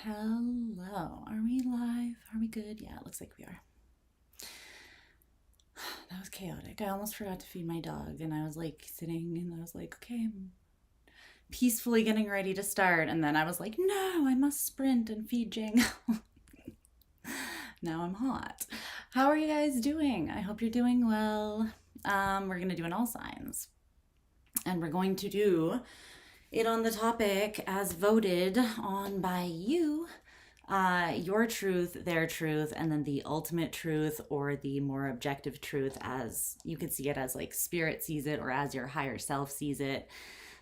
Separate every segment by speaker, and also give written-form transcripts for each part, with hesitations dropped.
Speaker 1: Hello. Are we live? Are we good? Yeah, it looks like we are. That was chaotic. I almost forgot to feed my dog, and I was like sitting and I was like, okay, I'm peacefully getting ready to start. And then I was like, no, I must sprint and feed Jing. Now I'm hot. How are you guys doing? I hope you're doing well. We're going to do an all signs, and we're going to do it on the topic as voted on by you. Your truth, their truth, and then the ultimate truth or the more objective truth, as you can see it as like spirit sees it or as your higher self sees it.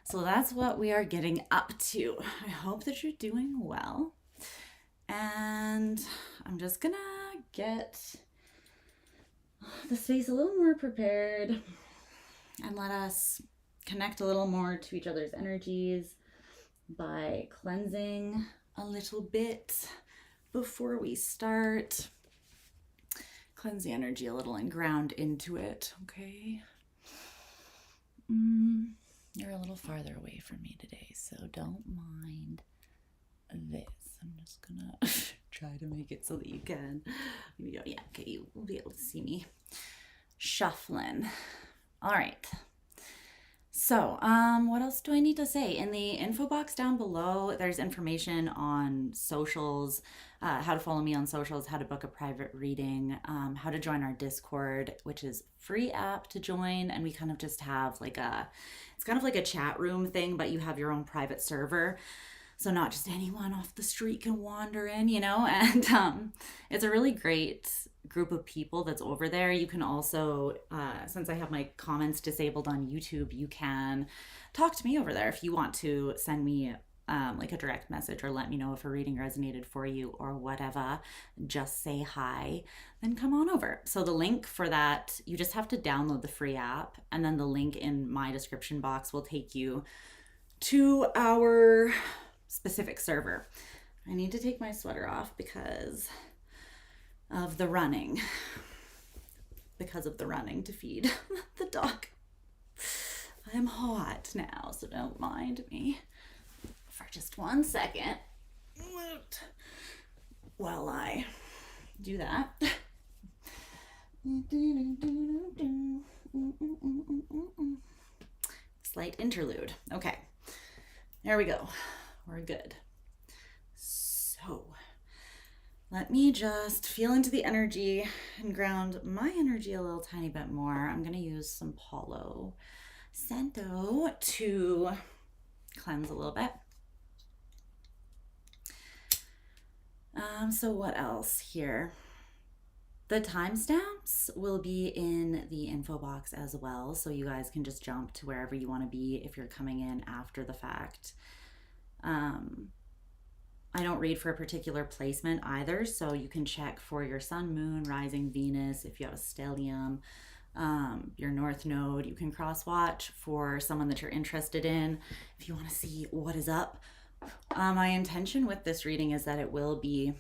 Speaker 1: So that's what we are getting up to. I hope that you're doing well. And I'm just gonna get the space a little more prepared and let us connect a little more to each other's energies by cleansing a little bit before we start. Cleanse the energy a little and ground into it, okay? You're a little farther away from me today, so don't mind this. I'm just gonna try to make it so that you can. Yeah, okay, you will be able to see me shuffling. All right. So, what else do I need to say? In the info box down below, there's information on socials, how to follow me on socials, how to book a private reading, how to join our Discord, which is free app to join. And we kind of just have like it's kind of like a chat room thing, but you have your own private server. So not just anyone off the street can wander in, you know, and it's a really great group of people that's over there. You can also, since I have my comments disabled on YouTube, you can talk to me over there if you want to send me like a direct message or let me know if a reading resonated for you or whatever. Just say hi, then come on over. So the link for that, you just have to download the free app, and then the link in my description box will take you to our specific server. I need to take my sweater off because of the running. Because of the running to feed the dog. I am hot now, so don't mind me for just 1 second while I do that. Slight interlude. Okay, there we go. We're good. So let me just feel into the energy and ground my energy a little tiny bit more. I'm going to use some Palo Santo to cleanse a little bit. So what else here? The timestamps will be in the info box as well, so you guys can just jump to wherever you want to be if you're coming in after the fact. I don't read for a particular placement either, so you can check for your sun, moon, rising, Venus, if you have a stellium, your north node. You can cross watch for someone that you're interested in if you want to see what is up. My intention with this reading is that it will be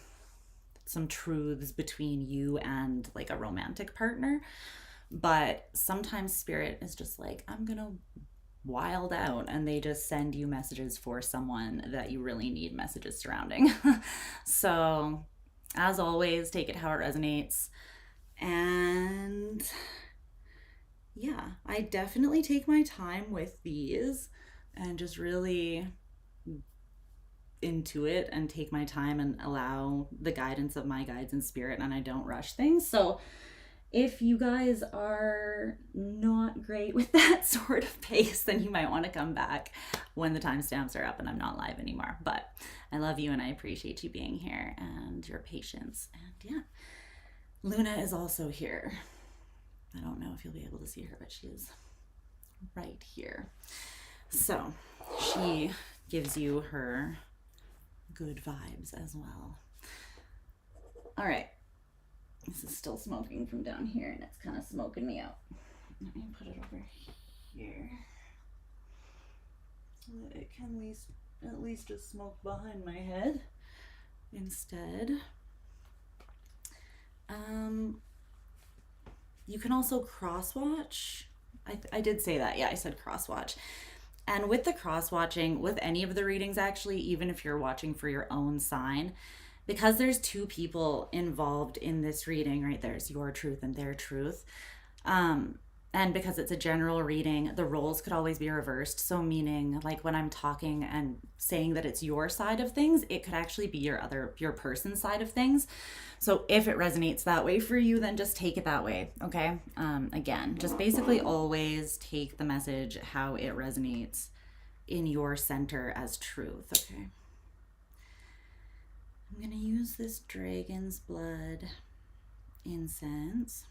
Speaker 1: some truths between you and like a romantic partner, but sometimes spirit is just like, I'm gonna wild out, and they just send you messages for someone that you really need messages surrounding. So as always, take it how it resonates. And yeah, I definitely take my time with these and just really into it and take my time and allow the guidance of my guides and spirit, and I don't rush things. So if you guys are not great with that sort of pace, then you might want to come back when the timestamps are up and I'm not live anymore. But I love you and I appreciate you being here and your patience. And yeah, Luna is also here. I don't know if you'll be able to see her, but she is right here. So she gives you her good vibes as well. All right. This is still smoking from down here, and it's kind of smoking me out. Let me put it over here so that it can at least just smoke behind my head instead. You can also cross watch. I did say that. Yeah, I said cross watch. And with the cross watching, with any of the readings actually, even if you're watching for your own sign, because there's two people involved in this reading, right? There's your truth and their truth. And because it's a general reading, the roles could always be reversed. So meaning like when I'm talking and saying that it's your side of things, it could actually be your person's side of things. So if it resonates that way for you, then just take it that way. Okay. Again, just basically always take the message how it resonates in your center as truth. Okay. I'm going to use this dragon's blood incense,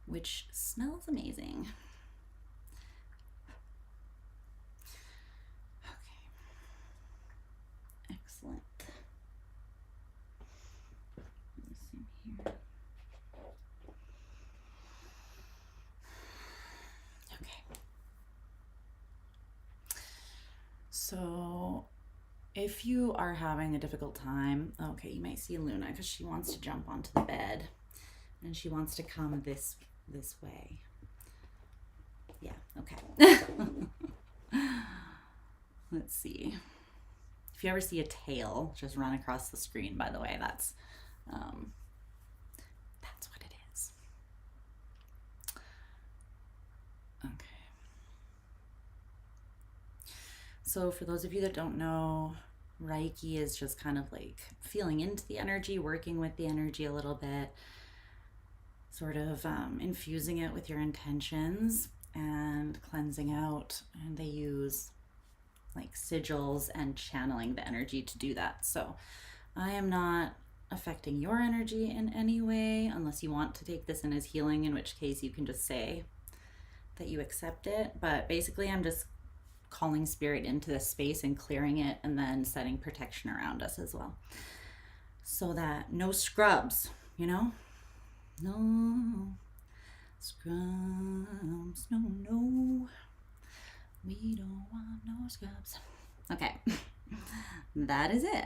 Speaker 1: which smells amazing. Okay. Excellent. Let me see here. Okay. So if you are having a difficult time, okay, you might see Luna because she wants to jump onto the bed and she wants to come this way. Yeah, okay. Let's see. If you ever see a tail just run across the screen, by the way, that's what it is. Okay. So for those of you that don't know, Reiki is just kind of like feeling into the energy, working with the energy a little bit, sort of infusing it with your intentions and cleansing out. And they use like sigils and channeling the energy to do that. So I am not affecting your energy in any way unless you want to take this in as healing, in which case you can just say that you accept it. But basically I'm just calling spirit into this space and clearing it and then setting protection around us as well. So that no scrubs, you know? No scrubs, no. We don't want no scrubs. Okay, that is it.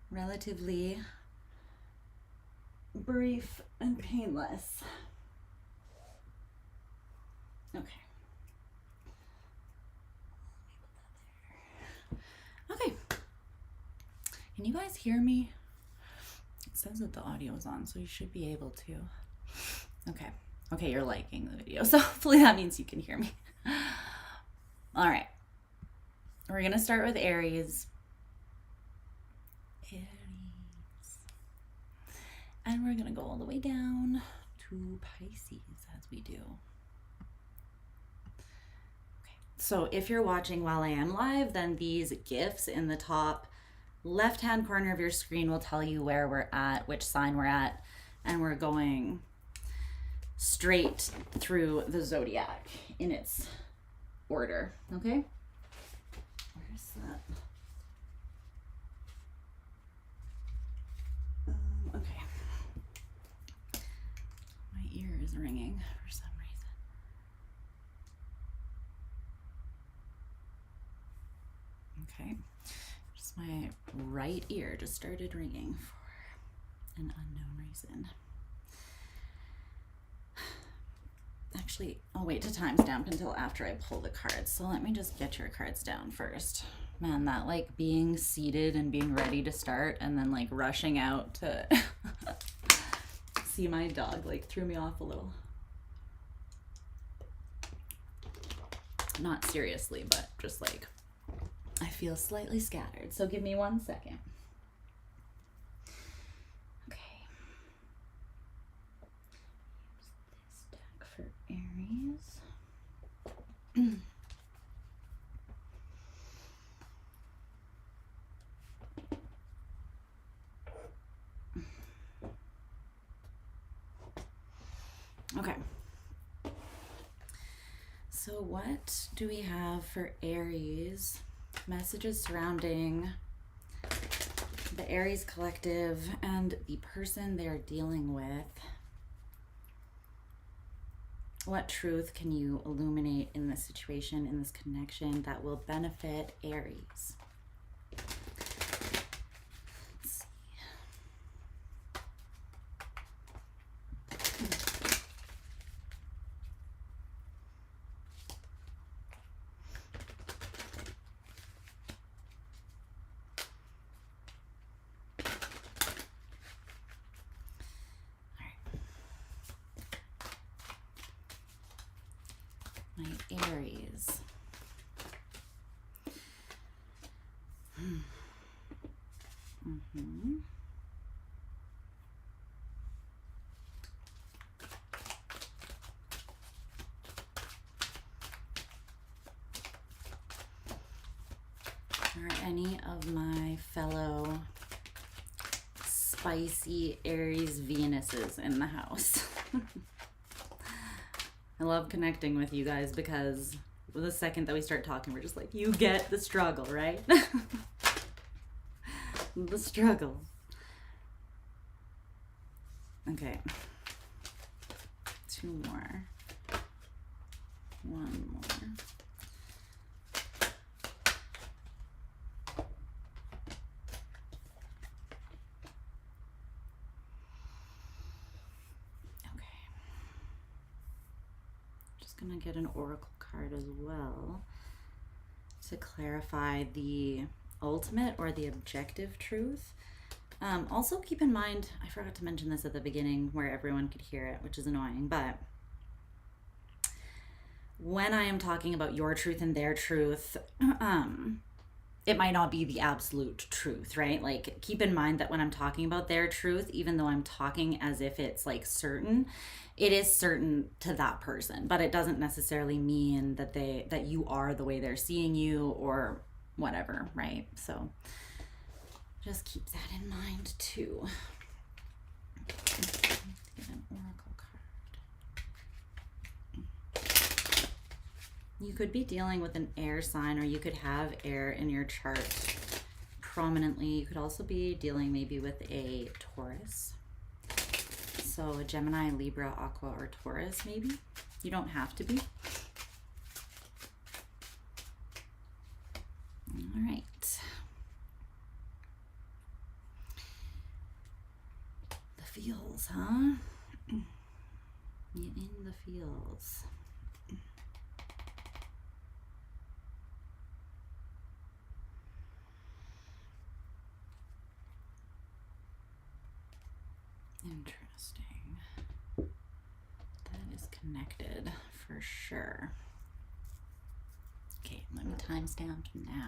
Speaker 1: Relatively brief and painless. Okay. Okay. Can you guys hear me? It says that the audio is on, so you should be able to. Okay. Okay, you're liking the video, so hopefully that means you can hear me. All right. We're going to start with Aries. And we're going to go all the way down to Pisces as we do. Okay. So if you're watching while I am live, then these gifs in the top left-hand corner of your screen will tell you where we're at, which sign we're at, and we're going straight through the zodiac in its order. Okay? Where's that? Okay. My ear is ringing for some reason. Okay. Just my right ear just started ringing for an unknown reason. Actually, I'll wait to timestamp until after I pull the cards. So let me just get your cards down first. Man, that like being seated and being ready to start and then like rushing out to see my dog like threw me off a little. Not seriously, but just like I feel slightly scattered. So give me 1 second. For Aries. Okay. So what do we have for Aries? Messages surrounding the Aries collective and the person they're dealing with. What truth can you illuminate in this situation, in this connection that will benefit Aries? Let's see. Aries. Are any of my fellow spicy Aries Venuses in the house? I love connecting with you guys because the second that we start talking, we're just like, you get the struggle, right? The struggle. Okay. 2 more. 1 more. Gonna get an oracle card as well to clarify the ultimate or the objective truth. Also keep in mind, I forgot to mention this at the beginning where everyone could hear it, which is annoying, but when I am talking about your truth and their truth, it might not be the absolute truth, right? Like, keep in mind that when I'm talking about their truth, even though I'm talking as if it's like certain, it is certain to that person, but it doesn't necessarily mean that that you are the way they're seeing you or whatever, right? So just keep that in mind too. Let's get an oracle card. You could be dealing with an air sign, or you could have air in your chart prominently. You could also be dealing maybe with a Taurus. So a Gemini, Libra, Aqua, or Taurus maybe. You don't have to be. All right. The feels, huh? You in the feels. Interesting. That is connected for sure. Okay, let me timestamp now.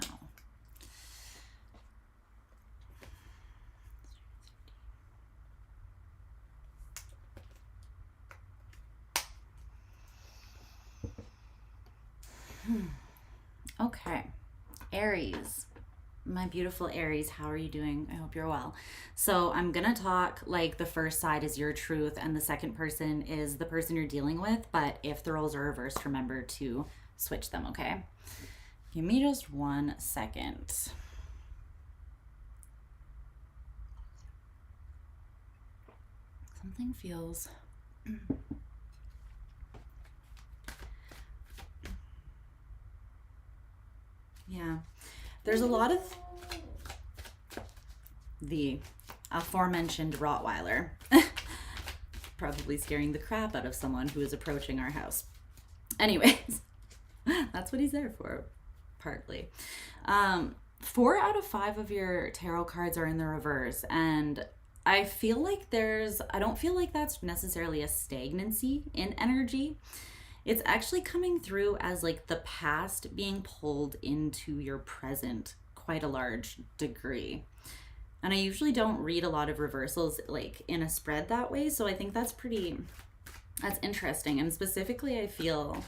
Speaker 1: Okay, Aries. My beautiful Aries, how are you doing? I hope you're well. So I'm gonna talk like the first side is your truth and the second person is the person you're dealing with, but if the roles are reversed, remember to switch them, okay? Give me just 1 second. Something feels... Yeah. There's a lot of the aforementioned Rottweiler probably scaring the crap out of someone who is approaching our house. Anyways, that's what he's there for, partly. 4 out of 5 of your tarot cards are in the reverse, and I feel like I don't feel like that's necessarily a stagnancy in energy. It's actually coming through as like the past being pulled into your present quite a large degree. And I usually don't read a lot of reversals like in a spread that way. So I think that's interesting. And specifically, I feel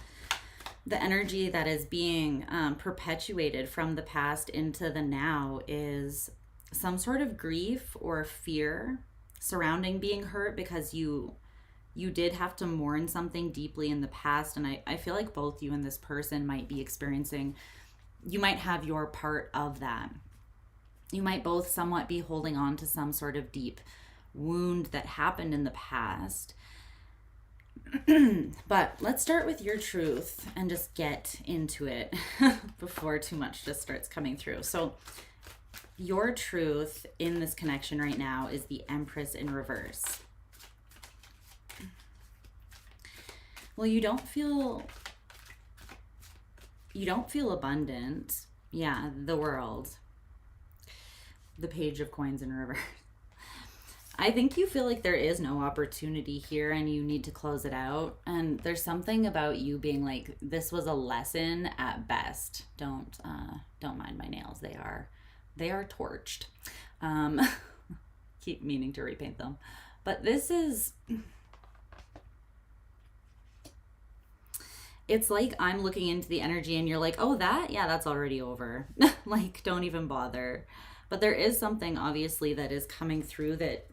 Speaker 1: the energy that is being perpetuated from the past into the now is some sort of grief or fear surrounding being hurt because you did have to mourn something deeply in the past. And I feel like both you and this person might be experiencing, you might have your part of that. You might both somewhat be holding on to some sort of deep wound that happened in the past. But let's start with your truth and just get into it before too much just starts coming through. So your truth in this connection right now is the Empress in reverse. Well, you don't feel abundant. Yeah, the World. The Page of Coins in reverse. I think you feel like there is no opportunity here and you need to close it out. And there's something about you being like, this was a lesson at best. Don't mind my nails. They are torched. Um, keep meaning to repaint them. But this is, it's like I'm looking into the energy and you're like, oh, that's already over. Like, don't even bother. But there is something obviously that is coming through that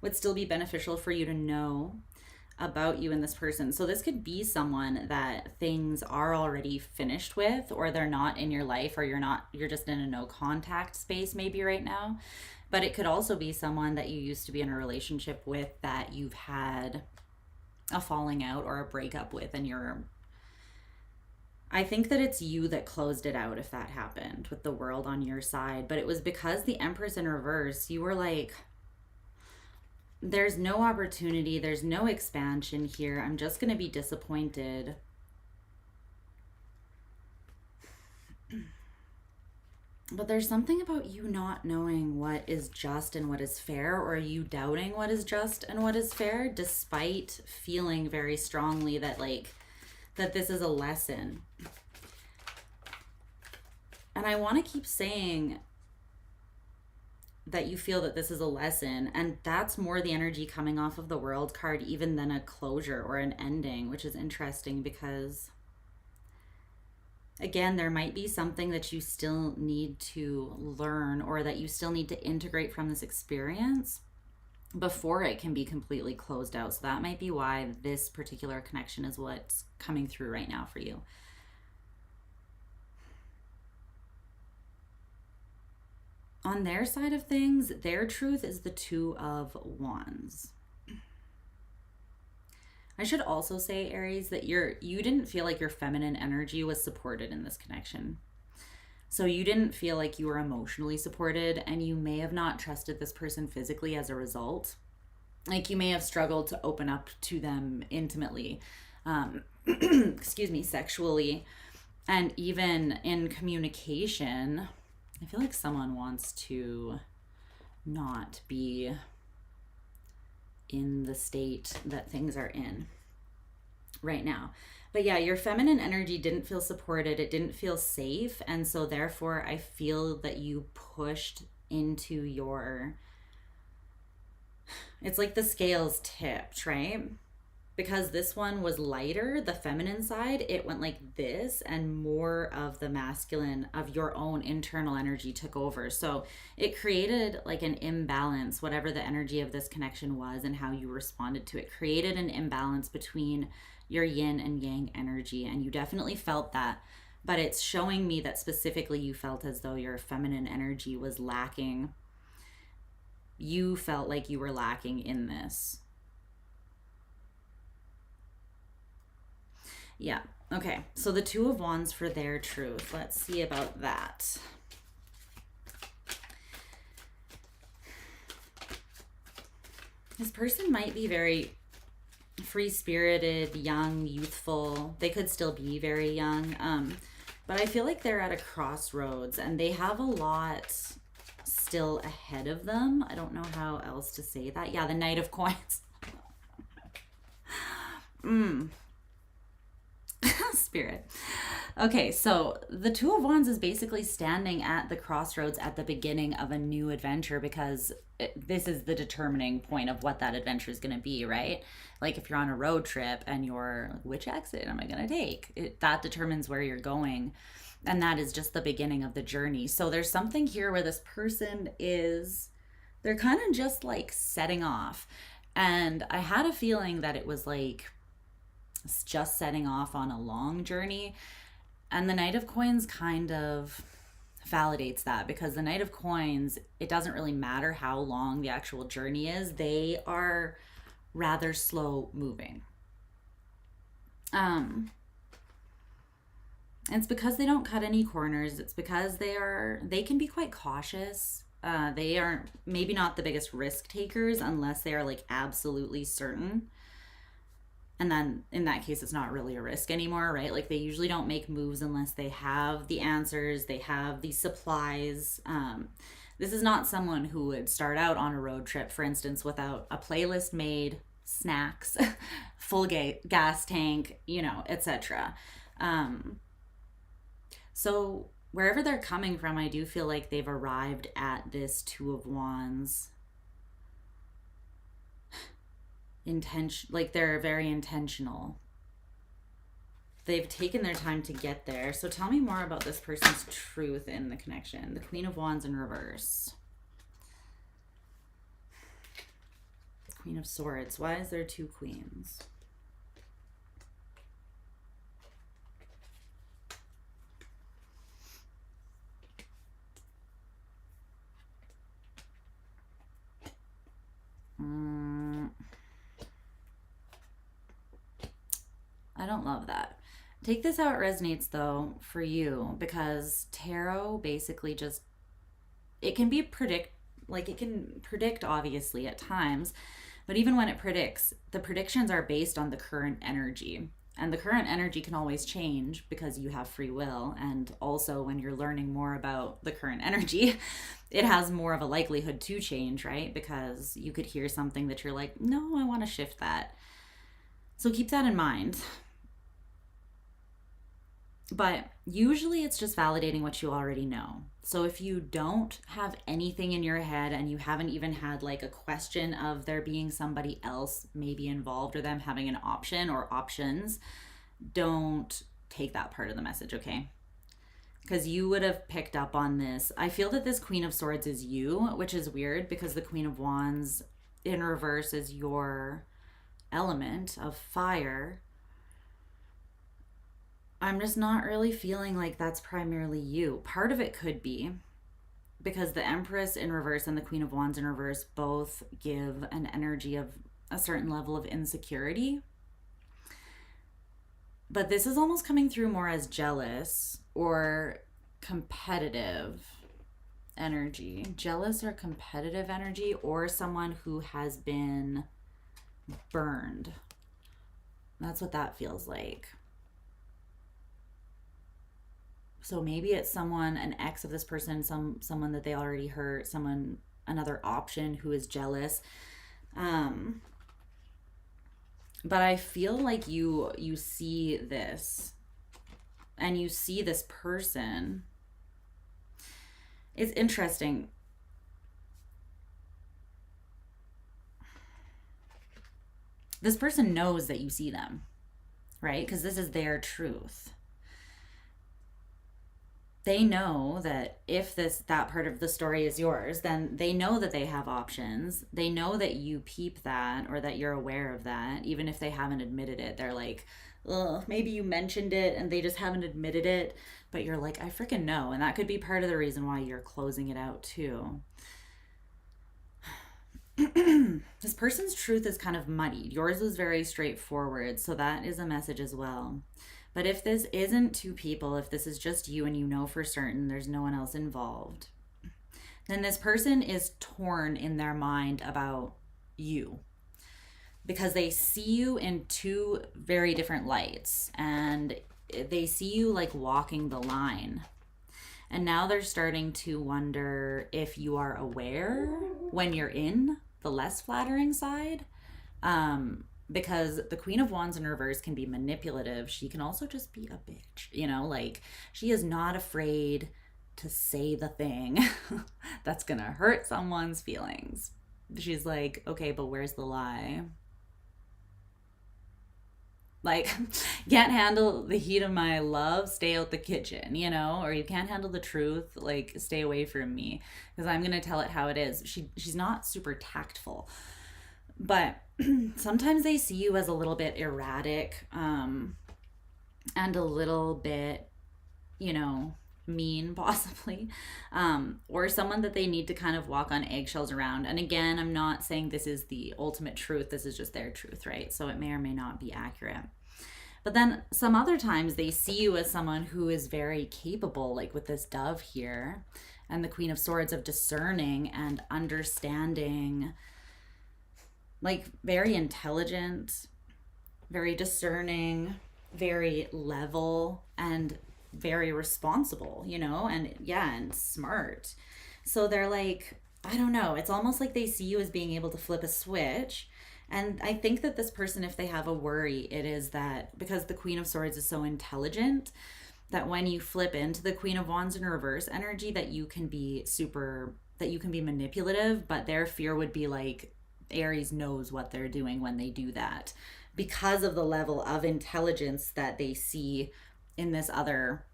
Speaker 1: would still be beneficial for you to know about you and this person. So this could be someone that things are already finished with, or they're not in your life, or you're just in a no contact space maybe right now. But it could also be someone that you used to be in a relationship with that you've had a falling out or a breakup with, and I think that it's you that closed it out if that happened with the world on your side. But it was because the Empress in reverse, you were like, there's no opportunity, there's no expansion here. I'm just going to be disappointed. But there's something about you not knowing what is just and what is fair, or you doubting what is just and what is fair, despite feeling very strongly that that this is a lesson. And I want to keep saying that you feel that this is a lesson, and that's more the energy coming off of the World card even than a closure or an ending, which is interesting because again, there might be something that you still need to learn or that you still need to integrate from this experience before it can be completely closed out. So that might be why this particular connection is what's coming through right now for you. On their side of things, their truth is the Two of Wands. I should also say, Aries, that you didn't feel like your feminine energy was supported in this connection. So you didn't feel like you were emotionally supported, and you may have not trusted this person physically as a result. Like you may have struggled to open up to them intimately, excuse me, sexually, and even in communication. I feel like someone wants to not be in the state that things are in right now. But yeah, your feminine energy didn't feel supported. It didn't feel safe. And so therefore, I feel that you pushed into it's like the scales tipped, right? Because this one was lighter, the feminine side, it went like this, and more of the masculine of your own internal energy took over. So it created like an imbalance, whatever the energy of this connection was and how you responded to it, created an imbalance between your yin and yang energy. And you definitely felt that, but it's showing me that specifically you felt as though your feminine energy was lacking. You felt like you were lacking in this. Yeah. Okay. So the Two of Wands for their truth. Let's see about that. This person might be very free-spirited, young, youthful. They could still be very young. But I feel like they're at a crossroads and they have a lot still ahead of them. I don't know how else to say that. Yeah, the Knight of Coins. Spirit. Okay, so the Two of Wands is basically standing at the crossroads at the beginning of a new adventure, because this is the determining point of what that adventure is going to be, right? Like if you're on a road trip and you're like, which exit am I going to take? That determines where you're going. And that is just the beginning of the journey. So there's something here where this person they're kind of just like setting off. And I had a feeling that it was like just setting off on a long journey. And the Knight of Coins kind of validates that, because the Knight of Coins, it doesn't really matter how long the actual journey is. They are rather slow moving. It's because they don't cut any corners. It's because they can be quite cautious. They are maybe not the biggest risk takers unless they are like absolutely certain. And then in that case, it's not really a risk anymore, right? Like they usually don't make moves unless they have the answers, they have the supplies. This is not someone who would start out on a road trip, for instance, without a playlist made, snacks, full gas tank, you know, etc. So wherever they're coming from, I do feel like they've arrived at this Two of Wands intention, like they're very intentional. They've taken their time to get there. So tell me more about this person's truth in the connection. The Queen of Wands in reverse. Queen of Swords. Why is there two queens? I don't love that. Take this how it resonates though for you, because tarot basically just, it can be it can predict obviously at times, but even when it predicts, the predictions are based on the current energy. And the current energy can always change because you have free will. And also when you're learning more about the current energy, it has more of a likelihood to change, right? Because you could hear something that you're like, no, I want to shift that. So keep that in mind. But usually it's just validating what you already know. So if you don't have anything in your head and you haven't even had like a question of there being somebody else maybe involved or them having an option or options, don't take that part of the message, okay? Because you would have picked up on this. I feel that this Queen of Swords is you, which is weird because the Queen of Wands in reverse is your element of fire. I'm just not really feeling like that's primarily you. Part of it could be because the Empress in reverse and the Queen of Wands in reverse both give an energy of a certain level of insecurity. But this is almost coming through more as jealous or competitive energy. Jealous or competitive energy, or someone who has been burned. That's what that feels like. So maybe it's someone, an ex of this person, someone that they already hurt, someone, another option who is jealous. But I feel like you see this and you see this person. It's interesting. This person knows that you see them, right? Because this is their truth. They know that if that part of the story is yours, then they know that they have options. They know that you peep that or that you're aware of that, even if they haven't admitted it. They're like, ugh, maybe you mentioned it and they just haven't admitted it, but you're like, I freaking know. And that could be part of the reason why you're closing it out too. This person's truth is kind of muddied. Yours was very straightforward, so that is a message as well. But if this isn't two people, if this is just you and you know for certain there's no one else involved, then this person is torn in their mind about you because they see you in two very different lights and they see you like walking the line. And now they're starting to wonder if you are aware when you're in the less flattering side. Because the Queen of Wands in reverse can be manipulative. She can also just be a bitch, you know, like she is not afraid to say the thing that's gonna hurt someone's feelings. She's like, okay, but where's the lie? Like, can't handle the heat of my love, stay out the kitchen, you know, or you can't handle the truth, like stay away from me because I'm gonna tell it how it is. She's not super tactful. But sometimes they see you as a little bit erratic and a little bit, you know, mean possibly, or someone that they need to kind of walk on eggshells around. And again, I'm not saying this is the ultimate truth. This is just their truth, right? So it may or may not be accurate. But then some other times they see you as someone who is very capable, like with this dove here and the Queen of Swords, of discerning and understanding, like very intelligent, very discerning, very level, and very responsible, you know, and yeah, and smart. So they're like, I don't know, it's almost like they see you as being able to flip a switch. And I think that this person, if they have a worry, it is that because the Queen of Swords is so intelligent, that when you flip into the Queen of Wands in reverse energy, that you can be manipulative, but their fear would be like Aries knows what they're doing when they do that because of the level of intelligence that they see in this other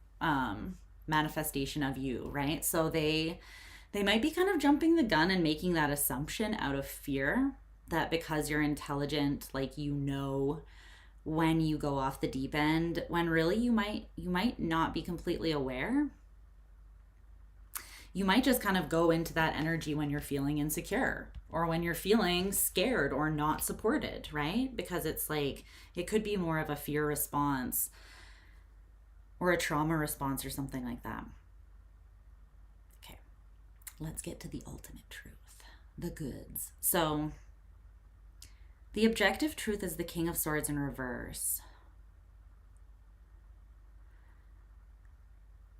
Speaker 1: manifestation of you, right? So they might be kind of jumping the gun and making that assumption out of fear that because you're intelligent, like, you know, when you go off the deep end, when really you might not be completely aware. You might just kind of go into that energy when you're feeling insecure or when you're feeling scared or not supported, right? Because it's like, it could be more of a fear response or a trauma response or something like that. Okay, let's get to the ultimate truth, the goods. So the objective truth is the King of Swords in reverse.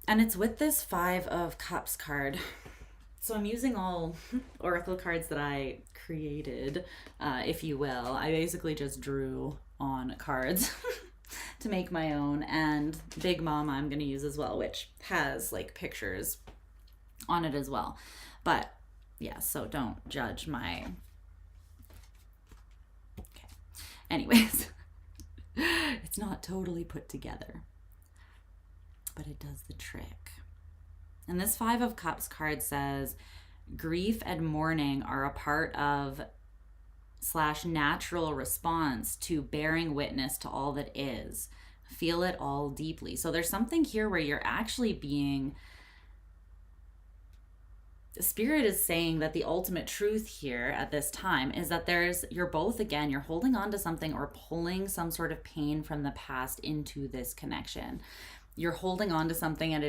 Speaker 1: And it's with this 5 of Cups card. So I'm using all oracle cards that I created, if you will. I basically just drew on cards to make my own. And Big Mama I'm going to use as well, which has like pictures on it as well. But yeah, so don't judge my... Okay. Anyways, it's not totally put together, but it does the trick. And this 5 of Cups card says, grief and mourning are a part of / natural response to bearing witness to all that is. Feel it all deeply. So there's something here where you're actually being... Spirit is saying that the ultimate truth here at this time is that you're both, again, you're holding on to something or pulling some sort of pain from the past into this connection. You're holding on to something and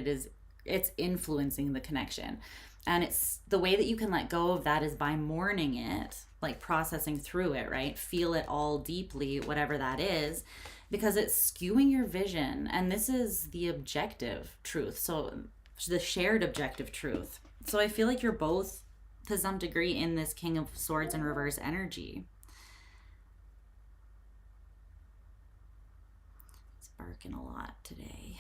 Speaker 1: it's influencing the connection. And it's the way that you can let go of that is by mourning it, like processing through it, right? Feel it all deeply, whatever that is, because it's skewing your vision. And this is the objective truth. So the shared objective truth. So I feel like you're both, to some degree, in this King of Swords in reverse energy. It's barking a lot today.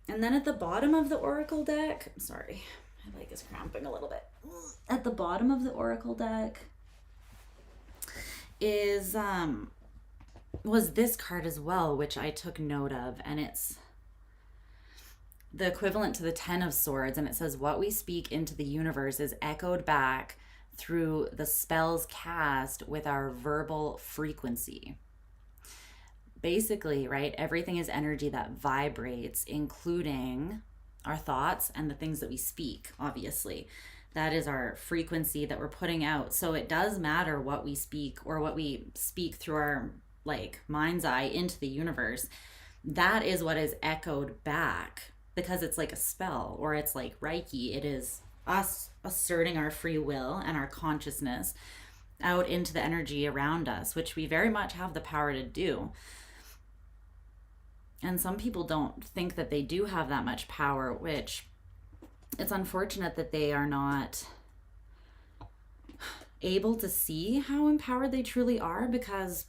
Speaker 1: And then at the bottom of the Oracle deck, sorry, my leg is cramping a little bit. At the bottom of the Oracle deck was this card as well, which I took note of, and it's the equivalent to the 10 of Swords, and it says, what we speak into the universe is echoed back through the spells cast with our verbal frequency. Basically, right, everything is energy that vibrates, including our thoughts and the things that we speak, obviously. That is our frequency that we're putting out. So it does matter what we speak or what we speak through our like mind's eye into the universe. That is what is echoed back, because it's like a spell, or it's like Reiki. It is us asserting our free will and our consciousness out into the energy around us, which we very much have the power to do. And some people don't think that they do have that much power, which it's unfortunate that they are not able to see how empowered they truly are, because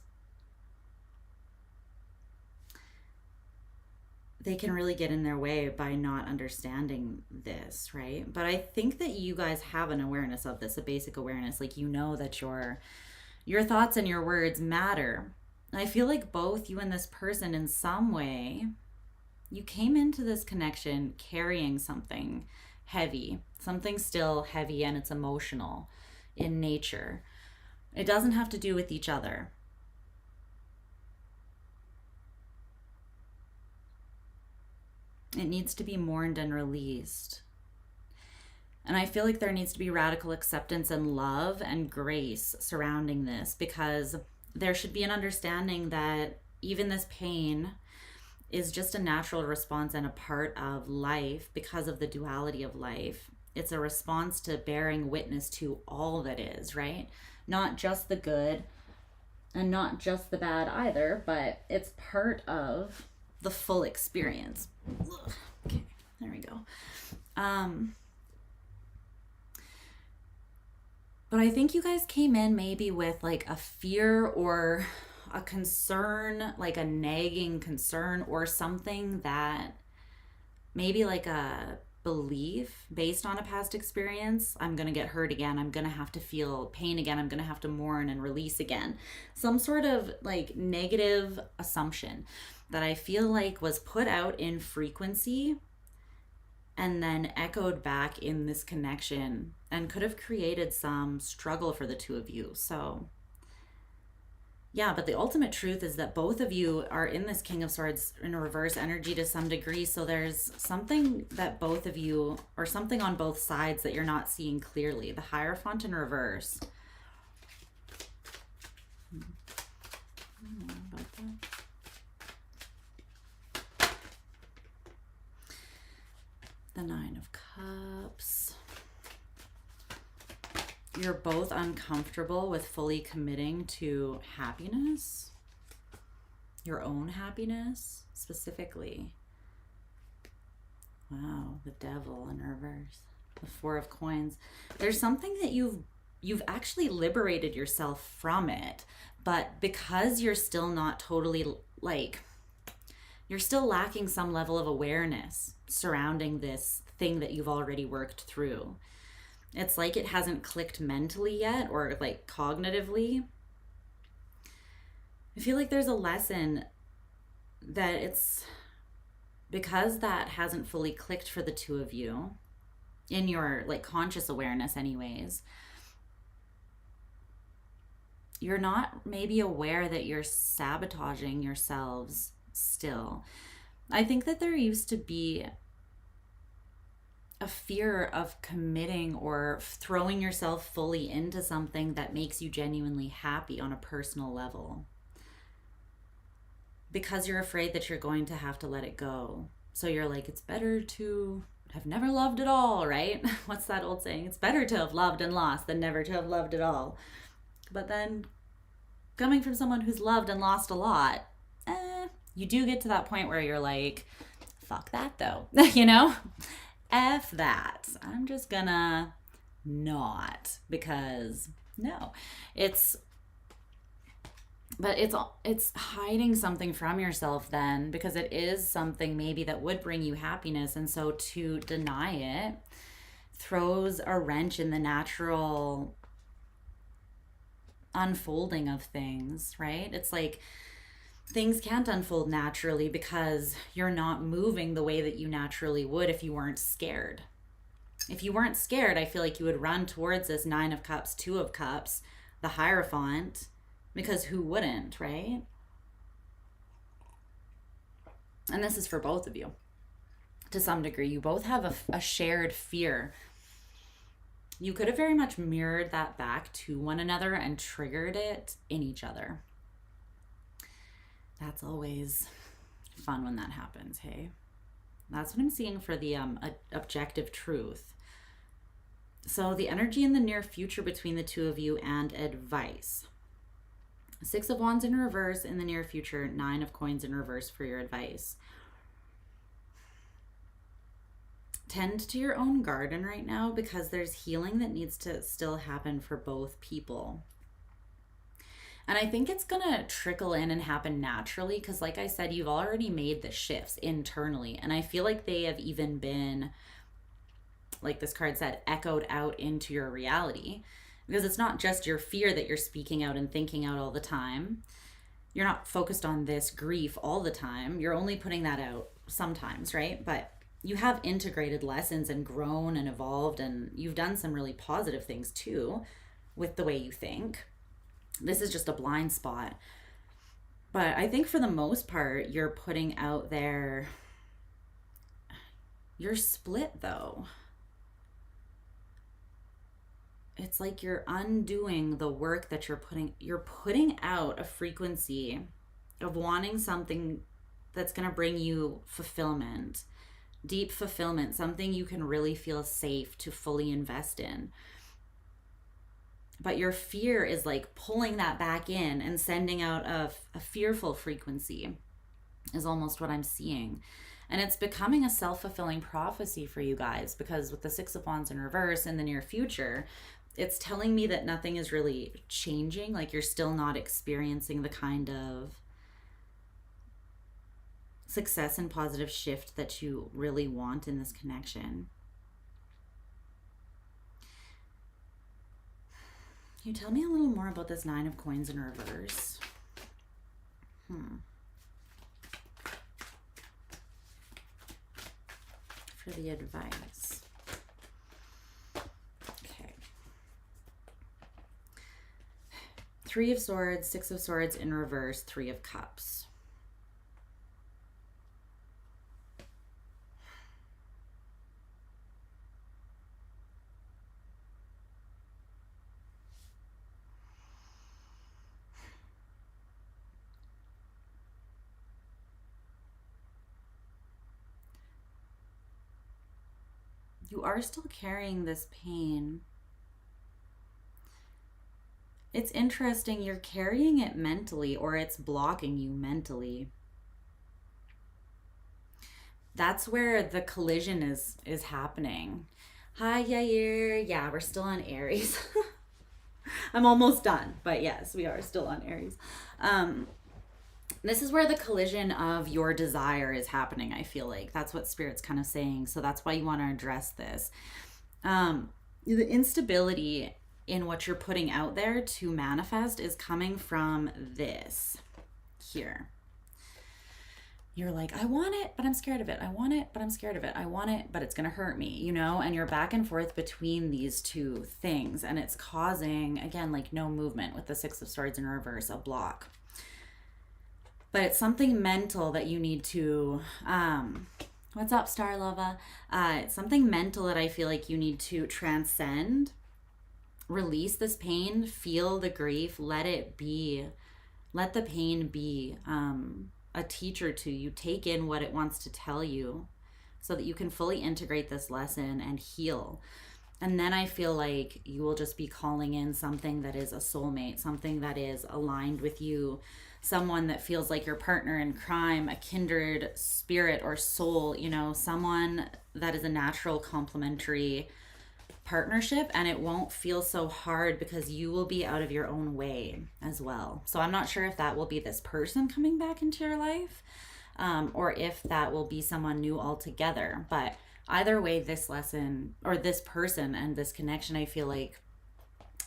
Speaker 1: they can really get in their way by not understanding this, right? But I think that you guys have an awareness of this, a basic awareness. Like, you know that your thoughts and your words matter. And I feel like both you and this person, in some way, you came into this connection carrying something heavy, something still heavy, and it's emotional in nature. It doesn't have to do with each other. It needs to be mourned and released. And I feel like there needs to be radical acceptance and love and grace surrounding this, because there should be an understanding that even this pain is just a natural response and a part of life because of the duality of life. It's a response to bearing witness to all that is, right? Not just the good and not just the bad either, but it's part of the full experience. Okay. There we go. But I think you guys came in maybe with like a fear or a concern, like a nagging concern or something that maybe like a belief based on a past experience. I'm going to get hurt again. I'm going to have to feel pain again. I'm going to have to mourn and release again. Some sort of like negative assumption that I feel like was put out in frequency and then echoed back in this connection and could have created some struggle for the two of you. So yeah, but the ultimate truth is that both of you are in this King of Swords in reverse energy to some degree. So there's something that both of you, or something on both sides that you're not seeing clearly. The Hierophant in reverse. I don't know about that. The Nine of Cups. You're both uncomfortable with fully committing to happiness, your own happiness specifically. Wow, the Devil in reverse, the Four of Coins. There's something that you've actually liberated yourself from it, but because you're still not totally like, you're still lacking some level of awareness surrounding this thing that you've already worked through. It's like it hasn't clicked mentally yet or like cognitively. I feel like there's a lesson that it's because that hasn't fully clicked for the two of you in your like conscious awareness anyways. You're not maybe aware that you're sabotaging yourselves still. I think that there used to be a fear of committing or throwing yourself fully into something that makes you genuinely happy on a personal level, because you're afraid that you're going to have to let it go. So you're like, it's better to have never loved at all, right? What's that old saying? It's better to have loved and lost than never to have loved at all. But then coming from someone who's loved and lost a lot, you do get to that point where you're like, fuck that though, you know? F that. I'm just gonna not, because no, but it's hiding something from yourself then, because it is something maybe that would bring you happiness. And so to deny it throws a wrench in the natural unfolding of things, right? It's like things can't unfold naturally because you're not moving the way that you naturally would if you weren't scared. If you weren't scared, I feel like you would run towards this Nine of Cups, Two of Cups, the Hierophant, because who wouldn't, right? And this is for both of you to some degree. You both have a shared fear. You could have very much mirrored that back to one another and triggered it in each other. That's always fun when that happens, hey? That's what I'm seeing for the objective truth. So the energy in the near future between the two of you and advice. Six of Wands in reverse in the near future, Nine of Coins in reverse for your advice. Tend to your own garden right now, because there's healing that needs to still happen for both people. And I think it's going to trickle in and happen naturally because, like I said, you've already made the shifts internally. And I feel like they have even been, like this card said, echoed out into your reality. Because it's not just your fear that you're speaking out and thinking out all the time. You're not focused on this grief all the time. You're only putting that out sometimes, right? But you have integrated lessons and grown and evolved, and you've done some really positive things too with the way you think. This is just a blind spot. But I think for the most part, you're putting out there, you're split though. It's like you're undoing the work that you're putting out a frequency of wanting something that's going to bring you fulfillment, deep fulfillment, something you can really feel safe to fully invest in. But your fear is like pulling that back in and sending out a fearful frequency is almost what I'm seeing. And it's becoming a self-fulfilling prophecy for you guys, because with the Six of Wands in reverse in the near future, it's telling me that nothing is really changing. Like you're still not experiencing the kind of success and positive shift that you really want in this connection. Can you tell me a little more about this Nine of Coins in reverse? For the advice. Okay. Three of Swords, Six of Swords in reverse, Three of Cups. You are still carrying this pain. It's interesting, you're carrying it mentally, or it's blocking you mentally. That's where the collision is happening. Hi, Yair. Yeah, we're still on Aries. I'm almost done, but yes, we are still on Aries. This is where the collision of your desire is happening, I feel like. That's what Spirit's kind of saying. So that's why you want to address this. The instability in what you're putting out there to manifest is coming from this here. You're like, I want it, but I'm scared of it. I want it, but I'm scared of it. I want it, but it's going to hurt me, you know? And you're back and forth between these two things. And it's causing, again, like no movement with the Six of Swords in reverse, a block. But it's something mental that you need to, what's up, Star Lova? It's something mental that I feel like you need to transcend, release this pain, feel the grief, let it be, let the pain be a teacher to you. Take in what it wants to tell you so that you can fully integrate this lesson and heal. And then I feel like you will just be calling in something that is a soulmate, something that is aligned with you, someone that feels like your partner in crime, a kindred spirit or soul, you know, someone that is a natural complementary partnership, and it won't feel so hard because you will be out of your own way as well. So I'm not sure if that will be this person coming back into your life, or if that will be someone new altogether. But either way, this lesson or this person and this connection, I feel like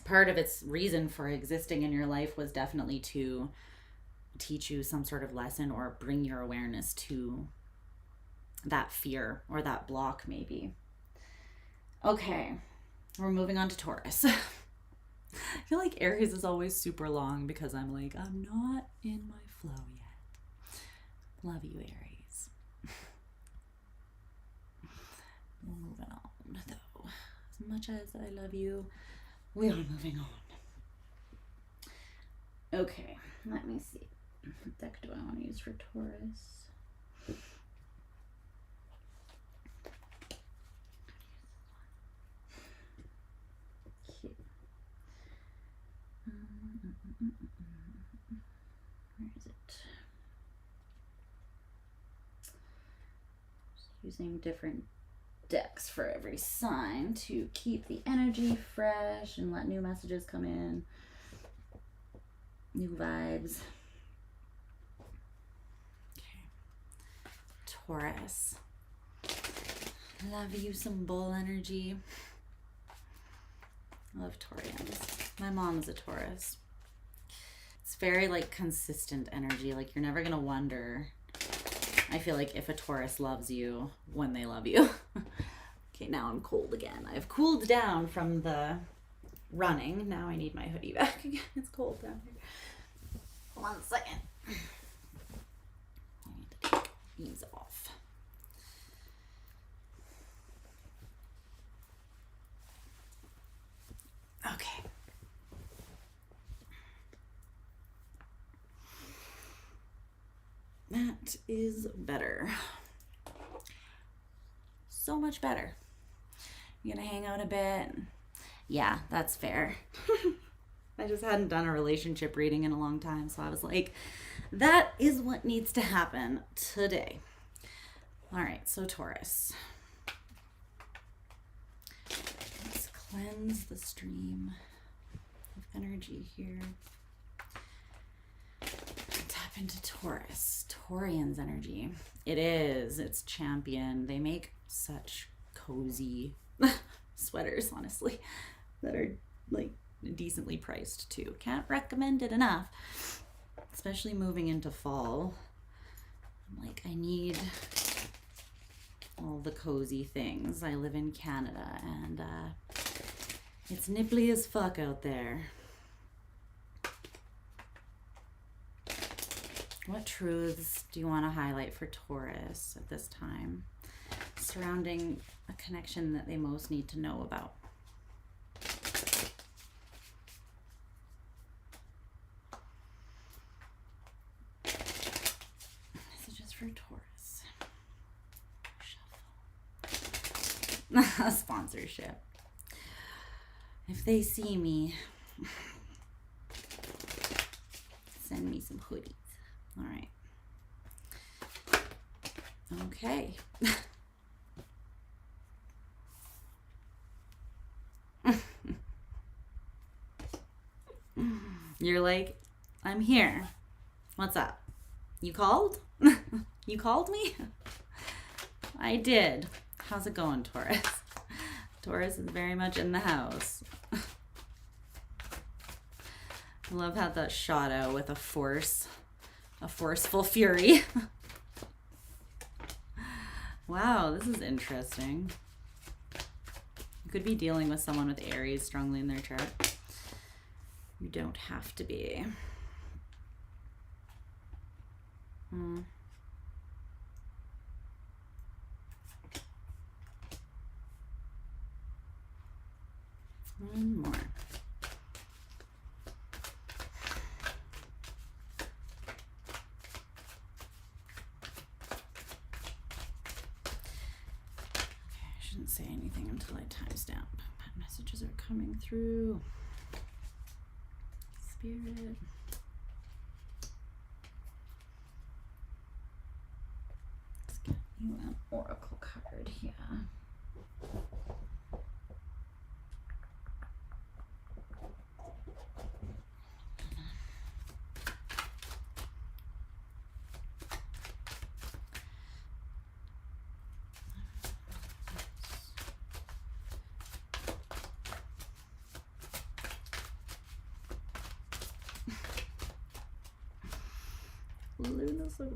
Speaker 1: part of its reason for existing in your life was definitely to teach you some sort of lesson or bring your awareness to that fear or that block maybe. Okay, we're moving on to Taurus. I feel like Aries is always super long because I'm like, I'm not in my flow yet. Love you, Aries. We're moving on though. As much as I love you, we are moving on. Okay, let me see. What deck do I want to use for Taurus? Cute. Where is it? Just using different decks for every sign to keep the energy fresh and let new messages come in. New vibes. Taurus. Love you some bull energy. I love Taurians. My mom's a Taurus. It's very like consistent energy. Like you're never gonna wonder, I feel like, if a Taurus loves you when they love you. Okay, now I'm cold again. I've cooled down from the running. Now I need my hoodie back again. It's cold down here. 1 second. I need to take these off. Okay. That is better. So much better. You gonna hang out a bit? Yeah, that's fair. I just hadn't done a relationship reading in a long time, so I was like, that is what needs to happen today. All right, so Taurus. Let's cleanse the stream of energy here. Tap into Taurus, Taurian's energy. It's champion. They make such cozy sweaters, honestly, that are like decently priced too. Can't recommend it enough, especially moving into fall. I'm like, I need all the cozy things. I live in Canada and it's nipply as fuck out there. What truths do you want to highlight for Taurus at this time surrounding a connection that they most need to know about? Messages for Taurus. Shuffle. Sponsorship. If they see me, send me some hoodies. All right. Okay. You're like, I'm here. What's up? You called? You called me? I did. How's it going, Taurus? Taurus is very much in the house. I love how that shot out with a forceful fury. Wow, this is interesting. You could be dealing with someone with Aries strongly in their chart. You don't have to be. One more. Say anything until I timestamp. Messages are coming through. Spirit. Let's get you an oracle card here.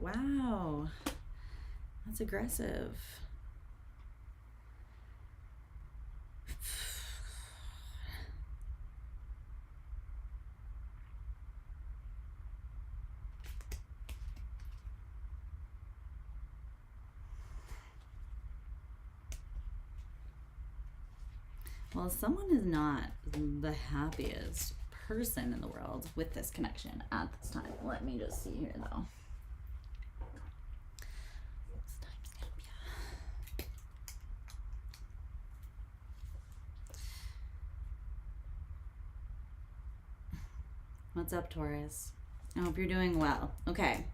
Speaker 1: Wow, that's aggressive. Well, someone is not the happiest person in the world with this connection at this time. Let me just see here though. What's up, Taurus? I hope you're doing well. Okay.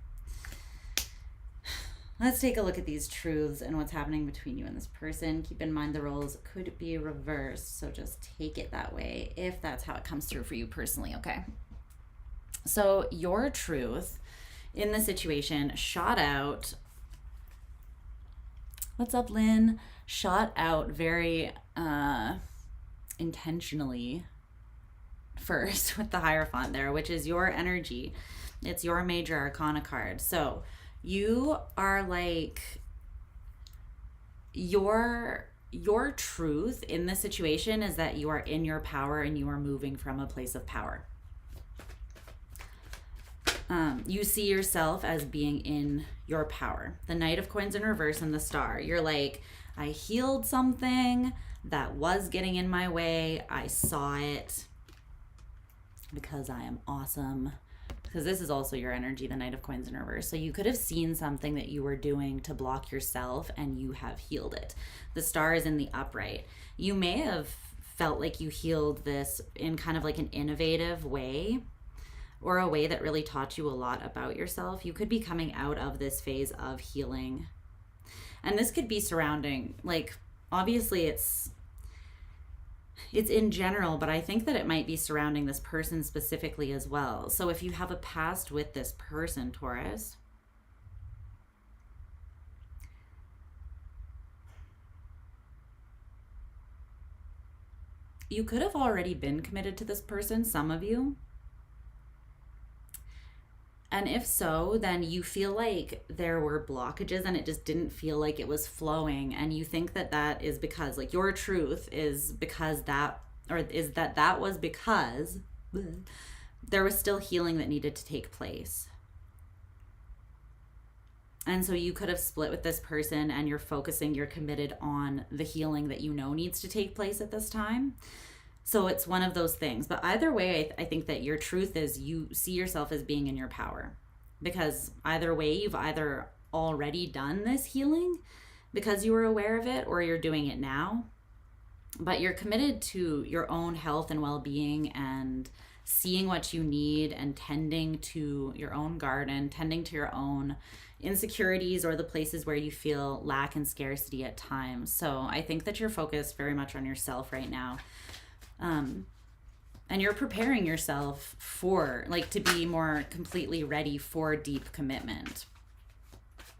Speaker 1: Let's take a look at these truths and what's happening between you and this person. Keep in mind the roles could be reversed, so just take it that way if that's how it comes through for you personally, okay? So your truth in the situation shot out. What's up, Lynn? Shot out very intentionally first with the Hierophant there, which is your energy. It's your major arcana card. So you are like, your truth in this situation is that you are in your power and you are moving from a place of power. You see yourself as being in your power. The Knight of Coins in reverse and the Star. You're like, I healed something that was getting in my way. I saw it because I am awesome. Because this is also your energy, the Knight of Coins in reverse. So you could have seen something that you were doing to block yourself and you have healed it. The Star is in the upright. You may have felt like you healed this in kind of like an innovative way, or a way that really taught you a lot about yourself. You could be coming out of this phase of healing. And this could be surrounding, like, obviously it's in general, but I think that it might be surrounding this person specifically as well. So if you have a past with this person, Taurus, you could have already been committed to this person, some of you. And if so, then you feel like there were blockages and it just didn't feel like it was flowing. And you think that that is because, like, your truth is because that, or is that that was because there was still healing that needed to take place. And so you could have split with this person and you're committed on the healing that you know needs to take place at this time. So it's one of those things. But either way, I think that your truth is you see yourself as being in your power. Because either way, you've either already done this healing because you were aware of it, or you're doing it now. But you're committed to your own health and well-being and seeing what you need and tending to your own garden, tending to your own insecurities or the places where you feel lack and scarcity at times. So I think that you're focused very much on yourself right now. And you're preparing yourself for, like, to be more completely ready for deep commitment,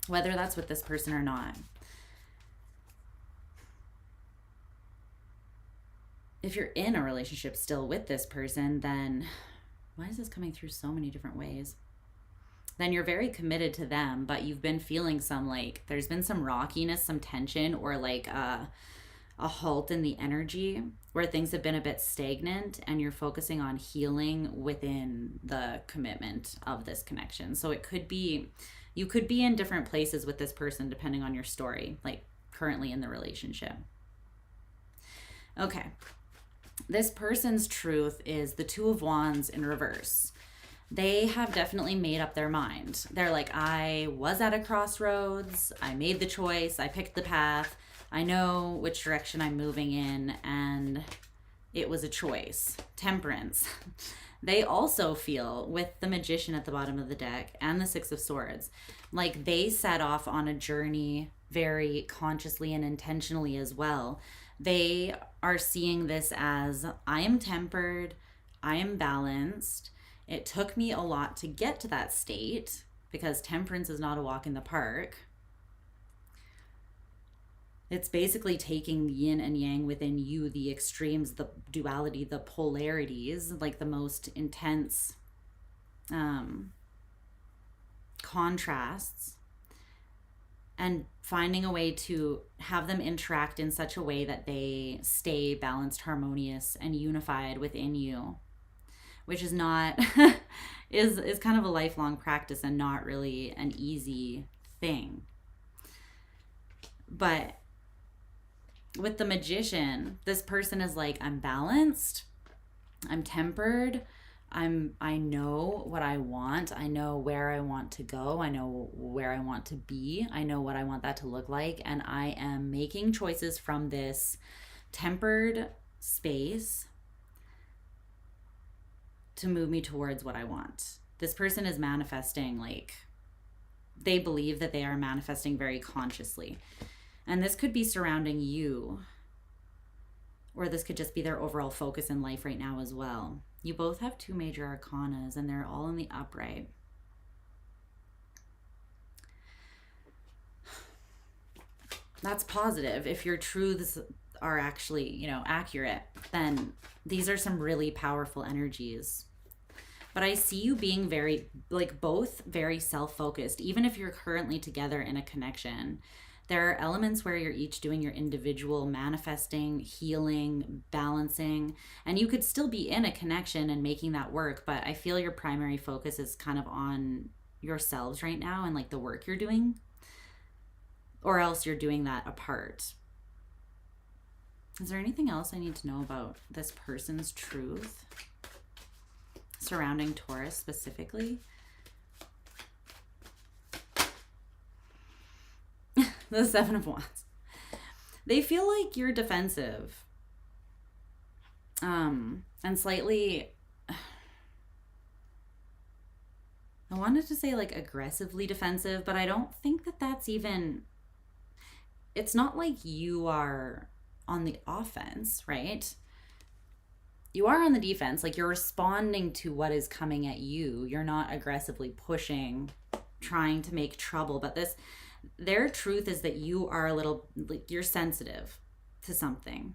Speaker 1: whether that's with this person or not. If you're in a relationship still with this person, then why is this coming through so many different ways? Then you're very committed to them, but you've been feeling some, like, there's been some rockiness, some tension, or like a halt in the energy where things have been a bit stagnant, and you're focusing on healing within the commitment of this connection. So it could be, you could be in different places with this person depending on your story, like currently in the relationship. Okay. This person's truth is the Two of Wands in reverse. They have definitely made up their mind. They're like, I was at a crossroads. I made the choice. I picked the path. I know which direction I'm moving in, and it was a choice. Temperance. They also feel, with the Magician at the bottom of the deck and the Six of Swords, like they set off on a journey very consciously and intentionally as well. They are seeing this as, I am tempered, I am balanced. It took me a lot to get to that state, because temperance is not a walk in the park. It's basically taking yin and yang within you, the extremes, the duality, the polarities, like the most intense contrasts, and finding a way to have them interact in such a way that they stay balanced, harmonious, and unified within you, which is not, is kind of a lifelong practice and not really an easy thing. But with the Magician, this person is like, I'm balanced, I'm tempered, I know what I want, I know where I want to go, I know where I want to be, I know what I want that to look like, and I am making choices from this tempered space to move me towards what I want. This person is manifesting, like, they believe that they are manifesting very consciously. And this could be surrounding you, or this could just be their overall focus in life right now as well. You both have two major arcanas, and they're all in the upright. That's positive. If your truths are actually, accurate, then these are some really powerful energies. But I see you being very, like, both very self-focused. Even if you're currently together in a connection, there are elements where you're each doing your individual manifesting, healing, balancing, and you could still be in a connection and making that work. But I feel your primary focus is kind of on yourselves right now and, like, the work you're doing, or else you're doing that apart. Is there anything else I need to know about this person's truth surrounding Taurus specifically? The Seven of Wands. They feel like you're defensive. And slightly, I wanted to say like aggressively defensive, but I don't think that that's even, it's not like you are on the offense, right? You are on the defense. Like, you're responding to what is coming at you. You're not aggressively pushing, trying to make trouble. But their truth is that you are a little, like, you're sensitive to something.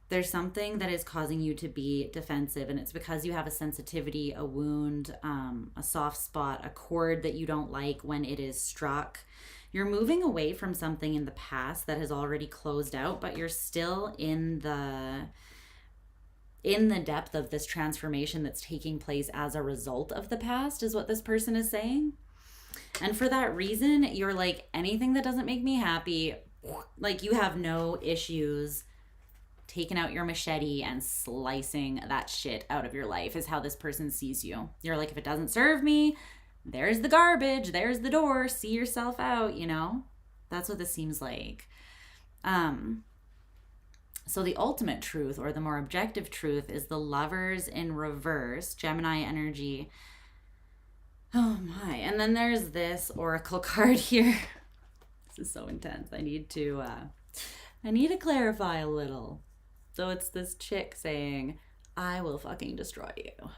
Speaker 1: There's something that is causing you to be defensive, and it's because you have a sensitivity, a wound, a soft spot, a chord that you don't like when it is struck. You're moving away from something in the past that has already closed out, but you're still in the depth of this transformation that's taking place as a result of the past, is what this person is saying. And for that reason, you're like, anything that doesn't make me happy, like, you have no issues taking out your machete and slicing that shit out of your life, is how this person sees you. You're like, if it doesn't serve me, there's the garbage, there's the door, see yourself out, you know? That's what this seems like. So the ultimate truth, or the more objective truth, is the Lovers in reverse, Gemini energy. Oh my. And then there's this oracle card here. This is so intense. I need to clarify a little. So it's this chick saying, I will fucking destroy you. I will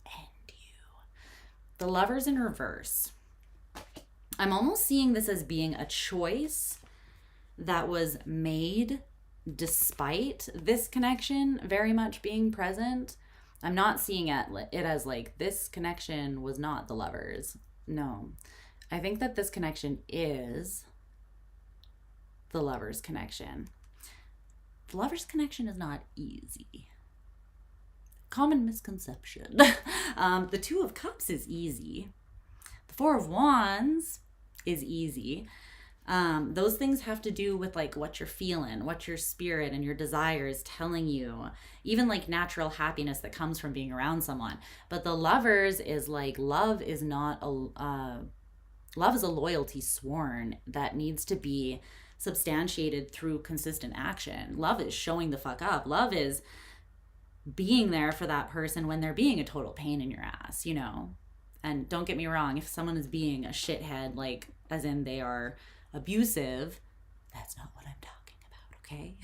Speaker 1: end you. The Lovers in reverse. I'm almost seeing this as being a choice that was made despite this connection very much being present. I'm not seeing it as like, this connection was not the lovers. No. I think that this connection is the lovers connection. The lovers connection is not easy. Common misconception. The Two of Cups is easy. The Four of Wands is easy. Those things have to do with like what you're feeling, what your spirit and your desire is telling you, even like natural happiness that comes from being around someone. But the lovers is like, love is a loyalty sworn that needs to be substantiated through consistent action. Love is showing the fuck up. Love is being there for that person when they're being a total pain in your ass, you know? And don't get me wrong, if someone is being a shithead, like as in they are abusive, that's not what I'm talking about, okay?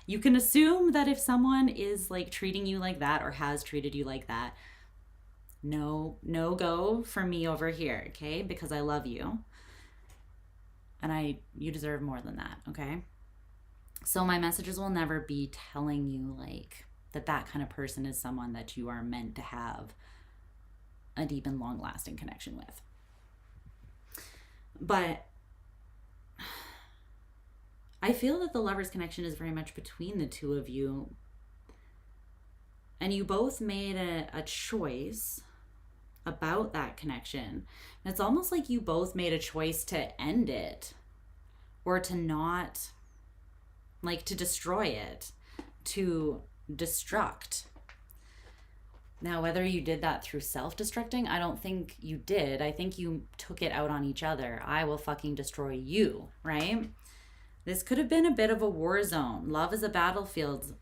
Speaker 1: You can assume that if someone is like treating you like that or has treated you like that, no go for me over here, okay? Because I love you. And you deserve more than that, okay? So my messages will never be telling you like that kind of person is someone that you are meant to have a deep and long-lasting connection with. But I feel that the lovers connection is very much between the two of you. And you both made a choice about that connection. And it's almost like you both made a choice to end it, or to not, like, to destroy it, to destruct. Now, whether you did that through self-destructing, I don't think you did. I think you took it out on each other. I will fucking destroy you, right? This could have been a bit of a war zone. Love is a battlefield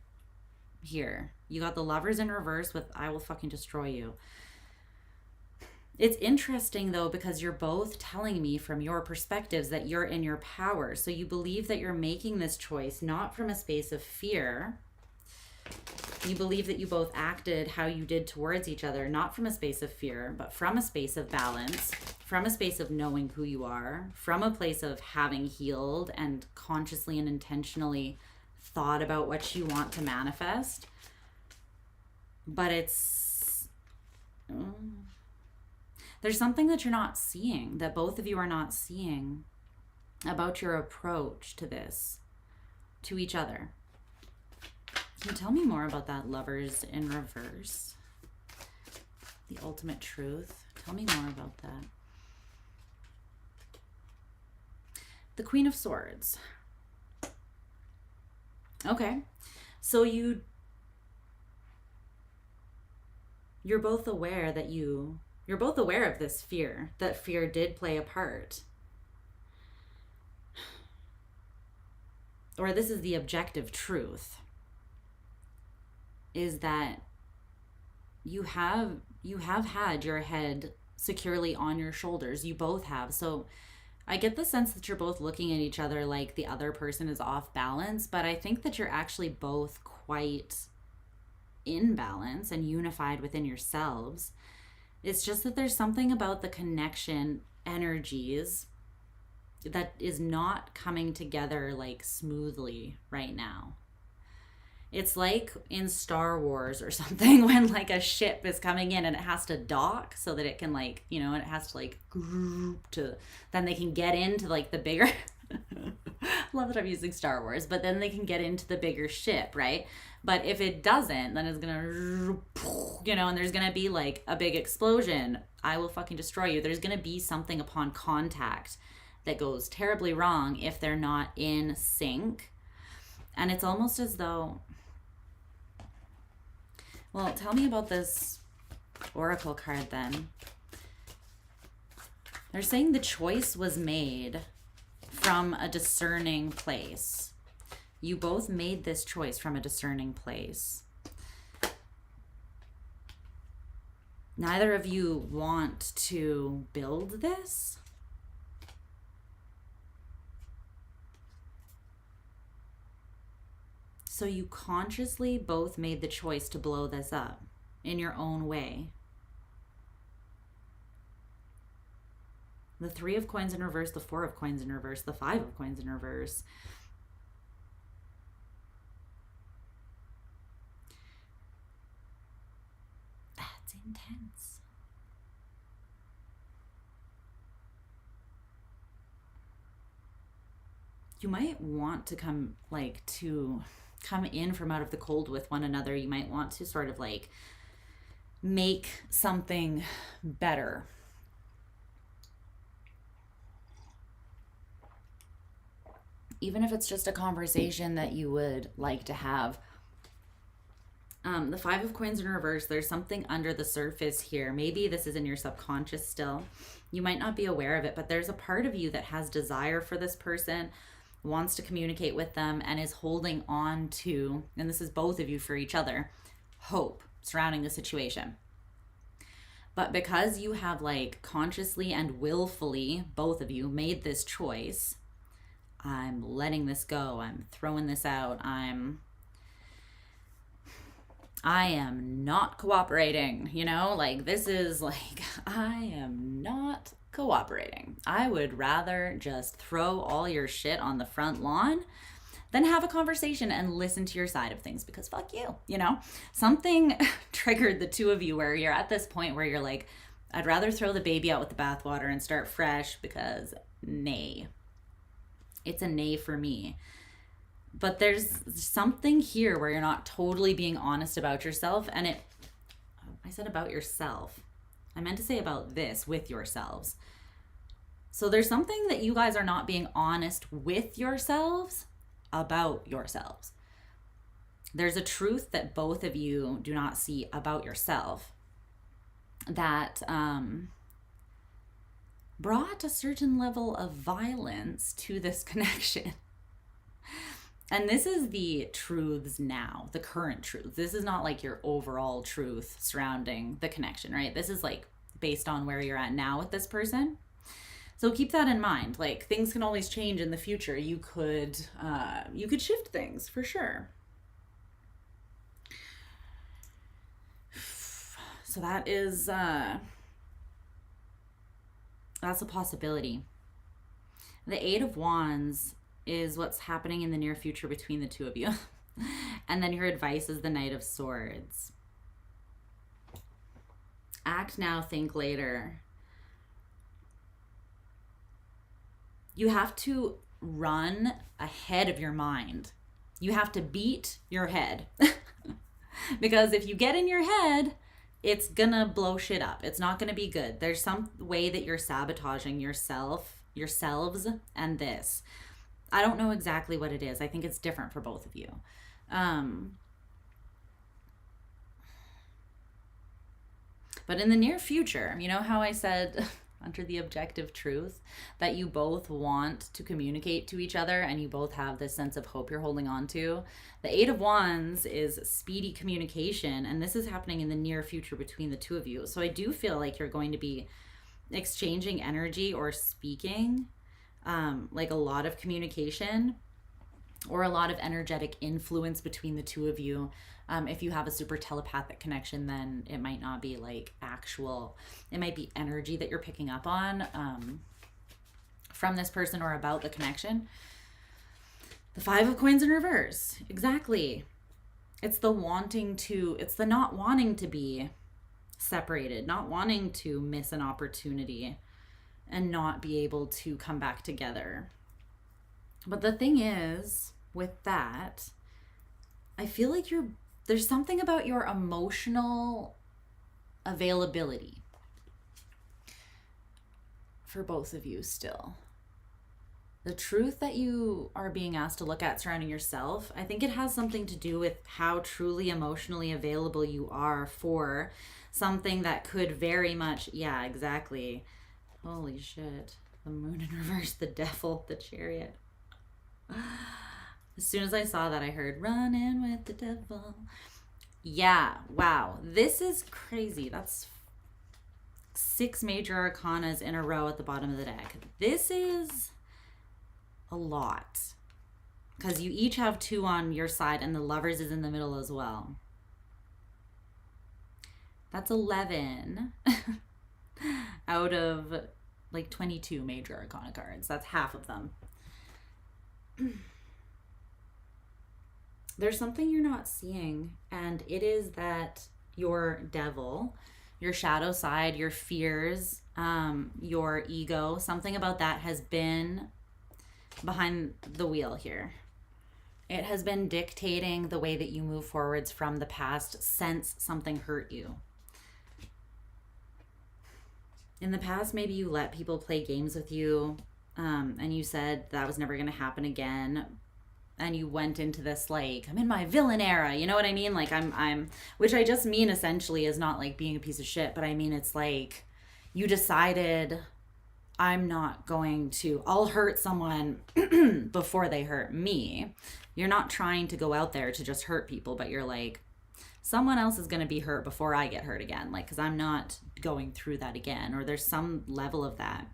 Speaker 1: here. You got the lovers in reverse with I will fucking destroy you. It's interesting, though, because you're both telling me from your perspectives that you're in your power. So you believe that you're making this choice not from a space of fear. You believe that you both acted how you did towards each other, not from a space of fear, but from a space of balance, from a space of knowing who you are, from a place of having healed and consciously and intentionally thought about what you want to manifest. But there's something that you're not seeing, that both of you are not seeing about your approach to this, to each other. Can you tell me more about that lovers in reverse? The ultimate truth. Tell me more about that. The Queen of Swords. Okay. So you're both aware that you're both aware of this fear, that fear did play a part. Or this is the objective truth, is that you have had your head securely on your shoulders. You both have. So I get the sense that you're both looking at each other like the other person is off balance, but I think that you're actually both quite in balance and unified within yourselves. It's just that there's something about the connection energies that is not coming together like smoothly right now. It's like in Star Wars or something when like a ship is coming in and it has to dock so that it can like, you know, and it has to like group to, then they can get into like the bigger, love that I'm using Star Wars, but then they can get into the bigger ship, right? But if it doesn't, then it's gonna, you know, and there's gonna be like a big explosion. I will fucking destroy you. There's gonna be something upon contact that goes terribly wrong if they're not in sync. And it's almost as though, well, tell me about this oracle card then. They're saying the choice was made from a discerning place. You both made this choice from a discerning place. Neither of you want to build this. So you consciously both made the choice to blow this up in your own way. The 3 of coins in reverse, the 4 of coins in reverse, the 5 of coins in reverse. That's intense. You might want to come in from out of the cold with one another. You might want to sort of like make something better. Even if it's just a conversation that you would like to have. The 5 of coins in reverse, there's something under the surface here. Maybe this is in your subconscious still. You might not be aware of it, but there's a part of you that has desire for this person, wants to communicate with them, and is holding on to, and this is both of you for each other, hope surrounding the situation. But because you have like consciously and willfully, both of you, made this choice, I'm letting this go, I'm throwing this out, I am not cooperating, you know, like this is like, I am not cooperating. I would rather just throw all your shit on the front lawn than have a conversation and listen to your side of things, because fuck you, you know? Something triggered the two of you where you're at this point where you're like, I'd rather throw the baby out with the bathwater and start fresh, because nay. It's a nay for me. But there's something here where you're not totally being honest about yourself. And I said about yourself. I meant to say about this with yourselves. So there's something that you guys are not being honest with yourselves about yourselves. There's a truth that both of you do not see about yourself that brought a certain level of violence to this connection. And this is the truths now, the current truth. This is not like your overall truth surrounding the connection, right? This is like based on where you're at now with this person. So keep that in mind. Like, things can always change in the future. You could shift things for sure. So that is that's a possibility. The 8 of Wands is what's happening in the near future between the two of you. And then your advice is the Knight of Swords. Act now, think later. You have to run ahead of your mind. You have to beat your head. Because if you get in your head, it's gonna blow shit up. It's not gonna be good. There's some way that you're sabotaging yourselves, and this. I don't know exactly what it is. I think it's different for both of you. But in the near future, you know how I said under the objective truth that you both want to communicate to each other and you both have this sense of hope you're holding on to? The 8 of Wands is speedy communication, and this is happening in the near future between the two of you. So I do feel like you're going to be exchanging energy or speaking like a lot of communication or a lot of energetic influence between the two of you. If you have a super telepathic connection, then it might not be like actual, it might be energy that you're picking up on from this person or about the connection. The Five of Coins in reverse. Exactly. It's the wanting to, it's the not wanting to be separated, not wanting to miss an opportunity and not be able to come back together. But the thing is, with that, I feel like there's something about your emotional availability for both of you still. The truth that you are being asked to look at surrounding yourself, I think it has something to do with how truly emotionally available you are for something that could very much, yeah, exactly. Holy shit. The Moon in reverse, the Devil, the Chariot. As soon as I saw that, I heard, run in with the devil. Yeah, wow. This is crazy. That's 6 major arcanas in a row at the bottom of the deck. This is a lot. Because you each have 2 on your side and the Lovers is in the middle as well. That's 11 out of like 22 major arcana cards. That's half of them. There's something you're not seeing, and it is that your devil, your shadow side, your fears, your ego, something about that has been behind the wheel here. It has been dictating the way that you move forwards from the past since something hurt you. In the past, maybe you let people play games with you, and you said that was never going to happen again. And you went into this, like, I'm in my villain era. You know what I mean? Like, I'm, which I just mean essentially is not like being a piece of shit, but I mean, it's like you decided I'm not going to, I'll hurt someone before they hurt me. You're not trying to go out there to just hurt people, but you're like, someone else is going to be hurt before I get hurt again. Like, because I'm not going through that again, or there's some level of that.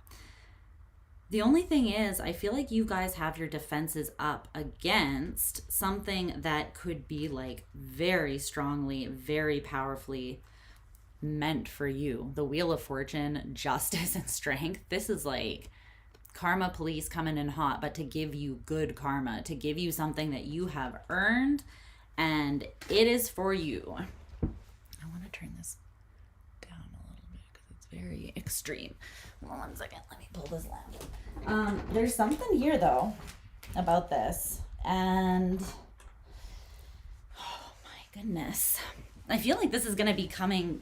Speaker 1: The only thing is, I feel like you guys have your defenses up against something that could be like very strongly, very powerfully meant for you. The Wheel of Fortune, justice and strength. This is like karma police coming in hot, but to give you good karma, to give you something that you have earned, and it is for you. I want to turn this down a little bit because it's very extreme. Hold on 1 second. Let me pull this lamp. There's something here though about this, and oh my goodness, I feel like this is going to be coming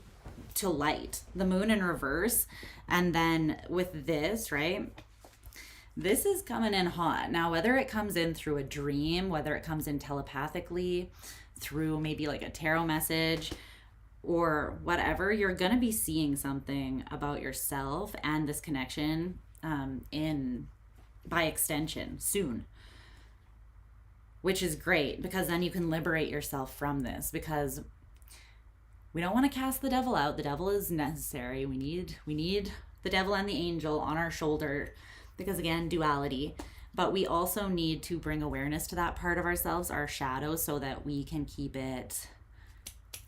Speaker 1: to light. The Moon in reverse, and then with this, right? This is coming in hot. Now, whether it comes in through a dream, whether it comes in telepathically, through maybe like a tarot message or whatever, you're going to be seeing something about yourself and this connection in by extension soon, which is great because then you can liberate yourself from this, because we don't want to cast the devil out. The devil is necessary. We need the devil and the angel on our shoulder because, again, duality. But we also need to bring awareness to that part of ourselves, our shadow, so that we can keep it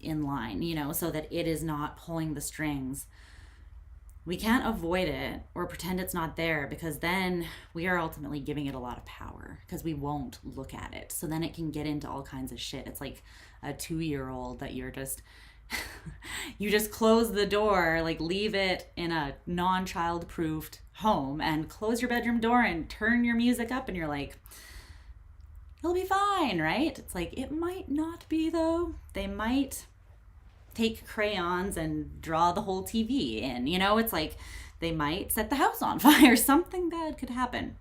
Speaker 1: in line, you know, so that it is not pulling the strings. We can't avoid it or pretend it's not there, because then we are ultimately giving it a lot of power because we won't look at it. So then it can get into all kinds of shit. It's like a 2-year-old that you're just you just close the door, like leave it in a non-child proofed home and close your bedroom door and turn your music up, and you're like, it'll be fine, right? It's like, it might not be though. They might take crayons and draw the whole TV in, you know? It's like they might set the house on fire. Something bad could happen.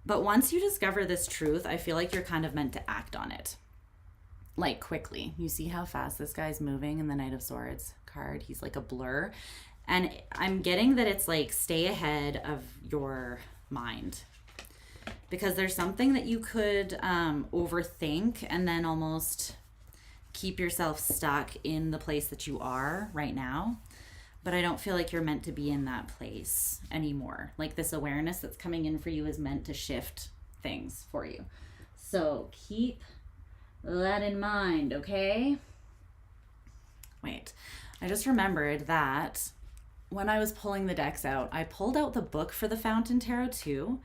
Speaker 1: But once you discover this truth, I feel like you're kind of meant to act on it. Like quickly. You see how fast this guy's moving in the Knight of Swords card? He's like a blur. And I'm getting that it's like, stay ahead of your mind. Because there's something that you could overthink and then almost keep yourself stuck in the place that you are right now. but I don't feel like you're meant to be in that place anymore. Like this awareness that's coming in for you is meant to shift things for you. So keep that in mind, okay? Wait, I just remembered that when I was pulling the decks out, I pulled out the book for the Fountain Tarot too.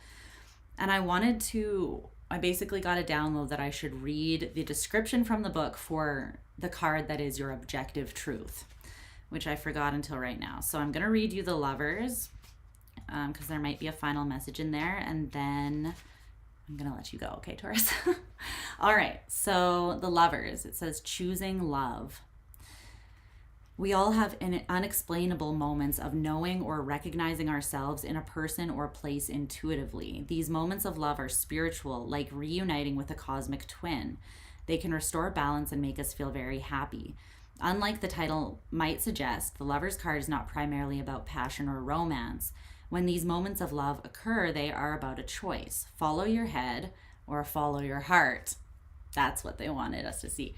Speaker 1: And I basically got a download that I should read the description from the book for the card that is your objective truth, which I forgot until right now. So I'm going to read you the Lovers because there might be a final message in there, and then I'm going to let you go. Okay, Taurus? All right. So the Lovers, it says choosing love. We all have unexplainable moments of knowing or recognizing ourselves in a person or place intuitively. These moments of love are spiritual, like reuniting with a cosmic twin. They can restore balance and make us feel very happy. Unlike the title might suggest, the Lover's card is not primarily about passion or romance. When these moments of love occur, they are about a choice. Follow your head or follow your heart. That's what they wanted us to see.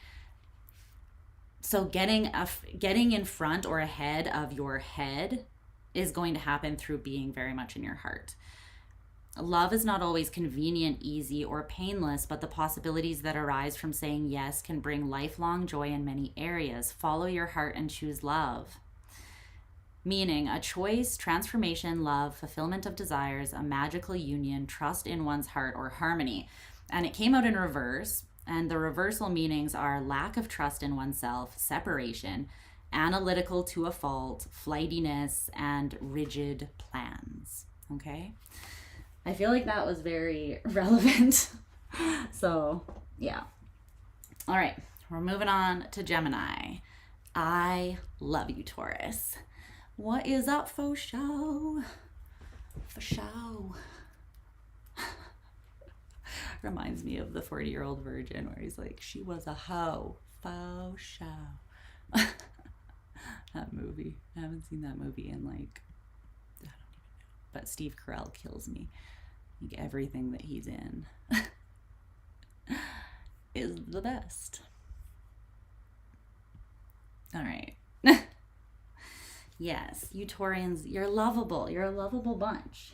Speaker 1: So getting in front or ahead of your head is going to happen through being very much in your heart. Love is not always convenient, easy, or painless, but the possibilities that arise from saying yes can bring lifelong joy in many areas. Follow your heart and choose love. Meaning a choice, transformation, love, fulfillment of desires, a magical union, trust in one's heart, or harmony. And it came out in reverse. And the reversal meanings are lack of trust in oneself, separation, analytical to a fault, flightiness, and rigid plans. Okay? I feel like that was very relevant. So, yeah. All right. We're moving on to Gemini. I love you, Taurus. What is up, for show? For show. Reminds me of the 40-year-old virgin where he's like, she was a hoe. Faux show. That movie. I haven't seen that movie in like, I don't even know. But Steve Carell kills me. Like everything that he's in is the best. All right. Yes, you Taurians, you're lovable. You're a lovable bunch.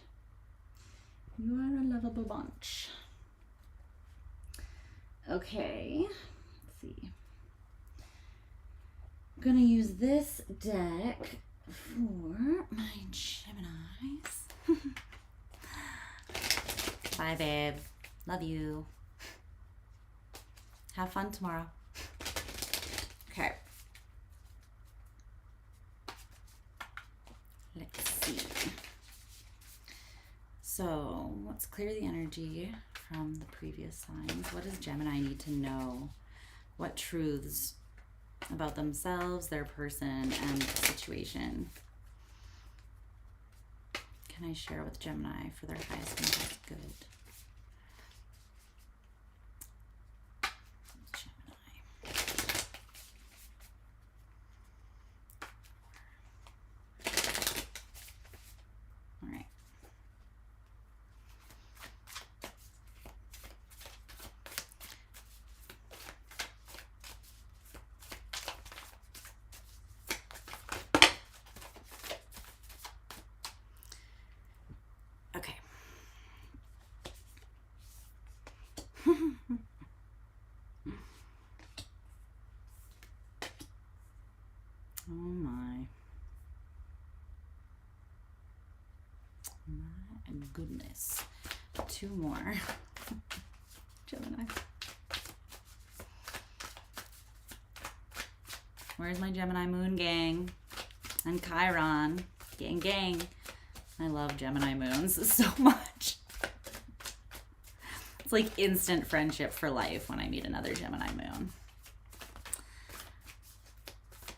Speaker 1: You are a lovable bunch. Okay, let's see. I'm gonna use this deck for my Geminis. Bye, babe. Love you. Have fun tomorrow. Okay. Let's see. So let's clear the energy from the previous signs. What does Gemini need to know? What truths about themselves, their person, and the situation can I share with Gemini for their highest and best good? Oh my goodness. Two more. Gemini. Where's my Gemini moon gang? And Chiron. Gang, gang. I love Gemini moons so much. It's like instant friendship for life when I meet another Gemini moon.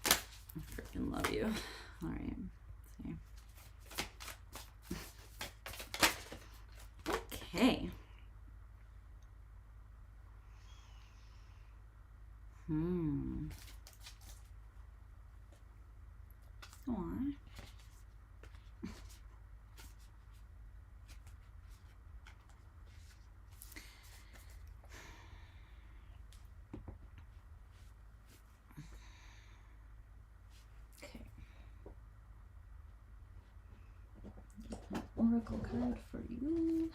Speaker 1: I freaking love you. All right. Let's see. Okay. Why? oracle card for you.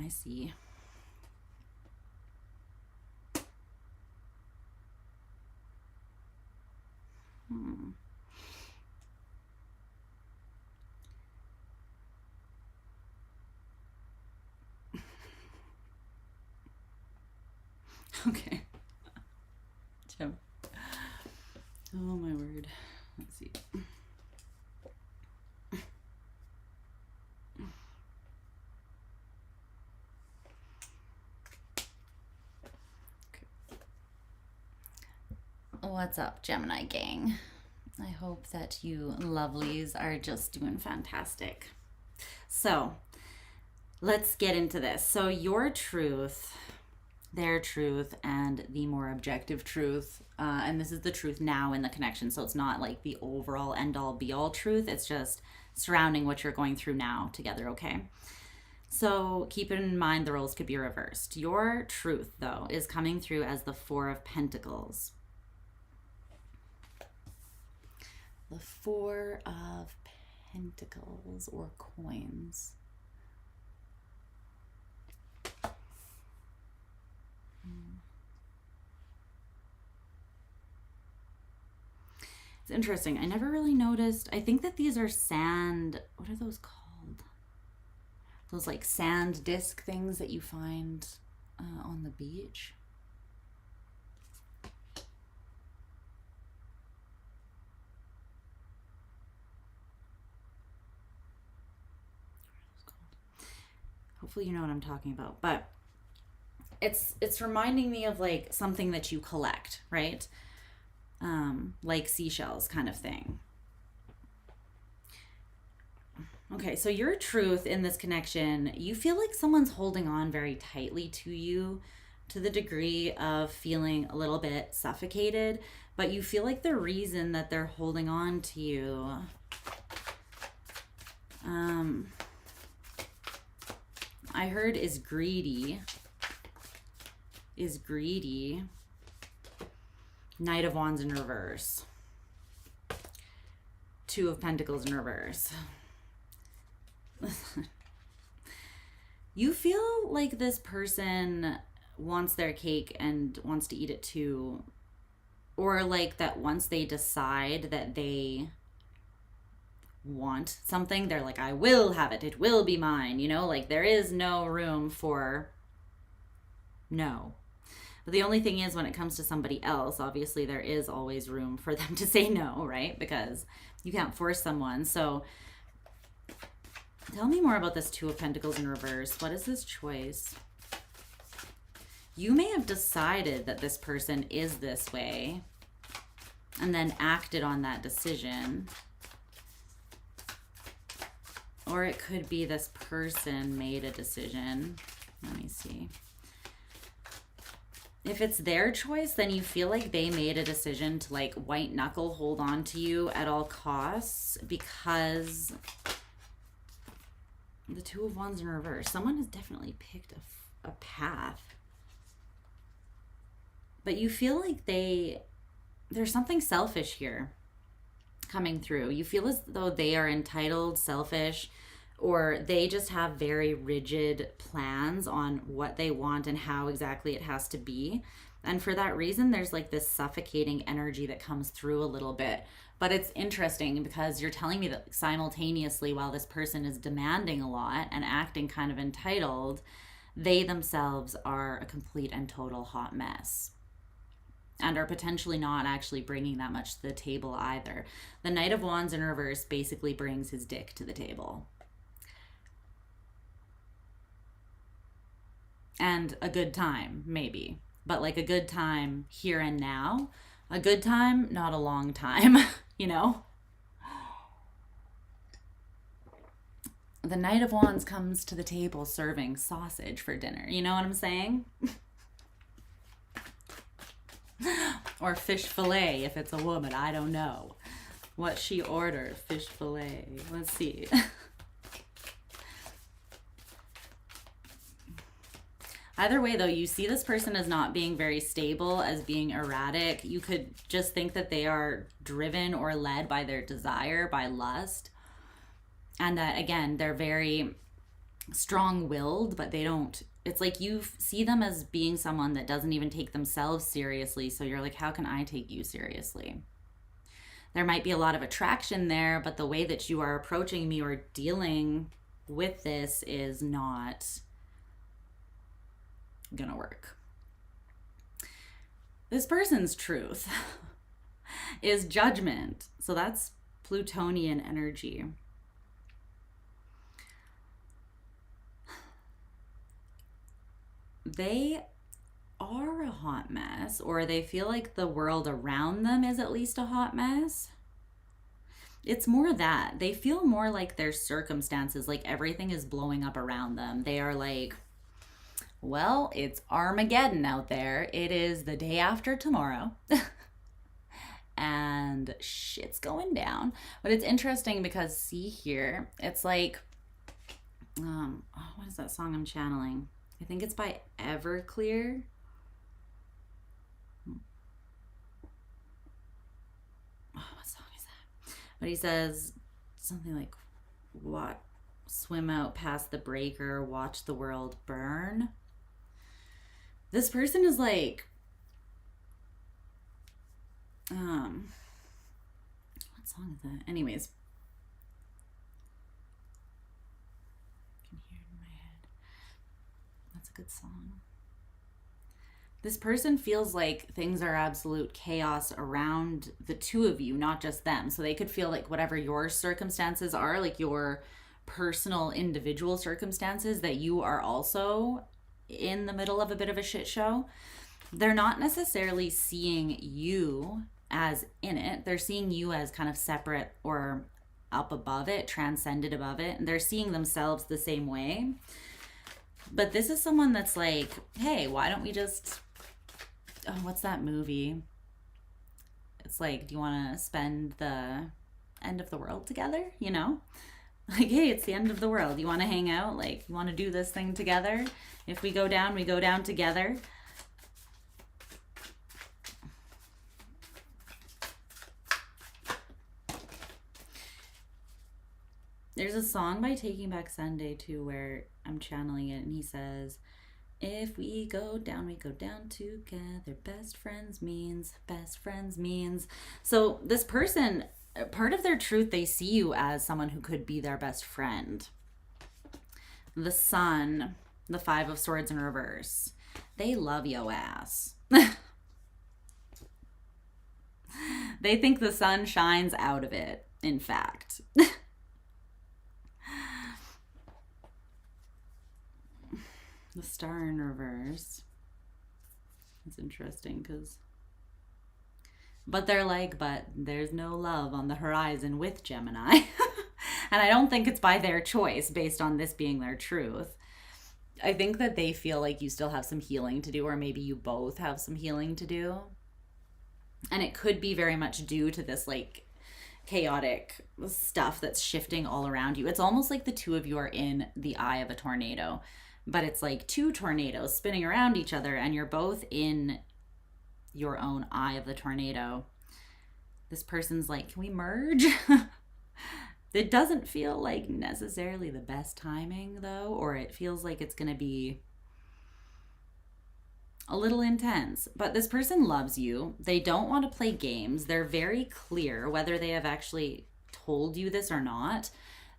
Speaker 1: I see. Okay. Jim. Oh my word. Let's see. What's up, Gemini gang? I hope that you lovelies are just doing fantastic. So let's get into this. So your truth, their truth, and the more objective truth, and this is the truth now in the connection, so it's not like the overall end-all be-all truth, it's just surrounding what you're going through now together, okay? So keep in mind the roles could be reversed. Your truth, though, is coming through as the Four of Pentacles. The Four of Pentacles, or coins. It's interesting. I never really noticed. I think that these are sand. What are those called? Those like sand disc things that you find on the beach. Hopefully you know what I'm talking about, but it's reminding me of like something that you collect, right? Like seashells kind of thing. Okay, so your truth in this connection, you feel like someone's holding on very tightly to you to the degree of feeling a little bit suffocated, but you feel like the reason that they're holding on to you I heard is greedy. Is greedy. Knight of Wands in reverse. Two of Pentacles in reverse. You feel like this person wants their cake and wants to eat it too. Or like that once they decide that they want something, they're like, I will have it. It will be mine. You know, like there is no room for no. But the only thing is when it comes to somebody else, obviously there is always room for them to say no, right? Because you can't force someone. So tell me more about this Two of Pentacles in reverse. What is this choice? You may have decided that this person is this way and then acted on that decision. Or it could be this person made a decision. Let me see. If it's their choice, then you feel like they made a decision to like white knuckle hold on to you at all costs because the Two of Wands in reverse. Someone has definitely picked a path. But you feel like there's something selfish here coming through. You feel as though they are entitled, selfish, or they just have very rigid plans on what they want and how exactly it has to be. And for that reason, there's like this suffocating energy that comes through a little bit. But it's interesting because you're telling me that simultaneously, while this person is demanding a lot and acting kind of entitled, they themselves are a complete and total hot mess. And are potentially not actually bringing that much to the table either. The Knight of Wands in reverse basically brings his dick to the table. And a good time, maybe. But like a good time here and now. A good time, not a long time, you know? The Knight of Wands comes to the table serving sausage for dinner. You know what I'm saying? Or fish fillet if it's a woman. I don't know what she ordered. Fish fillet. Let's see. Either way, though, you see this person as not being very stable, as being erratic. You could just think that they are driven or led by their desire, by lust. And that, again, they're very strong-willed, but they don't... It's like you see them as being someone that doesn't even take themselves seriously. So you're like, how can I take you seriously? There might be a lot of attraction there, but the way that you are approaching me or dealing with this is not gonna work. This person's truth is judgment. So that's Plutonian energy. They are a hot mess, or they feel like the world around them is at least a hot mess. It's more that they feel more like their circumstances, like everything is blowing up around them. They are like, well, it's Armageddon out there. It is the day after tomorrow. And shit's going down. But it's interesting because, see here, it's like, what is that song I'm channeling? I think it's by Everclear. Oh, what song is that? But he says something like, what? Swim out past the breaker, watch the world burn. This person is like, what song is that? Anyways, I can hear it in my head. That's a good song. This person feels like things are absolute chaos around the two of you, not just them. So they could feel like whatever your circumstances are, like your personal individual circumstances, that you are also in the middle of a bit of a shit show. They're not necessarily seeing you as in it. They're seeing you as kind of separate or up above it, transcended above it. And they're seeing themselves the same way. But this is someone that's like, hey, why don't we just, oh, what's that movie? It's like, do you want to spend the end of the world together? You know? Like, hey, it's the end of the world. You want to hang out? Like, you want to do this thing together? If we go down together. There's a song by Taking Back Sunday, too, where I'm channeling it, and he says, if we go down together. Best friends means. So this person, part of their truth, they see you as someone who could be their best friend. The Sun, the Five of Swords in reverse. They love yo ass. They think the sun shines out of it, in fact. The Star in reverse. It's interesting because... But they're like, but there's no love on the horizon with Gemini. And I don't think it's by their choice based on this being their truth. I think that they feel like you still have some healing to do, or maybe you both have some healing to do. And it could be very much due to this like chaotic stuff that's shifting all around you. It's almost like the two of you are in the eye of a tornado, but it's like two tornadoes spinning around each other, and you're both in your own eye of the tornado. This person's like, can we merge? It doesn't feel like necessarily the best timing, though, or it feels like it's going to be a little intense. But this person loves you. They don't want to play games. They're very clear, whether they have actually told you this or not,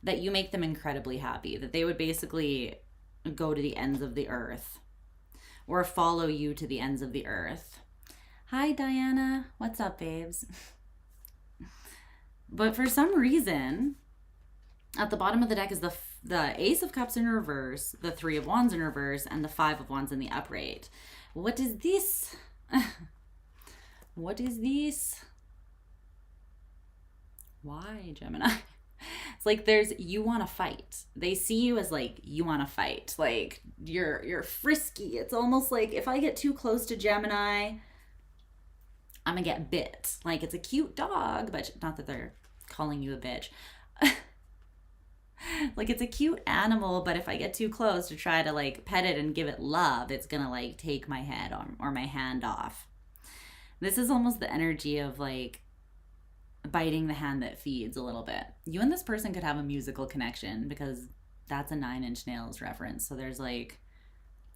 Speaker 1: that you make them incredibly happy, that they would basically go to the ends of the earth or follow you to the ends of the earth. Hi, Diana. What's up, babes? But for some reason, at the bottom of the deck is the Ace of Cups in reverse, the Three of Wands in reverse, and the Five of Wands in the upright. What is this? What is this? Why, Gemini? It's like you want to fight. They see you as like, you want to fight. Like, you're frisky. It's almost like if I get too close to Gemini, I'm gonna get bit. Like, it's a cute dog, but not that they're calling you a bitch. Like, it's a cute animal, but if I get too close to try to like pet it and give it love, it's gonna like take my head or my hand off. This is almost the energy of like biting the hand that feeds a little bit. You and this person could have a musical connection because that's a 9 Inch Nails reference. So there's like,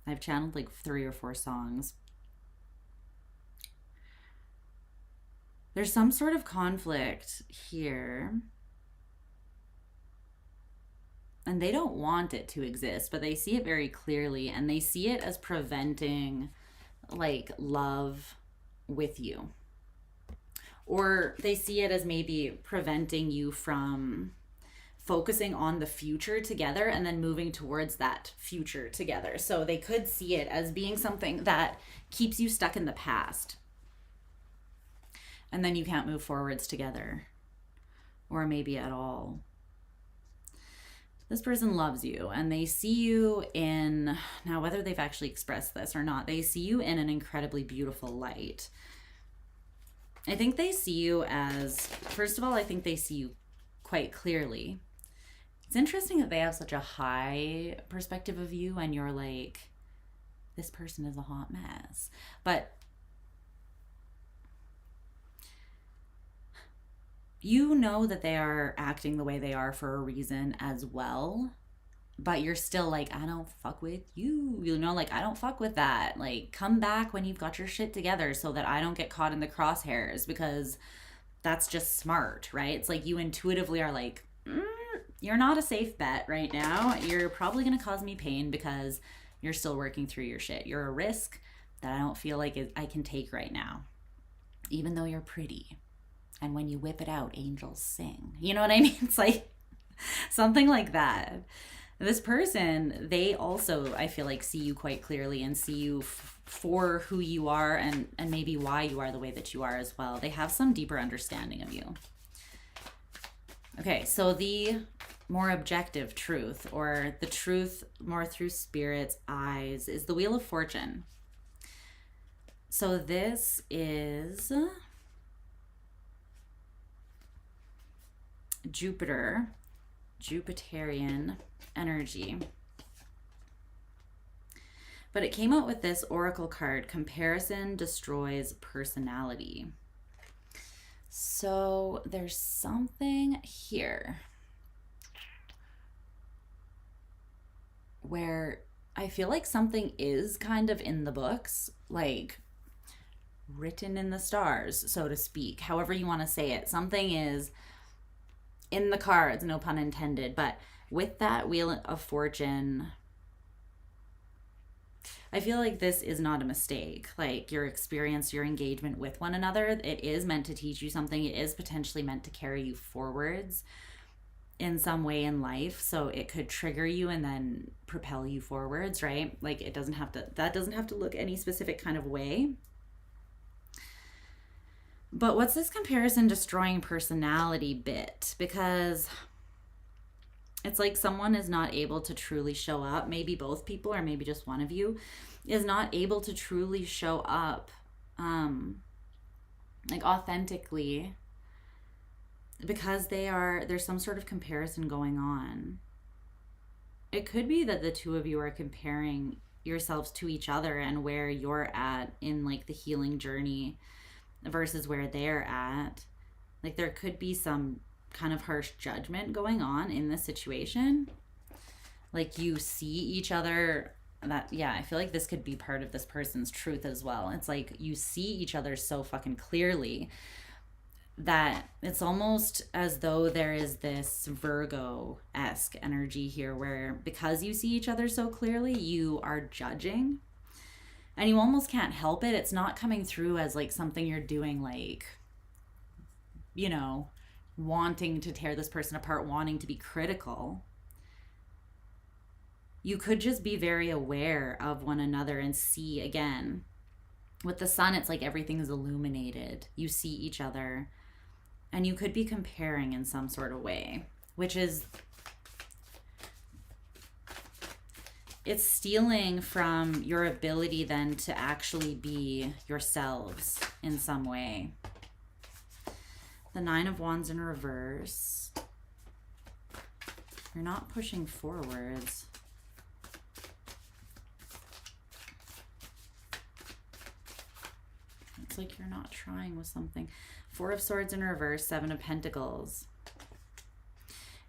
Speaker 1: I've channeled like 3 or 4 songs. There's some sort of conflict here. And they don't want it to exist, but they see it very clearly, and they see it as preventing like love with you. Or they see it as maybe preventing you from focusing on the future together and then moving towards that future together. So they could see it as being something that keeps you stuck in the past. And then you can't move forwards together, or maybe at all. This person loves you, and they see you in, now whether they've actually expressed this or not, they see you in an incredibly beautiful light. I think they see you as, first of all, I think they see you quite clearly. It's interesting that they have such a high perspective of you, and you're like, this person is a hot mess. But you know that they are acting the way they are for a reason as well, but you're still like, I don't fuck with you. You know, like, I don't fuck with that. Like, come back when you've got your shit together so that I don't get caught in the crosshairs, because that's just smart, right? It's like you intuitively are like, you're not a safe bet right now. You're probably going to cause me pain because you're still working through your shit. You're a risk that I don't feel like I can take right now, even though you're pretty. And when you whip it out, angels sing. You know what I mean? It's like something like that. This person, they also, I feel like, see you quite clearly and see you for who you are, and maybe why you are the way that you are as well. They have some deeper understanding of you. Okay, so the more objective truth, or the truth more through Spirit's eyes, is the Wheel of Fortune. So this is Jupiterian energy. But it came out with this oracle card, comparison destroys personality. So there's something here where I feel like something is kind of in the books, like written in the stars, so to speak, however you want to say it. Something is in the cards, no pun intended. But with that Wheel of Fortune, I feel like this is not a mistake. Like, your experience, your engagement with one another, it is meant to teach you something. It is potentially meant to carry you forwards in some way in life. So it could trigger you and then propel you forwards, right? Like, it doesn't have to, that doesn't have to look any specific kind of way. But what's this comparison destroying personality bit? Because it's like someone is not able to truly show up. Maybe both people, or maybe just one of you, is not able to truly show up like authentically, because there's some sort of comparison going on. It could be that the two of you are comparing yourselves to each other and where you're at in like the healing journey versus where they're at. Like, there could be some kind of harsh judgment going on in this situation. Like, you see each other, that, yeah, I feel like this could be part of this person's truth as well. It's like you see each other so fucking clearly that it's almost as though there is this Virgo-esque energy here, where because you see each other so clearly, you are judging. And you almost can't help it. It's not coming through as like something you're doing, like, you know, wanting to tear this person apart, wanting to be critical. You could just be very aware of one another and see, again, with the sun, it's like everything is illuminated. You see each other, and you could be comparing in some sort of way, which is, it's stealing from your ability then to actually be yourselves in some way. The Nine of Wands in reverse. You're not pushing forwards. It's like you're not trying with something. Four of Swords in reverse, Seven of Pentacles.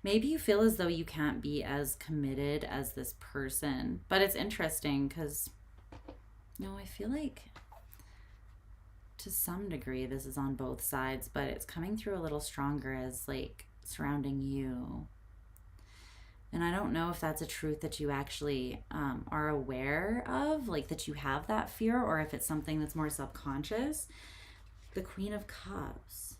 Speaker 1: Maybe you feel as though you can't be as committed as this person. But it's interesting because, you know, I feel like to some degree this is on both sides, but it's coming through a little stronger as like surrounding you. And I don't know if that's a truth that you actually are aware of, like that you have that fear, or if it's something that's more subconscious. The Queen of Cups.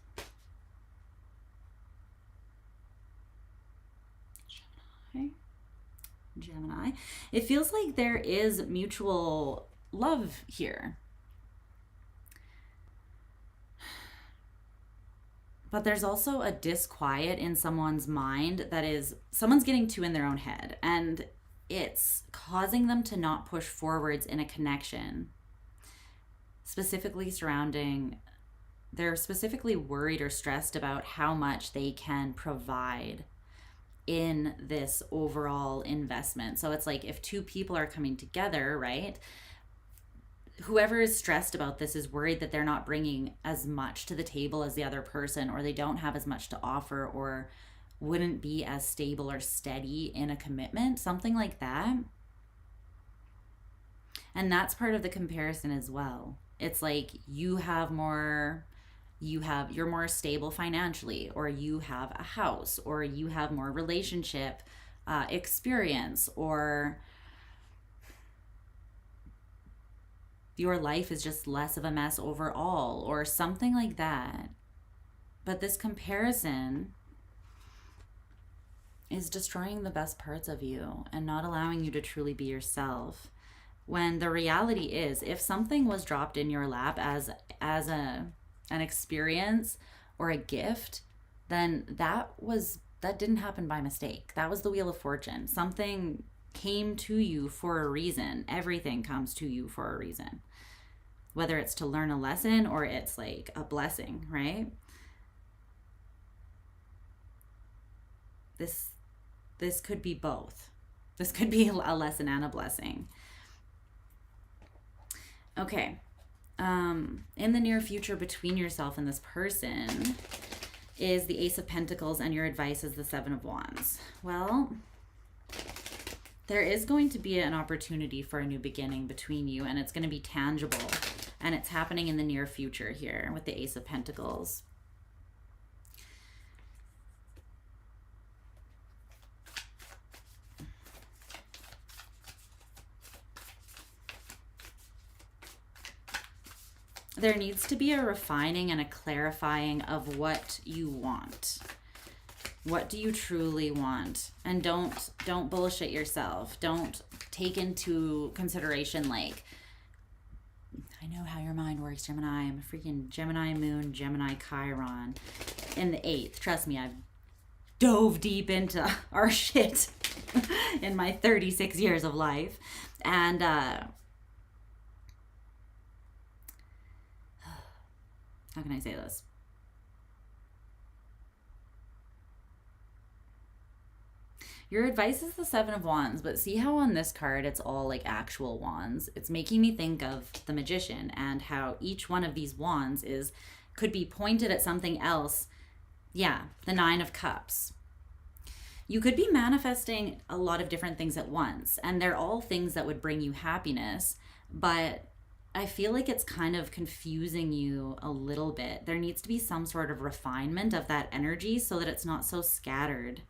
Speaker 1: Gemini. It feels like there is mutual love here. But there's also a disquiet in someone's mind that is, someone's getting too in their own head, and it's causing them to not push forwards in a connection, specifically surrounding, they're specifically worried or stressed about how much they can provide in this overall investment. So it's like if two people are coming together, right? Whoever is stressed about this is worried that they're not bringing as much to the table as the other person, or they don't have as much to offer, or wouldn't be as stable or steady in a commitment, something like that. And that's part of the comparison as well. It's like you have more, you're more stable financially, or you have a house, or you have more relationship experience, or your life is just less of a mess overall, or something like that. But this comparison is destroying the best parts of you and not allowing you to truly be yourself. When the reality is, if something was dropped in your lap as an experience or a gift, then that didn't happen by mistake. That was the Wheel of Fortune. Something came to you for a reason. Everything comes to you for a reason, whether it's to learn a lesson or it's like a blessing, right? This could be both. This could be a lesson and a blessing. Okay. In the near future between yourself and this person is the Ace of Pentacles, and your advice is the Seven of Wands. Well, there is going to be an opportunity for a new beginning between you, and it's going to be tangible, and it's happening in the near future here with the Ace of Pentacles. There needs to be a refining and a clarifying of what you want. What do you truly want? And don't bullshit yourself. Don't take into consideration, like, I know how your mind works, Gemini. I'm a freaking Gemini moon, Gemini Chiron in the 8th. Trust me, I've dove deep into our shit in my 36 years of life. And how can I say this? Your advice is the Seven of Wands, but see how on this card it's all like actual wands? It's making me think of the Magician and how each one of these wands could be pointed at something else. Yeah, the Nine of Cups. You could be manifesting a lot of different things at once, and they're all things that would bring you happiness, but I feel like it's kind of confusing you a little bit. There needs to be some sort of refinement of that energy so that it's not so scattered.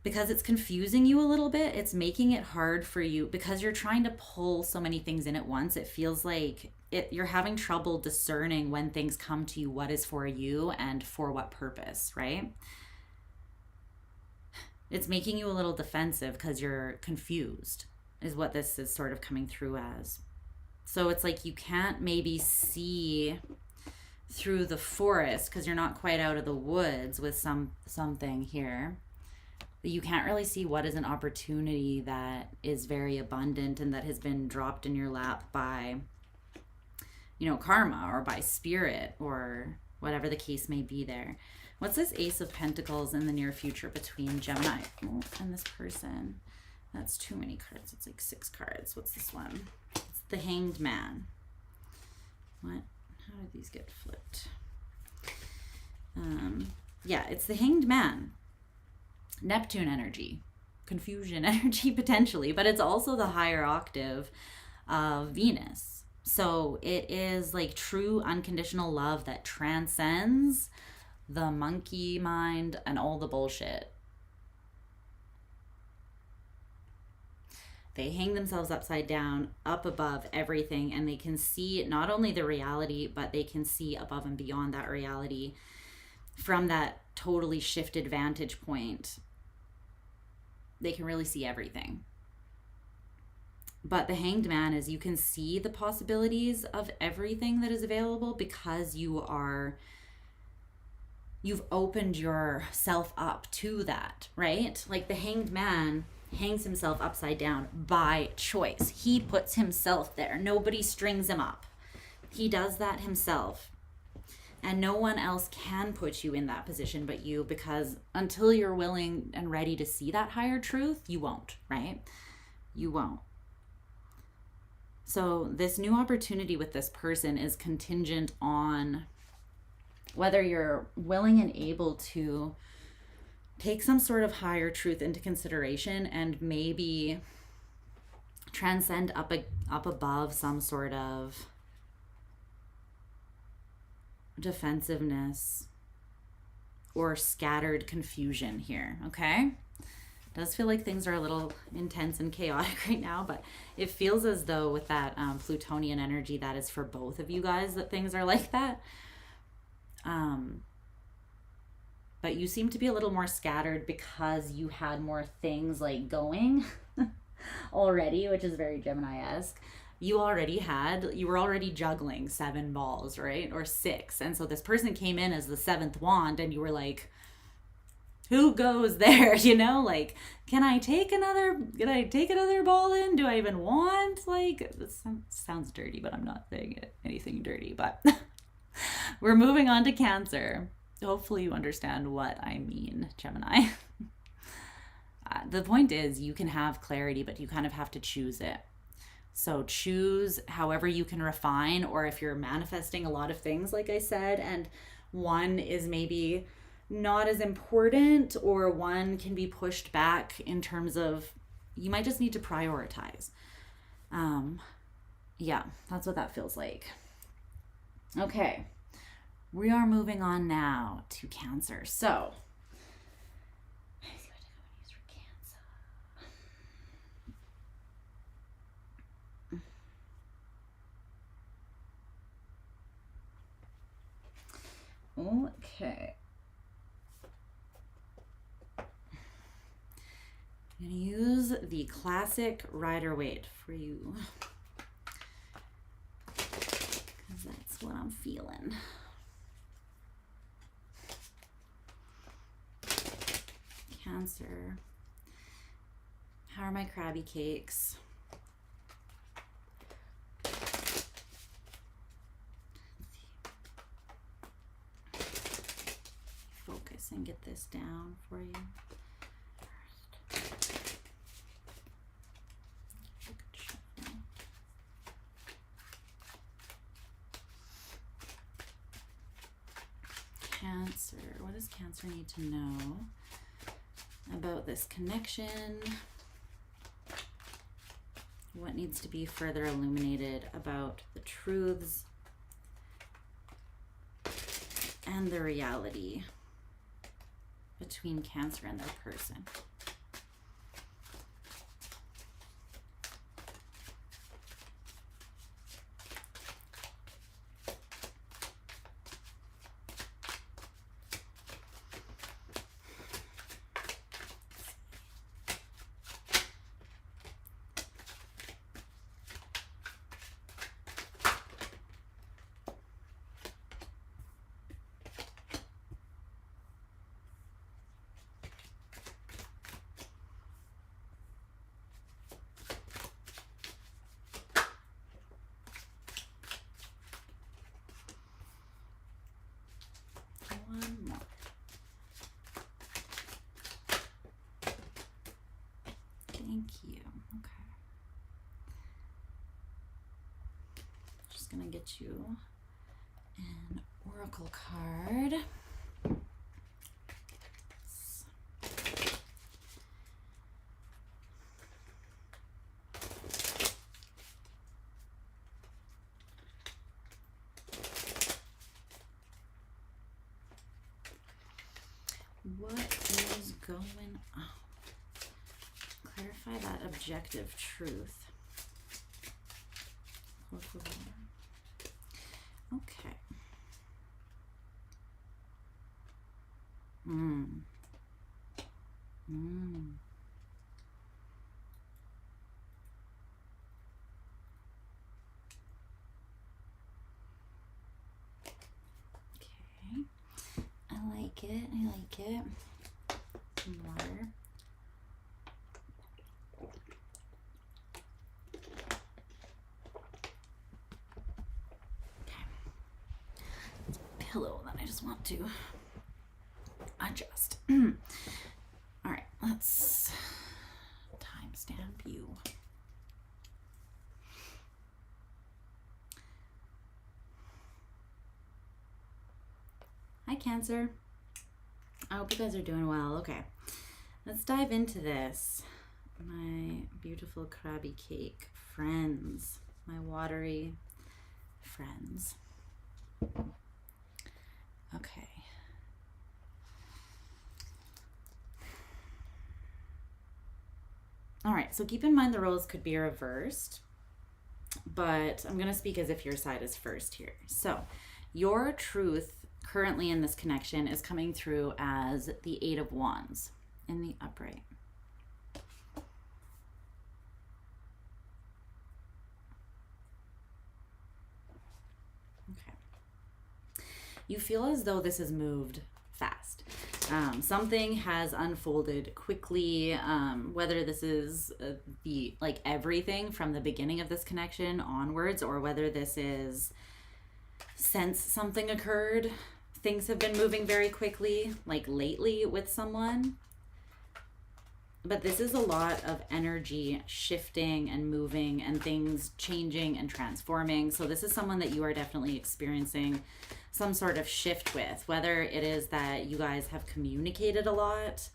Speaker 1: Because it's confusing you a little bit, it's making it hard for you because you're trying to pull so many things in at once. It feels like you're having trouble discerning when things come to you, what is for you and for what purpose, right? It's making you a little defensive because you're confused, is what this is sort of coming through as. So it's like you can't maybe see through the forest because you're not quite out of the woods with something here. You can't really see what is an opportunity that is very abundant and that has been dropped in your lap by you know, karma or by spirit or whatever the case may be there. What's this Ace of Pentacles in the near future between Gemini and this person? That's too many cards. It's like 6 cards. What's this one? It's the Hanged Man. What? How did these get flipped? Yeah, it's the Hanged Man. Neptune energy. Confusion energy potentially, but it's also the higher octave of Venus. So it is like true unconditional love that transcends the monkey mind and all the bullshit. They hang themselves upside down, up above everything, and they can see not only the reality, but they can see above and beyond that reality from that totally shifted vantage point. They can really see everything. But the Hanged Man is, you can see the possibilities of everything that is available because you've opened yourself up to that, right? Like the Hanged Man hangs himself upside down by choice. He puts himself there. Nobody strings him up. He does that himself. And no one else can put you in that position but you, because until you're willing and ready to see that higher truth, you won't, right? You won't. So this new opportunity with this person is contingent on whether you're willing and able to take some sort of higher truth into consideration and maybe transcend up above some sort of defensiveness or scattered confusion here, okay? It does feel like things are a little intense and chaotic right now, but it feels as though with that Plutonian energy, that is for both of you guys, that things are like that. But you seem to be a little more scattered because you had more things like going already, which is very Gemini-esque. You were already juggling 7 balls, right? Or 6. And so this person came in as the 7th wand and you were like, who goes there? You know, like, can I take another ball in? Do I even want, like, this sounds dirty, but I'm not saying anything dirty, but we're moving on to Cancer. Hopefully you understand what I mean, Gemini. The point is, you can have clarity, but you kind of have to choose it. So choose however you can refine, or if you're manifesting a lot of things, like I said, and one is maybe not as important, or one can be pushed back in terms of, you might just need to prioritize. Yeah, that's what that feels like. Okay, we are moving on now to Cancer. So okay. I'm going to use the classic Rider-Waite for you, because that's what I'm feeling. Cancer. How are my crabby cakes? Focus and get this down for you. Cancer. What does Cancer need to know about this connection? What needs to be further illuminated about the truths and the reality between Cancer and their person? Thank you. Okay. Just gonna get you an oracle card. What is going on? Clarify that objective truth. Okay. Okay. I like it. I like it. Some water. Pillow that I just want to adjust. All right, let's timestamp you. Hi, Cancer. I hope you guys are doing well. Okay, let's dive into this. My beautiful crabby cake friends, my watery friends. Okay. All right, so keep in mind the roles could be reversed, but I'm going to speak as if your side is first here. So your truth currently in this connection is coming through as the Eight of Wands in the upright. Okay. You feel as though this has moved fast. Something has unfolded quickly, whether this is like everything from the beginning of this connection onwards, or whether this is since something occurred. Things have been moving very quickly, like lately with someone. But this is a lot of energy shifting and moving and things changing and transforming. So this is someone that you are definitely experiencing some sort of shift with, whether it is that you guys have communicated a lot.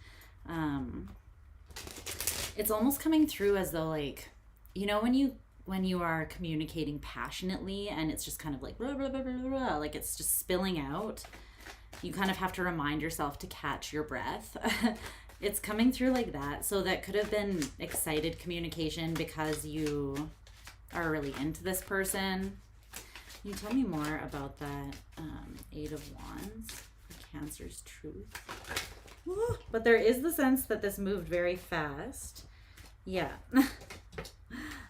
Speaker 1: It's almost coming through as though, like, you know, when you are communicating passionately and it's just kind of like blah, blah, blah, blah, blah, like it's just spilling out, you kind of have to remind yourself to catch your breath. It's coming through like that. So that could have been excited communication because you are really into this person. Can you tell me more about that Eight of Wands for Cancer's truth? Ooh, but there is the sense that this moved very fast. Yeah.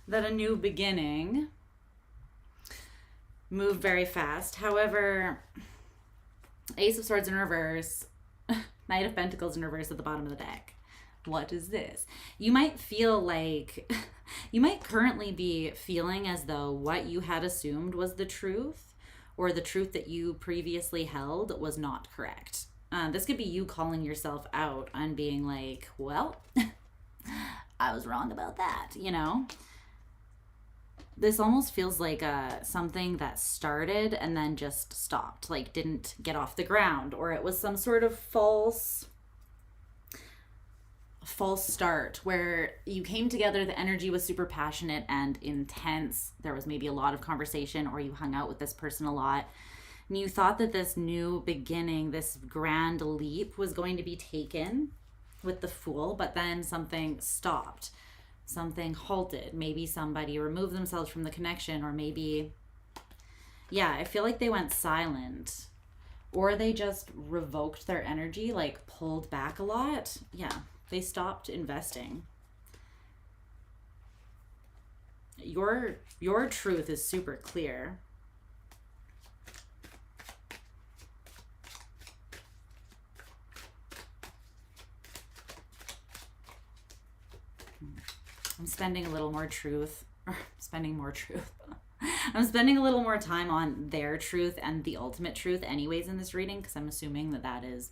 Speaker 1: That a new beginning moved very fast. However, Ace of Swords in reverse, Knight of Pentacles in reverse at the bottom of the deck. What is this? You might feel like, you might currently be feeling as though what you had assumed was the truth, or the truth that you previously held was not correct. This could be you calling yourself out on being like, well, I was wrong about that, you know? This almost feels like something that started and then just stopped, like didn't get off the ground, or it was some sort of false start where you came together, the energy was super passionate and intense. There was maybe a lot of conversation, or you hung out with this person a lot. And you thought that this new beginning, this grand leap was going to be taken with the Fool, but then something stopped. Something halted. Maybe somebody removed themselves from the connection, or maybe, yeah, I feel like they went silent, or they just revoked their energy, like pulled back a lot. Yeah, they stopped investing. Your truth is super clear. I'm spending a little more truth, or spending more truth. I'm spending a little more time on their truth and the ultimate truth anyways in this reading, because I'm assuming that that is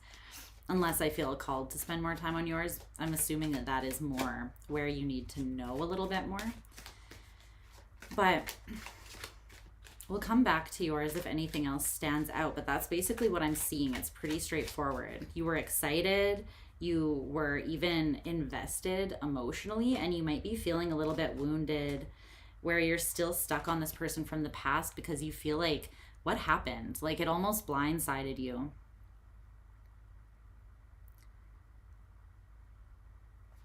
Speaker 1: unless I feel called to spend more time on yours. I'm assuming that that is more where you need to know a little bit more. But we'll come back to yours if anything else stands out. But that's basically what I'm seeing. It's pretty straightforward. You were excited. You were even invested emotionally, and you might be feeling a little bit wounded where you're still stuck on this person from the past because you feel like, what happened? Like it almost blindsided you.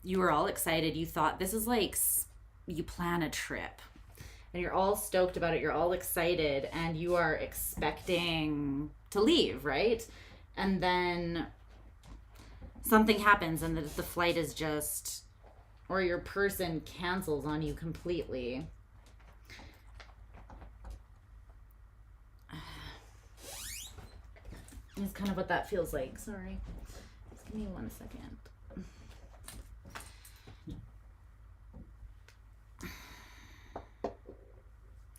Speaker 1: You were all excited. You thought this is like you plan a trip and you're all stoked about it. You're all excited and you are expecting to leave, right? And then something happens and the flight is just, or your person cancels on you completely. It's kind of what that feels like. Sorry. Just give me 1 second.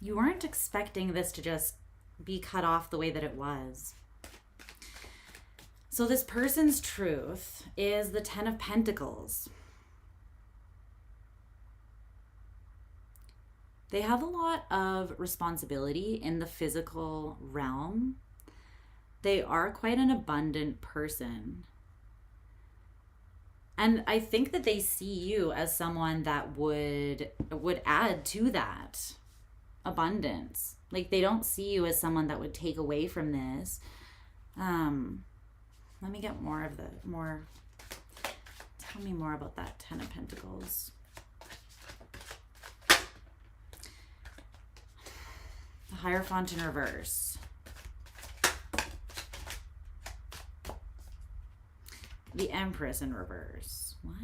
Speaker 1: You weren't expecting this to just be cut off the way that it was. So this person's truth is the 10 of Pentacles. They have a lot of responsibility in the physical realm. They are quite an abundant person. And I think that they see you as someone that would add to that abundance. Like they don't see you as someone that would take away from this. Let me get tell me more about that 10 of Pentacles. The Hierophant in reverse. The Empress in reverse. What?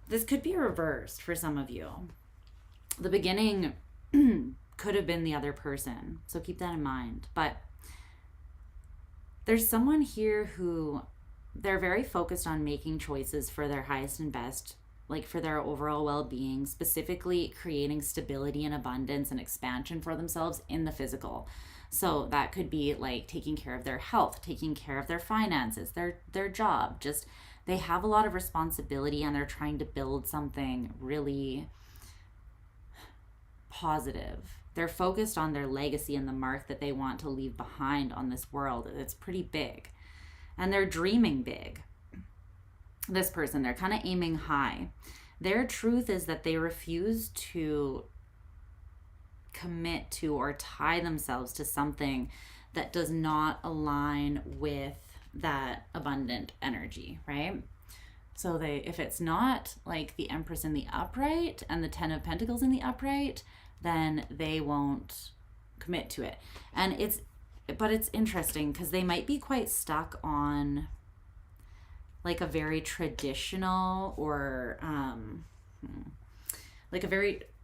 Speaker 1: This could be reversed for some of you. The beginning could have been the other person, so keep that in mind. But there's someone here who they're very focused on making choices for their highest and best, like for their overall well-being, specifically creating stability and abundance and expansion for themselves in the physical. So that could be like taking care of their health, taking care of their finances, their job. Just they have a lot of responsibility and they're trying to build something really positive. They're focused on their legacy and the mark that they want to leave behind on this world. It's pretty big. And they're dreaming big. This person, they're kind of aiming high. Their truth is that they refuse to commit to or tie themselves to something that does not align with that abundant energy, right? So if it's not like the Empress in the upright and the 10 of Pentacles in the upright, then they won't commit to it. And it's interesting because they might be quite stuck on like a very traditional or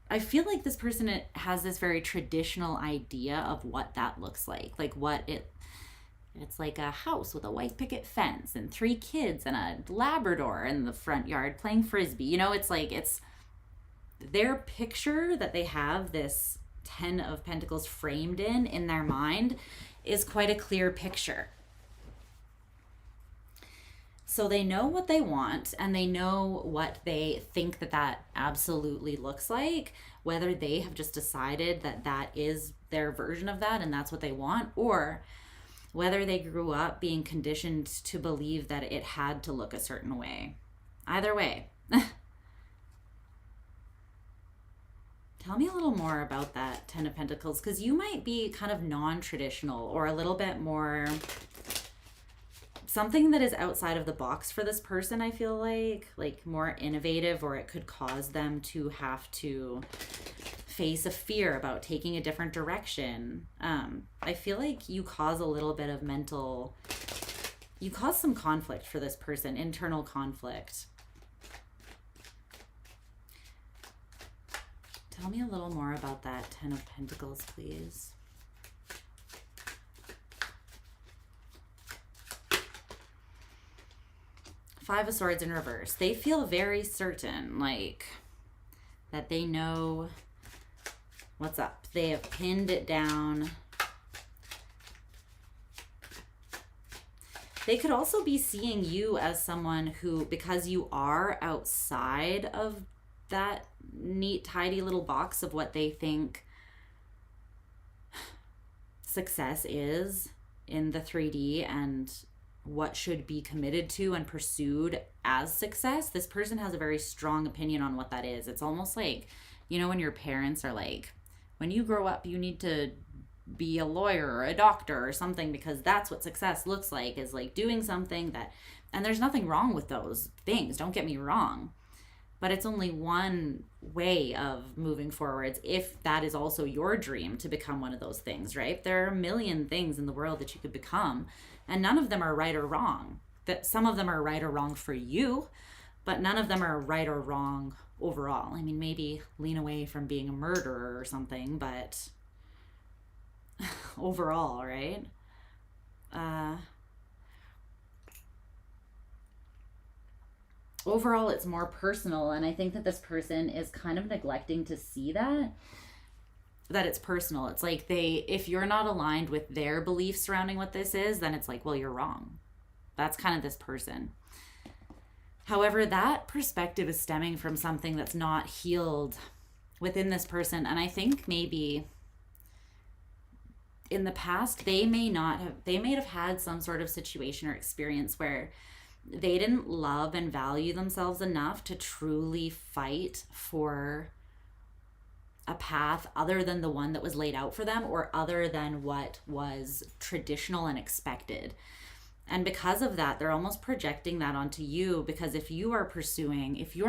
Speaker 1: I feel like this person has this very traditional idea of what that looks like it's like a house with a white picket fence and 3 kids and a Labrador in the front yard playing Frisbee. You know, it's their picture that they have this 10 of Pentacles framed in their mind is quite a clear picture. So they know what they want and they know what they think that absolutely looks like, whether they have just decided that is their version of that and that's what they want, or whether they grew up being conditioned to believe that it had to look a certain way. Either way. Tell me a little more about that 10 of Pentacles, because you might be kind of non-traditional or a little bit more something that is outside of the box for this person. I feel like more innovative, or it could cause them to have to face a fear about taking a different direction. I feel like you cause a little bit of you cause some conflict for this person, internal conflict. Tell me a little more about that 10 of Pentacles, please. Five of Swords in reverse. They feel very certain, like, that they know what's up. They have pinned it down. They could also be seeing you as someone who, because you are outside of that neat, tidy little box of what they think success is in the 3D and what should be committed to and pursued as success, this person has a very strong opinion on what that is. It's almost like, you know, when your parents are like, when you grow up, you need to be a lawyer or a doctor or something, because that's what success looks like, is like doing something that, and there's nothing wrong with those things, don't get me wrong, but it's only one way of moving forwards if that is also your dream to become one of those things, right? There are a million things in the world that you could become, and none of them are right or wrong. That some of them are right or wrong for you, but none of them are right or wrong overall. I mean, maybe lean away from being a murderer or something, but overall, right? Overall, it's more personal, and I think that this person is kind of neglecting to see that it's personal. It's like if you're not aligned with their beliefs surrounding what this is, then it's like, well, you're wrong. That's kind of this person. However, that perspective is stemming from something that's not healed within this person, and I think maybe in the past, they may have had some sort of situation or experience where they didn't love and value themselves enough to truly fight for a path other than the one that was laid out for them, or other than what was traditional and expected. And because of that, they're almost projecting that onto you, because if you are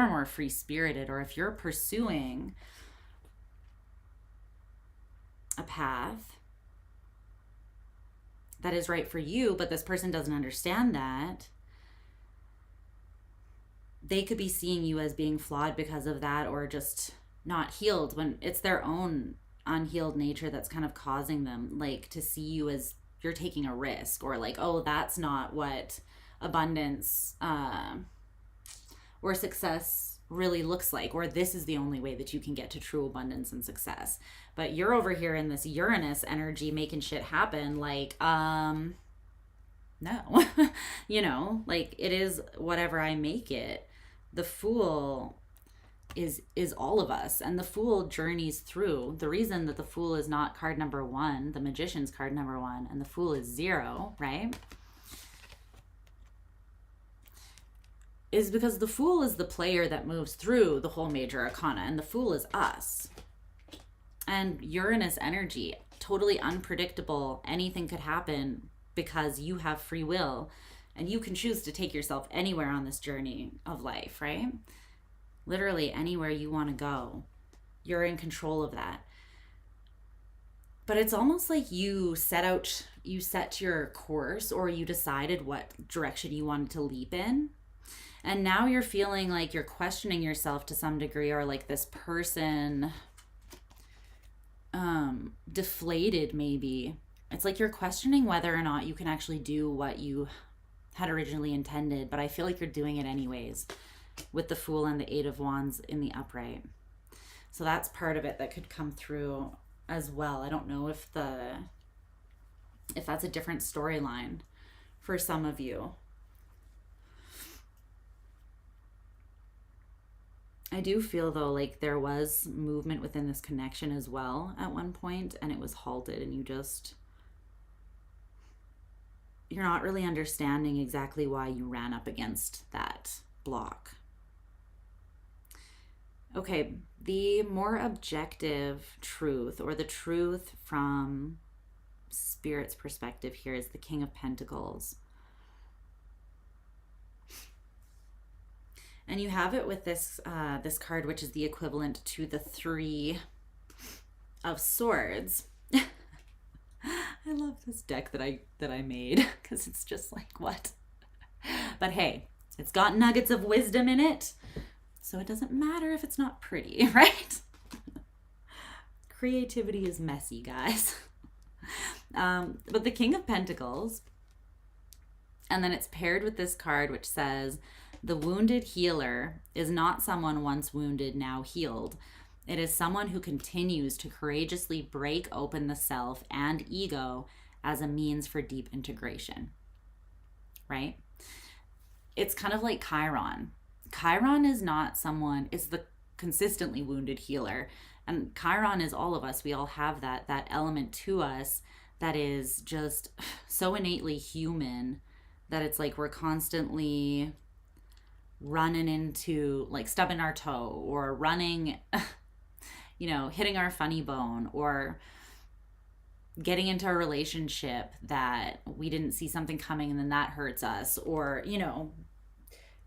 Speaker 1: more free-spirited, or if you're pursuing a path that is right for you, but this person doesn't understand that, they could be seeing you as being flawed because of that, or just not healed, when it's their own unhealed nature that's kind of causing them, like, to see you as you're taking a risk, or like, oh, that's not what abundance or success really looks like, or this is the only way that you can get to true abundance and success. But you're over here in this Uranus energy making shit happen, like, no. You know, like, it is whatever I make it. The Fool is all of us, and the Fool journeys through. The reason that the Fool is not card number 1, the Magician's card number 1, and the Fool is 0, right, is because the Fool is the player that moves through the whole major arcana, and the Fool is us. And Uranus energy, totally unpredictable. Anything could happen because you have free will, and you can choose to take yourself anywhere on this journey of life, right? Literally anywhere you want to go. You're in control of that. But it's almost like you set your course, or you decided what direction you wanted to leap in. And now you're feeling like you're questioning yourself to some degree, or like this person deflated maybe. It's like you're questioning whether or not you can actually do what you had originally intended, but I feel like you're doing it anyways, with the Fool and the 8 of Wands in the upright. So that's part of it that could come through as well. I don't know if that's a different storyline for some of you. I do feel, though, like there was movement within this connection as well at one point, and it was halted, and you're not really understanding exactly why you ran up against that block. Okay, the more objective truth, or the truth from Spirit's perspective here, is the King of Pentacles. And you have it with this card, which is the equivalent to the 3 of Swords. I love this deck that I made, because it's just like, what? But hey, it's got nuggets of wisdom in it, so it doesn't matter if it's not pretty, right? Creativity is messy, guys. But the King of Pentacles, and then it's paired with this card which says, The wounded healer is not someone once wounded, now healed. It is someone who continues to courageously break open the self and ego as a means for deep integration, right? It's kind of like Chiron. Chiron is not someone, is the consistently wounded healer. And Chiron is all of us. We all have that element to us that is just so innately human that it's like we're constantly running into, like, stubbing our toe or running, hitting our funny bone, or getting into a relationship that we didn't see something coming and then that hurts us, or,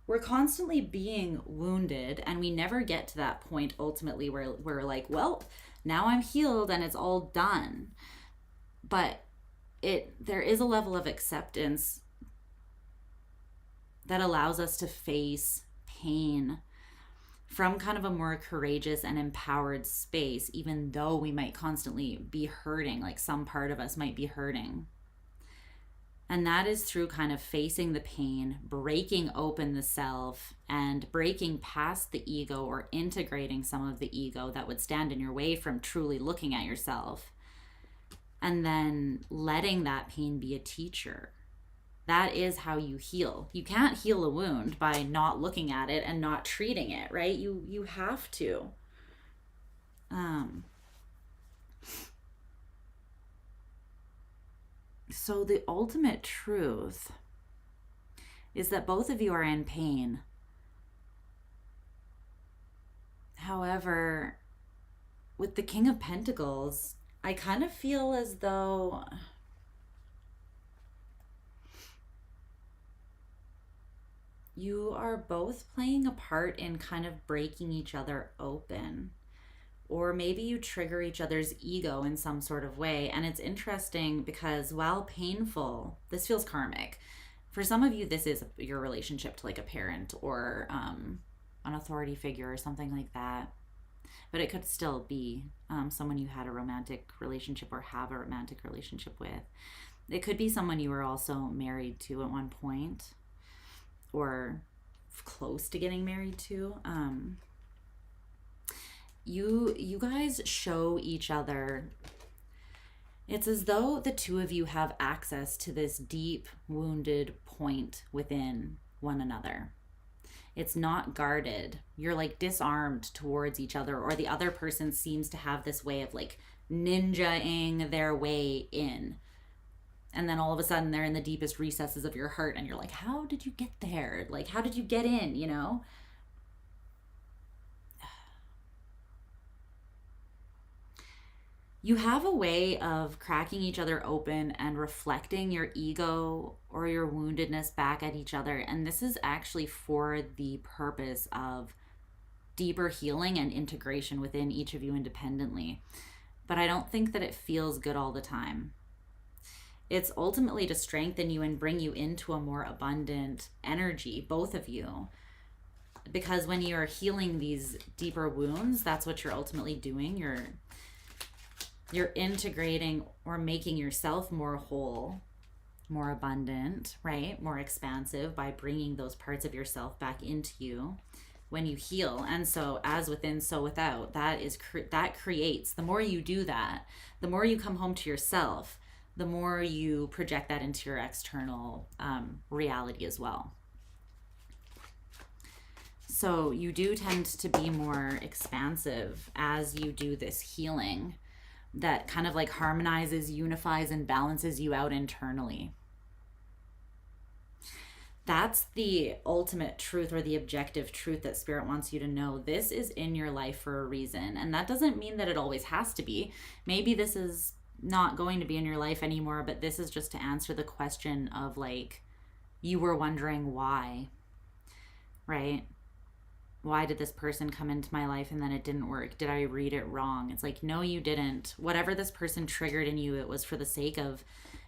Speaker 1: we're constantly being wounded, and we never get to that point ultimately where we're like, well, now I'm healed and it's all done. But there is a level of acceptance that allows us to face pain from kind of a more courageous and empowered space, even though we might constantly be hurting, like some part of us might be hurting. And that is through kind of facing the pain, breaking open the self, and breaking past the ego, or integrating some of the ego that would stand in your way from truly looking at yourself. And then letting that pain be a teacher. That is how you heal. You can't heal a wound by not looking at it and not treating it, right? You have to. So the ultimate truth is that both of you are in pain. However, with the King of Pentacles, I kind of feel as though you are both playing a part in kind of breaking each other open. Or maybe you trigger each other's ego in some sort of way. And it's interesting because while painful, this feels karmic. For some of you, this is your relationship to like a parent or an authority figure or something like that. But it could still be someone you had a romantic relationship or have a romantic relationship with. It could be someone you were also married to at one point, or close to getting married to. You guys show each other. It's as though the two of you have access to this deep wounded point within one another. It's not guarded. You're like disarmed towards each other, or the other person seems to have this way of like ninja-ing their way in. And then all of a sudden they're in the deepest recesses of your heart and you're like, how did you get there? Like, how did you get in, You have a way of cracking each other open and reflecting your ego or your woundedness back at each other. And this is actually for the purpose of deeper healing and integration within each of you independently. But I don't think that it feels good all the time. It's ultimately to strengthen you and bring you into a more abundant energy, both of you. Because when you're healing these deeper wounds, that's what you're ultimately doing. You're integrating or making yourself more whole, more abundant, right? More expansive by bringing those parts of yourself back into you when you heal. And so as within, so without, that creates, the more you do that, the more you come home to yourself, the more you project that into your external reality as well. So you do tend to be more expansive as you do this healing that kind of like harmonizes, unifies, and balances you out internally. That's the ultimate truth, or the objective truth that Spirit wants you to know. This is in your life for a reason. And that doesn't mean that it always has to be. Maybe this is not going to be in your life anymore, but this is just to answer the question of like, you were wondering why, right? Why did this person come into my life and then it didn't work? Did I read it wrong? It's like, no, you didn't. Whatever this person triggered in you, it was for the sake of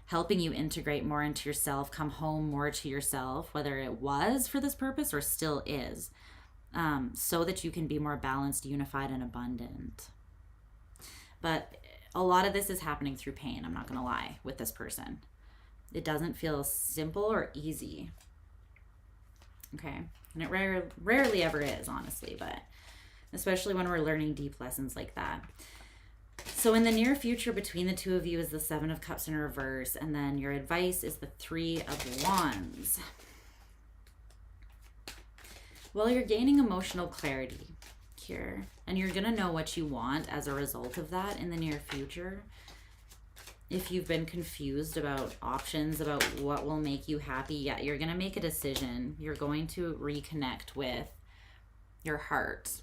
Speaker 1: helping you integrate more into yourself, come home more to yourself, whether it was for this purpose or still is, so that you can be more balanced, unified, and abundant. But a lot of this is happening through pain, I'm not going to lie, with this person. It doesn't feel simple or easy. okay? And it rarely ever is, honestly, but especially when we're learning deep lessons like that. So in the near future, between the two of you is the Seven of Cups in reverse, and then your advice is the Three of Wands. Well, you're gaining emotional clarity here, and you're going to know what you want as a result of that in the near future. If you've been confused about options, about what will make you happy, yeah, you're going to make a decision. You're going to reconnect with your heart,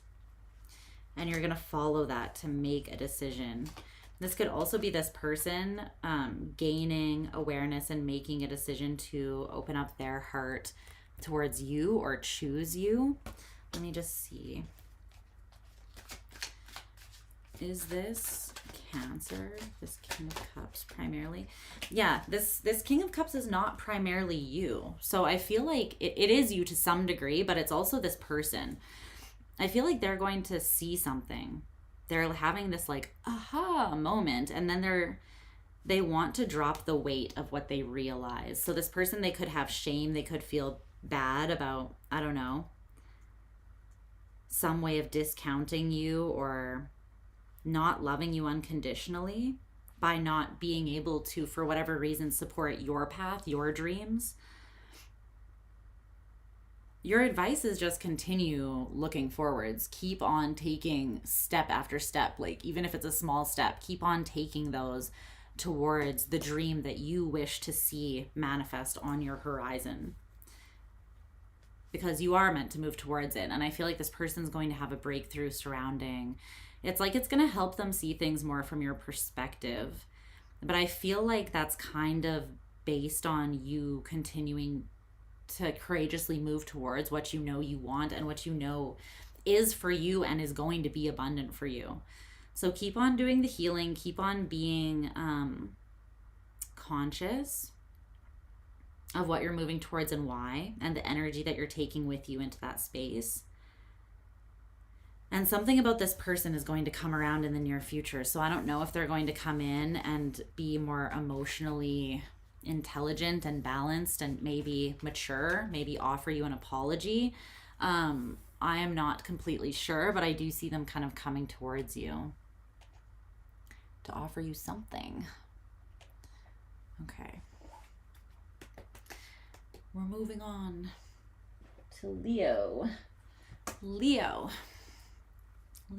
Speaker 1: and you're going to follow that to make a decision. This could also be this person gaining awareness and making a decision to open up their heart towards you or choose you. Let me just see. Is this Cancer, this King of Cups primarily? Yeah, this King of Cups is not primarily you. So I feel like it is you to some degree, but it's also this person. I feel like they're going to see something. They're having this like aha moment, and then they want to drop the weight of what they realize. So this person, they could have shame, they could feel bad about, I don't know, some way of discounting you or not loving you unconditionally by not being able to, for whatever reason, support your path, your dreams. Your advice is just continue looking forwards. Keep on taking step after step. Like, even if it's a small step, keep on taking those towards the dream that you wish to see manifest on your horizon. Because you are meant to move towards it. And I feel like this person's going to have a breakthrough surrounding. It's like it's going to help them see things more from your perspective. But I feel like that's kind of based on you continuing to courageously move towards what you know you want and what you know is for you and is going to be abundant for you. So keep on doing the healing. Keep on being conscious of what you're moving towards and why, and the energy that you're taking with you into that space. And something about this person is going to come around in the near future. So I don't know if they're going to come in and be more emotionally intelligent and balanced and maybe mature, maybe offer you an apology. I am not completely sure, but I do see them kind of coming towards you to offer you something. Okay. We're moving on to Leo. Leo. I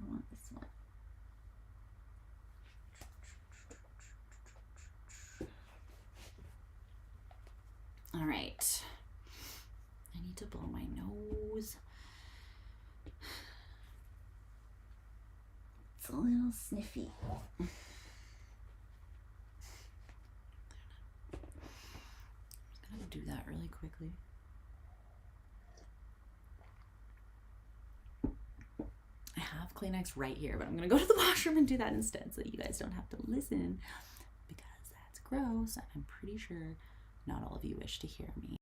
Speaker 1: want this one. All right. I need to blow my nose. It's a little sniffy. I'm gonna do that really quickly. I have Kleenex right here, but I'm gonna go to the washroom and do that instead so that you guys don't have to listen, because that's gross and I'm pretty sure not all of you wish to hear me.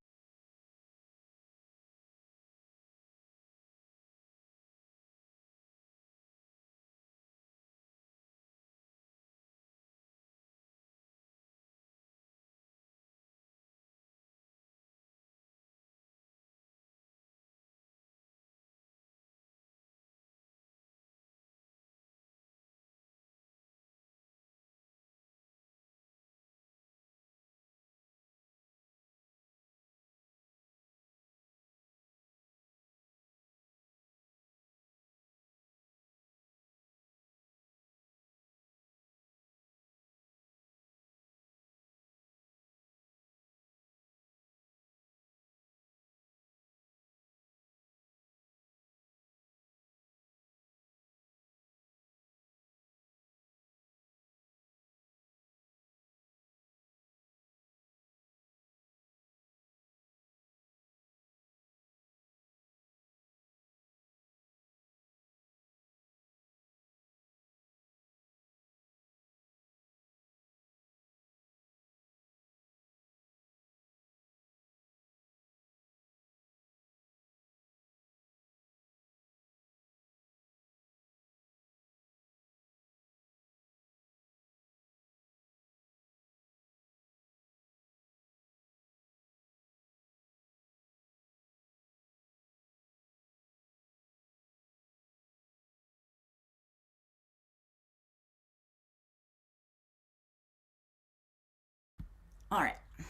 Speaker 1: All right, we're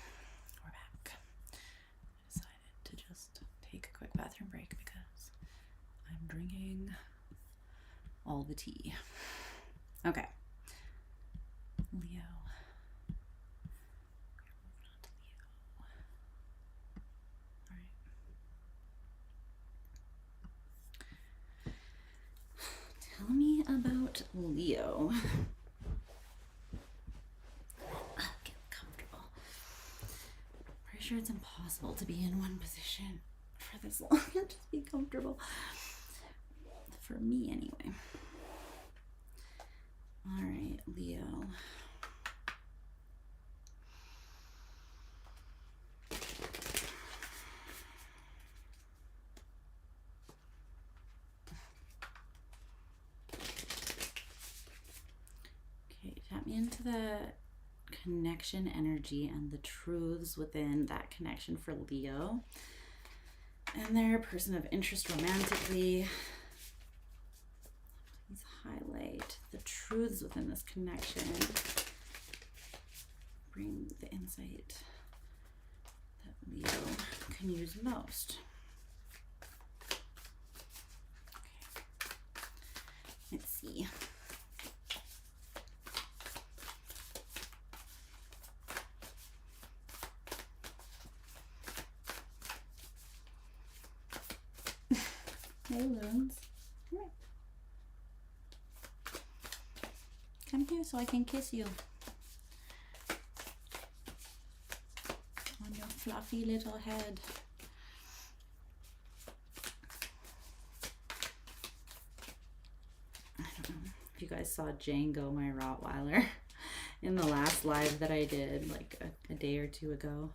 Speaker 1: back. I decided to just take a quick bathroom break because I'm drinking all the tea. Okay. Leo. We're moving on to Leo. All right. Tell me about Leo. Get comfortable. Pretty sure it's impossible to be in one position for this long and just be comfortable. For me, anyway. All right, Leo. Okay, tap me into the connection energy and the truths within that connection for Leo. And they're a person of interest romantically. Please highlight the truths within this connection. Bring the insight that Leo can use most. Okay. Let's see. Hey, Loons. Come here so I can kiss you on your fluffy little head. I don't know if you guys saw Django, my Rottweiler, in the last live that I did like a day or two ago.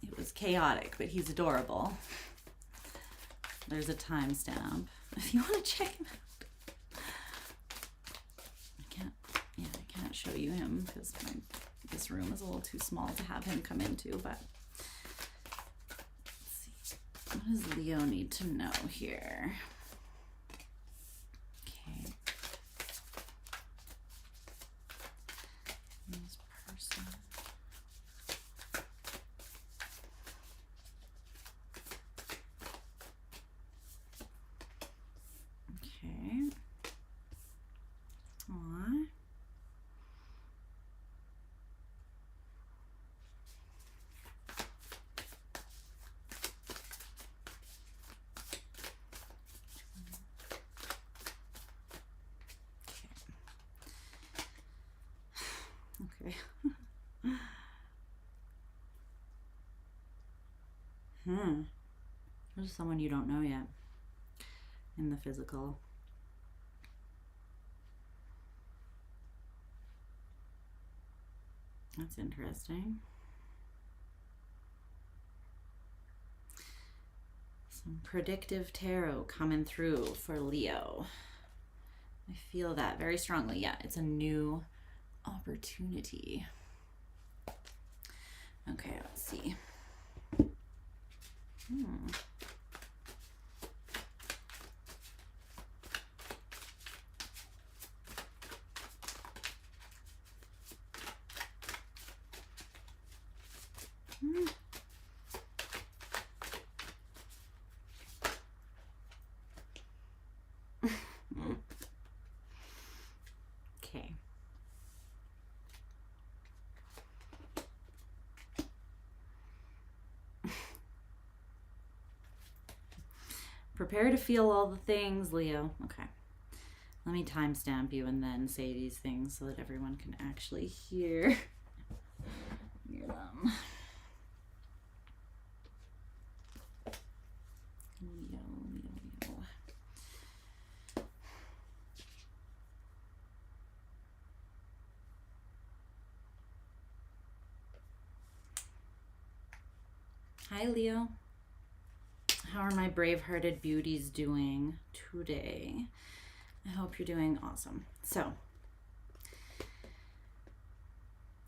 Speaker 1: It was chaotic, but he's adorable. There's a timestamp if you want to check him out. I can't show you him because this room is a little too small to have him come into, but let's see. What does Leo need to know here? Okay. This person. Okay. Aww. Okay. There's someone you don't know yet in the physical. That's interesting. Some predictive tarot coming through for Leo. I feel that very strongly. Yeah, it's a new opportunity. Okay, let's see. Okay. Prepare to feel all the things, Leo. Okay. Let me timestamp you and then say these things so that everyone can actually hear them. Leo, Leo, Leo. Hi, Leo. How are my brave-hearted beauties doing today? I hope you're doing awesome. So,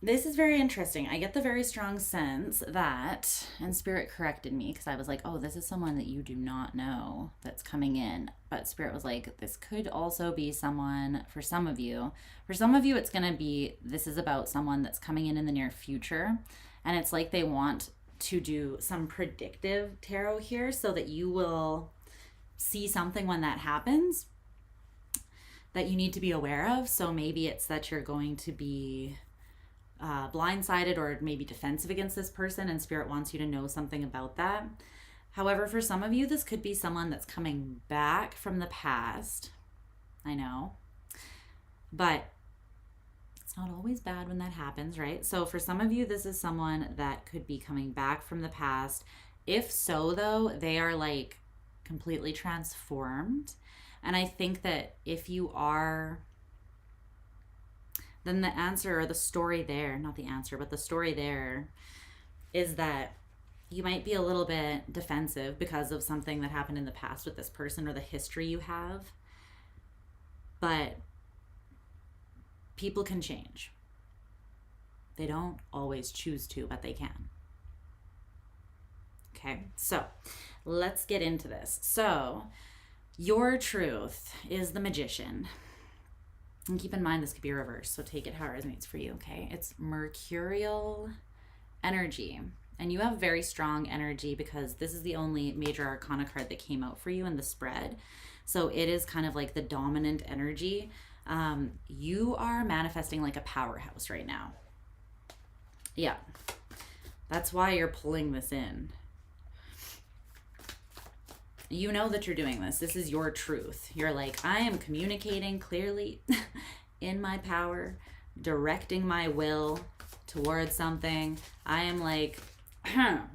Speaker 1: This is very interesting. I get the very strong sense that, and Spirit corrected me because I was like, oh, this is someone that you do not know that's coming in. But Spirit was like, this could also be someone for some of you. For some of you, it's going to be, this is about someone that's coming in the near future. And it's like they want to do some predictive tarot here so that you will see something when that happens that you need to be aware of. So maybe it's that you're going to be blindsided or maybe defensive against this person, and Spirit wants you to know something about that. However, for some of you, this could be someone that's coming back from the past. I know, but it's not always bad when that happens, right? So for some of you, this is someone that could be coming back from the past. If so, though, they are like completely transformed. And I think that if you are, then the answer, or the story there, not the answer, but the story there is that you might be a little bit defensive because of something that happened in the past with this person or the history you have. But people can change. They don't always choose to, but they can. Okay, so let's get into this. So your truth is the Magician. And keep in mind, this could be reversed, so take it how it resonates for you, okay? It's mercurial energy. And you have very strong energy because this is the only major arcana card that came out for you in the spread. So it is kind of like the dominant energy. You are manifesting like a powerhouse right now. Yeah. That's why you're pulling this in. You know that you're doing this. This is your truth. You're like, I am communicating clearly in my power, directing my will towards something. I am like,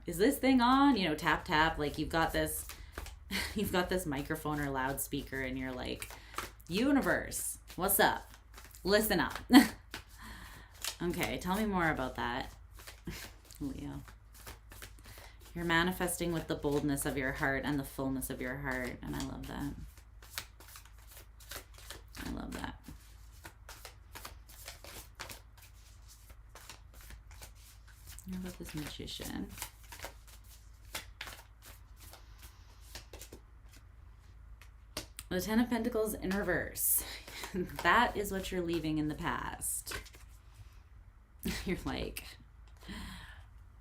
Speaker 1: is this thing on? You know, tap, tap. Like you've got this microphone or loudspeaker and you're like, universe, what's up? Listen up. Okay, tell me more about that, Leo. You're manifesting with the boldness of your heart and the fullness of your heart. And I love that. I love that. How about this Magician? The Ten of Pentacles in reverse. That is what you're leaving in the past. You're like,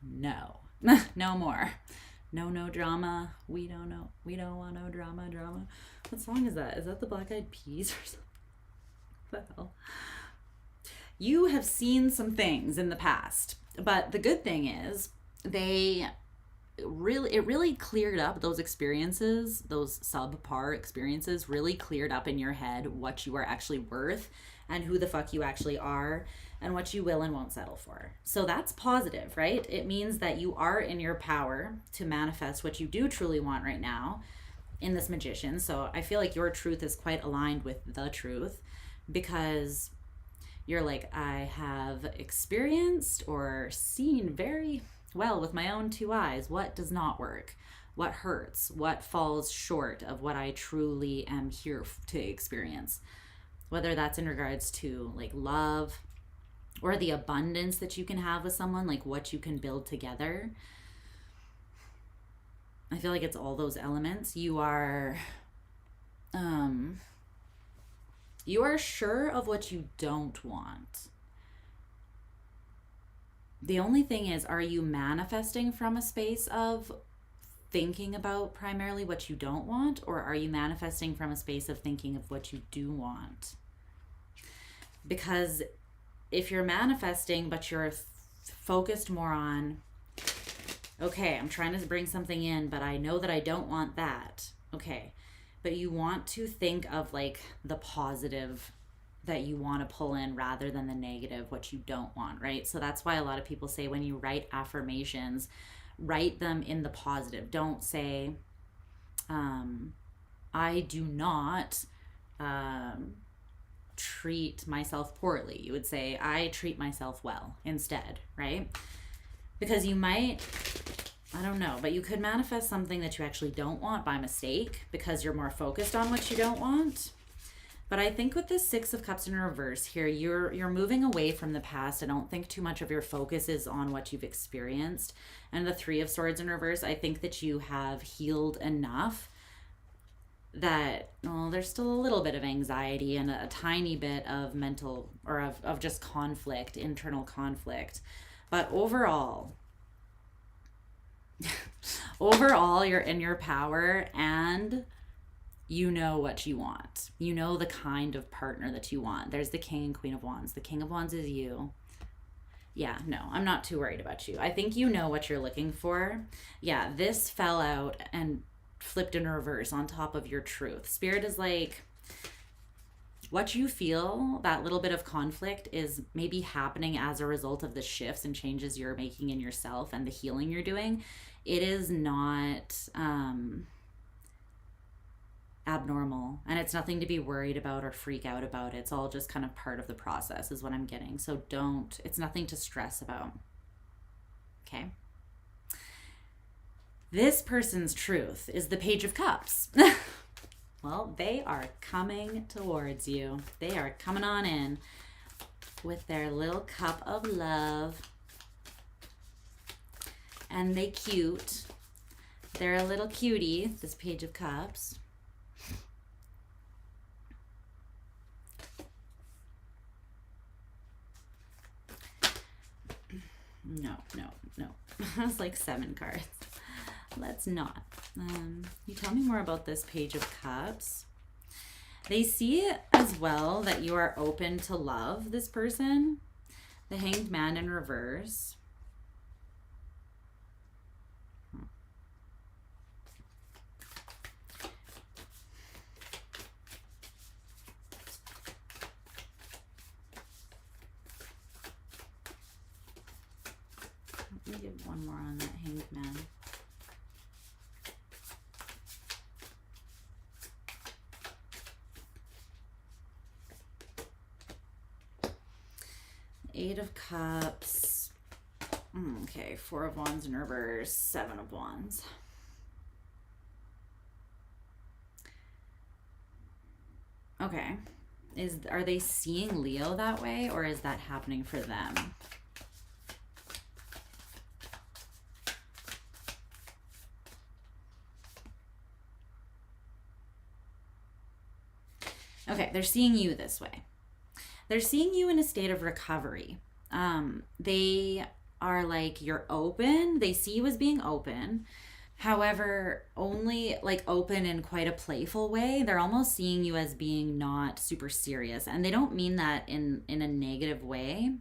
Speaker 1: no. No more. No drama. We don't know. We don't want no drama. What song is that? Is that the Black Eyed Peas or something? What the hell? You have seen some things in the past, but the good thing is it really cleared up those experiences, those subpar experiences really cleared up in your head what you are actually worth and who the fuck you actually are and what you will and won't settle for. So that's positive, right? It means that you are in your power to manifest what you do truly want right now in this Magician. So I feel like your truth is quite aligned with the truth because you're like, I have experienced or seen very well with my own two eyes what does not work, what hurts, what falls short of what I truly am here to experience. Whether that's in regards to like love or the abundance that you can have with someone, like what you can build together. I feel like it's all those elements. You are sure of what you don't want. The only thing is, are you manifesting from a space of thinking about primarily what you don't want, or are you manifesting from a space of thinking of what you do want? Because if you're manifesting, but you're focused more on, okay, I'm trying to bring something in, but I know that I don't want that. Okay. But you want to think of like the positive that you want to pull in rather than the negative, what you don't want, right? So that's why a lot of people say when you write affirmations, write them in the positive. Don't say, I do not treat myself poorly. You would say, I treat myself well instead, right? Because you might, I don't know, but you could manifest something that you actually don't want by mistake because you're more focused on what you don't want. But I think with this Six of Cups in reverse here, you're moving away from the past. I don't think too much of your focus is on what you've experienced. And the Three of Swords in reverse, I think that you have healed enough that, well, there's still a little bit of anxiety and a tiny bit of mental or of just conflict, internal conflict. But overall, you're in your power and you know what you want. You know the kind of partner that you want. There's the King and Queen of Wands. The King of Wands is you. Yeah, no, I'm not too worried about you. I think you know what you're looking for. Yeah, this fell out and flipped in reverse on top of your truth. Spirit is like, what you feel, that little bit of conflict is maybe happening as a result of the shifts and changes you're making in yourself and the healing you're doing. It is not abnormal, and it's nothing to be worried about or freak out about. It's all just kind of part of the process is what I'm getting. So it's nothing to stress about. Okay. This person's truth is the Page of Cups. Well, they are coming towards you. They are coming on in with their little cup of love. And they cute. They're a little cutie, this Page of Cups. No. That's like 7 cards. Let's not. You tell me more about this Page of Cups. They see as well that you are open to love this person. The Hanged Man in reverse. Let me give one more on that Hanged Man. Eight of Cups. Okay, Four of Wands in reverse, Seven of Wands. Okay. Are they seeing Leo that way, or is that happening for them? Okay, they're seeing you this way. They're seeing you in a state of recovery. They are like, you're open. They see you as being open. However, only like open in quite a playful way. They're almost seeing you as being not super serious. And they don't mean that in a negative way.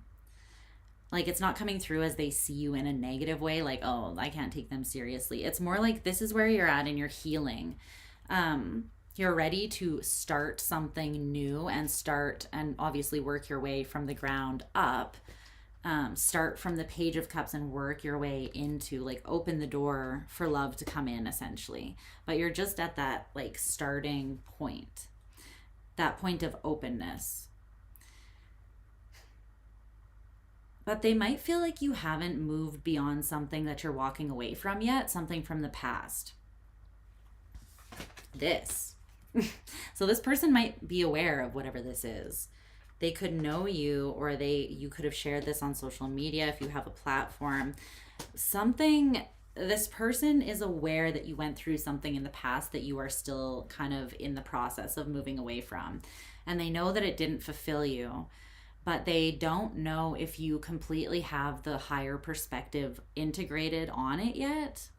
Speaker 1: Like, it's not coming through as they see you in a negative way. Like, oh, I can't take them seriously. It's more like this is where you're at in your healing. You're ready to start something new and obviously work your way from the ground up. Start from the Page of Cups and work your way into, like, open the door for love to come in, essentially. But you're just at that, like, starting point, that point of openness. But they might feel like you haven't moved beyond something that you're walking away from yet, something from the past. So this person might be aware of whatever this is. They could know you, or you could have shared this on social media if you have a platform. This person is aware that you went through something in the past that you are still kind of in the process of moving away from. And they know that it didn't fulfill you, but they don't know if you completely have the higher perspective integrated on it yet.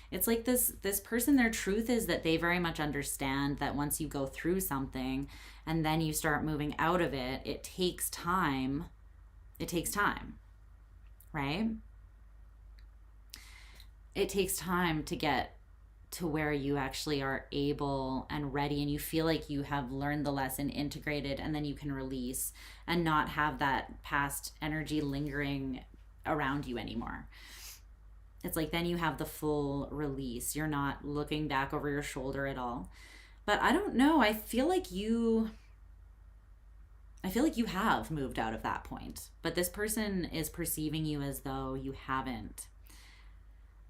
Speaker 1: It's like this person, their truth is that they very much understand that once you go through something and then you start moving out of it, it takes time. It takes time, right? It takes time to get to where you actually are able and ready, and you feel like you have learned the lesson, integrated, and then you can release and not have that past energy lingering around you anymore. It's like then you have the full release. You're not looking back over your shoulder at all. But I don't know. I feel like you have moved out of that point. But this person is perceiving you as though you haven't.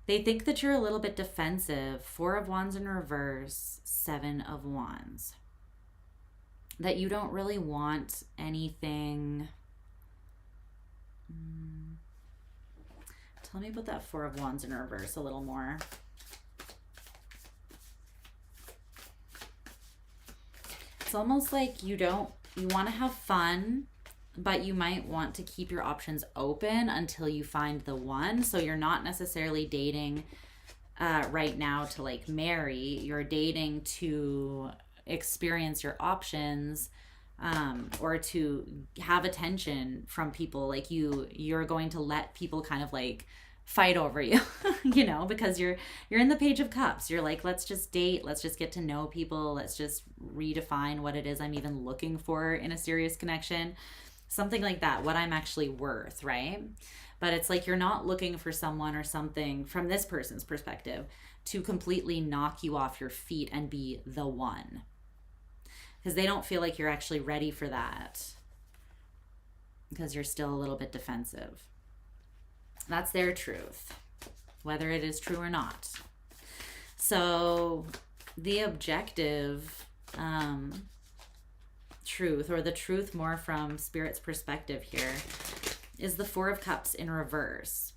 Speaker 1: They think that you're a little bit defensive. Four of Wands in reverse, Seven of Wands. that you don't really want anything. Tell me about that Four of Wands in reverse a little more. It's almost like you want to have fun, but you might want to keep your options open until you find the one. So you're not necessarily dating right now to like marry. You're dating to experience your options, or to have attention from people. Like you're going to let people kind of like fight over you, you know, because you're in the Page of Cups. You're like, let's just date, let's just get to know people, let's just redefine what it is I'm even looking for in a serious connection, something like that, what I'm actually worth, right? But it's like you're not looking for someone or something from this person's perspective to completely knock you off your feet and be the one, because they don't feel like you're actually ready for that, because you're still a little bit defensive. That's their truth, whether it is true or not. So the objective truth, or the truth more from Spirit's perspective here, is the Four of Cups in reverse.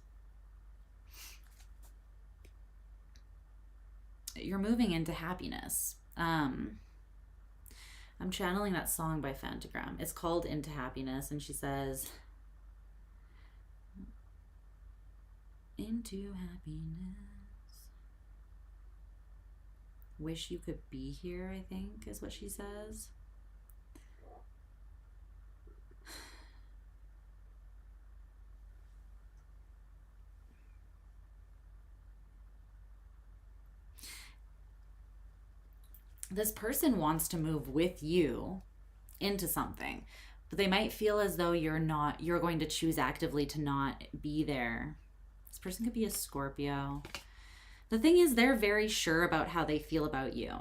Speaker 1: You're moving into happiness. I'm channeling that song by Fantagram. It's called Into Happiness, and she says, into happiness. Wish you could be here, I think is what she says. This person wants to move with you into something, but they might feel as though you're going to choose actively to not be there. This person could be a Scorpio. The thing is, they're very sure about how they feel about you.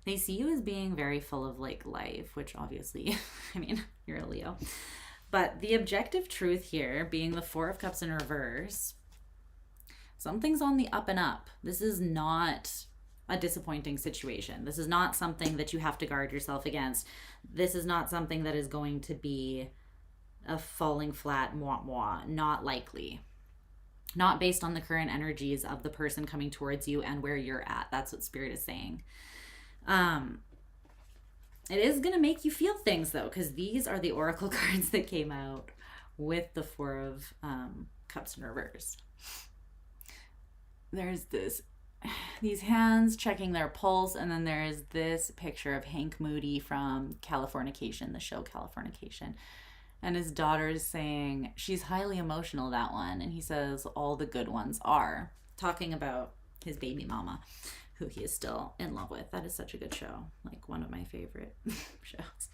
Speaker 1: They see you as being very full of like life, which obviously, I mean, you're a Leo. But the objective truth here being the Four of Cups in reverse, something's on the up and up. This is not a disappointing situation. This is not something that you have to guard yourself against. This is not something that is going to be a falling flat, not likely. Not based on the current energies of the person coming towards you and where you're at. That's what Spirit is saying. It is going to make you feel things though, because these are the oracle cards that came out with the Four of Cups in reverse. There's these hands checking their pulse, and then there's this picture of Hank Moody from Californication, the show Californication. And his daughter's saying, she's highly emotional, that one. And he says, all the good ones are. Talking about his baby mama, who he is still in love with. That is such a good show. Like one of my favorite shows.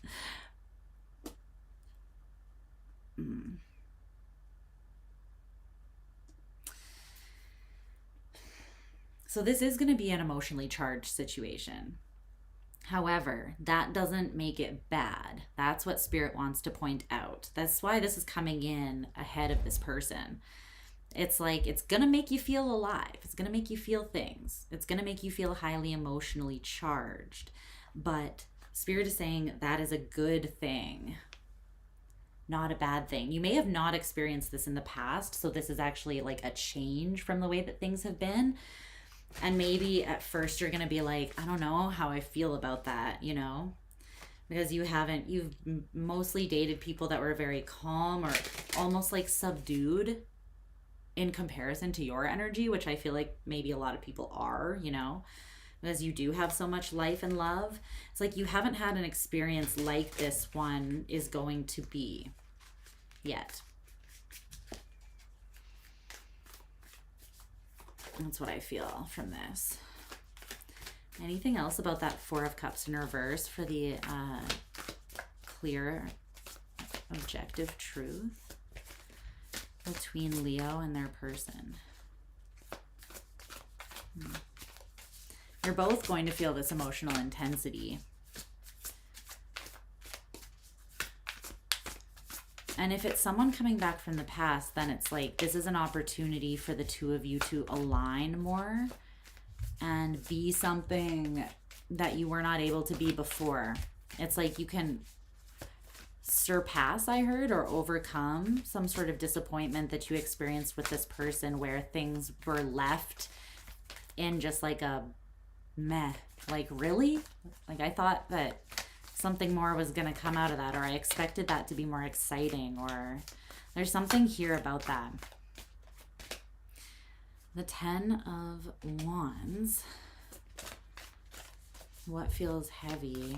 Speaker 1: So this is going to be an emotionally charged situation. However, that doesn't make it bad. That's what Spirit wants to point out. That's why this is coming in ahead of this person. It's like, it's going to make you feel alive. It's going to make you feel things. It's going to make you feel highly emotionally charged. But Spirit is saying that is a good thing, not a bad thing. You may have not experienced this in the past, so this is actually like a change from the way that things have been. And maybe at first you're going to be like, I don't know how I feel about that, you know, because you've mostly dated people that were very calm or almost like subdued in comparison to your energy, which I feel like maybe a lot of people are, you know, because you do have so much life and love. It's like you haven't had an experience like this one is going to be yet. That's what I feel from this. Anything else about that Four of Cups in reverse for the clear, objective truth between Leo and their person? You're both going to feel this emotional intensity. And if it's someone coming back from the past, then it's like this is an opportunity for the two of you to align more and be something that you were not able to be before. It's like you can surpass, I heard, or overcome some sort of disappointment that you experienced with this person where things were left in just like a meh. Like, really? Like, I thought that something more was going to come out of that, or I expected that to be more exciting, or there's something here about that. The 10 of Wands. What feels heavy?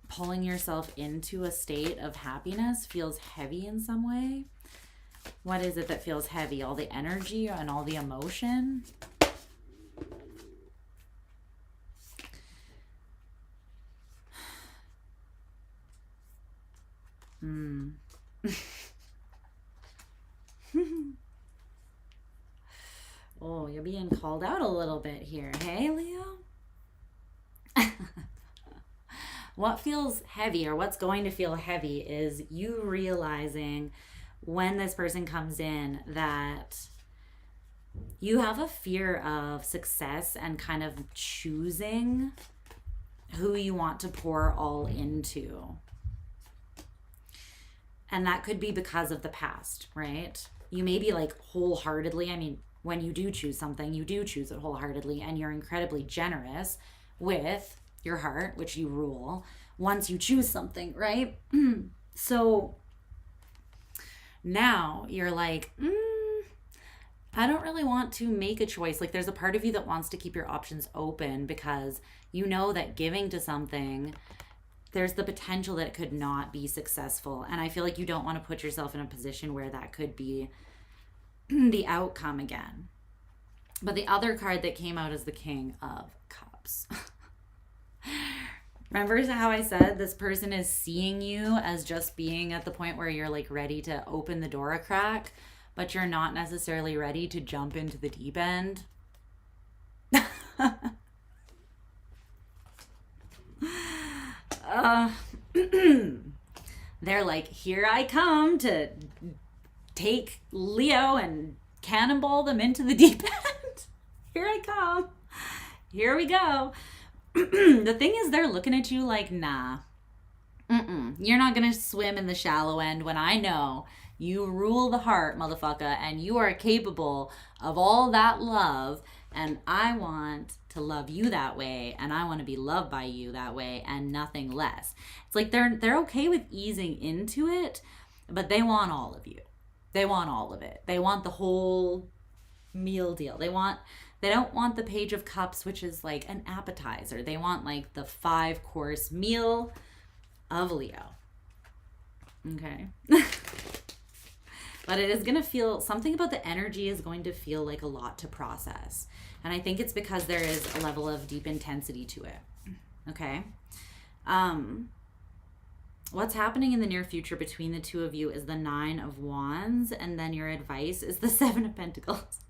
Speaker 1: Pulling yourself into a state of happiness feels heavy in some way. What is it that feels heavy? All the energy and all the emotion? Oh, you're being called out a little bit here. Hey, Leo? What feels heavy, or what's going to feel heavy, is you realizing when this person comes in that you have a fear of success and kind of choosing who you want to pour all into. And that could be because of the past, right? You may be like wholeheartedly, I mean, when you do choose something, you do choose it wholeheartedly, and you're incredibly generous with your heart, which you rule, once you choose something, right? So now you're like, I don't really want to make a choice. Like, there's a part of you that wants to keep your options open because you know that giving to something, there's the potential that it could not be successful. And I feel like you don't want to put yourself in a position where that could be the outcome again. But the other card that came out is the King of Cups. Remember how I said this person is seeing you as just being at the point where you're like ready to open the door a crack, but you're not necessarily ready to jump into the deep end? They're like, here I come to take Leo and cannonball them into the deep end. Here I come. Here we go. The thing is, they're looking at you like, nah, you're not going to swim in the shallow end when I know you rule the heart, motherfucker, and you are capable of all that love, and I want to love you that way, and I want to be loved by you that way, and nothing less. It's like they're okay with easing into it, but they want all of you. They want all of it. They want the whole meal deal. They don't want the Page of Cups, which is like an appetizer. They want like the 5-course meal of Leo. Okay. But it is going to feel, something about the energy is going to feel like a lot to process. And I think it's because there is a level of deep intensity to it. Okay. What's happening in the near future between the two of you is the 9 of Wands, and then your advice is the 7 of Pentacles.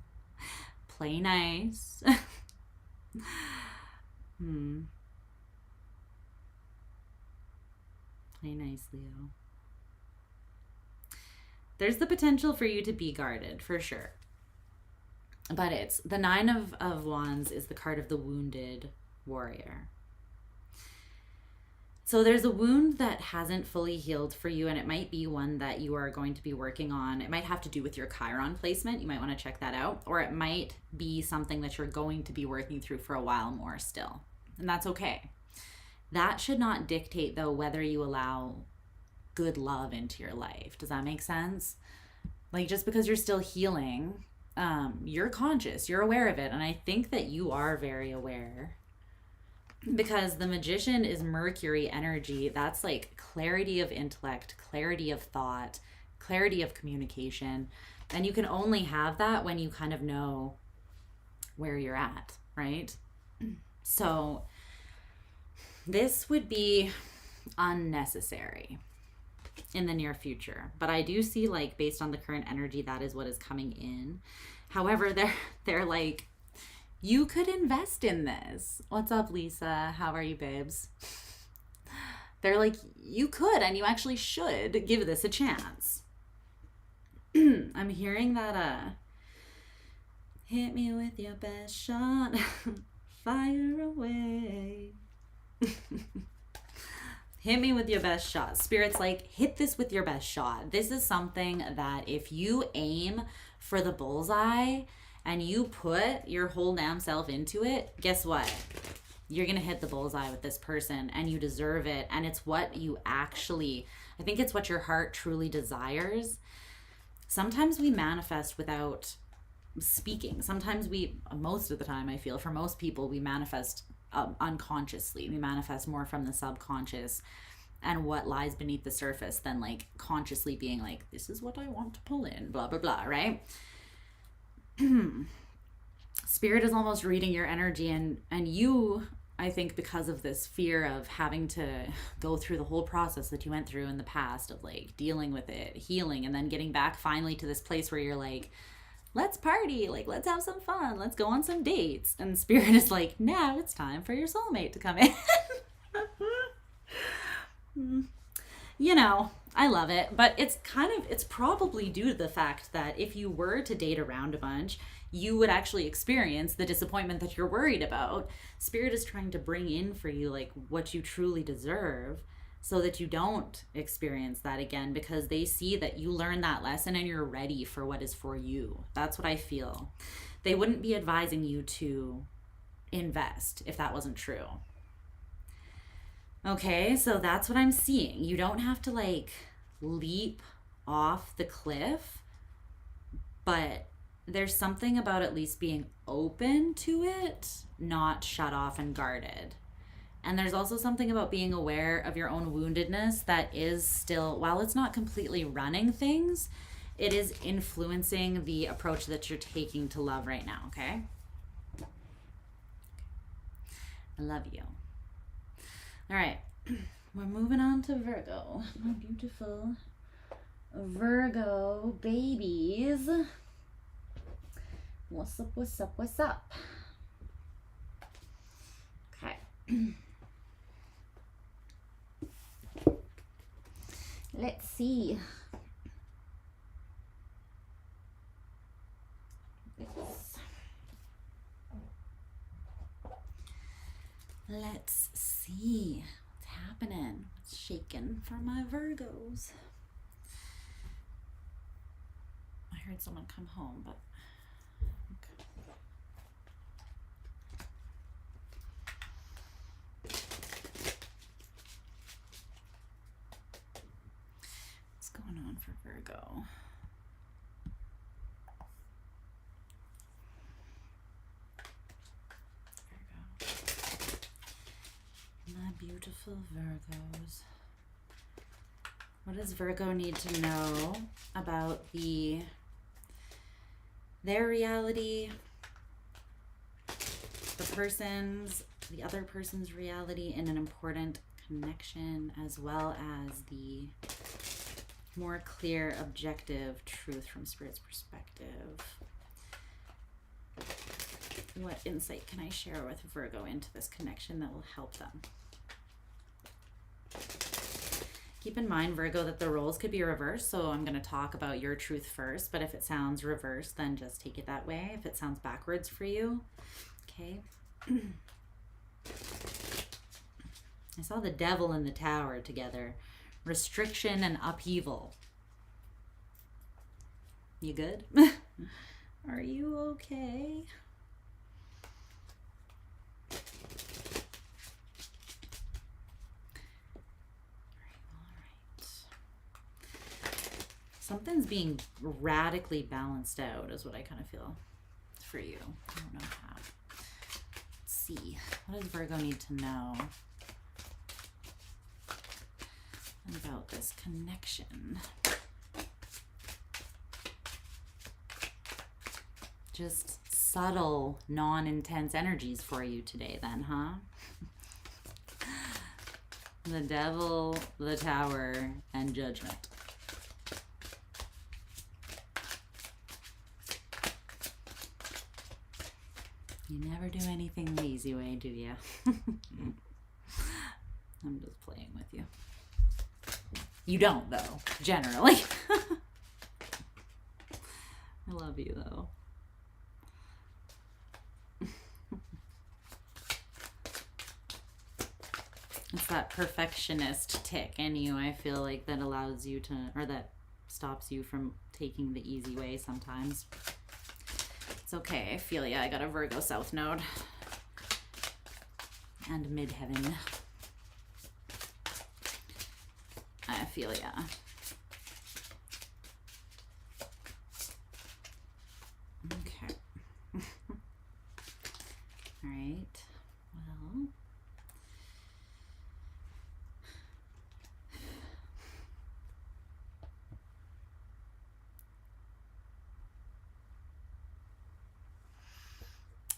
Speaker 1: Play nice. Play nice, Leo. There's the potential for you to be guarded, for sure. But it's the 9 of Wands is the card of the wounded warrior. So there's a wound that hasn't fully healed for you, and it might be one that you are going to be working on. It might have to do with your Chiron placement. You might want to check that out. Or it might be something that you're going to be working through for a while more still. And that's okay. That should not dictate, though, whether you allow good love into your life. Does that make sense? Like, just because you're still healing, you're conscious, you're aware of it. And I think that you are very aware. Because the Magician is Mercury energy. That's like clarity of intellect, clarity of thought, clarity of communication. And you can only have that when you kind of know where you're at, right? So this would be unnecessary in the near future. But I do see, like, based on the current energy, that is what is coming in. However, they're like, you could invest in this. What's up, Lisa? How are you, babes? They're like, you could and you actually should give this a chance. I'm hearing that hit me with your best shot, fire away. Hit me with your best shot. Spirit's like, hit this with your best shot. This is something that if you aim for the bullseye and you put your whole damn self into it, guess what? You're going to hit the bullseye with this person, and you deserve it. And it's what you actually, I think it's what your heart truly desires. Sometimes we manifest without speaking. Sometimes most of the time, I feel, for most people, we manifest unconsciously. We manifest more from the subconscious and what lies beneath the surface than like consciously being like, this is what I want to pull in, blah, blah, blah, right? Spirit is almost reading your energy, and you, I think, because of this fear of having to go through the whole process that you went through in the past of like dealing with it, healing, and then getting back finally to this place where you're like, let's party, like, let's have some fun, let's go on some dates. And Spirit is like, now it's time for your soulmate to come in. You know, I love it, but it's probably due to the fact that if you were to date around a bunch, you would actually experience the disappointment that you're worried about. Spirit is trying to bring in for you like what you truly deserve, so that you don't experience that again, because they see that you learned that lesson and you're ready for what is for you. That's what I feel. They wouldn't be advising you to invest if that wasn't true. Okay, so that's what I'm seeing. You don't have to like leap off the cliff, but there's something about at least being open to it, not shut off and guarded. And there's also something about being aware of your own woundedness that is still, while it's not completely running things, it is influencing the approach that you're taking to love right now, okay? I love you. All right, we're moving on to Virgo. My beautiful Virgo babies. What's up, what's up, what's up? Okay. Let's see. Let's see what's happening. What's shaking for my Virgos? I heard someone come home, but okay. What's going on for Virgo? My beautiful Virgos. What does Virgo need to know about their reality, the other person's reality in an important connection, as well as the more clear, objective truth from Spirit's perspective? What insight can I share with Virgo into this connection that will help them? Keep in mind, Virgo, that the roles could be reversed, so I'm going to talk about your truth first, but if it sounds reversed, then just take it that way. If it sounds backwards for you, okay? I saw the devil and the tower together. Restriction and upheaval. You good? Are you okay? Something's being radically balanced out is what I kind of feel for you. I don't know how. Let's see. What does Virgo need to know about this connection? Just subtle, non-intense energies for you today then, huh? The devil, the tower, and judgment. You never do anything the easy way, do you? I'm just playing with you. You don't, though, generally. I love you, though. It's that perfectionist tick in you, I feel like, that allows you to, or that stops you from taking the easy way sometimes. It's okay, I feel ya. I got a Virgo South Node. And midheaven. I feel ya. Okay. All right. Well.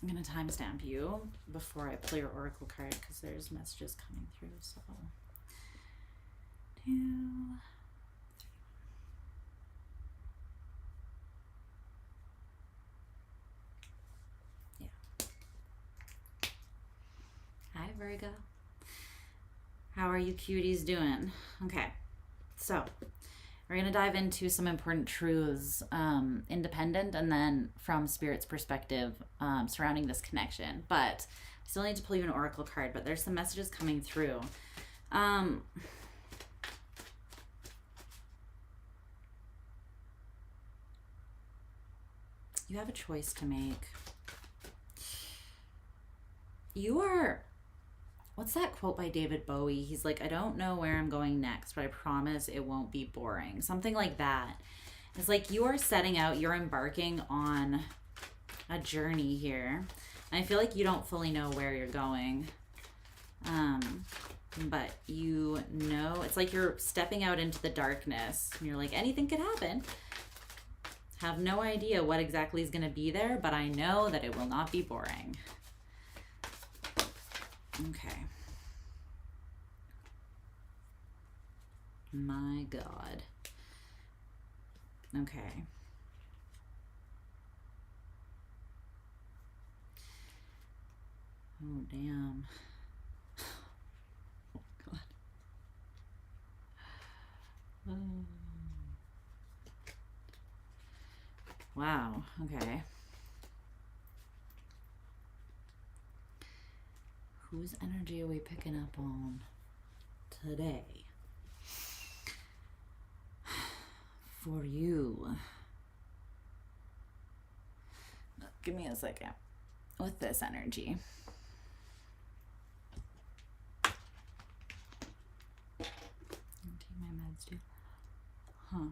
Speaker 1: I'm going to timestamp you before I play your oracle card because there's messages coming through. So, 2, 3. Yeah. Hi, Virgo. How are you cuties doing? Okay. So, we're going to dive into some important truths, independent and then from Spirit's perspective surrounding this connection. But I still need to pull you an oracle card, but there's some messages coming through. You have a choice to make. You are... What's that quote by David Bowie? He's like, I don't know where I'm going next, but I promise it won't be boring. Something like that. It's like you are setting out, you're embarking on a journey here. And I feel like you don't fully know where you're going. But you know, it's like you're stepping out into the darkness. And you're like, anything could happen. Have no idea what exactly is going to be there, but I know that it will not be boring. Okay. My God. Okay. Oh, damn. Oh, God. Oh. Wow. Okay. Whose energy are we picking up on today? For you. Give me a second with this energy. I'm taking my meds too. Huh.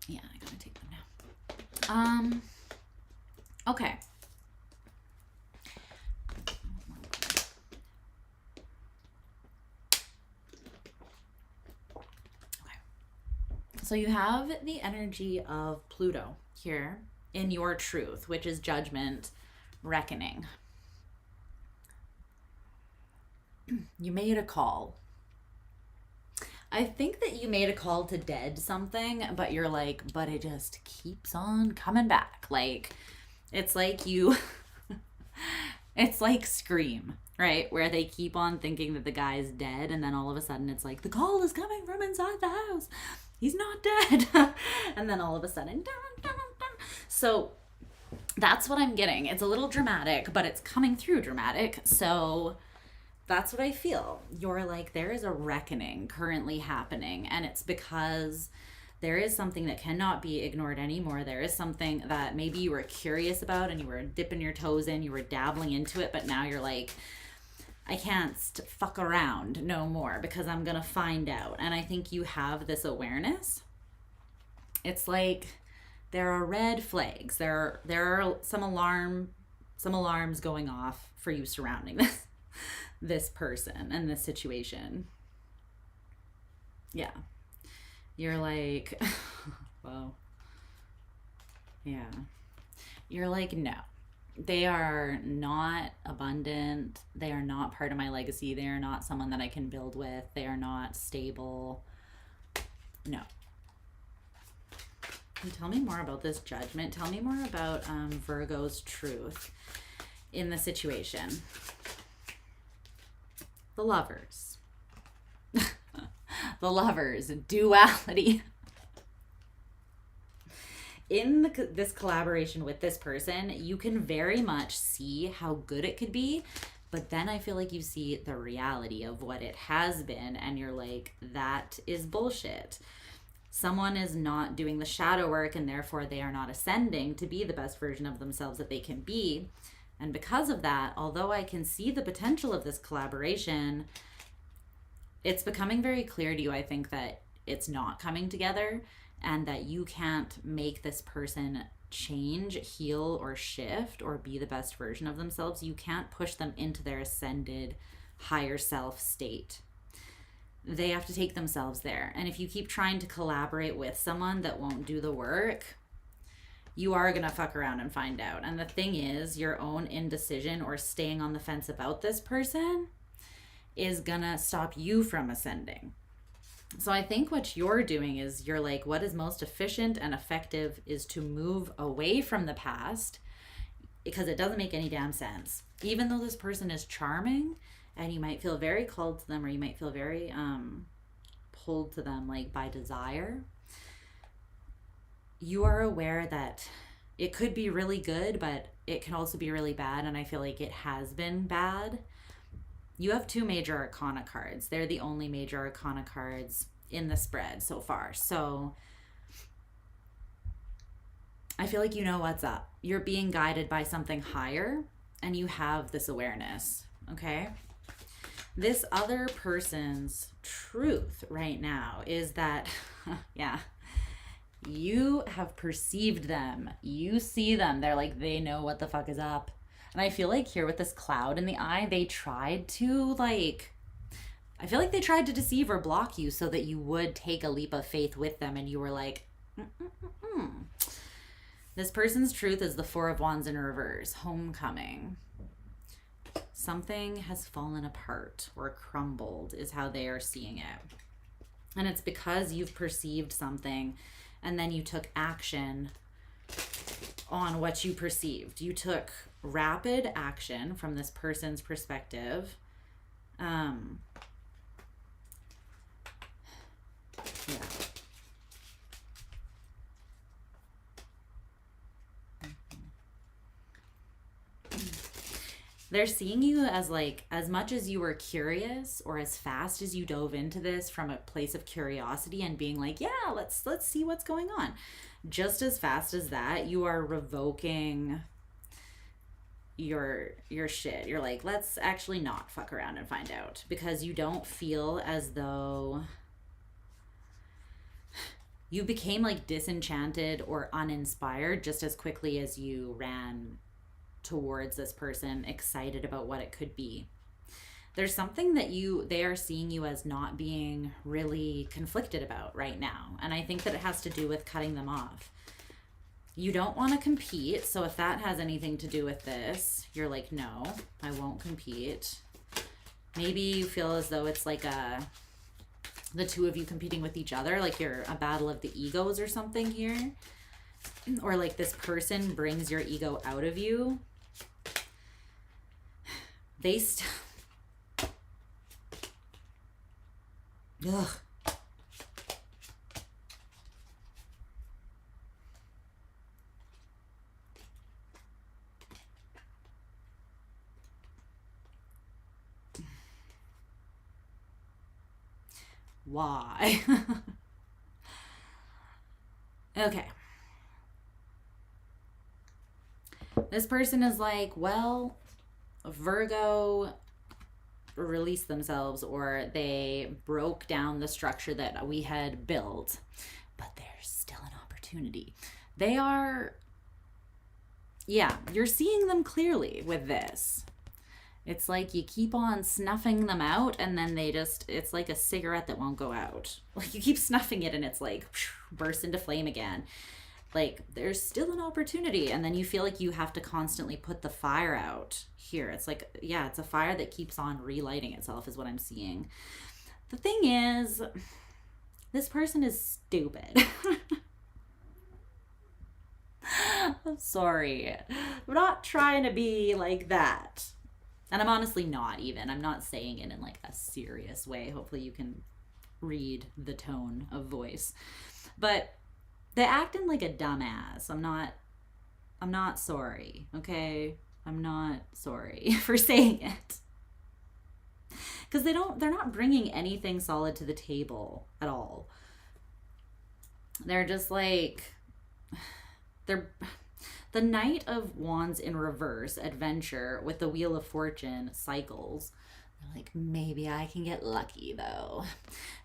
Speaker 1: Yeah, I gotta take them now. Okay. So you have the energy of Pluto here in your truth, which is judgment, reckoning. You made a call. I think that you made a call to dead something, but you're like, but it just keeps on coming back. Like, it's like you, it's like Scream, right? Where they keep on thinking that the guy's dead, and then all of a sudden it's like, the call is coming from inside the house. He's not dead. And then all of a sudden, dun, dun, dun. So that's what I'm getting. It's a little dramatic, but it's coming through dramatic. So that's what I feel. You're like, there is a reckoning currently happening, and it's because there is something that cannot be ignored anymore. There is something that maybe you were curious about and you were dipping your toes in, you were dabbling into it, but now you're like, I can't fuck around no more because I'm gonna find out. And I think you have this awareness. It's like there are red flags. There are some alarms going off for you surrounding this person and this situation. Yeah. You're like, whoa. Yeah. You're like, no. They are not abundant. They are not part of my legacy. They are not someone that I can build with. They are not stable. No. And tell me more about this judgment. Tell me more about Virgo's truth in the situation. the Lovers. The Lovers, duality. In this collaboration with this person, you can very much see how good it could be, but then I feel like you see the reality of what it has been, and you're like, that is bullshit. Someone is not doing the shadow work, and therefore they are not ascending to be the best version of themselves that they can be. And because of that, although I can see the potential of this collaboration, it's becoming very clear to you, I think, that it's not coming together, and that you can't make this person change, heal, or shift, or be the best version of themselves. You can't push them into their ascended higher self state. They have to take themselves there. And if you keep trying to collaborate with someone that won't do the work, you are going to fuck around and find out. And the thing is, your own indecision or staying on the fence about this person is going to stop you from ascending. So I think what you're doing is you're like, what is most efficient and effective is to move away from the past, because it doesn't make any damn sense. Even though this person is charming and you might feel very called to them, or you might feel very pulled to them, like by desire, you are aware that it could be really good, but it can also be really bad. And I feel like it has been bad. You have 2 major arcana cards. They're the only major arcana cards in the spread so far. So I feel like you know what's up. You're being guided by something higher, and you have this awareness, okay? This other person's truth right now is that, yeah, you have perceived them. You see them. They're like, they know what the fuck is up. And I feel like here with this cloud in the eye, they tried to I feel like they tried to deceive or block you so that you would take a leap of faith with them, and you were like, This person's truth is the 4 of Wands in reverse, homecoming. Something has fallen apart or crumbled is how they are seeing it. And it's because you've perceived something and then you took action on what you perceived. You took rapid action from this person's perspective. Yeah. They're seeing you as as much as you were curious, or as fast as you dove into this from a place of curiosity and being like, yeah, let's see what's going on. Just as fast as that, you are revoking your shit. You're like, let's actually not fuck around and find out, because you don't feel as though you became disenchanted or uninspired just as quickly as you ran towards this person, excited about what it could be. There's something that they are seeing you as not being really conflicted about right now. And I think that it has to do with cutting them off. You don't want to compete. So if that has anything to do with this, you're like, no, I won't compete. Maybe you feel as though it's the 2 of you competing with each other, like you're a battle of the egos or something here. Or this person brings your ego out of you. They ugh. Why? Okay. This person is like, well, Virgo released themselves, or they broke down the structure that we had built, but there's still an opportunity. They are, yeah, you're seeing them clearly with this. It's like you keep on snuffing them out, and then it's like a cigarette that won't go out. You keep snuffing it and it's bursts into flame again. There's still an opportunity, and then you feel like you have to constantly put the fire out here. It's it's a fire that keeps on relighting itself is what I'm seeing. The thing is, this person is stupid. I'm sorry. I'm not trying to be like that. And I'm honestly not even. I'm not saying it in like a serious way. Hopefully you can read the tone of voice. But they acting like a dumbass. I'm not sorry, okay? I'm not sorry for saying it. Because they're not bringing anything solid to the table at all. They're just like, they're the Knight of Wands in reverse, adventure, with the Wheel of Fortune cycles. They're like, maybe I can get lucky though.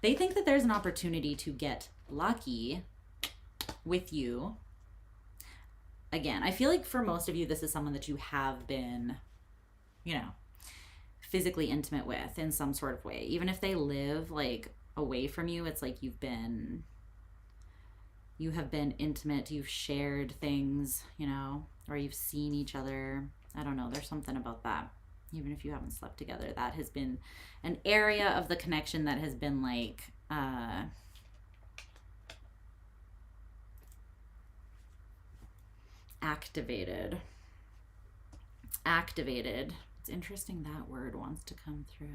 Speaker 1: They think that there's an opportunity to get lucky with you. Again, I feel like for most of you, this is someone that you have been, you know, physically intimate with in some sort of way. Even if they live like away from you, it's like you have been intimate, you've shared things, you know, or you've seen each other. I don't know, there's something about that. Even if you haven't slept together, that has been an area of the connection that has been like activated. It's interesting that word wants to come through.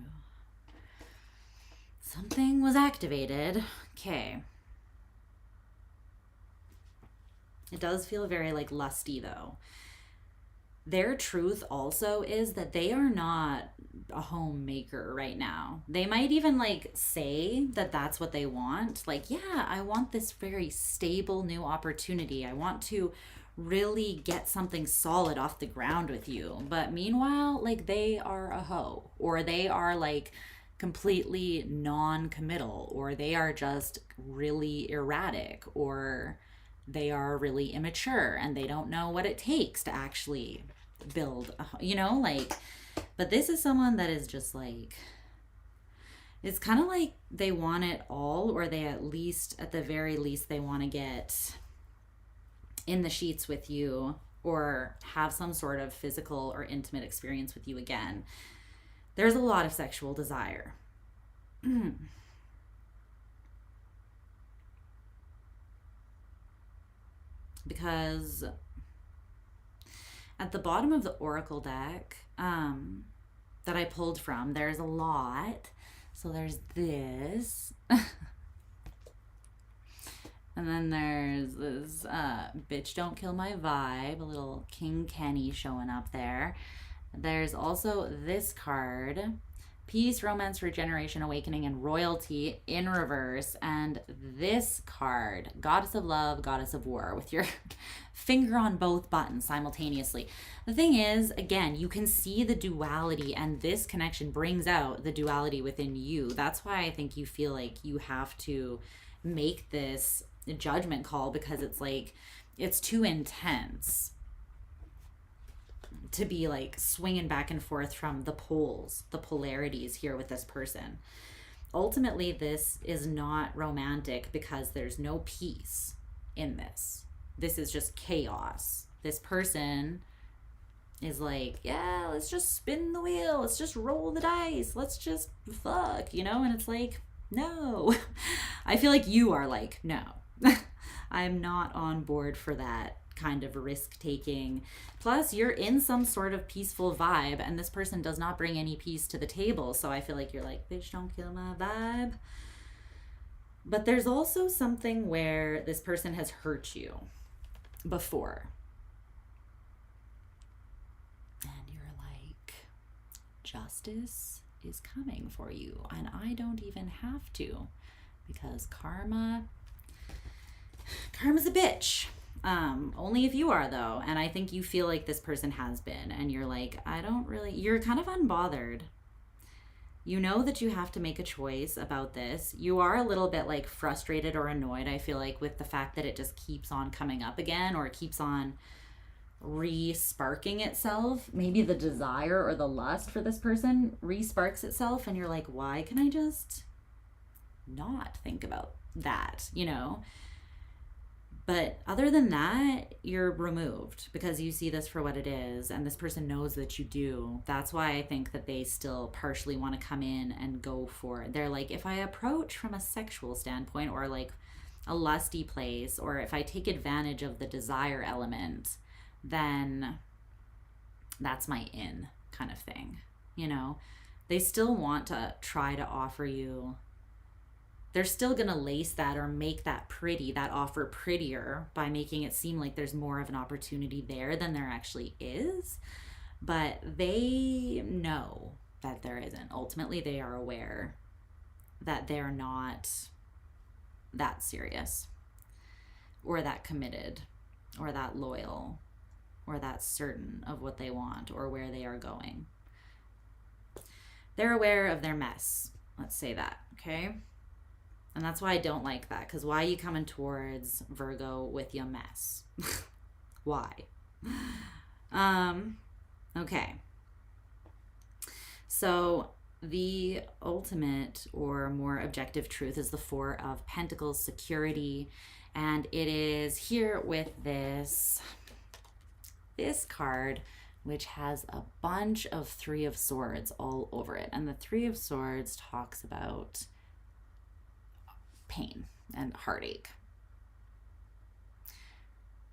Speaker 1: Something was activated. Okay. It does feel very like lusty though. Their truth also is that they are not a homemaker right now. They might even like say that that's what they want. Like, yeah, I want this very stable new opportunity. I want to really get something solid off the ground with you. But meanwhile, like they are a hoe, or they are like completely non-committal, or they are just really erratic, or they are really immature and they don't know what it takes to actually build like. But this is someone that is just like, it's kind of like they want it all, or they at the very least they want to get in the sheets with you or have some sort of physical or intimate experience with you again. There's a lot of sexual desire. Because at the bottom of the oracle deck that I pulled from, there's a lot. So there's this. And then there's this bitch don't kill my vibe, a little King Kenny showing up there. There's also this card, peace, romance, regeneration, awakening, and royalty in reverse. And this card, goddess of love, goddess of war, with your finger on both buttons simultaneously. The thing is, again, you can see the duality, and this connection brings out the duality within you. That's why I think you feel like you have to make this judgment call, because it's like, it's too intense to be like swinging back and forth from the poles, the polarities here with this person. Ultimately, this is not romantic because there's no peace in this. This is just chaos. This person is like, yeah, let's just spin the wheel. Let's just roll the dice. Let's just fuck, And it's like, no. I feel like you are like, no. I'm not on board for that kind of risk taking. Plus, you're in some sort of peaceful vibe, and this person does not bring any peace to the table. So I feel like you're like, bitch, don't kill my vibe. But there's also something where this person has hurt you before. And you're like, justice is coming for you, and I don't even have to, because karma's a bitch. Only if you are, though. And I think you feel like this person has been, and you're like, you're kind of unbothered. You know that you have to make a choice about this. You are a little bit like frustrated or annoyed, I feel like, with the fact that it just keeps on coming up again, or it keeps on re-sparking itself. Maybe the desire or the lust for this person re-sparks itself, and you're like, why can I just not think about that, But other than that, you're removed because you see this for what it is, and this person knows that you do. That's why I think that they still partially want to come in and go for it. They're like, if I approach from a sexual standpoint, or like a lusty place, or if I take advantage of the desire element, then that's my in kind of thing. you know. They still want to try to offer you, they're still going to lace that or make that pretty, that offer prettier by making it seem like there's more of an opportunity there than there actually is. But they know that there isn't. Ultimately, they are aware that they're not that serious or that committed or that loyal or that certain of what they want or where they are going. They're aware of their mess. Let's say that, okay? And that's why I don't like that, because why are you coming towards Virgo with your mess? Why? Okay. So the ultimate or more objective truth is the Four of Pentacles, security. And it is here with this card, which has a bunch of Three of Swords all over it. And the Three of Swords talks about pain and heartache.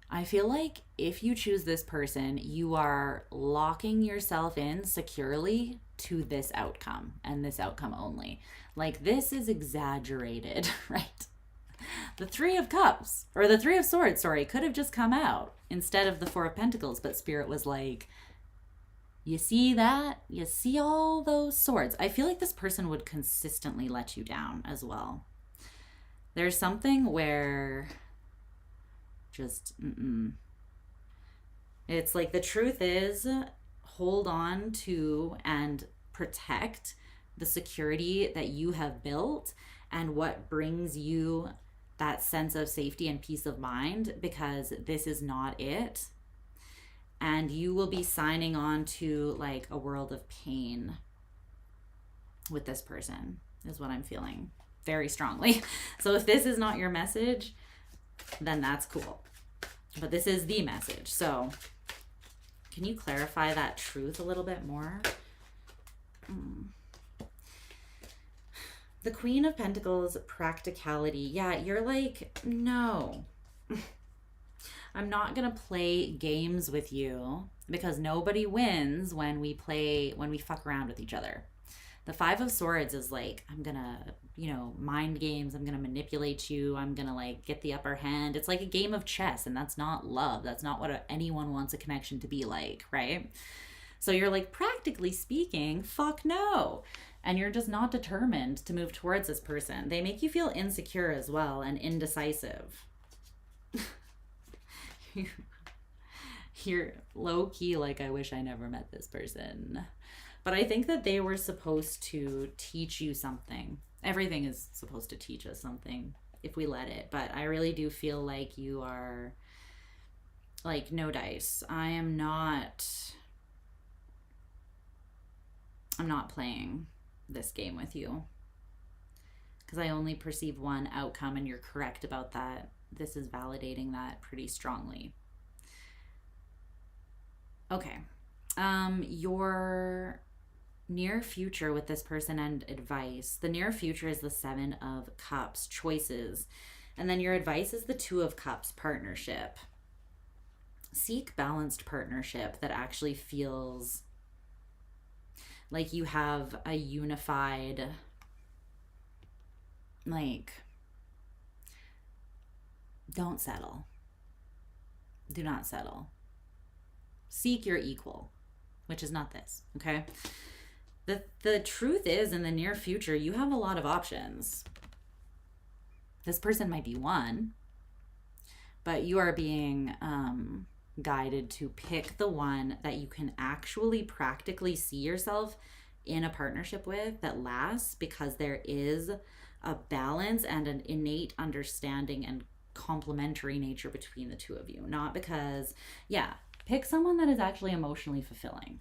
Speaker 1: I feel like if you choose this person, you are locking yourself in securely to this outcome and this outcome only. Like, this is exaggerated, right? The Three of Cups, or the Three of Swords, sorry, could have just come out instead of the Four of Pentacles, but Spirit was like, you see that? You see all those swords? I feel like this person would consistently let you down as well. There's something where just, it's like the truth is, hold on to and protect the security that you have built and what brings you that sense of safety and peace of mind, because this is not it. And you will be signing on to like a world of pain with this person, is what I'm feeling very strongly. So if this is not your message, then that's cool. But this is the message. So can you clarify that truth a little bit more? The Queen of Pentacles, practicality. Yeah, you're like, no. I'm not going to play games with you, because nobody wins when we fuck around with each other. The Five of Swords is like, I'm going to, mind games. I'm going to manipulate you. I'm going to like get the upper hand. It's like a game of chess, and that's not love. That's not what anyone wants a connection to be like, right? So you're like, practically speaking, fuck no. And you're just not determined to move towards this person. They make you feel insecure as well and indecisive. You're low key like, I wish I never met this person. But I think that they were supposed to teach you something. Everything is supposed to teach us something if we let it. But I really do feel like you are like, no dice. I'm not playing this game with you, because I only perceive one outcome, and you're correct about that. This is validating that pretty strongly. Okay. Your near future with this person and advice. The near future is the Seven of Cups, choices. And then your advice is the Two of Cups, partnership. Seek balanced partnership that actually feels like you have a unified, like, don't settle. Do not settle. Seek your equal, which is not this, okay? The truth is, in the near future, you have a lot of options. This person might be one, but you are being guided to pick the one that you can actually practically see yourself in a partnership with that lasts, because there is a balance and an innate understanding and complementary nature between the two of you. Not because, pick someone that is actually emotionally fulfilling.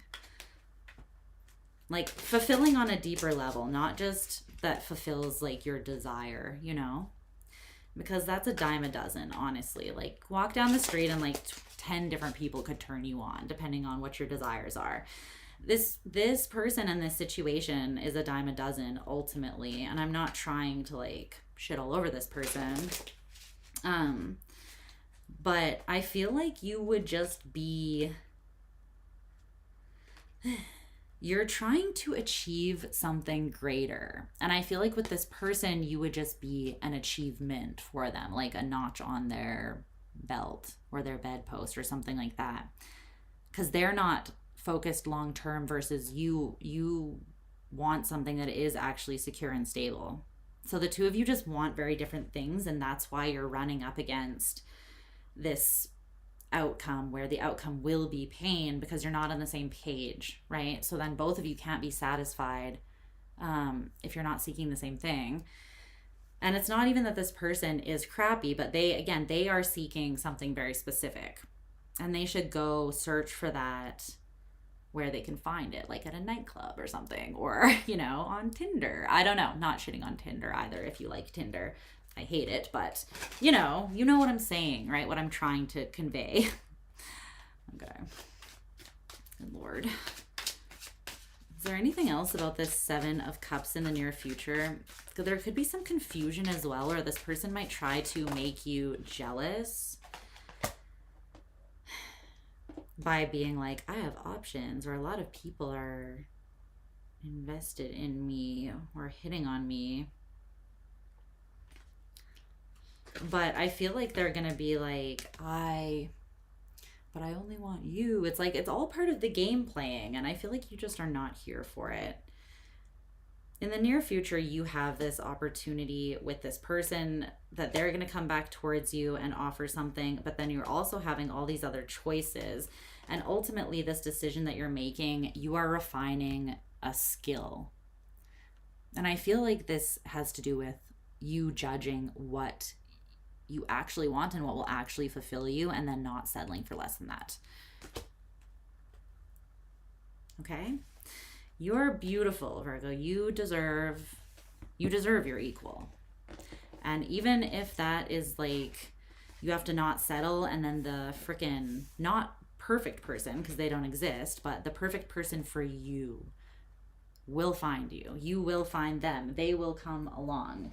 Speaker 1: Like, fulfilling on a deeper level, not just that fulfills like your desire, because that's a dime a dozen, honestly. Like, walk down the street and like 10 different people could turn you on depending on what your desires are. This person in this situation is a dime a dozen ultimately, and I'm not trying to like shit all over this person. But I feel like you would just be you're trying to achieve something greater. And I feel like with this person, you would just be an achievement for them, like a notch on their belt or their bedpost or something like that. Because they're not focused long term versus you want something that is actually secure and stable. So the two of you just want very different things, and that's why you're running up against this outcome where the outcome will be pain because you're not on the same page, right? So then both of you can't be satisfied if you're not seeking the same thing. And it's not even that this person is crappy, but they are seeking something very specific, and they should go search for that where they can find it, like at a nightclub or something, or, you know, on Tinder. I don't know, not shitting on Tinder either if you like Tinder. I hate it, but you know what I'm saying, right? What I'm trying to convey. Okay. Good Lord. Is there anything else about this 7 of Cups in the near future? There could be some confusion as well, or this person might try to make you jealous by being like, I have options, or a lot of people are invested in me or hitting on me. But I feel like they're gonna be like, but I only want you. It's like, it's all part of the game playing, and I feel like you just are not here for it. In the near future, you have this opportunity with this person that they're gonna come back towards you and offer something, but then you're also having all these other choices. And ultimately, this decision that you're making, you are refining a skill. And I feel like this has to do with you judging what you actually want and what will actually fulfill you, and then not settling for less than that. Okay? You're beautiful, Virgo. You deserve your equal. And even if that is like, you have to not settle, and then the freaking not perfect person, because they don't exist, but the perfect person for you will find you. You will find them. They will come along.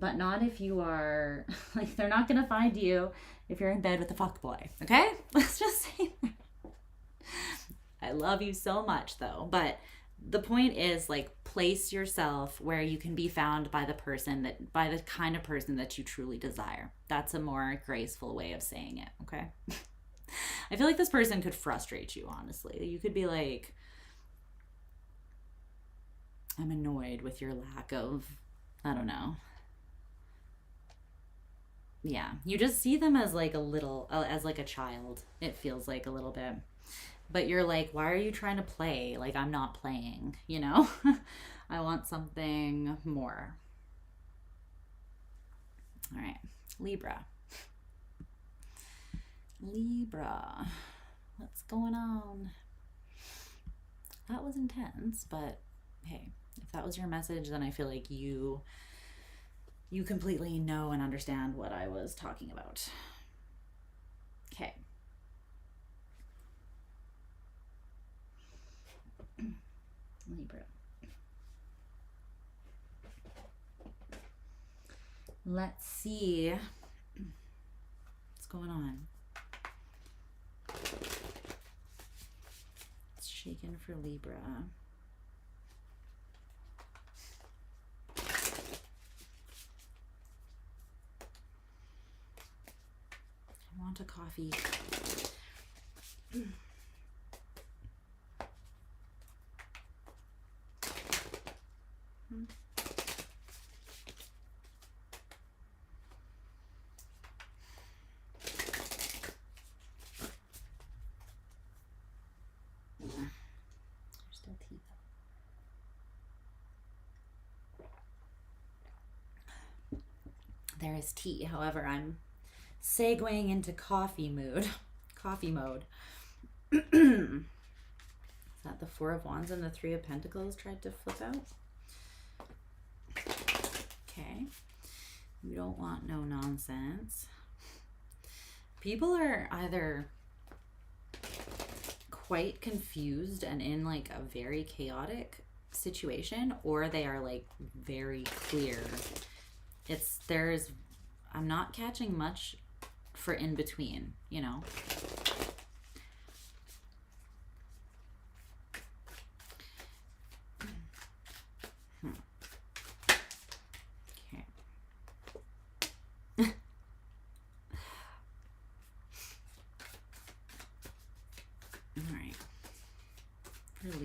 Speaker 1: But not if you are, like, they're not going to find you if you're in bed with a fuckboy, okay? Let's just say that. I love you so much, though. But the point is, like, place yourself where you can be found by the kind of person that you truly desire. That's a more graceful way of saying it, okay? I feel like this person could frustrate you, honestly. You could be like, I'm annoyed with your lack of, I don't know. Yeah, you just see them as like as like a child. It feels like a little bit. But you're like, why are you trying to play? Like, I'm not playing, you know? I want something more. All right, Libra. Libra. What's going on? That was intense, but hey, if that was your message, then I feel like you completely know and understand what I was talking about. Okay. Libra. Let's see what's going on. It's shaking for Libra. I want a coffee. There's still tea though. There is tea, however, I'm segueing into coffee mode. Is that the Four of Wands and the Three of Pentacles tried to flip out? Okay. You don't want no nonsense. People are either quite confused and in like a very chaotic situation, or they are like very clear. I'm not catching much for in between, you know.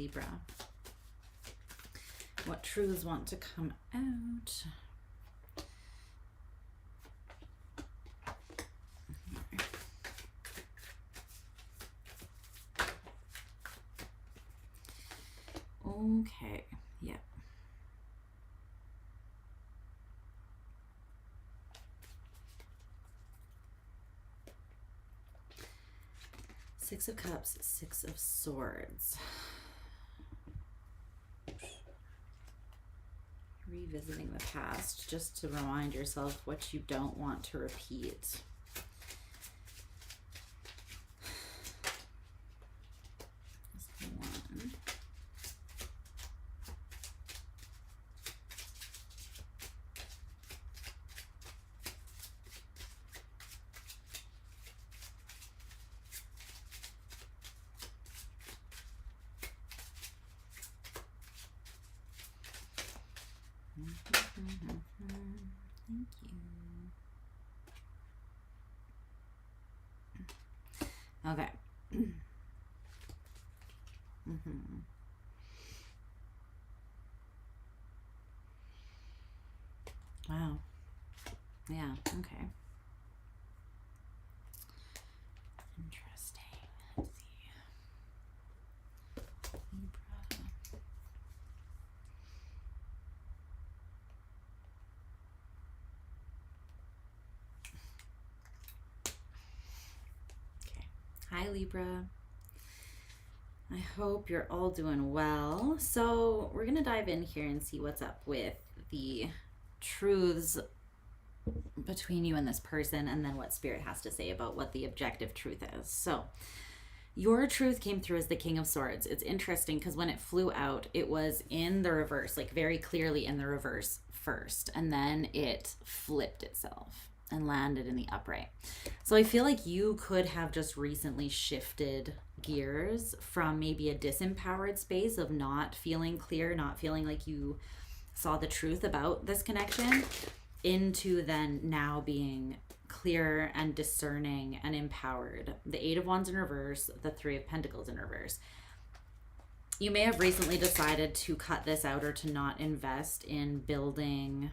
Speaker 1: Libra. What truths want to come out? Okay, yeah. Six of Cups, Six of Swords. Revisiting the past, just to remind yourself what you don't want to repeat. Thank you. Okay. Wow. Yeah, okay. Interesting. Let's see. Libra. Okay. Hi, Libra. I hope you're all doing well. So we're going to dive in here and see what's up with the truths between you and this person, and then what Spirit has to say about what the objective truth is. So your truth came through as the King of Swords. It's interesting because when it flew out, it was in the reverse, like very clearly in the reverse first, and then it flipped itself and landed in the upright. So I feel like you could have just recently shifted gears from maybe a disempowered space of not feeling clear, not feeling like you saw the truth about this connection, into then now being clear and discerning and empowered. The Eight of Wands in reverse, the Three of Pentacles in reverse. You may have recently decided to cut this out or to not invest in building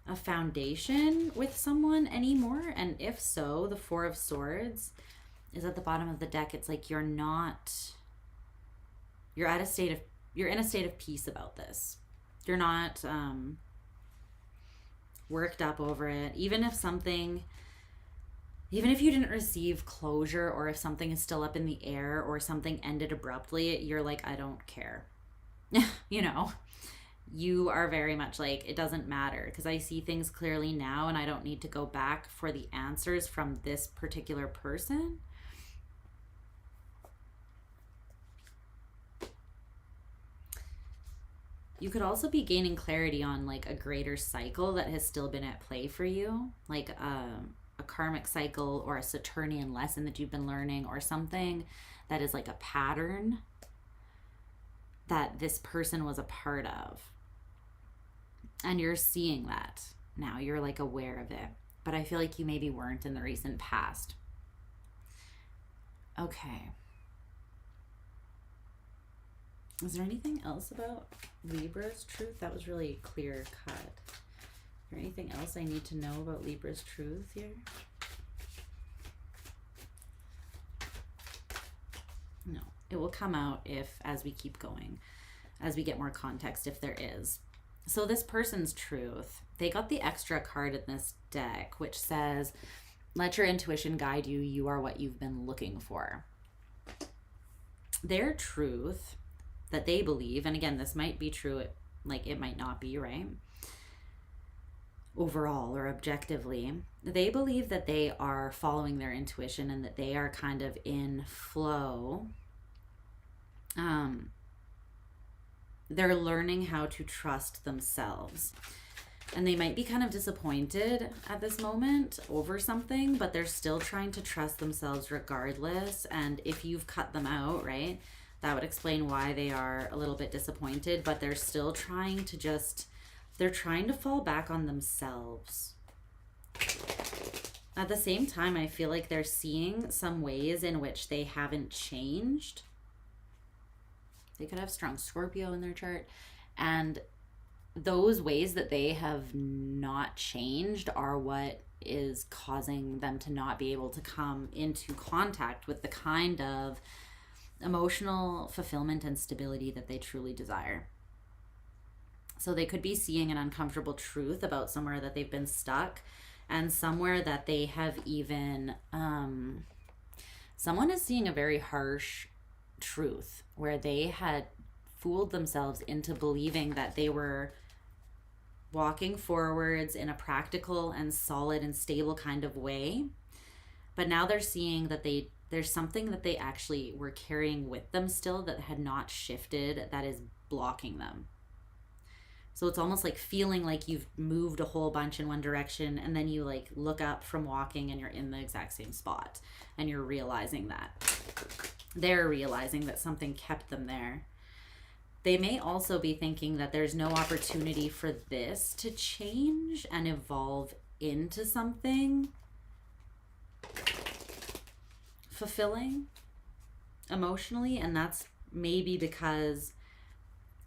Speaker 1: a foundation with someone anymore. And if so, the Four of Swords is at the bottom of the deck. It's like you're in a state of peace about this. You're not worked up over it. Even if you didn't receive closure, or if something is still up in the air, or something ended abruptly, you're like, I don't care. You know, you are very much like, it doesn't matter because I see things clearly now and I don't need to go back for the answers from this particular person. You could also be gaining clarity on like a greater cycle that has still been at play for you, like a karmic cycle or a Saturnian lesson that you've been learning, or something that is like a pattern that this person was a part of. And you're seeing that now. You're like aware of it. But I feel like you maybe weren't in the recent past. Okay. Is there anything else about Libra's truth? That was really clear cut. Is there anything else I need to know about Libra's truth here? No. It will come out as we keep going, as we get more context, if there is. So this person's truth, they got the extra card in this deck, which says, let your intuition guide you. You are what you've been looking for. Their truth that they believe, and again, this might be true, like it might not be, right? Overall or objectively, they believe that they are following their intuition and that they are kind of in flow. They're learning how to trust themselves. And they might be kind of disappointed at this moment over something, but they're still trying to trust themselves regardless. And if you've cut them out, right, that would explain why they are a little bit disappointed, but they're still trying to they're trying to fall back on themselves. At the same time, I feel like they're seeing some ways in which they haven't changed. They could have strong Scorpio in their chart. And those ways that they have not changed are what is causing them to not be able to come into contact with the kind of emotional fulfillment and stability that they truly desire. So they could be seeing an uncomfortable truth about somewhere that they've been stuck, and somewhere that they have even, someone is seeing a very harsh truth where they had fooled themselves into believing that they were walking forwards in a practical and solid and stable kind of way. But now they're seeing that there's something that they actually were carrying with them still that had not shifted, that is blocking them. So it's almost like feeling like you've moved a whole bunch in one direction, and then you like look up from walking and you're in the exact same spot, and you're realizing that. They're realizing that something kept them there. They may also be thinking that there's no opportunity for this to change and evolve into something fulfilling emotionally, and that's maybe because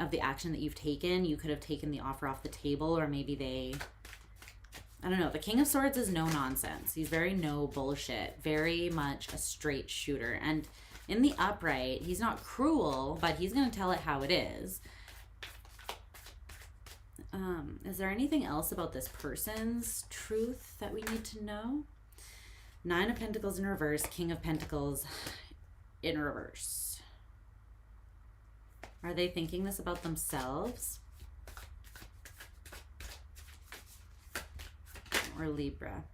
Speaker 1: of the action that you've taken. You could have taken the offer off the table, or maybe I don't know. The King of Swords is no nonsense. He's very no bullshit, very much a straight shooter. And in the upright, he's not cruel, but he's going to tell it how it is. Is there anything else about this person's truth that we need to know? 9 of Pentacles in reverse, King of Pentacles in reverse. Are they thinking this about themselves? Or Libra?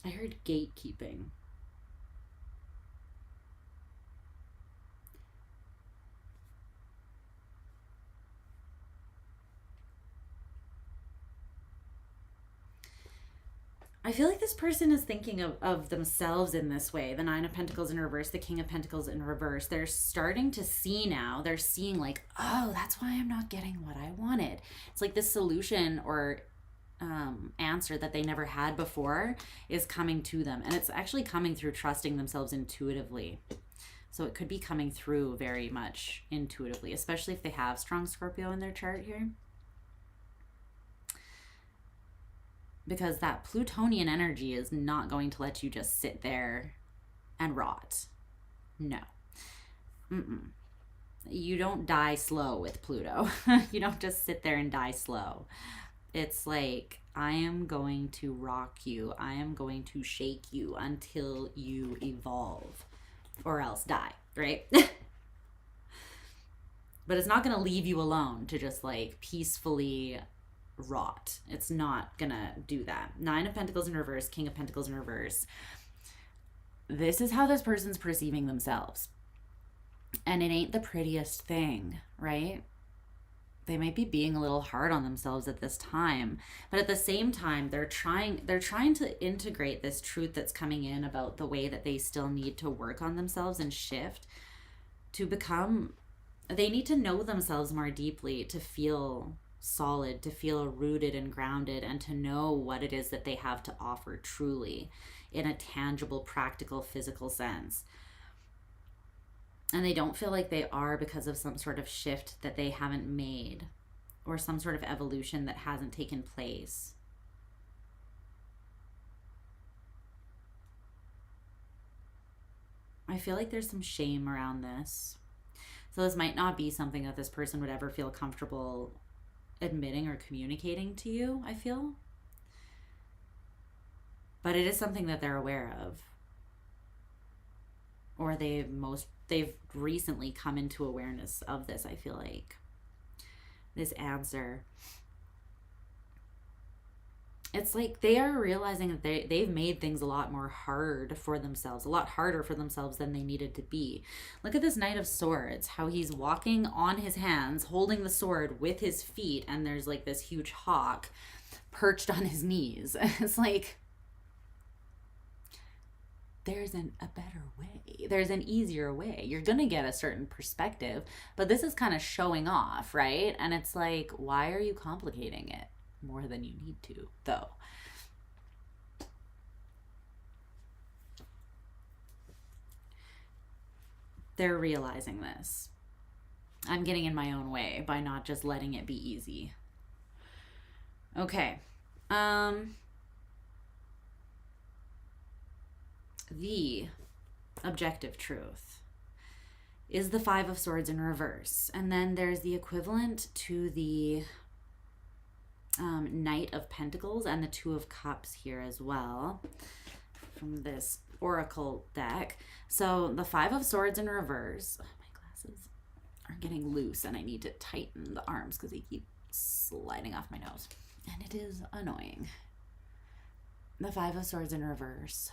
Speaker 1: I heard gatekeeping. I feel like this person is thinking of themselves in this way. The 9 of Pentacles in reverse, the King of Pentacles in reverse. They're starting to see now. They're seeing like, oh, that's why I'm not getting what I wanted. It's like this solution or answer that they never had before is coming to them. And it's actually coming through trusting themselves intuitively. So it could be coming through very much intuitively, especially if they have strong Scorpio in their chart here. Because that Plutonian energy is not going to let you just sit there and rot. No. You don't die slow with Pluto. You don't just sit there and die slow. It's like, I am going to rock you. I am going to shake you until you evolve, or else die, right? But it's not going to leave you alone to just like peacefully rot. It's not gonna do that. 9 of Pentacles in reverse, King of Pentacles in reverse. This is how this person's perceiving themselves. And it ain't the prettiest thing, right? They might be being a little hard on themselves at this time, but at the same time, they're trying to integrate this truth that's coming in about the way that they still need to work on themselves and shift to become, they need to know themselves more deeply to feel solid, to feel rooted and grounded, and to know what it is that they have to offer truly in a tangible, practical, physical sense. And they don't feel like they are because of some sort of shift that they haven't made or some sort of evolution that hasn't taken place. I feel like there's some shame around this. So this might not be something that this person would ever feel comfortable admitting or communicating to you, I feel. But it is something that they're aware of. Or they've recently come into awareness of this, I feel like. This answer. It's like they are realizing that they've made things a lot more hard for themselves, a lot harder for themselves than they needed to be. Look at this Knight of Swords, how he's walking on his hands, holding the sword with his feet, and there's like this huge hawk perched on his knees. It's like, there's a better way. There's an easier way. You're going to get a certain perspective, but this is kind of showing off, right? And it's like, why are you complicating it more than you need to, though? They're realizing this. I'm getting in my own way by not just letting it be easy. Okay. The objective truth is the Five of Swords in reverse. And then there's the equivalent to the Knight of Pentacles and the Two of Cups here as well from this Oracle deck. So the Five of Swords in reverse. Oh, my glasses are getting loose and I need to tighten the arms because they keep sliding off my nose. And it is annoying. The Five of Swords in reverse.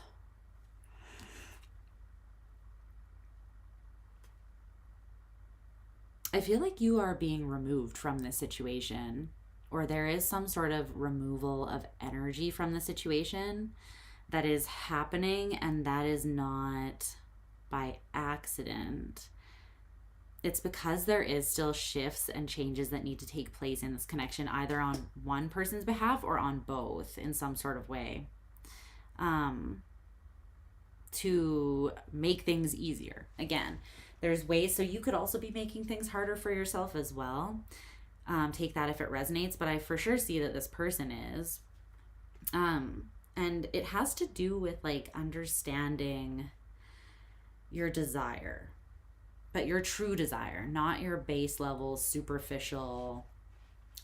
Speaker 1: I feel like you are being removed from this situation, or there is some sort of removal of energy from the situation that is happening, and that is not by accident. It's because there is still shifts and changes that need to take place in this connection, either on one person's behalf or on both in some sort of way, to make things easier. Again, there's ways, so you could also be making things harder for yourself as well. Take that if it resonates, but I for sure see that this person is. And it has to do with like understanding your desire, but your true desire, not your base level, superficial,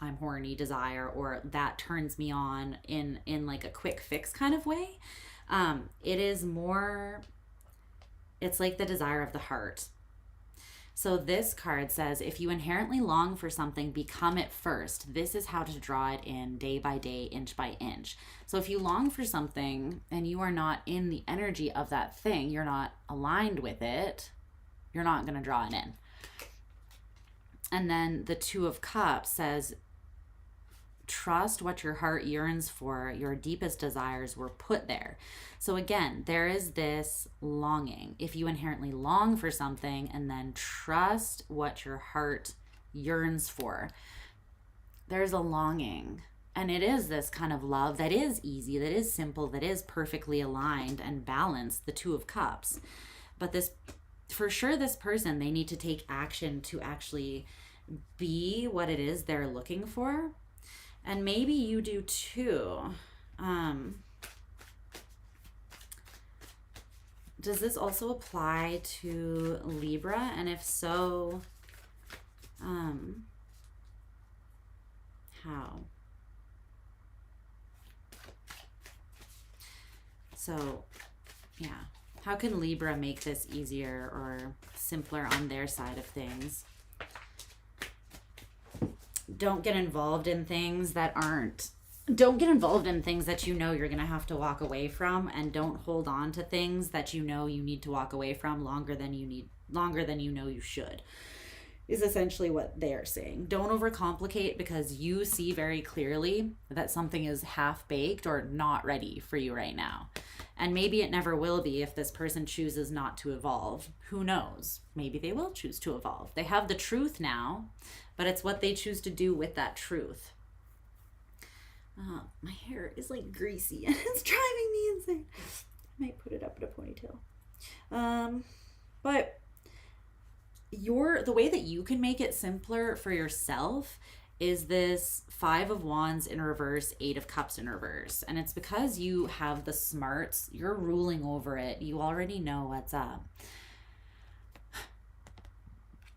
Speaker 1: I'm horny desire, or that turns me on in like a quick fix kind of way. It is more, it's like the desire of the heart. So this card says, if you inherently long for something, become it first. This is how to draw it in day by day, inch by inch. So if you long for something and you are not in the energy of that thing, you're not aligned with it, you're not going to draw it in. And then the Two of Cups says, trust what your heart yearns for. Your deepest desires were put there. So again, there is this longing. If you inherently long for something and then trust what your heart yearns for, there's a longing. And it is this kind of love that is easy, that is simple, that is perfectly aligned and balanced, the Two of Cups. But this, for sure, this person, they need to take action to actually be what it is they're looking for. And maybe you do too. Does this also apply to Libra? And if so, how? So, yeah. How can Libra make this easier or simpler on their side of things? Don't get involved in things that aren't, don't get involved in things that you know you're going to have to walk away from, and don't hold on to things that you know you need to walk away from longer than you know you should, is essentially what they're saying. Don't overcomplicate, because you see very clearly that something is half-baked or not ready for you right now. And maybe it never will be if this person chooses not to evolve. Who knows? Maybe they will choose to evolve. They have the truth now, but it's what they choose to do with that truth. My hair is like greasy and it's driving me insane. I might put it up in a ponytail. But the way that you can make it simpler for yourself is this Five of Wands in reverse, Eight of Cups in reverse. And it's because you have the smarts, you're ruling over it. You already know what's up.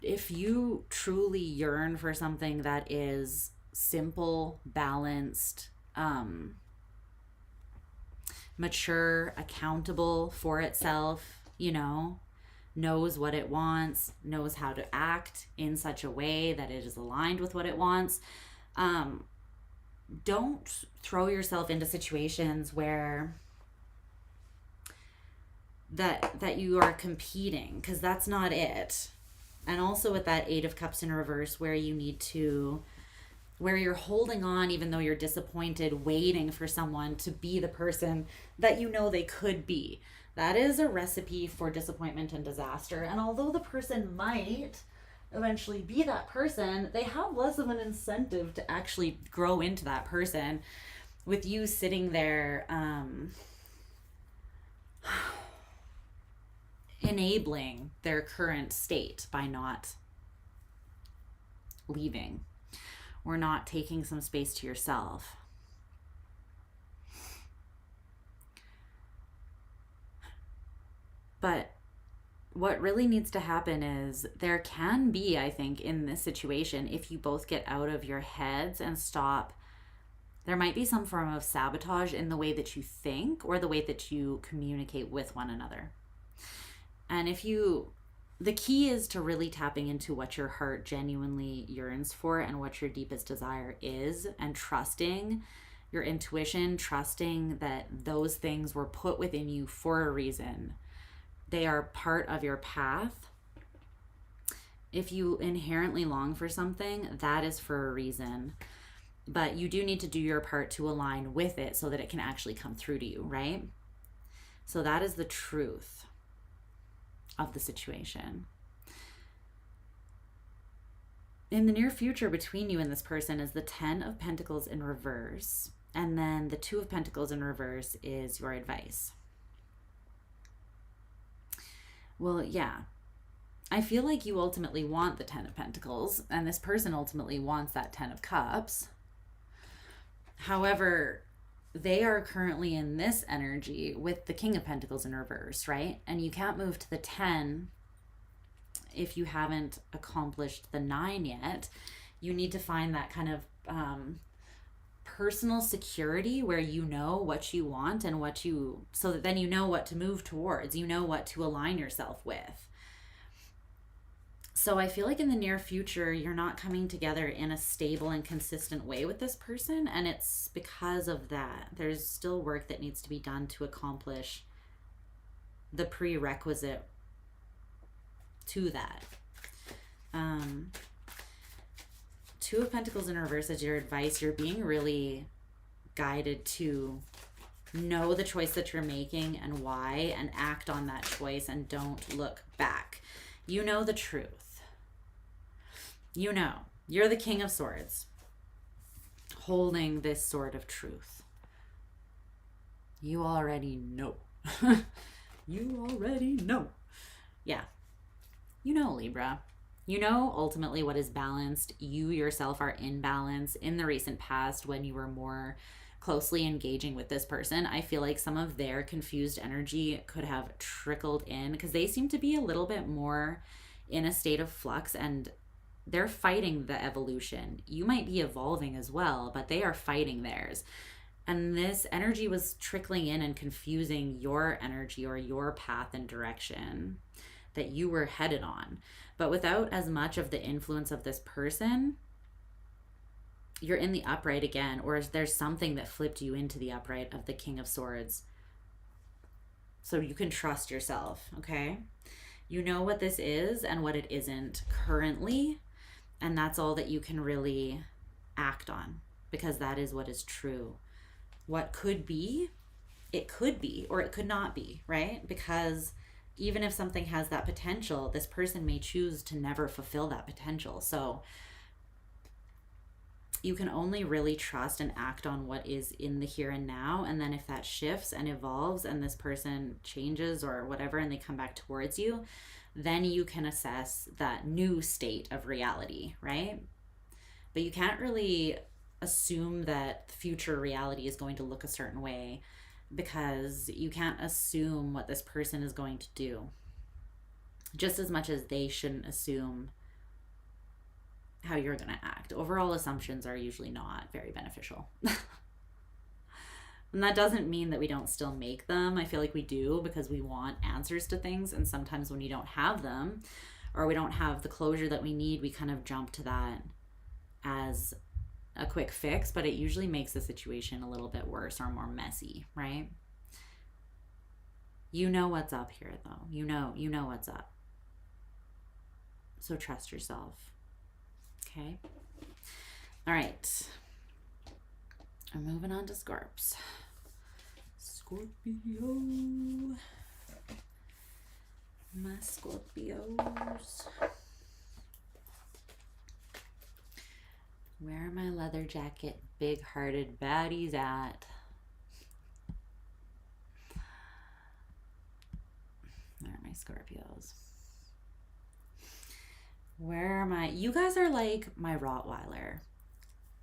Speaker 1: If you truly yearn for something that is simple, balanced, mature, accountable for itself, knows what it wants, knows how to act in such a way that it is aligned with what it wants, don't throw yourself into situations where that you are competing, because that's not it. And also with that Eight of Cups in reverse, where you're holding on even though you're disappointed, waiting for someone to be the person that you know they could be. That is a recipe for disappointment and disaster. And although the person might eventually be that person, they have less of an incentive to actually grow into that person with you sitting there enabling their current state by not leaving or not taking some space to yourself. But what really needs to happen is there can be, I think, in this situation, if you both get out of your heads and stop, there might be some form of sabotage in the way that you think or the way that you communicate with one another. And the key is to really tapping into what your heart genuinely yearns for and what your deepest desire is, and trusting your intuition, trusting that those things were put within you for a reason. They are part of your path. If you inherently long for something, that is for a reason. But you do need to do your part to align with it so that it can actually come through to you, right? So that is the truth of the situation. In the near future between you and this person is the 10 of Pentacles in reverse. And then the 2 of Pentacles in reverse is your advice. Well, yeah, I feel like you ultimately want the 10 of Pentacles, and this person ultimately wants that 10 of Cups. However, they are currently in this energy with the King of Pentacles in reverse, right? And you can't move to the 10 if you haven't accomplished the 9 yet. You need to find that kind of personal security where you know what you want and so that then you know what to move towards, you know what to align yourself with. So I feel like in the near future, you're not coming together in a stable and consistent way with this person. And it's because of that. There's still work that needs to be done to accomplish the prerequisite to that. 2 of Pentacles in reverse is your advice. You're being really guided to know the choice that you're making and why, and act on that choice and don't look back. You know the truth. You know. You're the King of Swords holding this sword of truth. You already know. You already know. Yeah. You know, Libra. You know ultimately what is balanced. You yourself are in balance. In the recent past, when you were more closely engaging with this person, I feel like some of their confused energy could have trickled in because they seem to be a little bit more in a state of flux and they're fighting the evolution. You might be evolving as well, but they are fighting theirs. And this energy was trickling in and confusing your energy or your path and direction that you were headed on. But without as much of the influence of this person, you're in the upright again, or there's something that flipped you into the upright of the King of Swords. So you can trust yourself, okay? You know what this is and what it isn't currently, and that's all that you can really act on, because that is what is true. What could be, or it could not be, right? Because even if something has that potential, this person may choose to never fulfill that potential. So you can only really trust and act on what is in the here and now. And then if that shifts and evolves and this person changes or whatever, and they come back towards you, then you can assess that new state of reality, right? But you can't really assume that future reality is going to look a certain way, because you can't assume what this person is going to do, just as much as they shouldn't assume how you're going to act. Overall assumptions are usually not very beneficial. And that doesn't mean that we don't still make them. I feel like we do, because we want answers to things, and sometimes when you don't have them or we don't have the closure that we need, we kind of jump to that as a quick fix, but it usually makes the situation a little bit worse or more messy, right? You know what's up here, though. You know what's up. So trust yourself. Okay? All right. I'm moving on to Scorps. Scorpio. My Scorpios. Where are my leather jacket, big-hearted baddies at? Where are my Scorpios? Where are my... You guys are like my Rottweiler.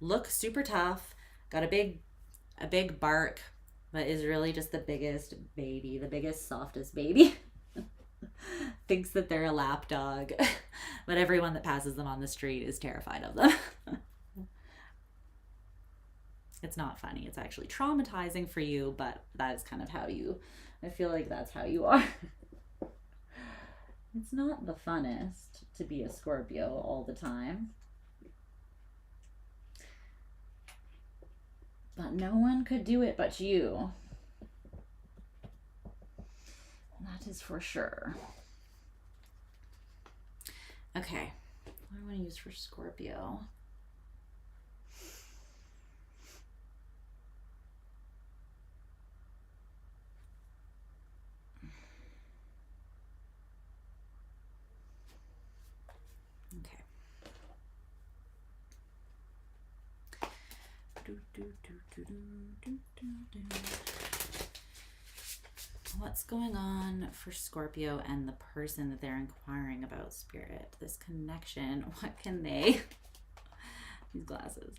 Speaker 1: Look super tough. Got a big bark, but is really just the biggest baby, the biggest, softest baby. Thinks that they're a lap dog, but everyone that passes them on the street is terrified of them. It's not funny. It's actually traumatizing for you, but that is kind of how you... I feel like that's how you are. It's not the funnest to be a Scorpio all the time. But no one could do it but you. That is for sure. Okay. What do I want to use for Scorpio? Okay. What's going on for Scorpio and the person that they're inquiring about, Spirit? This connection, what can they... These glasses.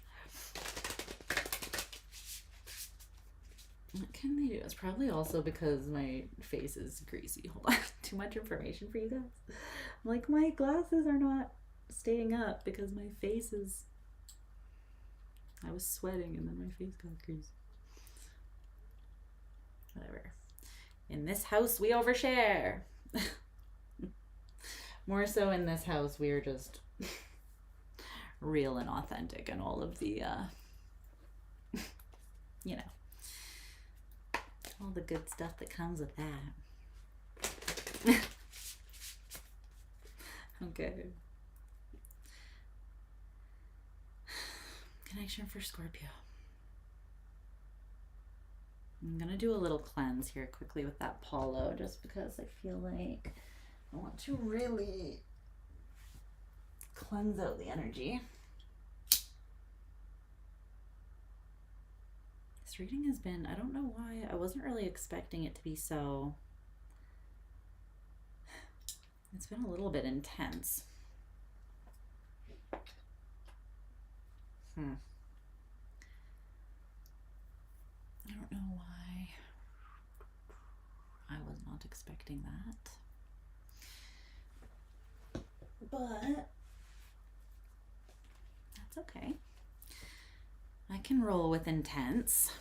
Speaker 1: What can they do? It's probably also because my face is greasy. Hold on. Too much information for you guys. Like, my glasses are not staying up because my face is... I was sweating and then my face got greasy. Whatever. In this house, we overshare. More so in this house, we are just real and authentic and all of the, you know, all the good stuff that comes with that. Okay. Connection for Scorpio. I'm gonna do a little cleanse here quickly with that Paulo, just because I feel like I want to really cleanse out the energy. This reading has been, I don't know why, I wasn't really expecting it to be so, it's been a little bit intense. I don't know why I was not expecting that, but that's okay. I can roll with intense.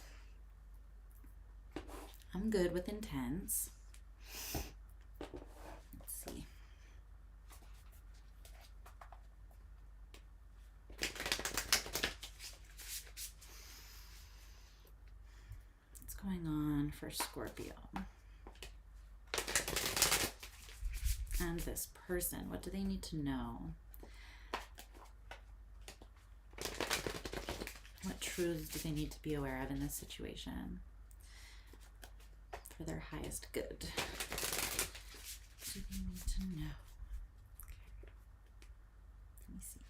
Speaker 1: I'm good with intense. Let's see. Going on for Scorpio and this person, what do they need to know? What truths do they need to be aware of in this situation for their highest good? What do they need to know? Okay. Let me see.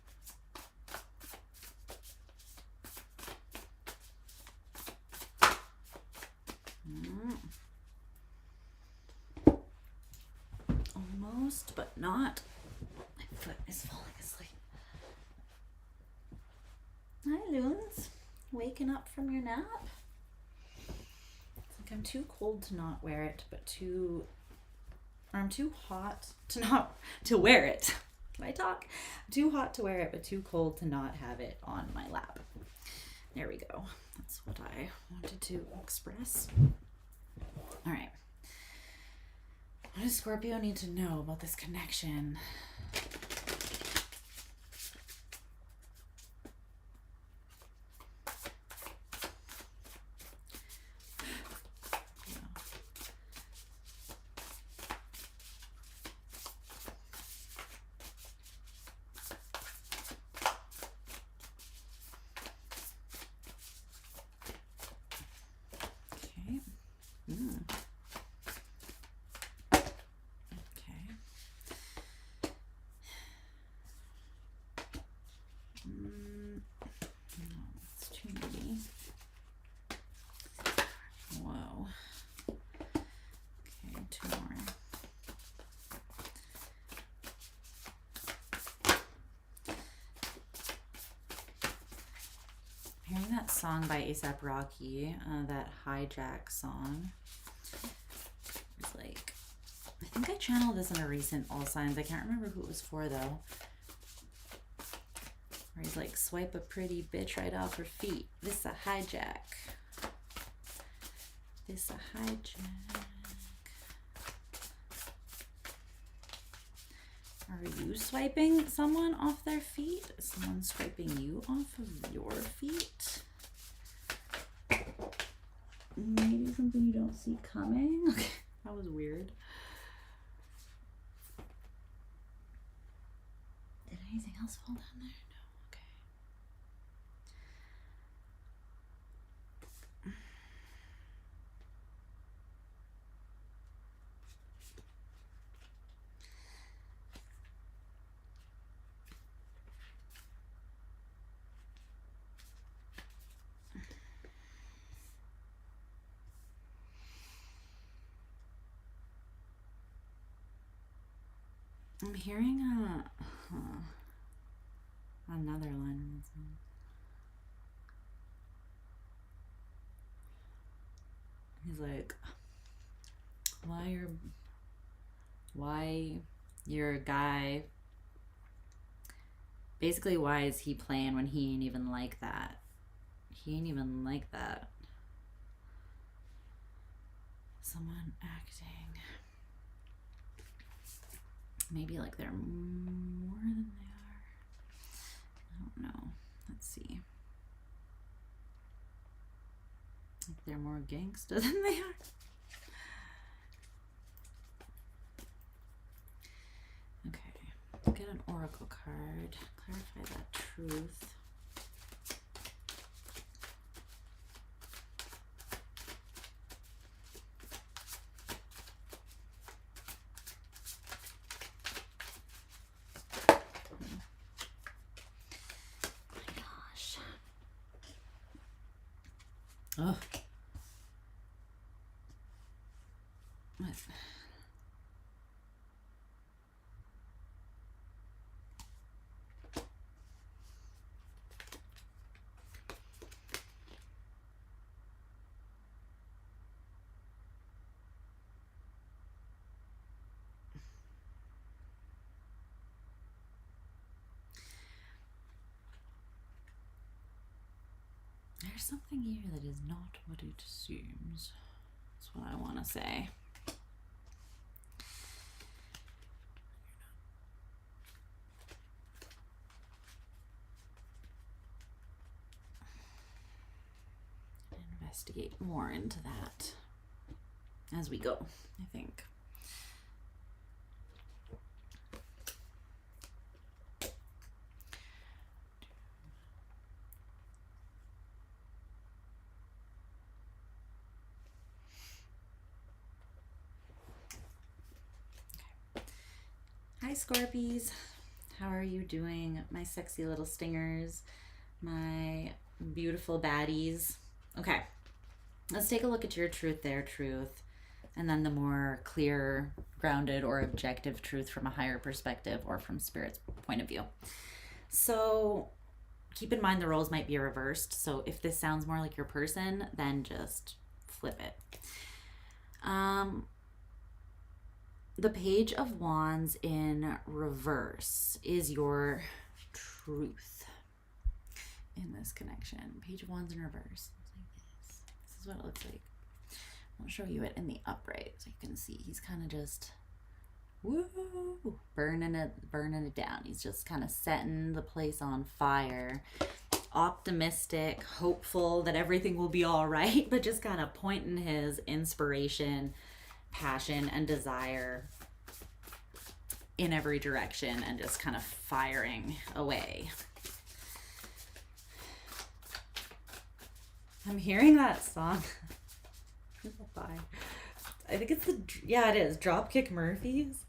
Speaker 1: Almost, but not. My foot is falling asleep. Hi, Loons. Waking up from your nap? It's like I'm too cold to not wear it, but I'm too hot to not to wear it. Can I talk? I'm too hot to wear it, but too cold to not have it on my lap. There we go. That's what I wanted to express. All right. What does Scorpio need to know about this connection? Okay. song by A$AP Rocky, that Hijack song. It's like, I think I channeled this in a recent All Signs. I can't remember who it was for though. Where he's like, swipe a pretty bitch right off her feet. This a hijack. This a hijack. Are you swiping someone off their feet? Is someone swiping you off of your feet? Maybe something you don't see coming. Okay, that was weird. Did anything else fall down there? No. Okay. I'm hearing another line in this one. He's like, why you're a guy? Basically, why is he playing when he ain't even like that? He ain't even like that. Someone acting maybe like they're more than they are. I don't know. Let's see. Like they're more gangsta than they are. Okay. Get an oracle card. Clarify that truth. Oh. What? There's something here that is not what it seems. That's what I want to say. Investigate more into that as we go, I think. Hi Scorpies, how are you doing? My sexy little stingers, my beautiful baddies. Okay, let's take a look at your truth there, truth, and then the more clear, grounded, or objective truth from a higher perspective or from Spirit's point of view. So keep in mind the roles might be reversed. So if this sounds more like your person, then just flip it. The Page of Wands in reverse is your truth in this connection. Page of Wands in reverse. This is what it looks like. I'll show you it in the upright so you can see. He's kind of just woo, burning it down. He's just kind of setting the place on fire. Optimistic, hopeful that everything will be all right, but just kind of pointing his inspiration, passion, and desire in every direction and just kind of firing away. I'm hearing that song. I think it's it is Dropkick Murphys,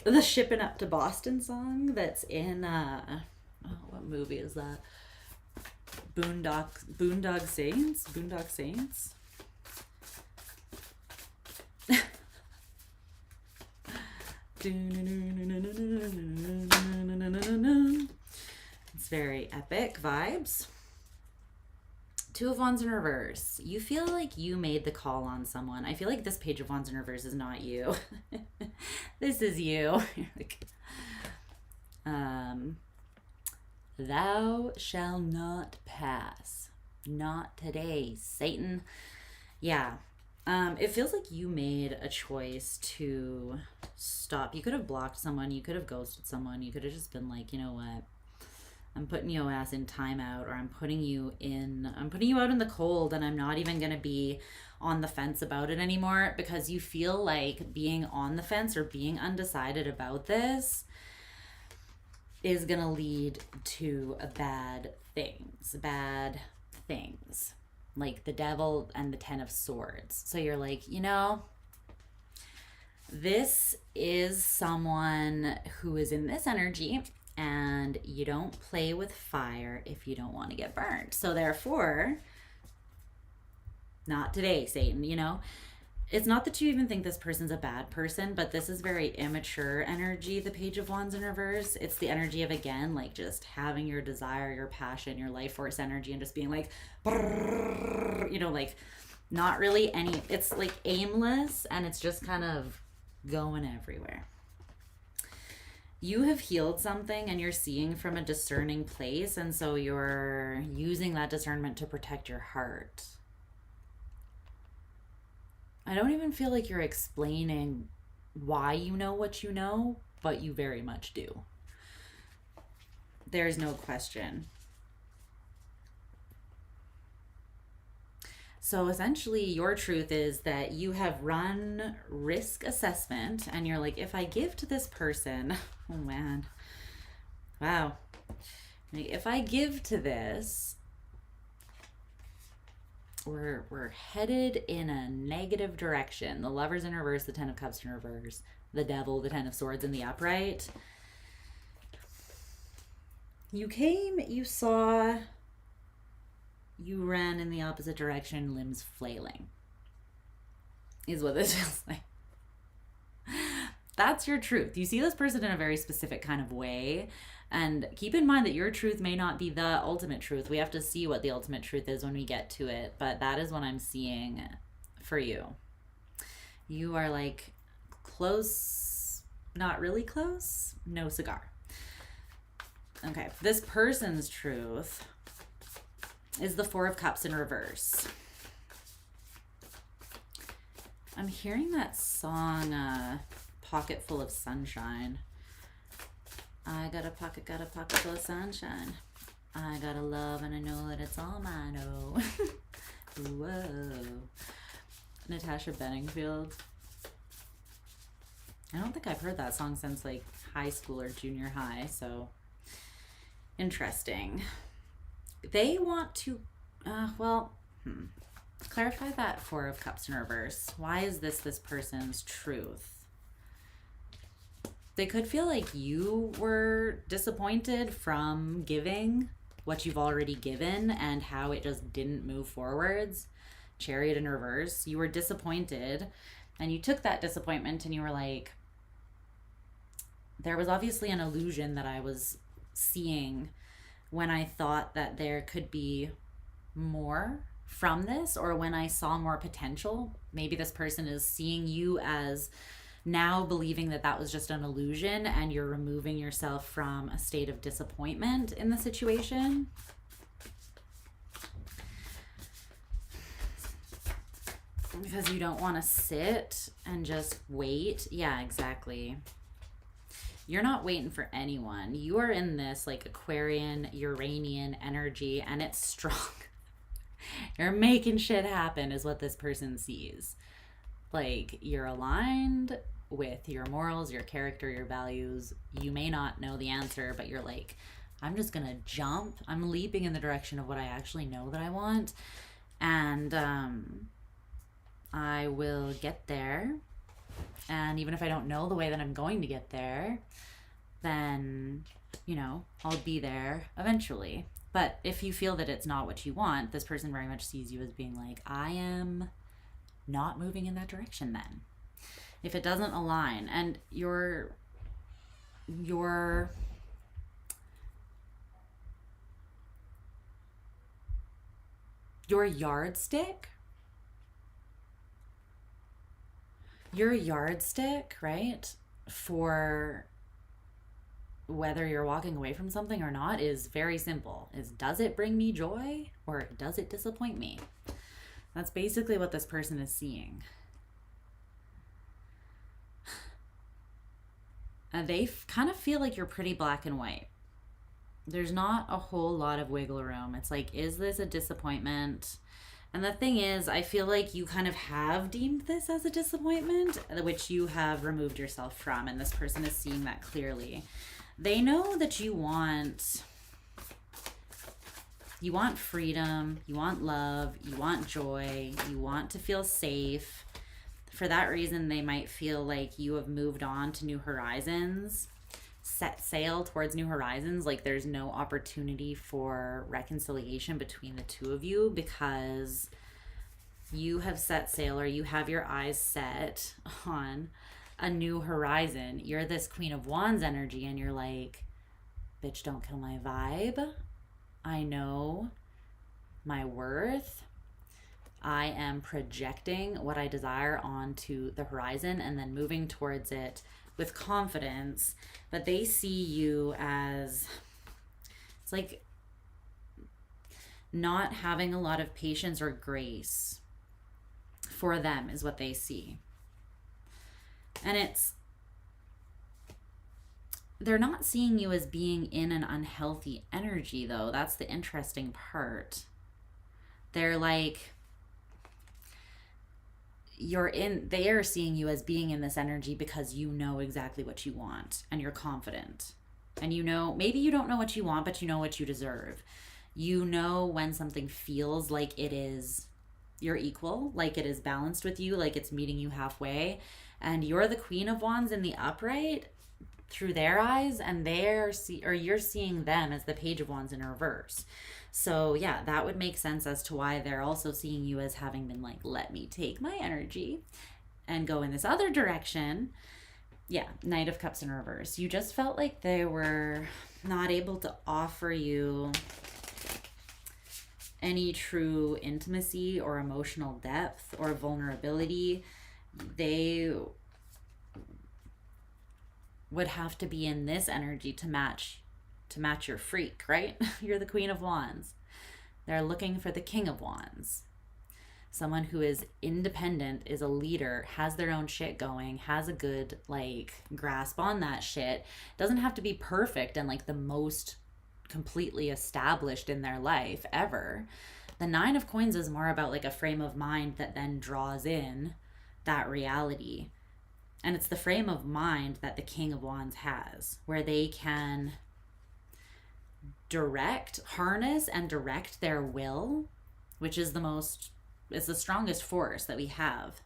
Speaker 1: the Shipping Up to Boston song that's in what movie is that? Boondock Saints. It's very epic vibes. Two of Wands in reverse. You feel like you made the call on someone. I feel like this Page of Wands in reverse is not you. This is you. Thou shall not pass. Not today, Satan. Yeah. It feels like you made a choice to stop. You could have blocked someone. You could have ghosted someone. You could have just been like, you know what? I'm putting your ass in timeout, or I'm putting you out in the cold, and I'm not even going to be on the fence about it anymore, because you feel like being on the fence or being undecided about this is going to lead to bad things, like the Devil and the Ten of Swords. So you're like, you know, this is someone who is in this energy, and you don't play with fire if you don't want to get burned. So therefore, not today, Satan, you know? It's not that you even think this person's a bad person, but this is very immature energy, the Page of Wands in reverse. It's the energy of, again, like just having your desire, your passion, your life force energy, and just being like, you know, like not really any, it's like aimless, and it's just kind of going everywhere. You have healed something, and you're seeing from a discerning place, and so you're using that discernment to protect your heart. I don't even feel like you're explaining why you know what you know, but you very much do. There's no question. So essentially, your truth is that you have run risk assessment, and you're like, if I give to this person, oh man, wow. Like, if I give to this, we're headed in a negative direction. The Lover's in reverse, the Ten of Cups in reverse, the Devil, the Ten of Swords in the upright. You came, you saw, you ran in the opposite direction, limbs flailing, is what this feels like. That's your truth. You see this person in a very specific kind of way. And keep in mind that your truth may not be the ultimate truth. We have to see what the ultimate truth is when we get to it. But that is what I'm seeing for you. You are like close, not really close, no cigar. Okay, this person's truth is the Four of Cups in reverse. I'm hearing that song, Pocket Full of Sunshine. I got a pocket full of sunshine. I got a love, and I know that it's all mine. Oh, whoa. Natasha Bedingfield. I don't think I've heard that song since like high school or junior high, so interesting. They want to, clarify that Four of Cups in reverse. Why is this person's truth? They could feel like you were disappointed from giving what you've already given and how it just didn't move forwards. Chariot in reverse. You were disappointed, and you took that disappointment and you were like, there was obviously an illusion that I was seeing when I thought that there could be more from this, or when I saw more potential. Maybe this person is seeing you as now believing that that was just an illusion, and you're removing yourself from a state of disappointment in the situation. Because you don't want to sit and just wait. Yeah, exactly. You're not waiting for anyone. You are in this like Aquarian, Uranian energy, and it's strong. You're making shit happen is what this person sees. Like, you're aligned with your morals, your character, your values. You may not know the answer, but you're like, I'm just gonna jump. I'm leaping in the direction of what I actually know that I want, and I will get there. And even if I don't know the way that I'm going to get there, then, you know, I'll be there eventually. But if you feel that it's not what you want, this person very much sees you as being like, I am not moving in that direction then. If it doesn't align, and your your yardstick, right, for whether you're walking away from something or not is very simple. Does it bring me joy or does it disappoint me? That's basically what this person is seeing. And they kind of feel like you're pretty black and white. There's not a whole lot of wiggle room. It's like, is this a disappointment? And the thing is, I feel like you kind of have deemed this as a disappointment, which you have removed yourself from, and this person is seeing that clearly. They know that you want freedom, you want love, you want joy, you want to feel safe. For that reason, they might feel like you have moved on to new horizons, set sail towards new horizons, like there's no opportunity for reconciliation between the two of you because you have set sail, or you have your eyes set on a new horizon. You're this Queen of Wands energy and you're like, bitch, don't kill my vibe. I know my worth. I am projecting what I desire onto the horizon and then moving towards it with confidence. But they see you as, it's like not having a lot of patience or grace for them is what they see. And they're not seeing you as being in an unhealthy energy, though. That's the interesting part. They're like, they are seeing you as being in this energy because you know exactly what you want and you're confident. And you know, maybe you don't know what you want, but you know what you deserve. You know when something feels like it is your equal, like it is balanced with you, like it's meeting you halfway. And you're the Queen of Wands in the upright through their eyes, and you're seeing them as the Page of Wands in reverse. So yeah, that would make sense as to why they're also seeing you as having been like, let me take my energy and go in this other direction. Yeah, Knight of Cups in reverse. You just felt like they were not able to offer you any true intimacy or emotional depth or vulnerability. They would have to be in this energy to match your freak, right? You're the Queen of Wands. They're looking for the King of Wands. Someone who is independent, is a leader, has their own shit going, has a good like grasp on that shit. Doesn't have to be perfect and like the most completely established in their life ever. The Nine of Coins is more about like a frame of mind that then draws in that reality. And it's the frame of mind that the King of Wands has, where they can harness and direct their will, which is it's the strongest force that we have.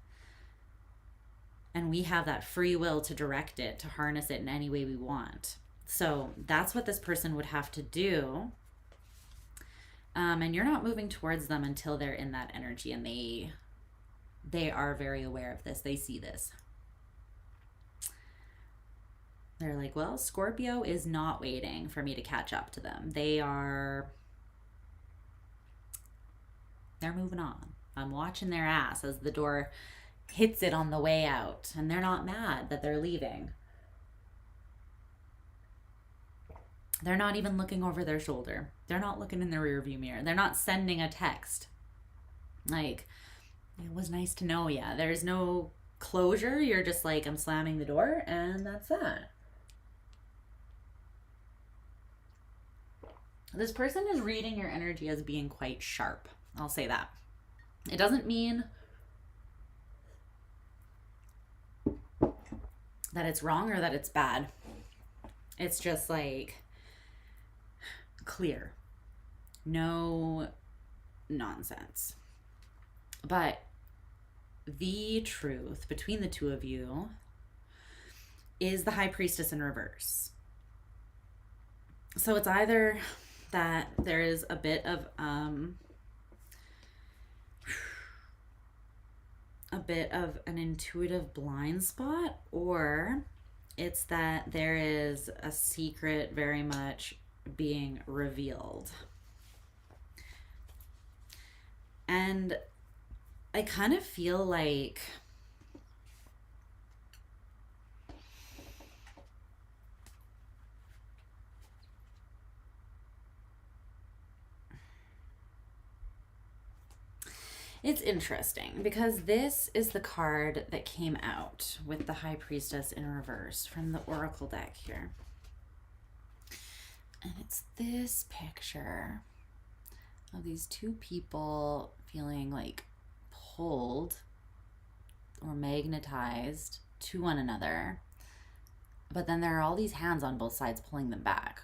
Speaker 1: And we have that free will to direct it, to harness it in any way we want. So that's what this person would have to do. And you're not moving towards them until they're in that energy, and they are very aware of this. They see this. They're like, well, Scorpio is not waiting for me to catch up to them. They're moving on. I'm watching their ass as the door hits it on the way out, and they're not mad that they're leaving. They're not even looking over their shoulder. They're not looking in the rearview mirror. They're not sending a text like, it was nice to know ya. There's no closure. You're just like, I'm slamming the door, and that's that. This person is reading your energy as being quite sharp. I'll say that. It doesn't mean that it's wrong or that it's bad. It's just like clear. No nonsense. But the truth between the two of you is the High Priestess in reverse. So it's either that there is a bit of an intuitive blind spot, or it's that there is a secret very much being revealed. And I kind of feel like it's interesting because this is the card that came out with the High Priestess in reverse from the Oracle deck here. And it's this picture of these two people feeling like pulled or magnetized to one another, but then there are all these hands on both sides pulling them back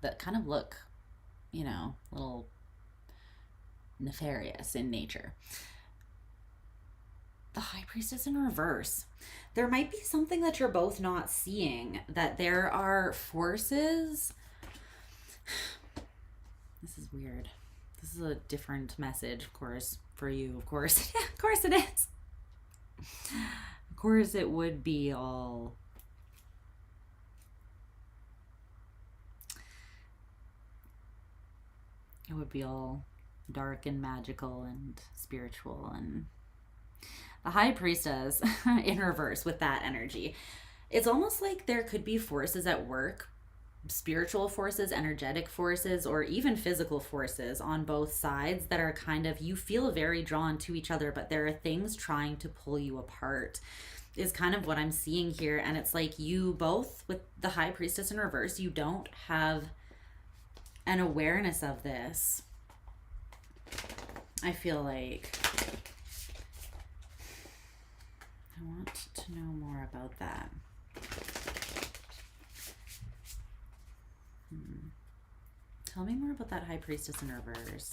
Speaker 1: that kind of look, you know, a little nefarious in nature. The High Priestess in reverse. There might be something that you're both not seeing, that there are forces. This is weird. This is a different message, of course, for you, of course. Of course it is. Of course it would be all... It would be all dark and magical and spiritual. And the High Priestess in reverse with that energy. It's almost like there could be forces at work, spiritual forces, energetic forces, or even physical forces on both sides that are kind of, you feel very drawn to each other, but there are things trying to pull you apart, is kind of what I'm seeing here. And it's like you both, with the High Priestess in reverse, you don't have an awareness of this. I feel like I want to know more about that. Tell me more about that High Priestess in reverse.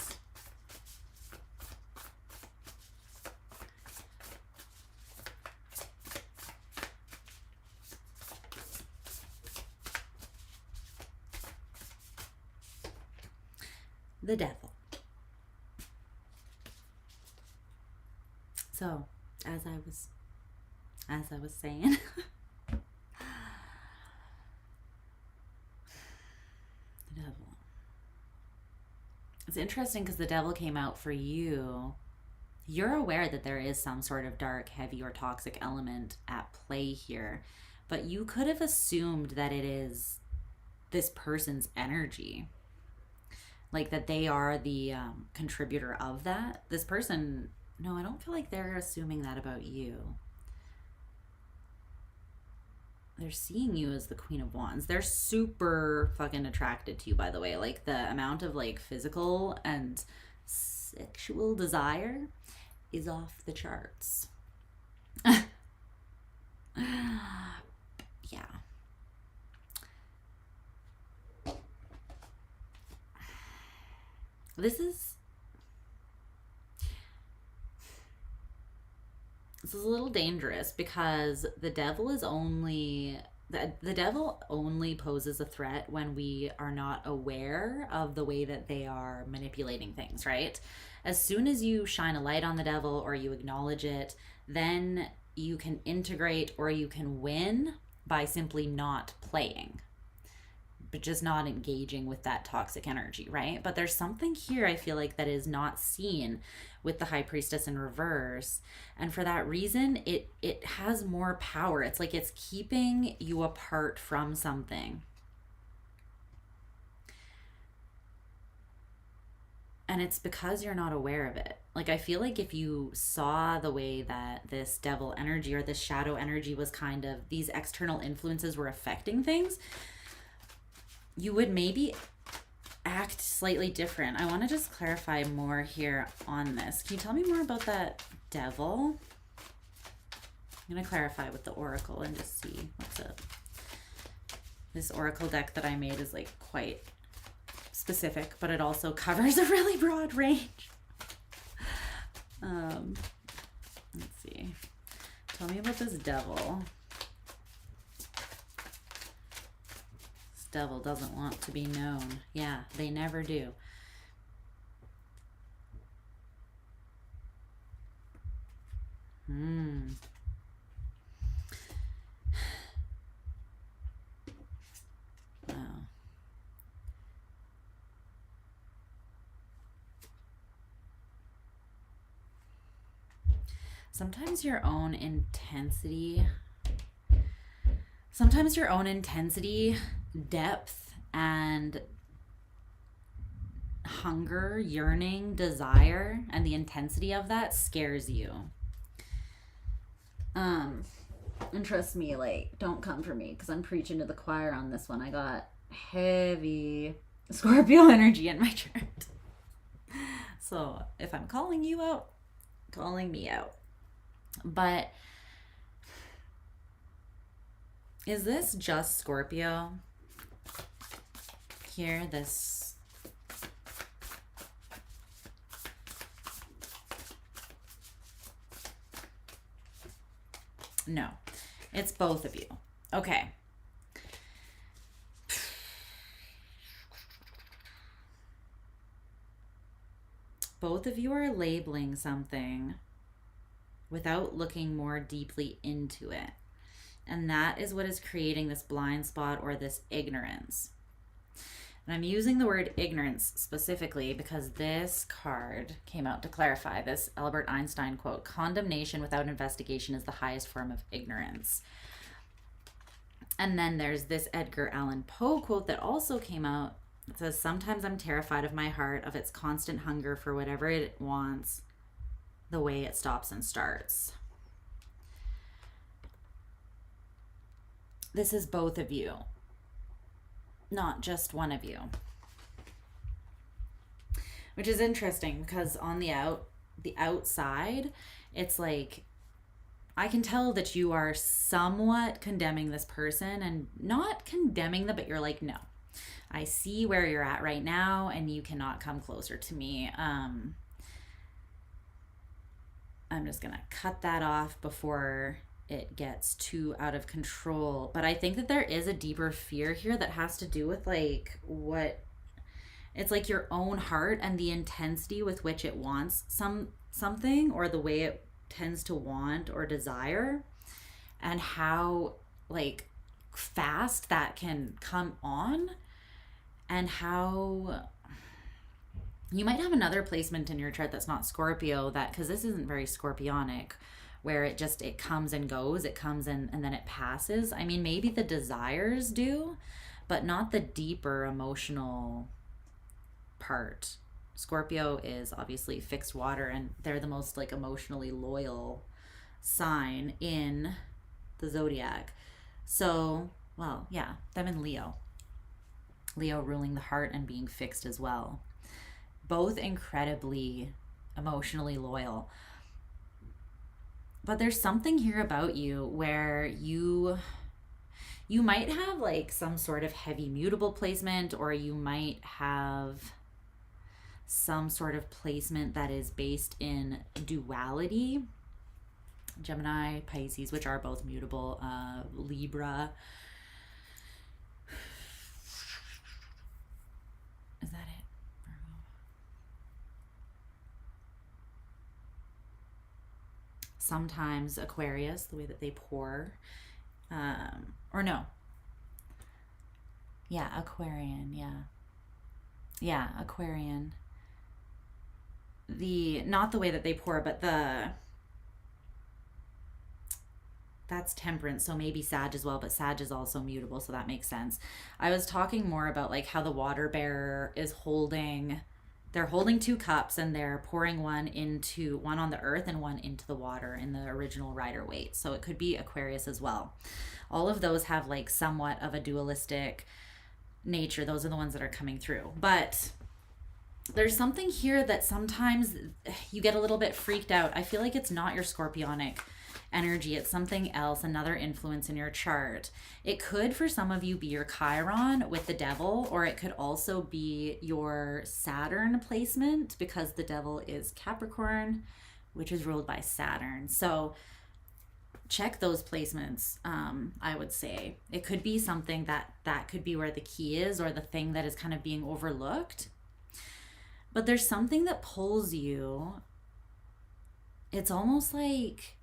Speaker 1: The Devil. So, as I was saying, the Devil. It's interesting because the Devil came out for you. You're aware that there is some sort of dark, heavy, or toxic element at play here, but you could have assumed that it is this person's energy. Like that they are the contributor of that. This person, no, I don't feel like they're assuming that about you. They're seeing you as the Queen of Wands. They're super fucking attracted to you, by the way. Like the amount of like physical and sexual desire is off the charts. Yeah. This is a little dangerous because the devil is only the devil only poses a threat when we are not aware of the way that they are manipulating things, right? As soon as you shine a light on the devil or you acknowledge it, then you can integrate or you can win by simply not playing, but just not engaging with that toxic energy, right? But there's something here I feel like that is not seen with the High Priestess in reverse. And for that reason, it has more power. It's like it's keeping you apart from something. And it's because you're not aware of it. Like, I feel like if you saw the way that this devil energy or this shadow energy was kind of, these external influences were affecting things, you would maybe act slightly different. I want to just clarify more here on this. Can you tell me more about that devil? I'm going to clarify with the oracle and just see what's up. This oracle deck that I made is like quite specific, but it also covers a really broad range. Let's see. Tell me about this devil. Devil doesn't want to be known. Yeah, they never do. Wow. sometimes your own intensity, depth, and hunger, yearning, desire, and the intensity of that scares you. And trust me, like, don't come for me because I'm preaching to the choir on this one. I got heavy Scorpio energy in my chart. So if I'm calling you out, calling me out. But is this just Scorpio? Here, this. No, it's both of you. Okay. Both of you are labeling something without looking more deeply into it. And that is what is creating this blind spot or this ignorance. And I'm using the word ignorance specifically because this card came out to clarify this Albert Einstein quote: condemnation without investigation is the highest form of ignorance. And then there's this Edgar Allan Poe quote that also came out. It says, sometimes I'm terrified of my heart, of its constant hunger for whatever it wants, the way it stops and starts. This is both of you, not just one of you. Which is interesting because on the outside, it's like, I can tell that you are somewhat condemning this person, and not condemning them, but you're like, no, I see where you're at right now and you cannot come closer to me. I'm just going to cut that off before it gets too out of control. But I think that there is a deeper fear here that has to do with like what it's like your own heart and the intensity with which it wants something, or the way it tends to want or desire, and how like fast that can come on, and how you might have another placement in your chart that's not Scorpio, that because this isn't very Scorpionic, where it comes and goes, it comes and then it passes. I mean, maybe the desires do, but not the deeper emotional part. Scorpio is obviously fixed water, and they're the most like emotionally loyal sign in the zodiac. So, well, yeah, them in Leo ruling the heart and being fixed as well. Both incredibly emotionally loyal. But there's something here about you where you might have like some sort of heavy mutable placement, or you might have some sort of placement that is based in duality. Gemini, Pisces, which are both mutable, Libra. Is that it? Virgo. Sometimes Aquarius, the way that they pour. Or no. Yeah, Aquarian, yeah. Yeah, Aquarian. Not the way that they pour, but that's temperance, so maybe Sag as well, but Sag is also mutable, so that makes sense. I was talking more about like how the water bearer is they're holding two cups, and they're pouring one on the earth and one into the water in the original Rider-Waite. So it could be Aquarius as well. All of those have like somewhat of a dualistic nature. Those are the ones that are coming through. But there's something here that sometimes you get a little bit freaked out. I feel like it's not your Scorpionic energy. It's something else, another influence in your chart. It could, for some of you, be your Chiron with the devil, or it could also be your Saturn placement, because the devil is Capricorn, which is ruled by Saturn. So check those placements. I would say it could be something that could be where the key is, or the thing that is kind of being overlooked. But there's something that pulls you. It's almost like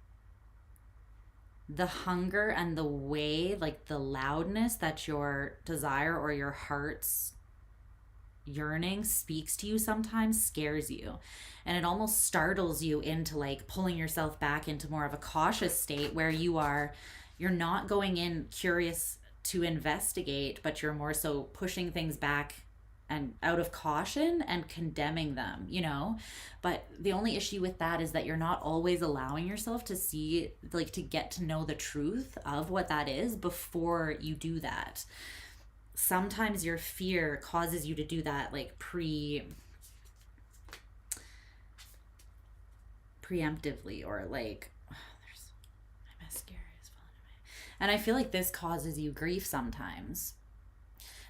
Speaker 1: the hunger and the way, like the loudness that your desire or your heart's yearning speaks to you sometimes, scares you. And it almost startles you into like pulling yourself back into more of a cautious state where you're not going in curious to investigate, but you're more so pushing things back and out of caution and condemning them, you know? But the only issue with that is that you're not always allowing yourself to see, like, to get to know the truth of what that is before you do that. Sometimes your fear causes you to do that, like, preemptively, or like, oh, there's my mascara is falling away. And I feel like this causes you grief sometimes,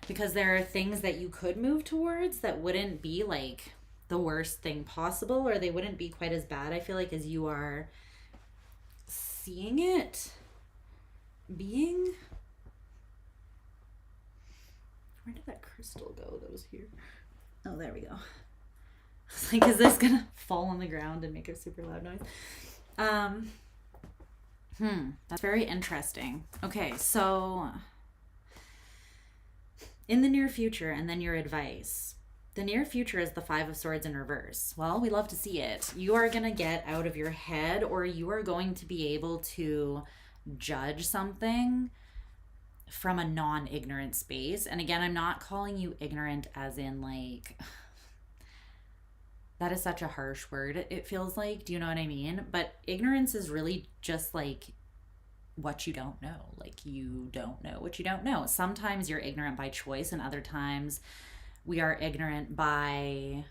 Speaker 1: because there are things that you could move towards that wouldn't be like the worst thing possible, or they wouldn't be quite as bad, I feel like, as you are seeing it being. Where did that crystal go that was here? Oh, there we go. I was like, is this gonna fall on the ground and make a super loud noise? That's very interesting. Okay, so in the near future, and then your advice. The near future is the Five of Swords in reverse. Well, we love to see it. You are going to get out of your head, or you are going to be able to judge something from a non-ignorant space. And again, I'm not calling you ignorant as in like, that is such a harsh word, it feels like. Do you know what I mean? But ignorance is really just like what you don't know. Like, you don't know what you don't know. Sometimes you're ignorant by choice, and other times we are ignorant by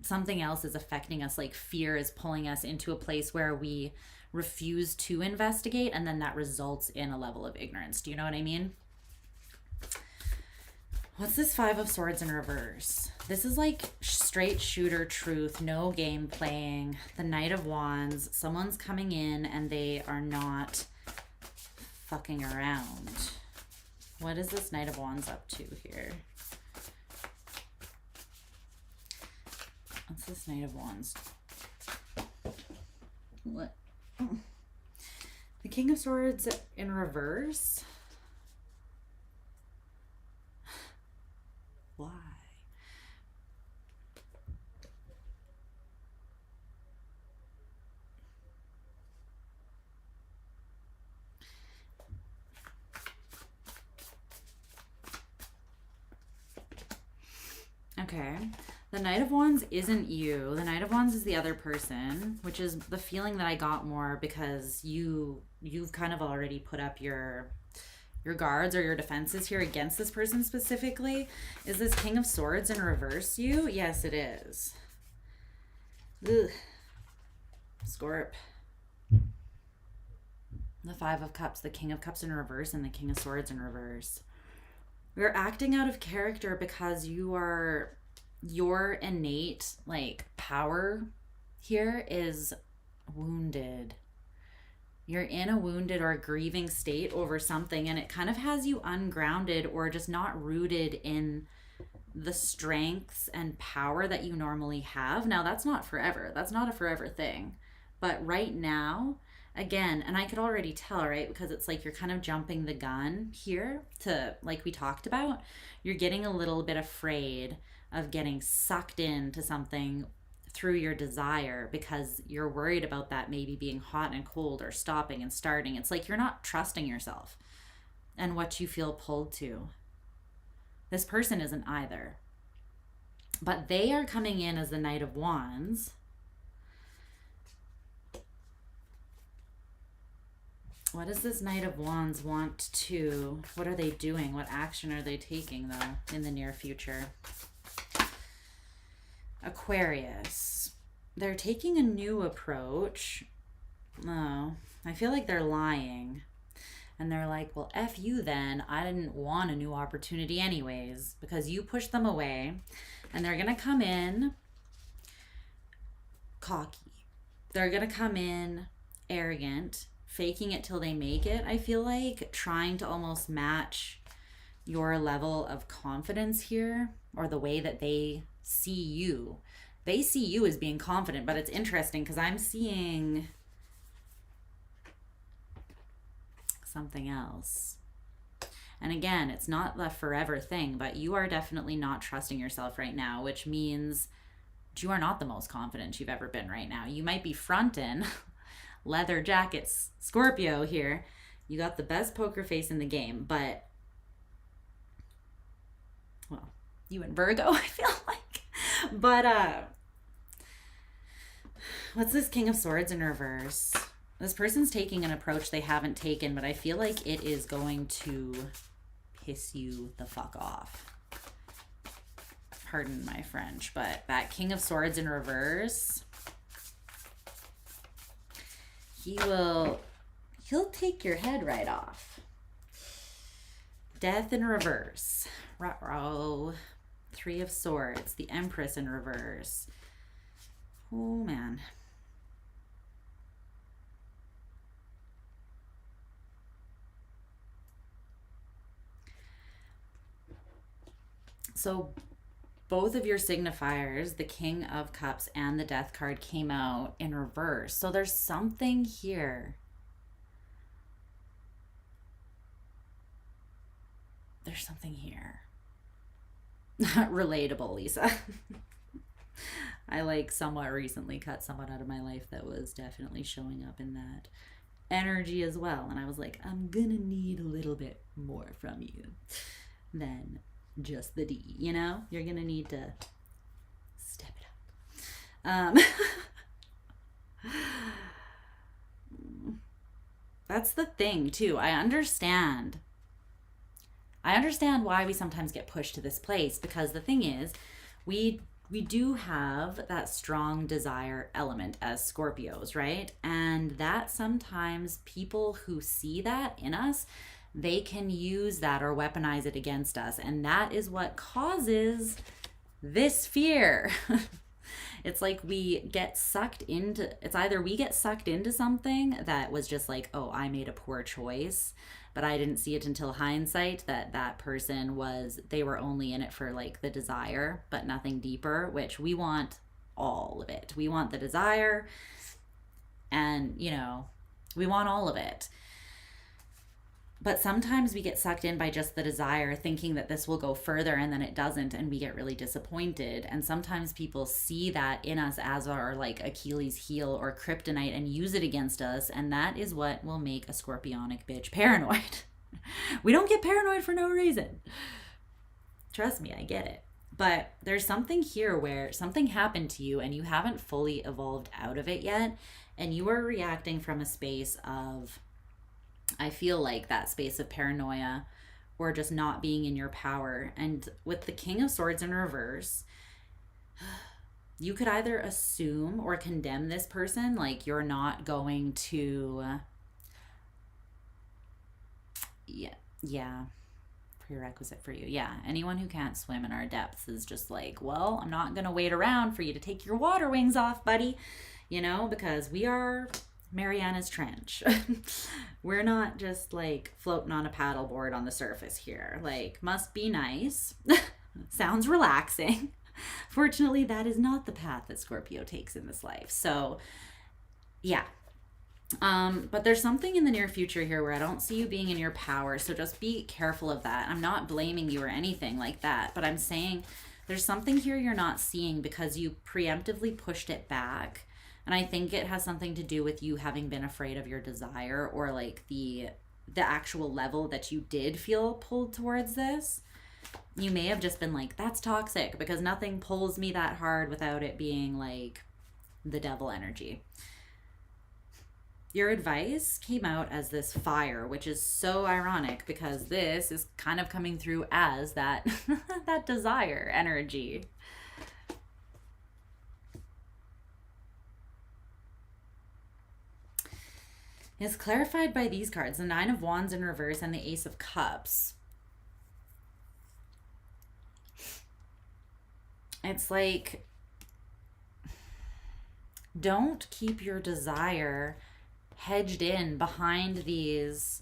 Speaker 1: something else is affecting us. Like, fear is pulling us into a place where we refuse to investigate, and then that results in a level of ignorance. Do you know what I mean? What's this Five of Swords in reverse? This is like straight shooter truth, no game playing. The Knight of Wands, someone's coming in and they are not fucking around. What is this Knight of Wands up to here? What's this Knight of Wands? What? The King of Swords in reverse? Why? Okay. The Knight of Wands isn't you. The Knight of Wands is the other person, which is the feeling that I got more because you've kind of already put up your guards or your defenses here against this person specifically. Is this King of Swords in reverse you? Yes, it is. Ugh. Scorp. The Five of Cups, the King of Cups in reverse, and the King of Swords in reverse. We're acting out of character because your innate like power here is wounded. You're in a wounded or grieving state over something, and it kind of has you ungrounded or just not rooted in the strengths and power that you normally have. Now, that's not forever. That's not a forever thing. But right now, again, and I could already tell, right? Because it's like you're kind of jumping the gun here to, like we talked about, you're getting a little bit afraid of getting sucked into something through your desire because you're worried about that maybe being hot and cold or stopping and starting. It's like you're not trusting yourself and what you feel pulled to. This person isn't either. But they are coming in as the Knight of Wands. What does this Knight of Wands want to... What are they doing? What action are they taking, though, in the near future? Aquarius. They're taking a new approach. Oh, I feel like they're lying. And they're like, well, F you then. I didn't want a new opportunity anyways, because you pushed them away. And they're going to come in cocky. They're going to come in arrogant, faking it till they make it, I feel like, trying to almost match your level of confidence here, or the way that they see you. They see you as being confident, but it's interesting because I'm seeing something else. And again, it's not the forever thing, but you are definitely not trusting yourself right now, which means you are not the most confident you've ever been right now. You might be frontin' leather jackets, Scorpio here. You got the best poker face in the game, but, well, you and Virgo, I feel like. But, what's this King of Swords in reverse? This person's taking an approach they haven't taken, but I feel like it is going to piss you the fuck off. Pardon my French, but that King of Swords in reverse, he'll take your head right off. Death in reverse. Ruh-roh. Three of Swords. The Empress in reverse. Oh, man. So both of your signifiers, the King of Cups and the Death card, came out in reverse. So there's something here. There's something here. Relatable, Lisa. I like somewhat recently cut someone out of my life that was definitely showing up in that energy as well. And I was like, I'm gonna need a little bit more from you than just the D, you know? You're gonna need to step it up. That's the thing too. I understand why we sometimes get pushed to this place, because the thing is, we do have that strong desire element as Scorpios, right? And that sometimes people who see that in us, they can use that or weaponize it against us. And that is what causes this fear. It's like we get sucked into, it's either we get sucked into something that was just like, oh, I made a poor choice, but I didn't see it until hindsight that that person was, they were only in it for like the desire, but nothing deeper, which we want all of it. We want the desire and, you know, we want all of it. But sometimes we get sucked in by just the desire, thinking that this will go further, and then it doesn't, and we get really disappointed. And sometimes people see that in us as our like Achilles heel or kryptonite and use it against us, and that is what will make a scorpionic bitch paranoid. We don't get paranoid for no reason. Trust me, I get it. But there's something here where something happened to you and you haven't fully evolved out of it yet, and you are reacting from a space of, I feel like that space of paranoia or just not being in your power. And with the King of Swords in reverse, you could either assume or condemn this person, like you're not going to, prerequisite for you. Yeah, anyone who can't swim in our depths is just like, well, I'm not going to wait around for you to take your water wings off, buddy, you know, because we are Mariana's Trench. We're not just like floating on a paddleboard on the surface here. Like, must be nice. Sounds relaxing. Fortunately, that is not the path that Scorpio takes in this life. So, yeah. But there's something in the near future here where I don't see you being in your power. So just be careful of that. I'm not blaming you or anything like that, but I'm saying there's something here you're not seeing because you preemptively pushed it back. And I think it has something to do with you having been afraid of your desire, or like the actual level that you did feel pulled towards this. You may have just been like, that's toxic because nothing pulls me that hard without it being like the devil energy. Your advice came out as this fire, which is so ironic because this is kind of coming through as that that desire energy. It's clarified by these cards, the Nine of Wands in reverse and the Ace of Cups. It's like, don't keep your desire hedged in behind this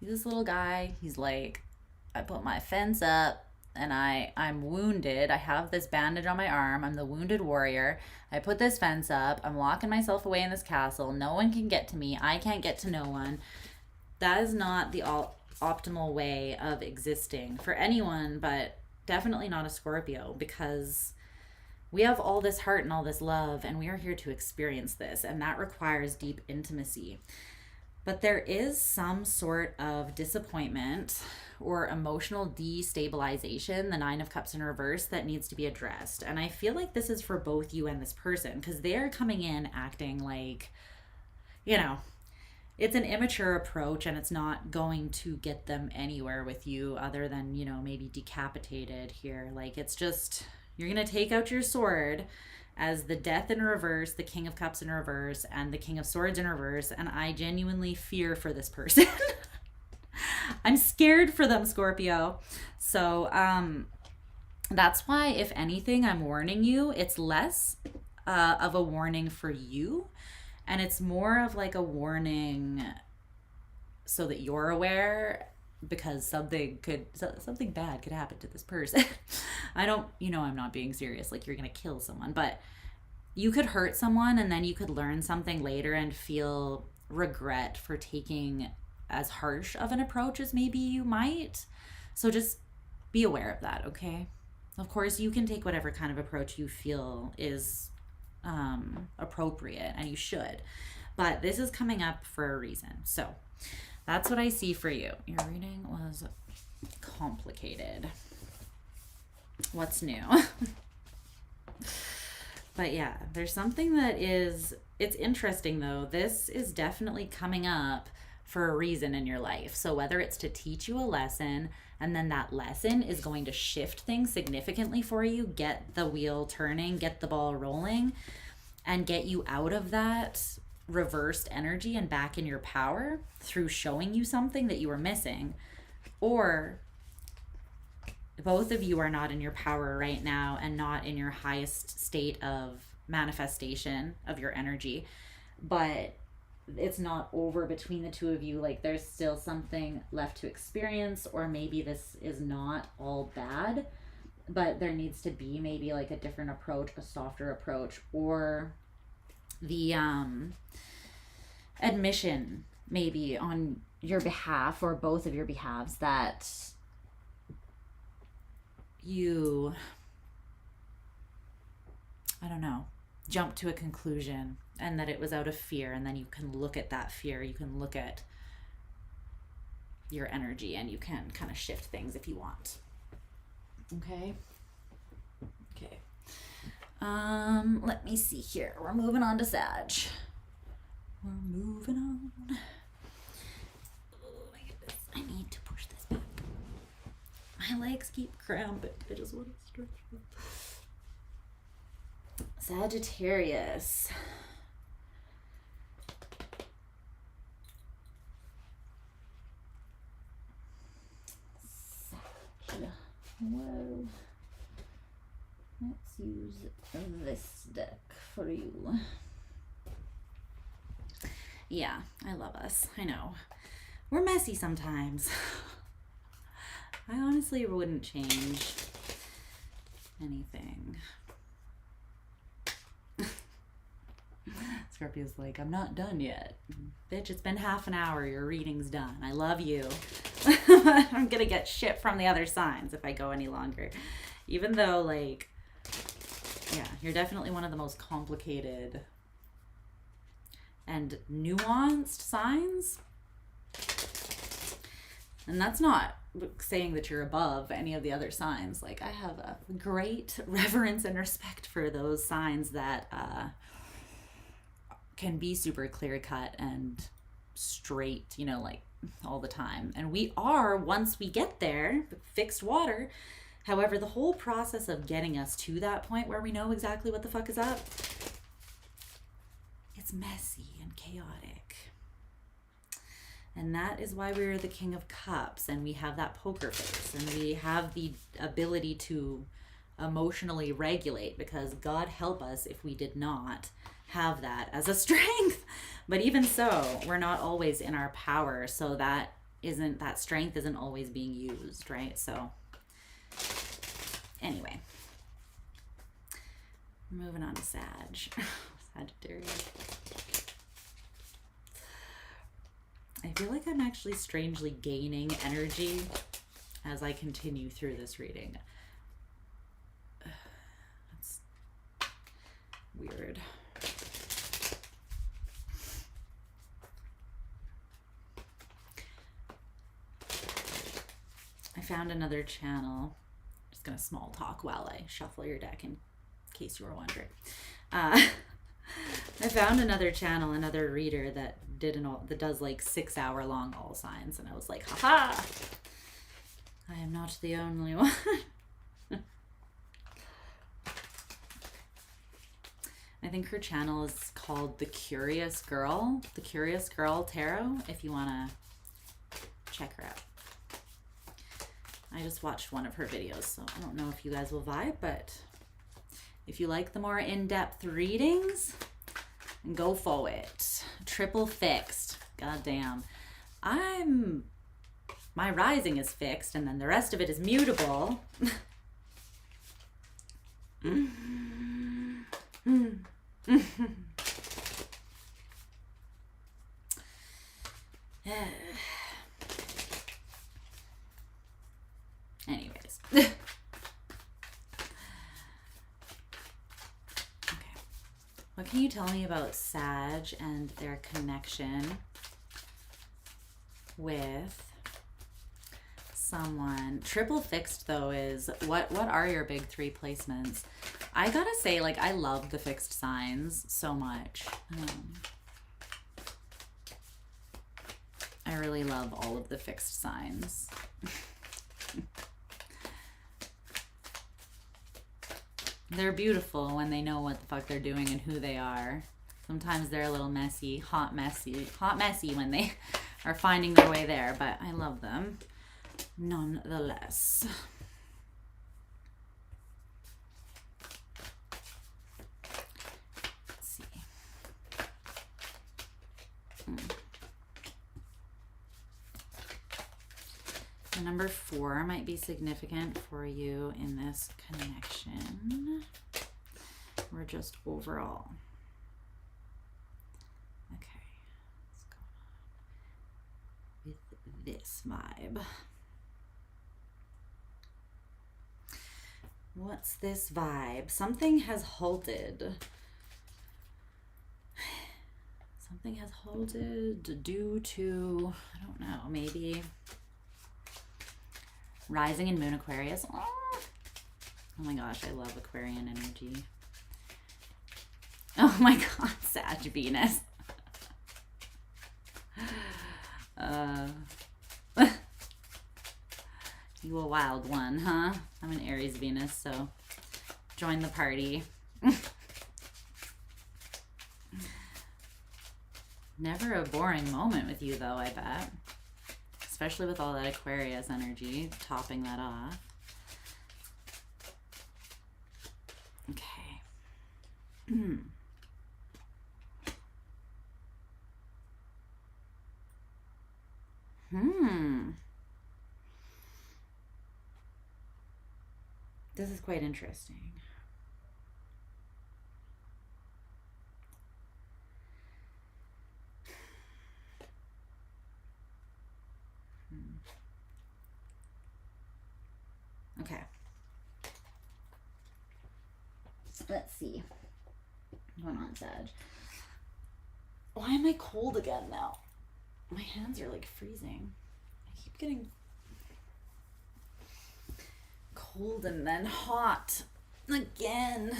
Speaker 1: little guy. He's like, I put my fence up and I'm wounded. I have this bandage on my arm. I'm the wounded warrior. I put this fence up. I'm locking myself away in this castle. No one can get to me. I can't get to no one. That is not the optimal way of existing for anyone, but definitely not a Scorpio, because we have all this heart and all this love, and we are here to experience this, and that requires deep intimacy. But there is some sort of disappointment or emotional destabilization, the Nine of Cups in reverse, that needs to be addressed. And I feel like this is for both you and this person, because they're coming in acting like, you know, it's an immature approach, and it's not going to get them anywhere with you other than, you know, maybe decapitated here. Like, it's just, you're going to take out your sword as the Death in reverse, the King of Cups in reverse, and the King of Swords in reverse. And I genuinely fear for this person. I'm scared for them, Scorpio. So that's why, if anything, I'm warning you. It's less of a warning for you, and it's more of like a warning so that you're aware, because something bad could happen to this person. I'm not being serious, like you're gonna kill someone, but you could hurt someone, and then you could learn something later and feel regret for taking as harsh of an approach as maybe you might. So just be aware of that, okay? Of course, you can take whatever kind of approach you feel is appropriate, and you should, but this is coming up for a reason. So that's what I see for you. Your reading was complicated. What's new? But yeah, there's something that is, it's interesting though. This is definitely coming up for a reason in your life. So whether it's to teach you a lesson, and then that lesson is going to shift things significantly for you, get the wheel turning, get the ball rolling, and get you out of that reversed energy and back in your power through showing you something that you were missing. Or both of you are not in your power right now and not in your highest state of manifestation of your energy, but it's not over between the two of you. Like, there's still something left to experience, or maybe this is not all bad, but there needs to be maybe like a different approach, a softer approach, or the admission maybe on your behalf or both of your behalves that you, I don't know, jump to a conclusion, and that it was out of fear. And then you can look at that fear, you can look at your energy, and you can kind of shift things if you want. Okay. Let me see here. We're moving on to Sag. We're moving on. Oh my goodness. I need to push this back. My legs keep cramping. I just want to stretch them. Sagittarius. Whoa. Let's use this deck for you. Yeah, I love us. I know. We're messy sometimes. I honestly wouldn't change anything. Scorpio's like, I'm not done yet. Bitch, it's been half an hour. Your reading's done. I love you. I'm gonna get shit from the other signs if I go any longer. Even though, like, yeah, you're definitely one of the most complicated and nuanced signs. And that's not saying that you're above any of the other signs. Like, I have a great reverence and respect for those signs that can be super clear cut and straight, you know, like all the time. And we are, once we get there, fixed water. However, the whole process of getting us to that point where we know exactly what the fuck is up, it's messy and chaotic. And that is why we're the King of Cups, and we have that poker face, and we have the ability to emotionally regulate, because God help us if we did not have that as a strength. But even so, we're not always in our power, so that strength isn't always being used, right? So anyway, moving on to Sagittarius. I I feel like I'm actually strangely gaining energy as I continue through this reading. That's weird. I found another channel. I'm just gonna small talk while I shuffle your deck in case you were wondering. I found another channel, another reader that does like 6-hour long all signs, and I was like, haha, I am not the only one. I think her channel is called The Curious Girl Tarot, if you want to check her out. I just watched one of her videos, so I don't know if you guys will vibe, but if you like the more in-depth readings, go for it. Triple fixed. God damn. My rising is fixed, and then the rest of it is mutable. Anyways. Okay. What can you tell me about Sag and their connection with someone? Triple fixed though is what are your big 3 placements? I gotta say, like, I love the fixed signs so much. I really love all of the fixed signs. They're beautiful when they know what the fuck they're doing and who they are. Sometimes they're a little messy, hot messy when they are finding their way there, but I love them nonetheless. Let's see. The number 4 might be significant for you in this connection, or just overall. Okay, what's going on with this vibe? What's this vibe? Something has halted. Something has halted due to, I don't know, maybe rising in Moon Aquarius. Oh my gosh, I love Aquarian energy. Oh my god, Sag Venus. You a wild one, huh? I'm an Aries Venus, so join the party. Never a boring moment with you though, I bet. Especially with all that Aquarius energy, topping that off. Okay. This is quite interesting. Okay. Let's see. What's going on, Sag? Why am I cold again now? My hands are like freezing. I keep getting cold and then hot again.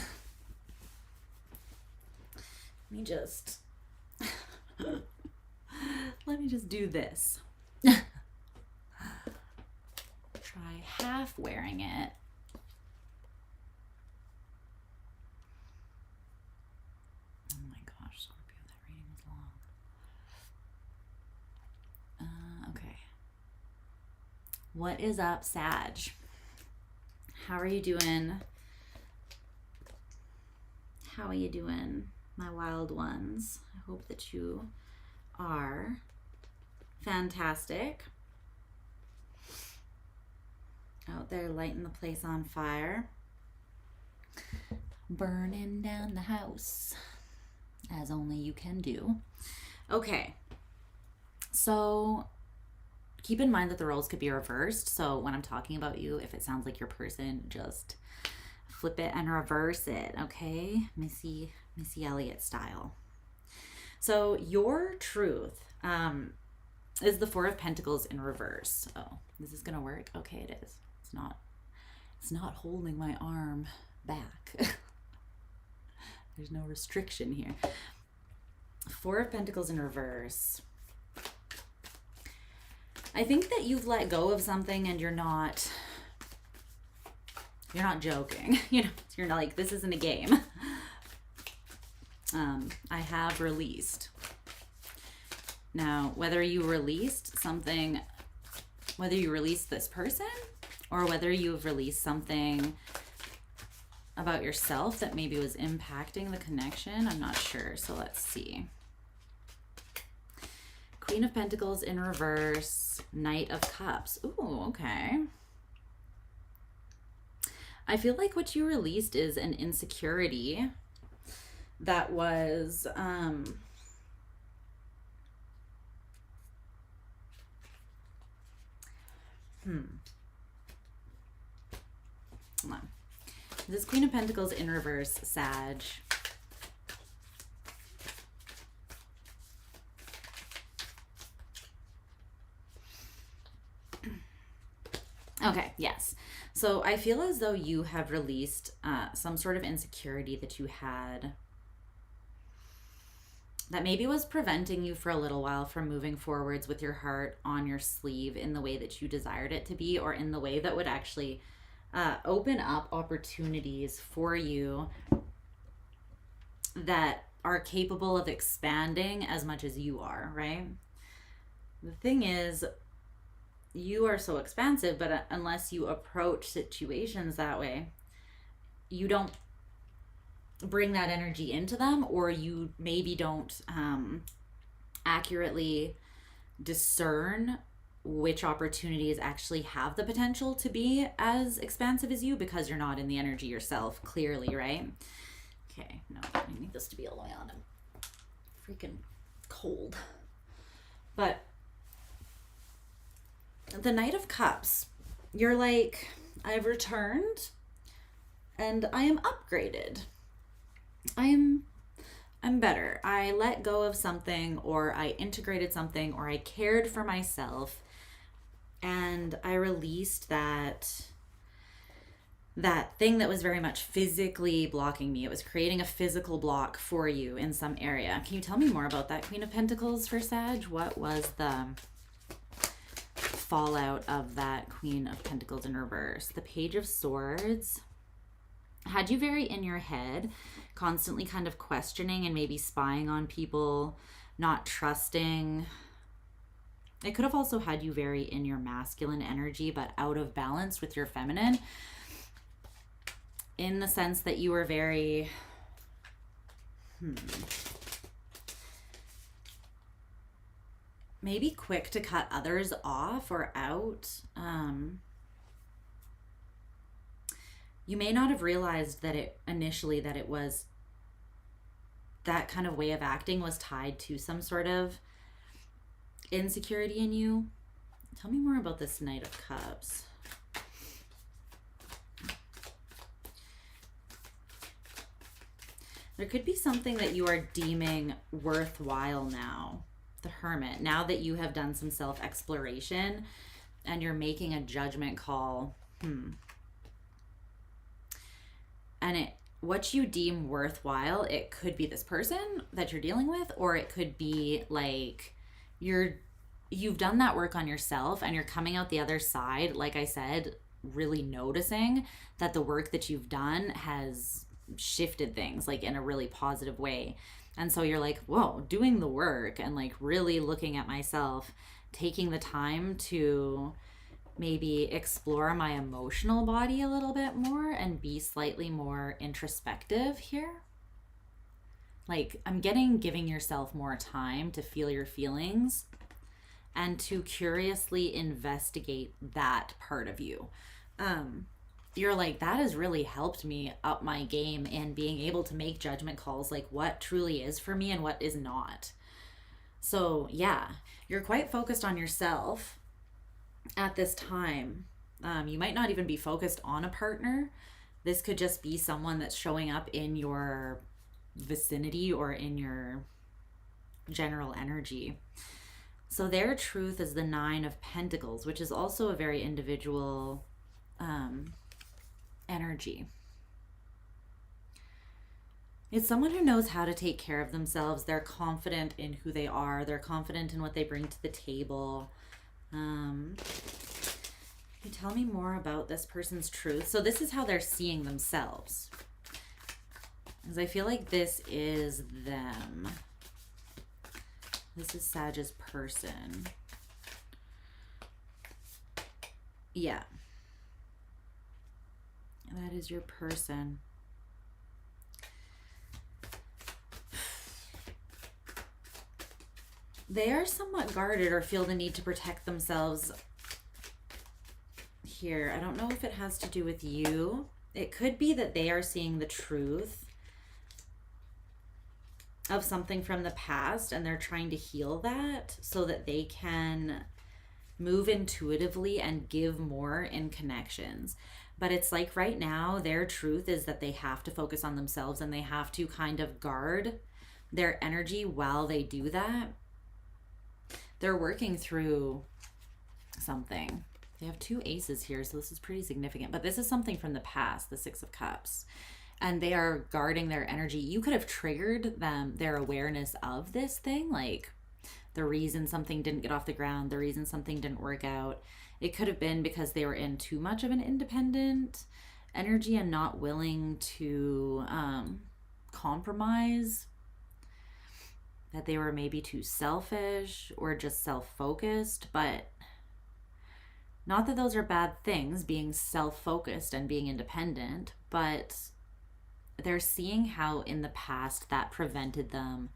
Speaker 1: Let me just do this. Try half wearing it. Oh my gosh, Scorpio, that reading was long. Okay. What is up, Sag? How are you doing? How are you doing, my wild ones? I hope that you are fantastic. Out there lighting the place on fire. Burning down the house, as only you can do. Okay. So keep in mind that the roles could be reversed. So when I'm talking about you, if it sounds like your person, just flip it and reverse it, okay? Missy Elliott style. So your truth is the Four of Pentacles in reverse. Oh, is this gonna work? Okay, it is. It's not holding my arm back. There's no restriction here. Four of Pentacles in reverse. I think that you've let go of something and you're not joking. You know, you're not like, this isn't a game. I have released. Now, whether you released something, whether you released this person, or whether you've released something about yourself that maybe was impacting the connection, I'm not sure. So let's see. Queen of Pentacles in reverse, Knight of Cups. Ooh, okay. I feel like what you released is an insecurity that was Hold on. This Queen of Pentacles in reverse, Sag. Okay, yes. So I feel as though you have released some sort of insecurity that you had that maybe was preventing you for a little while from moving forwards with your heart on your sleeve in the way that you desired it to be, or in the way that would actually open up opportunities for you that are capable of expanding as much as you are, right? The thing is, you are so expansive, but unless you approach situations that way, you don't bring that energy into them, or you maybe don't accurately discern which opportunities actually have the potential to be as expansive as you, because you're not in the energy yourself, clearly, right? Okay, no, I need this to be all the way on. I'm freaking cold. But the Knight of Cups, you're like, I've returned and I am upgraded. I'm better. I let go of something, or I integrated something, or I cared for myself, and I released that thing that was very much physically blocking me. It was creating a physical block for you in some area. Can you tell me more about that, Queen of Pentacles for Sag? What was the fallout of that Queen of Pentacles in reverse? The Page of Swords had you very in your head, constantly kind of questioning and maybe spying on people, not trusting. It could have also had you very in your masculine energy, but out of balance with your feminine, in the sense that you were very maybe quick to cut others off or out. You may not have realized that it was that kind of way of acting was tied to some sort of insecurity in you. Tell me more about this Knight of Cups. There could be something that you are deeming worthwhile now. The Hermit. Now that you have done some self-exploration and you're making a judgment call. And what you deem worthwhile, it could be this person that you're dealing with, or it could be like you've done that work on yourself and you're coming out the other side, like I said, really noticing that the work that you've done has shifted things like in a really positive way. And so you're like, whoa, doing the work and like really looking at myself, taking the time to maybe explore my emotional body a little bit more and be slightly more introspective here. Like giving yourself more time to feel your feelings and to curiously investigate that part of you. You're like, that has really helped me up my game in being able to make judgment calls, like what truly is for me and what is not. So yeah, you're quite focused on yourself at this time. You might not even be focused on a partner. This could just be someone that's showing up in your vicinity or in your general energy. So their truth is the Nine of Pentacles, which is also a very individual energy. It's someone who knows how to take care of themselves. They're confident in who they are. They're confident in what they bring to the table. Can you tell me more about this person's truth? So this is how they're seeing themselves. Because I feel like this is them. This is Sag's person. Yeah. That is your person. They are somewhat guarded or feel the need to protect themselves here. I don't know if it has to do with you. It could be that they are seeing the truth of something from the past and they're trying to heal that so that they can move intuitively and give more in connections. But it's like right now, their truth is that they have to focus on themselves and they have to kind of guard their energy while they do that. They're working through something. They have two aces here, so this is pretty significant. But this is something from the past, the Six of Cups. And they are guarding their energy. You could have triggered their awareness of this thing, like the reason something didn't get off the ground, the reason something didn't work out. It could have been because they were in too much of an independent energy and not willing to compromise. That they were maybe too selfish or just self-focused, but not that those are bad things, being self-focused and being independent, but they're seeing how in the past that prevented them.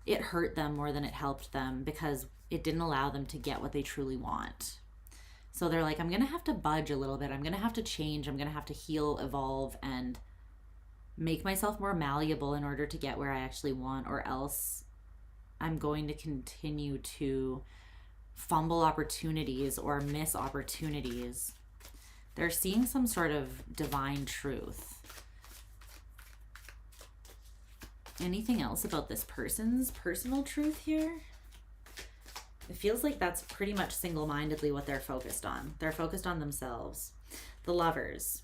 Speaker 1: It hurt them more than it helped them because it didn't allow them to get what they truly want. So they're like, I'm going to have to budge a little bit. I'm going to have to change. I'm going to have to heal, evolve, and make myself more malleable in order to get where I actually want, or else I'm going to continue to fumble opportunities or miss opportunities. They're seeing some sort of divine truth. Anything else about this person's personal truth here? It feels like that's pretty much single-mindedly what they're focused on. They're focused on themselves. The Lovers.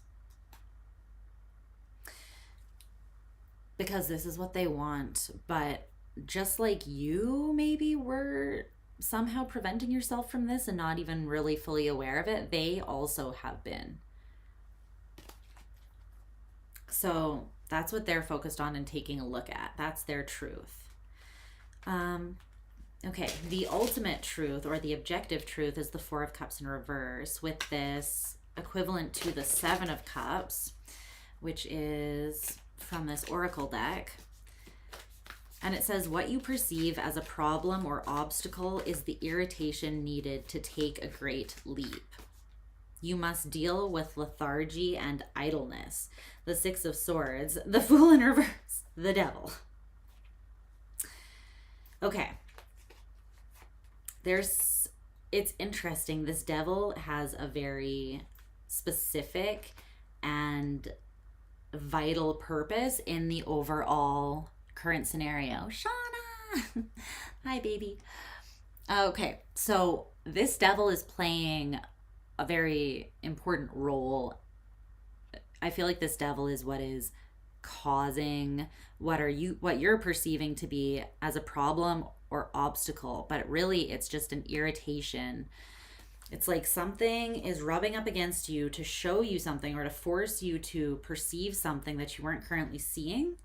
Speaker 1: Because this is what they want, but just like you maybe were somehow preventing yourself from this and not even really fully aware of it, they also have been. So that's what they're focused on and taking a look at. That's their truth. Okay, the ultimate truth or the objective truth is the Four of Cups in reverse, with this equivalent to the Seven of Cups, which is from this Oracle deck. And it says, what you perceive as a problem or obstacle is the irritation needed to take a great leap. You must deal with lethargy and idleness. The Six of Swords, the Fool in reverse, the Devil. Okay. It's interesting. This Devil has a very specific and vital purpose in the overall current scenario. Shauna! Hi, baby. Okay, so this Devil is playing a very important role. I feel like this Devil is what is causing what you're perceiving to be as a problem or obstacle, but really it's just an irritation. It's like something is rubbing up against you to show you something or to force you to perceive something that you weren't currently seeing,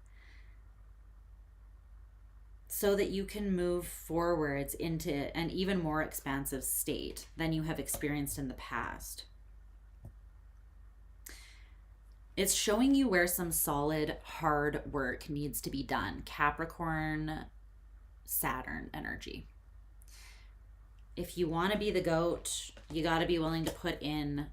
Speaker 1: so that you can move forwards into an even more expansive state than you have experienced in the past. It's showing you where some solid, hard work needs to be done. Capricorn, Saturn energy. If you want to be the goat, you got to be willing to put in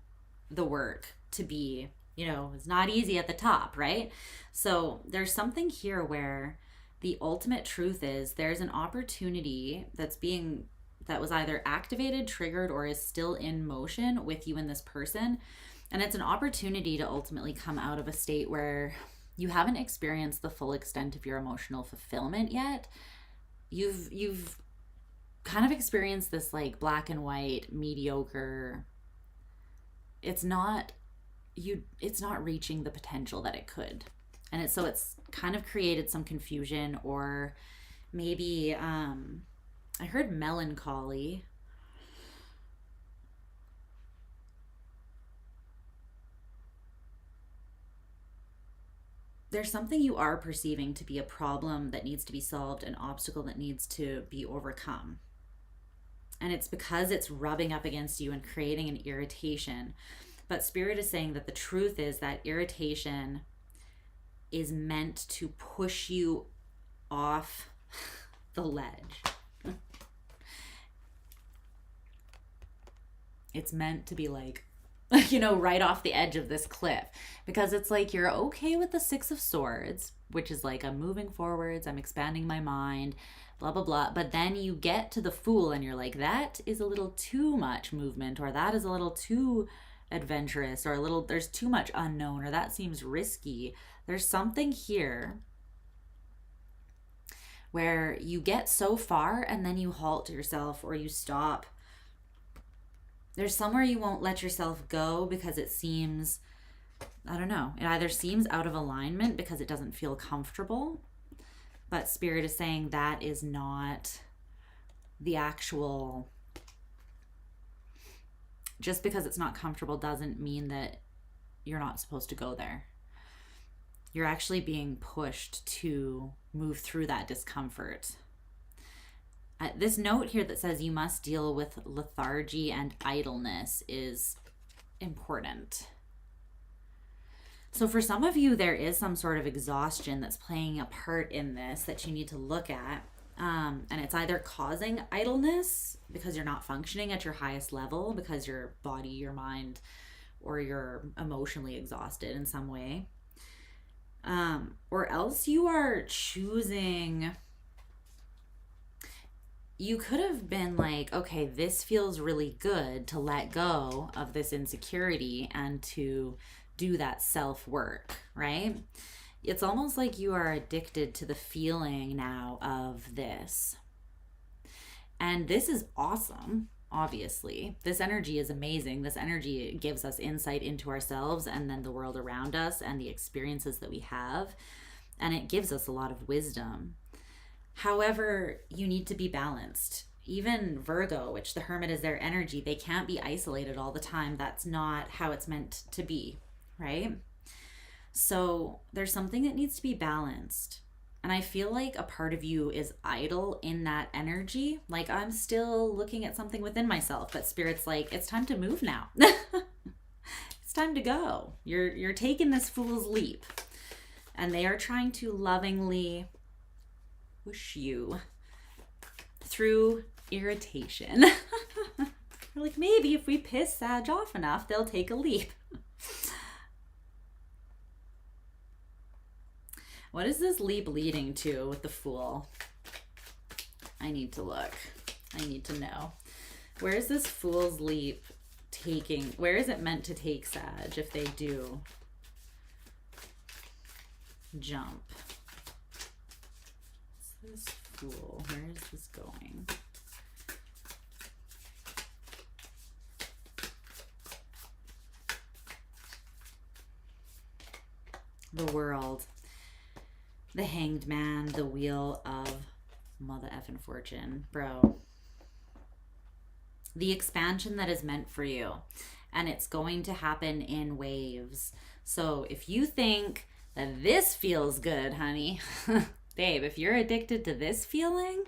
Speaker 1: the work to be, it's not easy at the top, right? So there's something here where The ultimate truth is there's an opportunity that was either activated, triggered, or is still in motion with you and this person. And it's an opportunity to ultimately come out of a state where you haven't experienced the full extent of your emotional fulfillment yet. You've kind of experienced this like black and white, mediocre. It's not reaching the potential that it could. And it's kind of created some confusion, or maybe I heard melancholy. There's something you are perceiving to be a problem that needs to be solved, an obstacle that needs to be overcome. And it's because it's rubbing up against you and creating an irritation. But Spirit is saying that the truth is that irritation is meant to push you off the ledge. It's meant to be like, right off the edge of this cliff, because it's like you're okay with the Six of Swords, which is like, I'm moving forwards, I'm expanding my mind, blah, blah, blah. But then you get to the Fool and you're like, that is a little too much movement, or that is a little too adventurous, or there's too much unknown, or that seems risky. There's something here where you get so far and then you halt yourself, or you stop. There's somewhere you won't let yourself go because it seems, I don't know, it either seems out of alignment because it doesn't feel comfortable, but Spirit is saying that is not the actual, just because it's not comfortable doesn't mean that you're not supposed to go there. You're actually being pushed to move through that discomfort. This note here that says you must deal with lethargy and idleness is important. So for some of you, there is some sort of exhaustion that's playing a part in this that you need to look at. And it's either causing idleness because you're not functioning at your highest level because your body, your mind, or you're emotionally exhausted in some way. Or else you are choosing... You could have been like, okay, this feels really good to let go of this insecurity and to do that self-work, right? It's almost like you are addicted to the feeling now of this. And this is awesome, obviously. This energy is amazing. This energy gives us insight into ourselves and then the world around us and the experiences that we have. And it gives us a lot of wisdom. However, you need to be balanced. Even Virgo, which the Hermit is their energy, they can't be isolated all the time. That's not how it's meant to be, right? So there's something that needs to be balanced. And I feel like a part of you is idle in that energy. Like, I'm still looking at something within myself, but Spirit's like, it's time to move now. It's time to go. You're taking this fool's leap. And they are trying to lovingly push you through irritation. They're like, maybe if we piss Sag off enough, they'll take a leap. What is this leap leading to with the Fool? I need to look. I need to know. Where is this Fool's leap taking? Where is it meant to take Sag if they do jump? This Fool, where is this going? The World, the Hanged Man, the Wheel of Mother effing Fortune. Bro, the expansion that is meant for you, and it's going to happen in waves. So if you think that this feels good, honey, babe, if you're addicted to this feeling,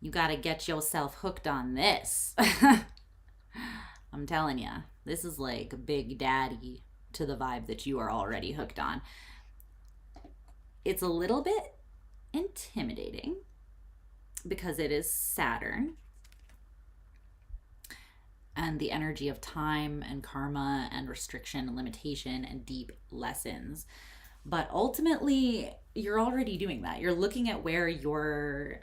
Speaker 1: you got to get yourself hooked on this. I'm telling you, this is like Big Daddy to the vibe that you are already hooked on. It's a little bit intimidating because it is Saturn and the energy of time and karma and restriction and limitation and deep lessons. But ultimately, you're already doing that. You're looking at where your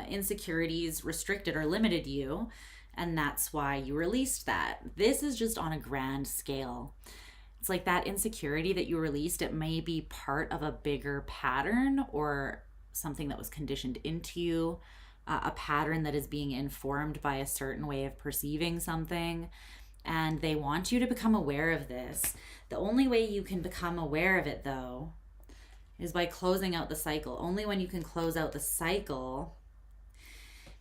Speaker 1: insecurities restricted or limited you, and that's why you released that. This is just on a grand scale. It's like that insecurity that you released, it may be part of a bigger pattern or something that was conditioned into you, a pattern that is being informed by a certain way of perceiving something. And they want you to become aware of this. The only way you can become aware of it, though, is by closing out the cycle. Only when you can close out the cycle.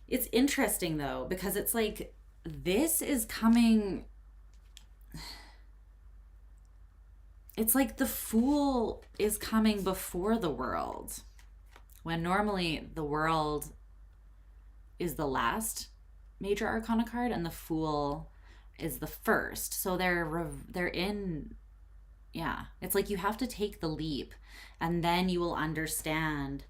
Speaker 1: It's interesting, though, because it's like this is coming. It's like the Fool is coming before the World, when normally the World is the last major arcana card and the Fool is the first. So they're in, yeah, it's like you have to take the leap and then you will understand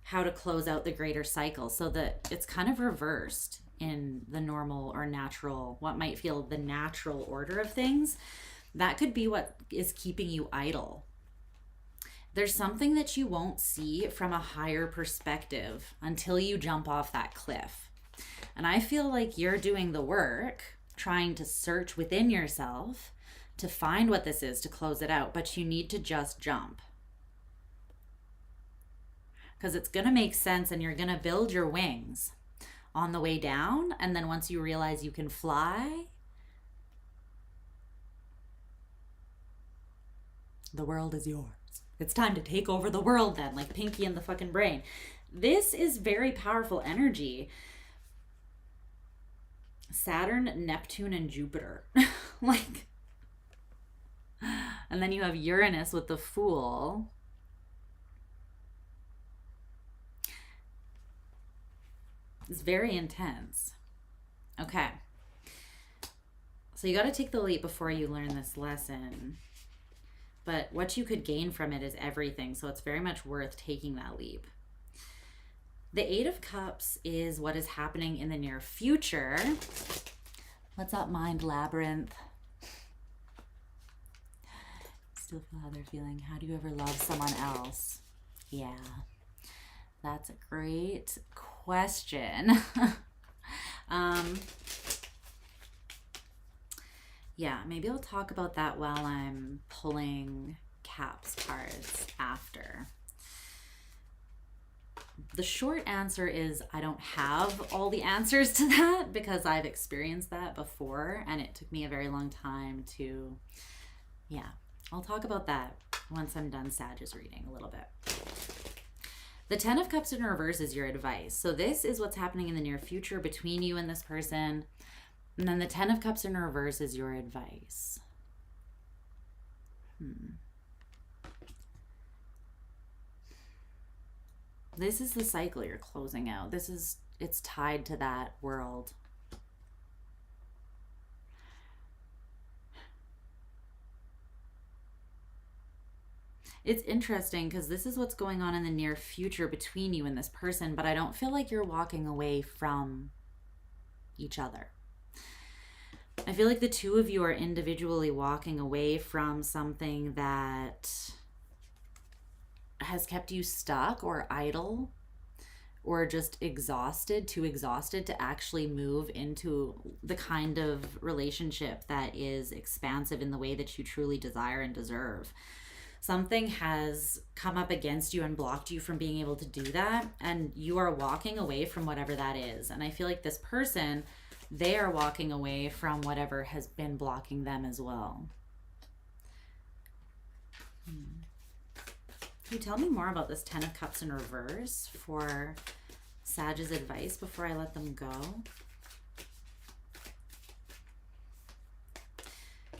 Speaker 1: how to close out the greater cycle, so that it's kind of reversed in the normal or natural, what might feel the natural order of things. That could be what is keeping you idle. There's something that you won't see from a higher perspective until you jump off that cliff. And I feel like you're doing the work, trying to search within yourself to find what this is, to close it out, but you need to just jump. Because it's going to make sense and you're going to build your wings on the way down. And then once you realize you can fly, the world is yours. It's time to take over the world then, like Pinky and the fucking Brain. This is very powerful energy. Saturn, Neptune, and Jupiter. Like, and then you have Uranus with the Fool. It's very intense. Okay. So you got to take the leap before you learn this lesson. But what you could gain from it is everything. So it's very much worth taking that leap. The Eight of Cups is what is happening in the near future. What's up, Mind Labyrinth? Still feel how they're feeling. How do you ever love someone else? Yeah, that's a great question. Yeah, maybe I'll talk about that while I'm pulling Caps cards after. The short answer is I don't have all the answers to that, because I've experienced that before and it took me a very long time to, yeah, I'll talk about that once I'm done Sag's reading a little bit. The Ten of Cups in reverse is your advice. So this is what's happening in the near future between you and this person. And then the Ten of Cups in reverse is your advice. This is the cycle you're closing out. It's tied to that world. It's interesting because this is what's going on in the near future between you and this person, but I don't feel like you're walking away from each other. I feel like the two of you are individually walking away from something that has kept you stuck or idle or just exhausted, too exhausted to actually move into the kind of relationship that is expansive in the way that you truly desire and deserve. Something has come up against you and blocked you from being able to do that, and you are walking away from whatever that is. And I feel like this person, they are walking away from whatever has been blocking them as well. Can you tell me more about this Ten of Cups in reverse for Sag's advice before I let them go?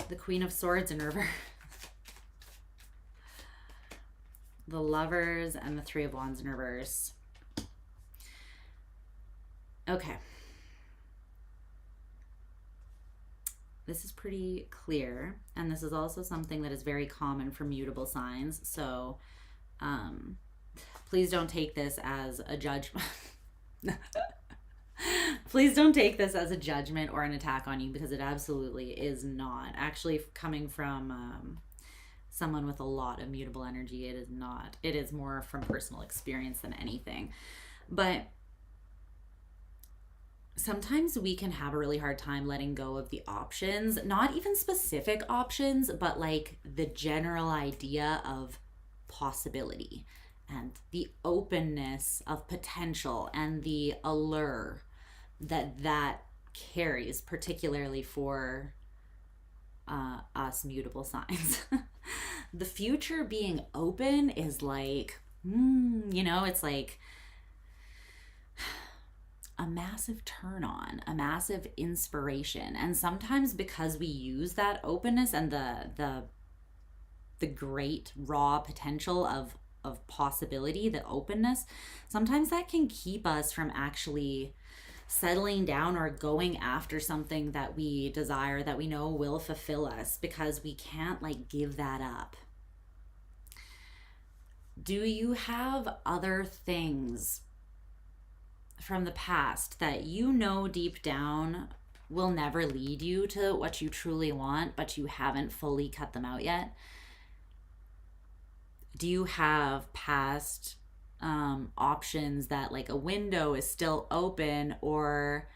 Speaker 1: The Queen of Swords in reverse. The Lovers and the Three of Wands in reverse. Okay. This is pretty clear, and this is also something that is very common for mutable signs. So please don't take this as a judgment. Please don't take this as a judgment or an attack on you, because it absolutely is not. Actually, coming from someone with a lot of mutable energy. It is not. It is more from personal experience than anything. But sometimes we can have a really hard time letting go of the options, not even specific options, but like the general idea of possibility and the openness of potential and the allure that carries, particularly for us mutable signs. The future being open is like, it's like a massive turn on, a massive inspiration. And sometimes because we use that openness and the great raw potential of possibility, the openness, sometimes that can keep us from actually settling down or going after something that we desire, that we know will fulfill us, because we can't like give that up. Do you have other things from the past that you know deep down will never lead you to what you truly want, but you haven't fully cut them out yet? Do you have past options that like a window is still open or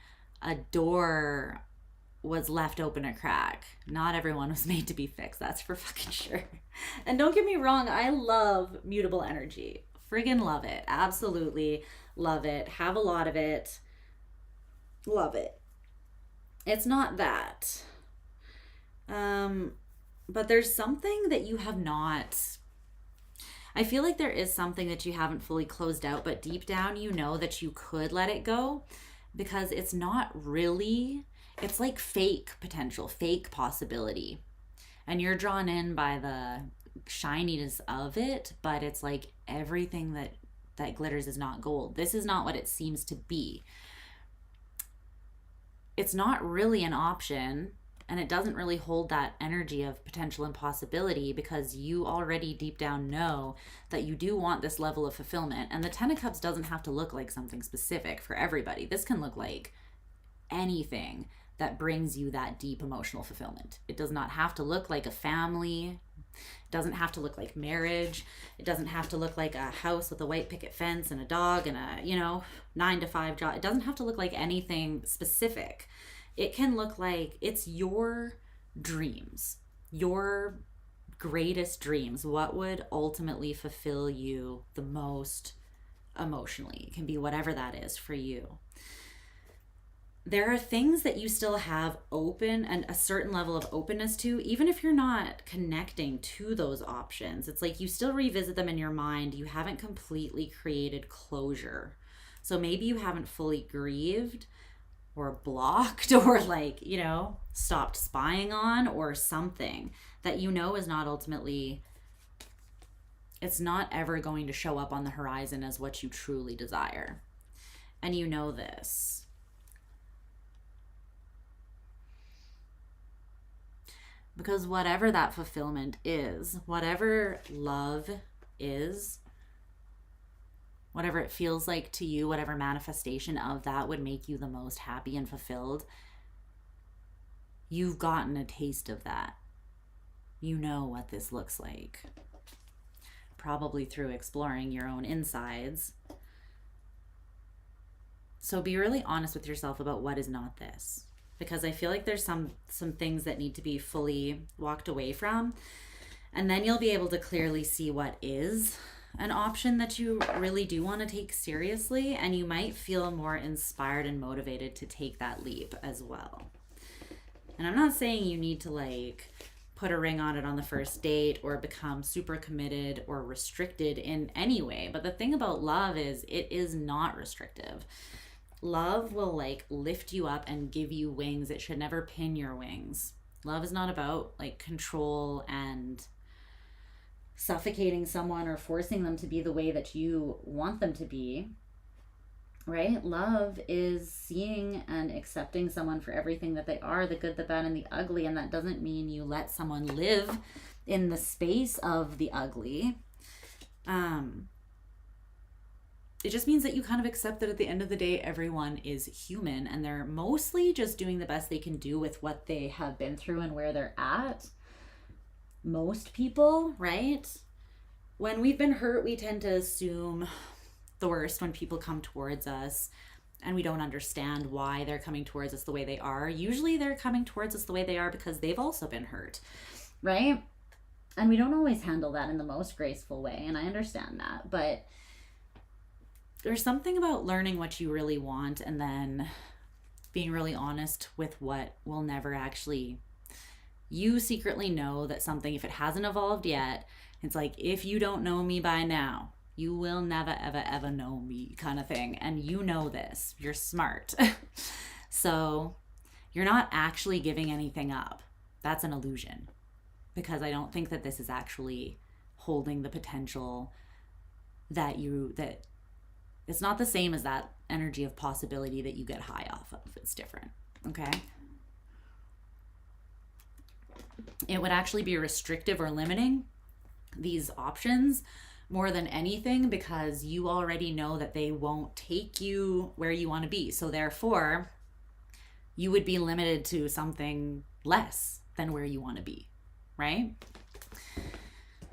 Speaker 1: a door was left open a crack? Not everyone was made to be fixed, that's for fucking sure. And don't get me wrong, I love mutable energy. Friggin' love it. Absolutely love it. Have a lot of it. Love it. It's not that. But there's something that you have not... I feel like there is something that you haven't fully closed out, but deep down you know that you could let it go, because it's not really... It's like fake potential, fake possibility. And you're drawn in by the shininess of it, but it's like everything that glitters is not gold. This is not what it seems to be. It's not really an option, and it doesn't really hold that energy of potential and possibility, because you already deep down know that you do want this level of fulfillment. And the Ten of Cups doesn't have to look like something specific for everybody. This can look like anything that brings you that deep emotional fulfillment. It does not have to look like a family. It doesn't have to look like marriage. It doesn't have to look like a house with a white picket fence and a dog and a, 9-to-5 job. It doesn't have to look like anything specific. It can look like it's your dreams, your greatest dreams. What would ultimately fulfill you the most emotionally? It can be whatever that is for you. There are things that you still have open and a certain level of openness to, even if you're not connecting to those options. It's like you still revisit them in your mind. You haven't completely created closure. So maybe you haven't fully grieved or blocked or stopped spying on, or something that is not ultimately, it's not ever going to show up on the horizon as what you truly desire. And you know this. Because whatever that fulfillment is, whatever love is, whatever it feels like to you, whatever manifestation of that would make you the most happy and fulfilled, you've gotten a taste of that. You know what this looks like. Probably through exploring your own insides. So be really honest with yourself about what is not this. Because I feel like there's some things that need to be fully walked away from. And then you'll be able to clearly see what is an option that you really do want to take seriously. And you might feel more inspired and motivated to take that leap as well. And I'm not saying you need to put a ring on it on the first date or become super committed or restricted in any way. But the thing about love is it is not restrictive. Love will lift you up and give you wings. It should never pin your wings. Love is not about control and suffocating someone or forcing them to be the way that you want them to be, right? Love is seeing and accepting someone for everything that they are, the good, the bad, and the ugly. And that doesn't mean you let someone live in the space of the ugly. It just means that you kind of accept that at the end of the day, everyone is human and they're mostly just doing the best they can do with what they have been through and where they're at. most people, right? When we've been hurt, we tend to assume the worst when people come towards us and we don't understand why they're coming towards us the way they are. Usually they're coming towards us the way they are because they've also been hurt, right? And we don't always handle that in the most graceful way, and I understand that, but there's something about learning what you really want and then being really honest with what will never actually, you secretly know that something, if it hasn't evolved yet, it's like, if you don't know me by now, you will never, ever, ever know me kind of thing. And you know this. You're smart. So you're not actually giving anything up. That's an illusion. Because I don't think that this is actually holding the potential that it's not the same as that energy of possibility that you get high off of. It's different. Okay? It would actually be restrictive or limiting these options more than anything, because you already know that they won't take you where you want to be. So therefore, you would be limited to something less than where you want to be, right?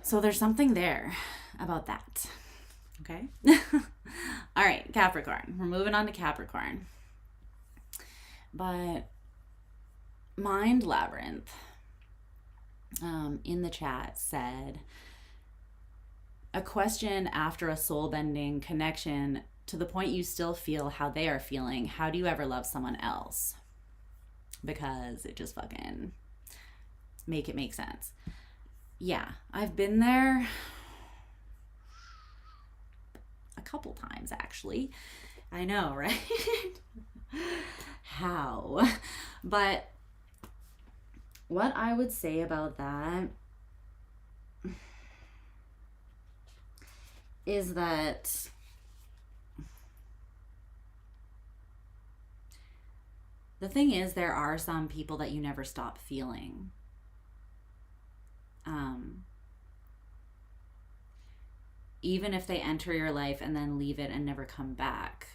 Speaker 1: So there's something there about that. Okay? All right, Capricorn. We're moving on to Capricorn. But Mind Labyrinth in the chat said, a question after a soul-bending connection to the point you still feel how they are feeling. How do you ever love someone else? Because it just fucking make it make sense. Yeah, I've been there a couple times, actually. I know, right? How? But what I would say about that is that the thing is, there are some people that you never stop feeling. Even if they enter your life and then leave it and never come back.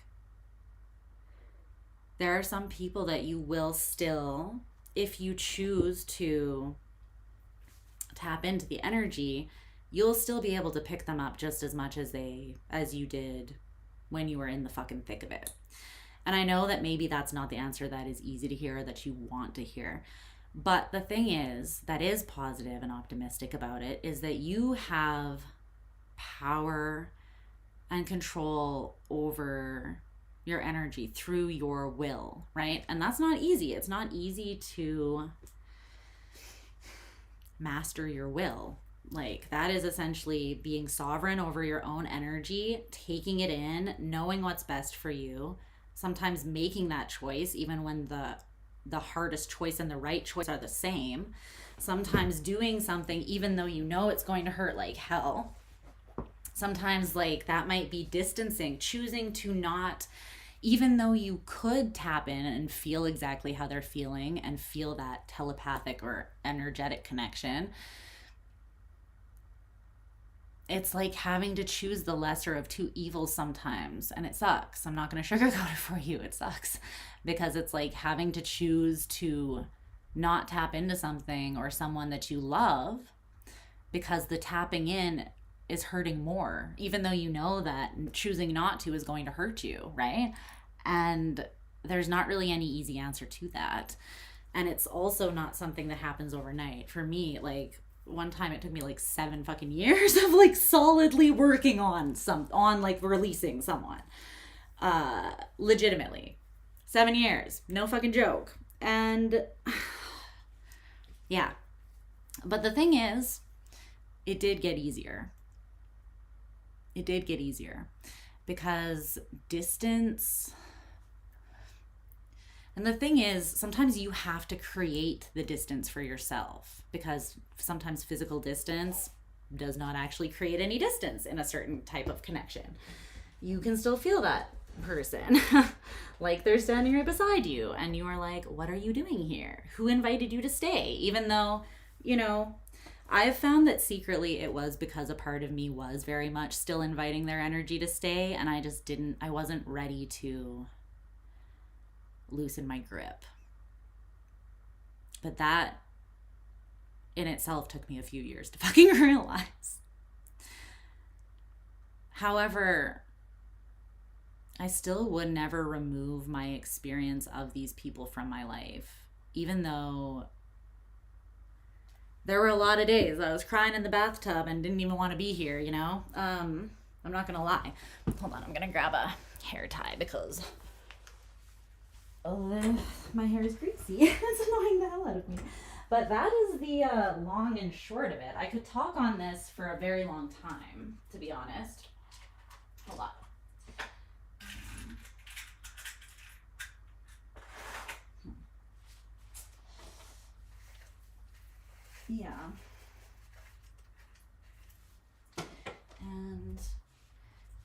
Speaker 1: There are some people that you will still, if you choose to tap into the energy, you'll still be able to pick them up just as much as you did when you were in the fucking thick of it. And I know that maybe that's not the answer that is easy to hear or that you want to hear. But the thing is, that is positive and optimistic about it, is that you have power and control over your energy through your will, right? And that's not easy. It's not easy to master your will. Like, that is essentially being sovereign over your own energy, taking it in, knowing what's best for you, sometimes making that choice even when the hardest choice and the right choice are the same, sometimes doing something even though you know it's going to hurt like hell. Sometimes, like, that might be distancing, choosing to not, even though you could tap in and feel exactly how they're feeling and feel that telepathic or energetic connection. It's like having to choose the lesser of two evils sometimes, and it sucks. I'm not going to sugarcoat it for you. It sucks because it's like having to choose to not tap into something or someone that you love because the tapping in is hurting more, even though you know that choosing not to is going to hurt you, right? And there's not really any easy answer to that. And it's also not something that happens overnight. For me, like, one time it took me like 7 fucking years of like solidly working on like releasing someone. Legitimately. 7 years. No fucking joke. And yeah. But the thing is, it did get easier. It did get easier because distance. And the thing is, sometimes you have to create the distance for yourself because sometimes physical distance does not actually create any distance in a certain type of connection. You can still feel that person like they're standing right beside you and you are like, what are you doing here? Who invited you to stay? Even though, you know, I've found that secretly it was because a part of me was very much still inviting their energy to stay, and I wasn't ready to loosen my grip. But that in itself took me a few years to fucking realize. However, I still would never remove my experience of these people from my life, even though there were a lot of days I was crying in the bathtub and didn't even want to be here, you know? I'm not gonna lie. Hold on, I'm gonna grab a hair tie because my hair is greasy. It's annoying the hell out of me. But that is the long and short of it. I could talk on this for a very long time, to be honest. Hold on. Yeah. And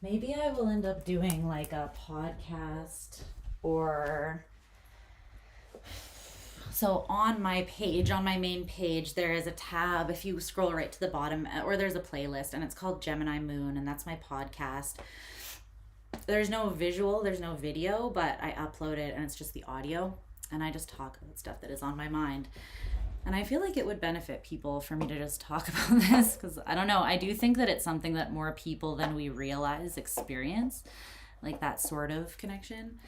Speaker 1: maybe I will end up doing like a podcast or... So on my page, on my main page, there is a tab, if you scroll right to the bottom, or there's a playlist, and it's called Gemini Moon, and that's my podcast. There's no visual, there's no video, but I upload it, and it's just the audio, and I just talk about stuff that is on my mind. And I feel like it would benefit people for me to just talk about this, because I don't know, I do think that it's something that more people than we realize experience, like that sort of connection.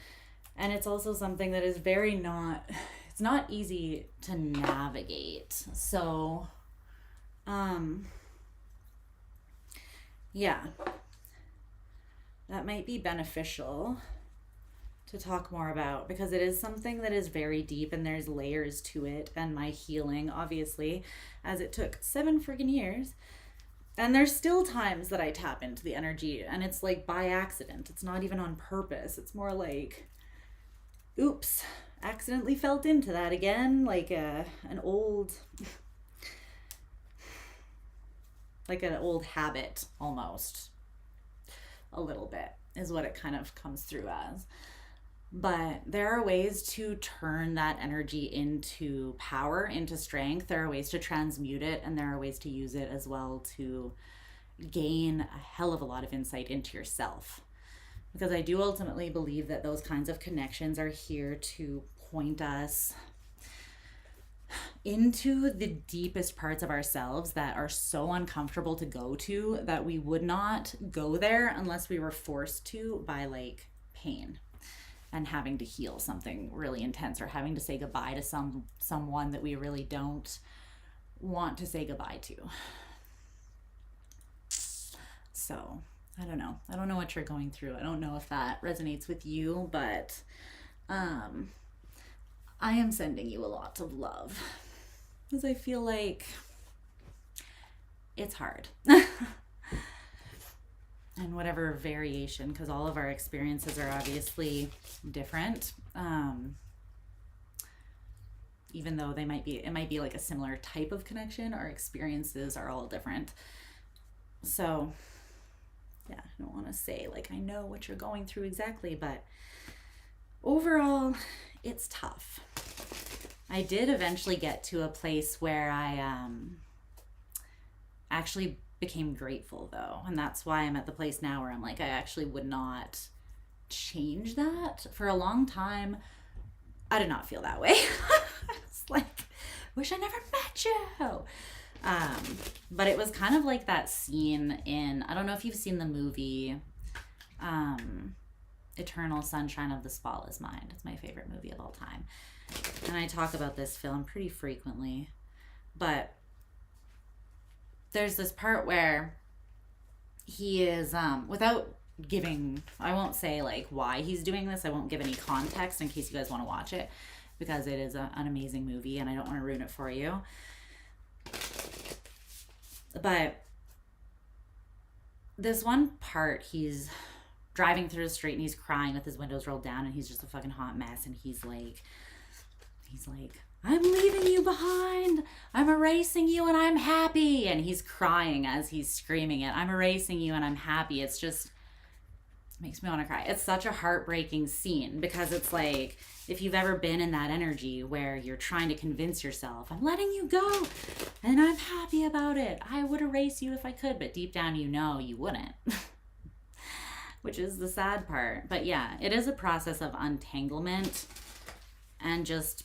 Speaker 1: And it's also something that is very not... It's not easy to navigate. So, yeah, that might be beneficial to talk more about because it is something that is very deep and there's layers to it. And my healing, obviously, as it took 7 friggin' years. And there's still times that I tap into the energy and it's like by accident. It's not even on purpose. It's more like, oops. Accidentally felt into that again, like an old habit almost, a little bit is what it kind of comes through as. But there are ways to turn that energy into power, into strength. There are ways to transmute it, and there are ways to use it as well to gain a hell of a lot of insight into yourself. Because I do ultimately believe that those kinds of connections are here to point us into the deepest parts of ourselves that are so uncomfortable to go to that we would not go there unless we were forced to by like pain and having to heal something really intense or having to say goodbye to someone that we really don't want to say goodbye to. So I don't know. I don't know what you're going through. I don't know if that resonates with you, but I am sending you a lot of love because I feel like it's hard. And whatever variation, because all of our experiences are obviously different. Even though it might be like a similar type of connection, our experiences are all different. So yeah, I don't want to say like I know what you're going through exactly, but overall, it's tough. I did eventually get to a place where I actually became grateful though, and that's why I'm at the place now where I'm like I actually would not change that. For a long time, I did not feel that way. It's like, wish I never met you. But it was kind of like that scene in, I don't know if you've seen the movie Eternal Sunshine of the Spotless Mind. It's my favorite movie of all time. And I talk about this film pretty frequently. But there's this part where he is, without giving, I won't say like why he's doing this. I won't give any context in case you guys want to watch it because it is an amazing movie and I don't want to ruin it for you. But this one part, he's driving through the street and he's crying with his windows rolled down and he's just a fucking hot mess. And he's like, I'm leaving you behind. I'm erasing you and I'm happy. And he's crying as he's screaming it. I'm erasing you and I'm happy. It's just, it makes me want to cry. It's such a heartbreaking scene because it's like, if you've ever been in that energy where you're trying to convince yourself, I'm letting you go and I'm happy about it. I would erase you if I could, but deep down you know you wouldn't. Which is the sad part. But yeah, it is a process of untanglement and just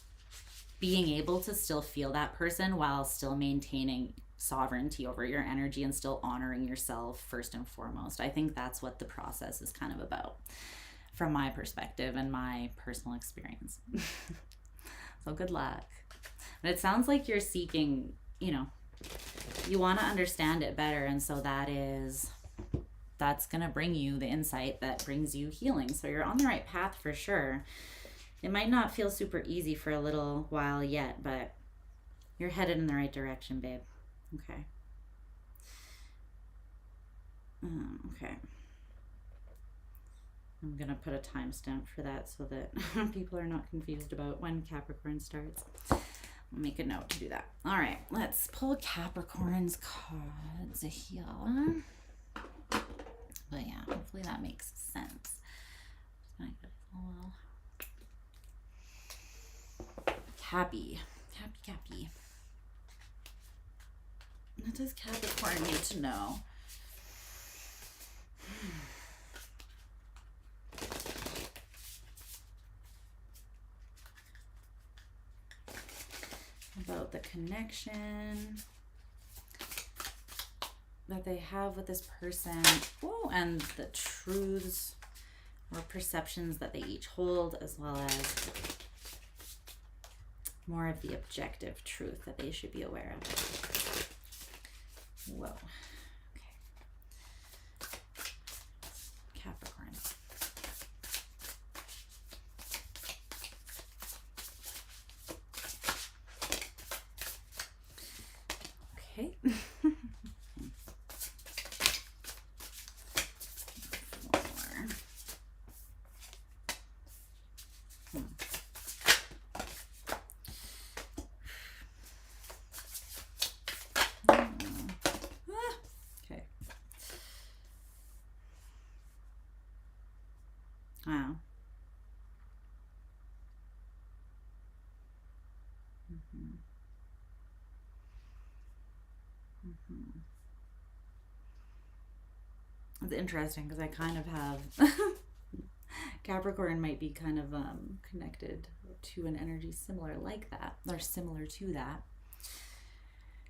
Speaker 1: being able to still feel that person while still maintaining sovereignty over your energy and still honoring yourself first and foremost. I think that's what the process is kind of about from my perspective and my personal experience. So good luck. But it sounds like you're seeking, you know, you want to understand it better, and so that's going to bring you the insight that brings you healing. So you're on the right path for sure. It might not feel super easy for a little while yet, but you're headed in the right direction, babe. Okay. Okay. I'm going to put a timestamp for that so that people are not confused about when Capricorn starts. I'll make a note to do that. All right, let's pull Capricorn's cards here. But yeah, hopefully that makes sense. Cappy. What does Capricorn need to know? About the connection that they have with this person. Oh, and the truths or perceptions that they each hold, as well as more of the objective truth that they should be aware of. Whoa. Okay. Capricorn. Okay. Wow. It's interesting because I kind of have Capricorn might be kind of connected to an energy similar like that, or similar to that.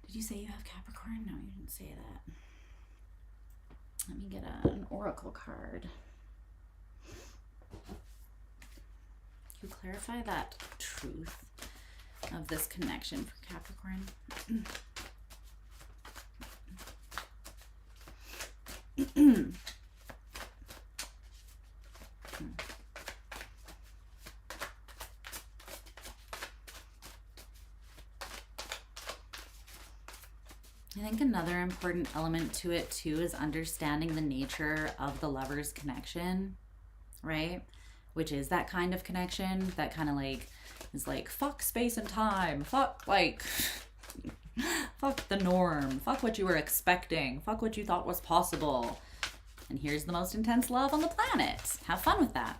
Speaker 1: Did you say you have Capricorn? No, you didn't say that. Let me get an oracle card to clarify that truth of this connection for Capricorn. I think another important element to it too is understanding the nature of the lover's connection, right? Which is that kind of connection that kind of like is like fuck space and time, fuck like fuck the norm, fuck what you were expecting, fuck what you thought was possible. And here's the most intense love on the planet. Have fun with that.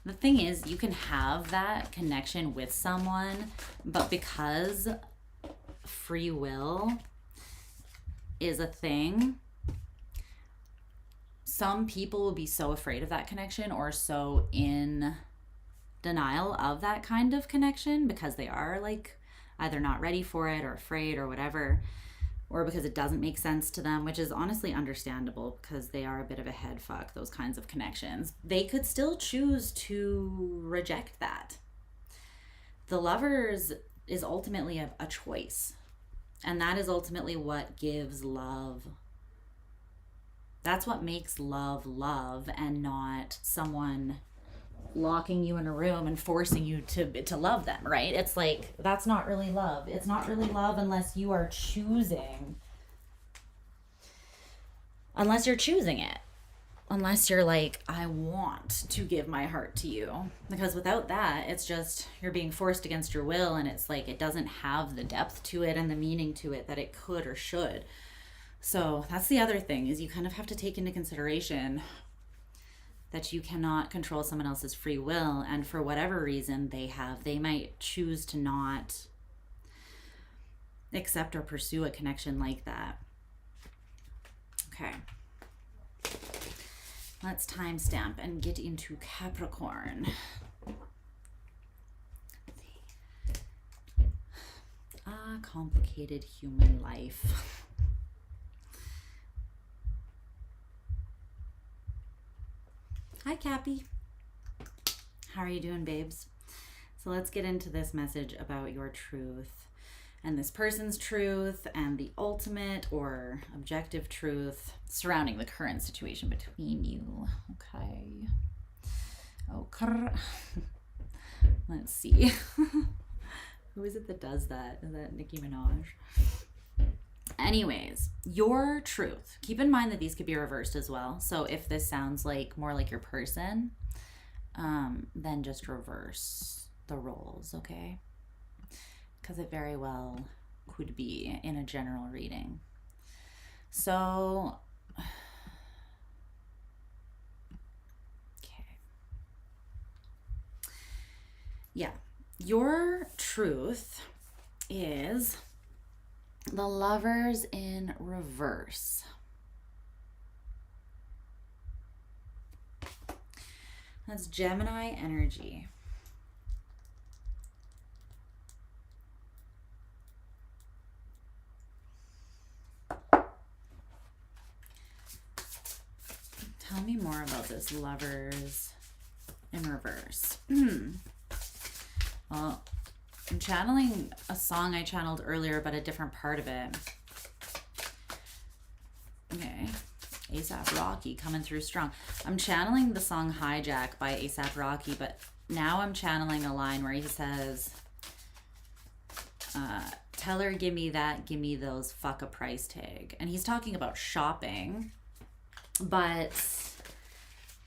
Speaker 1: The thing is, you can have that connection with someone, but because free will is a thing, some people will be so afraid of that connection or so in denial of that kind of connection because they are like either not ready for it or afraid or whatever, or because it doesn't make sense to them, which is honestly understandable because they are a bit of a head fuck, those kinds of connections. They could still choose to reject that. The lovers is ultimately a choice. And that is ultimately what gives love. That's what makes love love, and not someone locking you in a room and forcing you to love them, right? It's like, that's not really love. It's not really love unless you are choosing. Unless you're choosing it. Unless you're like, I want to give my heart to you. Because without that, it's just, you're being forced against your will, and it's like, it doesn't have the depth to it and the meaning to it that it could or should. So that's the other thing, is you kind of have to take into consideration that you cannot control someone else's free will, and for whatever reason they might choose to not accept or pursue a connection like that. Okay. Let's timestamp and get into Capricorn. complicated human life. Hi, Cappy. How are you doing, babes? So let's get into this message about your truth and this person's truth and the ultimate or objective truth surrounding the current situation between you. Okay. Okay. Let's see. Who is it that does that? Is that Nicki Minaj? Anyways, your truth. Keep in mind that these could be reversed as well. So if this sounds like more like your person, then just reverse the roles, okay? Because it very well could be in a general reading. So, okay. Yeah, your truth is the Lovers in reverse. That's Gemini energy. Tell me more about this Lovers in reverse. Well, I'm channeling a song I channeled earlier, but a different part of it. Okay. A$AP Rocky coming through strong. I'm channeling the song Hijack by A$AP Rocky, but now I'm channeling a line where he says, tell her, give me that, give me those, fuck a price tag. And he's talking about shopping, but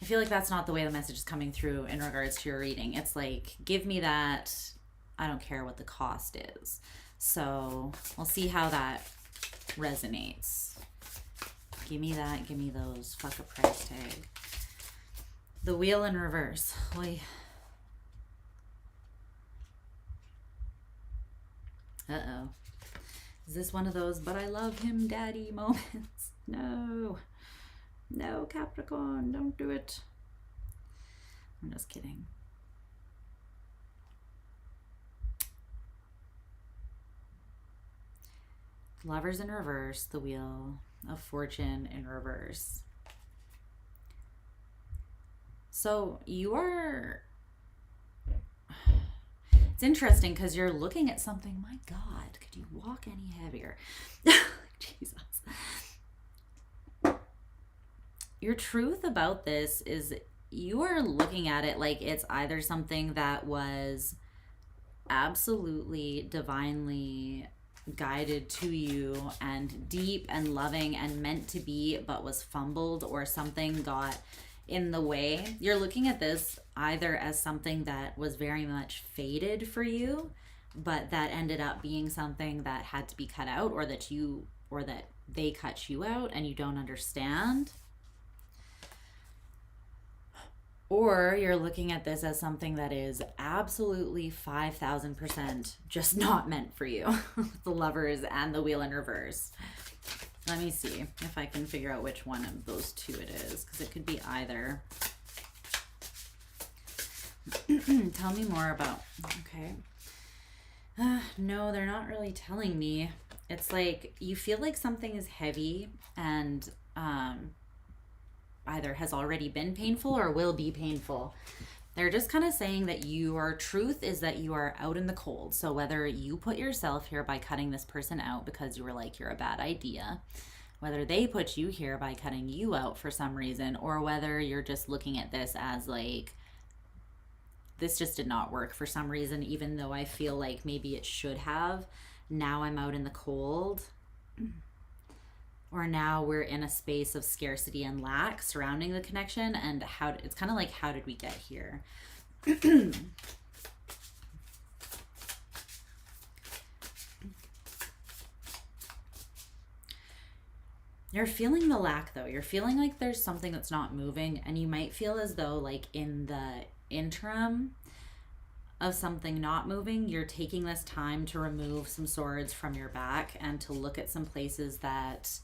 Speaker 1: I feel like that's not the way the message is coming through in regards to your reading. It's like, give me that, I don't care what the cost is. So we'll see how that resonates. Give me that, give me those, fuck a price tag. The Wheel in reverse. Oy. Uh-oh. Is this one of those, but I love him, daddy moments? No. No, Capricorn, don't do it. I'm just kidding. Lovers in reverse, the Wheel of Fortune in reverse. So you are, it's interesting because you're looking at something, my God, could you walk any heavier? Jesus. Your truth about this is you are looking at it like it's either something that was absolutely divinely guided to you and deep and loving and meant to be, but was fumbled, or something got in the way. You're looking at this either as something that was very much fated for you, but that ended up being something that had to be cut out, or that they cut you out and you don't understand. Or you're looking at this as something that is absolutely 5,000% just not meant for you. The Lovers and the Wheel in reverse. Let me see if I can figure out which one of those two it is, because it could be either. Tell me more about, okay. No, they're not really telling me. It's like you feel like something is heavy and either has already been painful or will be painful. They're just kind of saying that your truth is that you are out in the cold. So whether you put yourself here by cutting this person out because you were like, you're a bad idea, whether they put you here by cutting you out for some reason, or whether you're just looking at this as like, this just did not work for some reason, even though I feel like maybe it should have. Now I'm out in the cold. Or now we're in a space of scarcity and lack surrounding the connection, and it's kind of like, how did we get here? You're feeling the lack though. You're feeling like there's something that's not moving, and you might feel as though like in the interim of something not moving, you're taking this time to remove some swords from your back and to look at some places that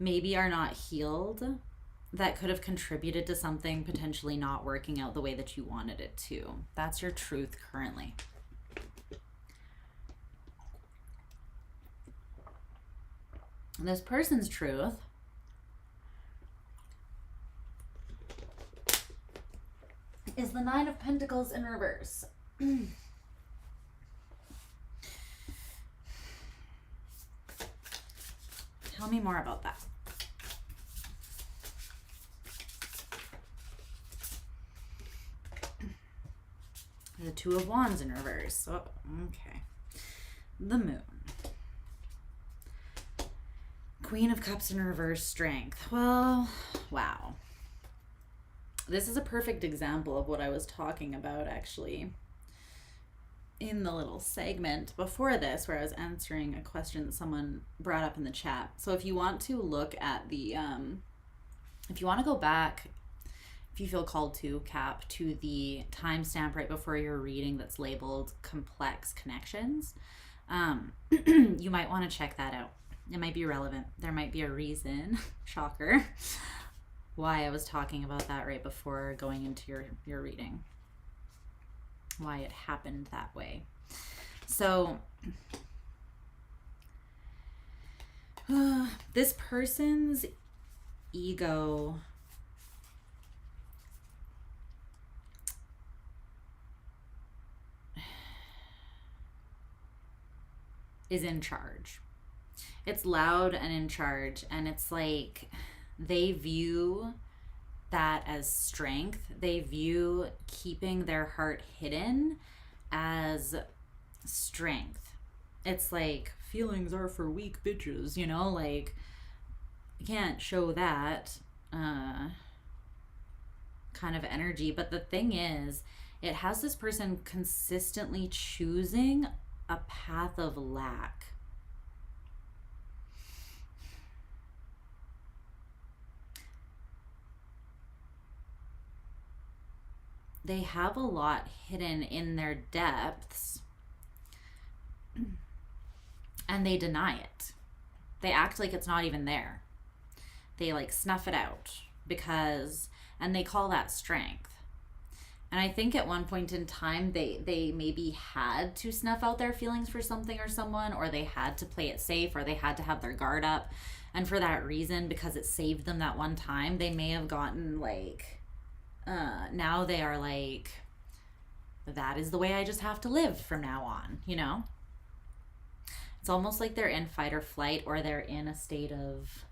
Speaker 1: maybe are not healed, that could have contributed to something potentially not working out the way that you wanted it to. That's your truth currently. This person's truth is the Nine of Pentacles in reverse. Tell me more about that. The Two of Wands in reverse. Oh, okay. The Moon. Queen of Cups in reverse, Strength. Well, wow. This is a perfect example of what I was talking about, actually, in the little segment before this, where I was answering a question that someone brought up in the chat. So if you want to look at the, if you want to go back, if you feel called to, Cap, to the timestamp right before your reading that's labeled Complex Connections, you might want to check that out. It might be relevant. There might be a reason, shocker, why I was talking about that right before going into your reading. Why it happened that way. So, this person's ego is in charge. It's loud and in charge, and it's like they view that as strength. They view keeping their heart hidden as strength. It's like, feelings are for weak bitches, you know, like, you can't show that kind of energy. But the thing is, it has this person consistently choosing a path of lack. They have a lot hidden in their depths, and they deny it. They act like it's not even there. They like snuff it out because, and they call that strength. And I think at one point in time, they maybe had to snuff out their feelings for something or someone, or they had to play it safe, or they had to have their guard up. And for that reason, because it saved them that one time, they may have gotten like, now they are like, that is the way I just have to live from now on, you know? It's almost like they're in fight or flight, or they're in a state of,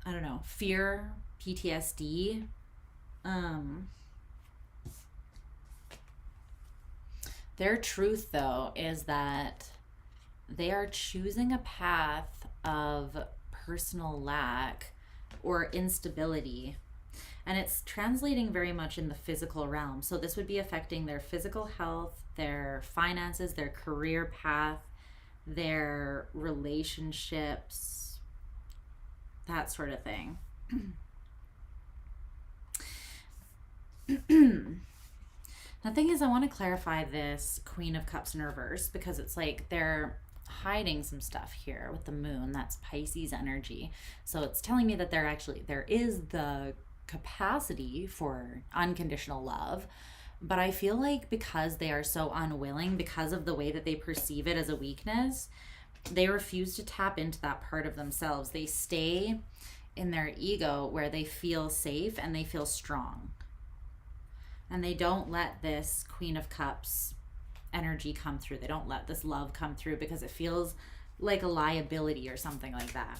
Speaker 1: I don't know, fear, PTSD. Their truth, though, is that they are choosing a path of personal lack or instability. And it's translating very much in the physical realm. So this would be affecting their physical health, their finances, their career path, their relationships, that sort of thing. The thing is, I want to clarify this Queen of Cups in reverse, because it's like they're hiding some stuff here with the Moon. That's Pisces energy. So it's telling me that there is the capacity for unconditional love, but I feel like because they are so unwilling, because of the way that they perceive it as a weakness, they refuse to tap into that part of themselves. They stay in their ego where they feel safe and they feel strong, and they don't let this Queen of Cups energy come through. They don't let this love come through because it feels like a liability or something like that.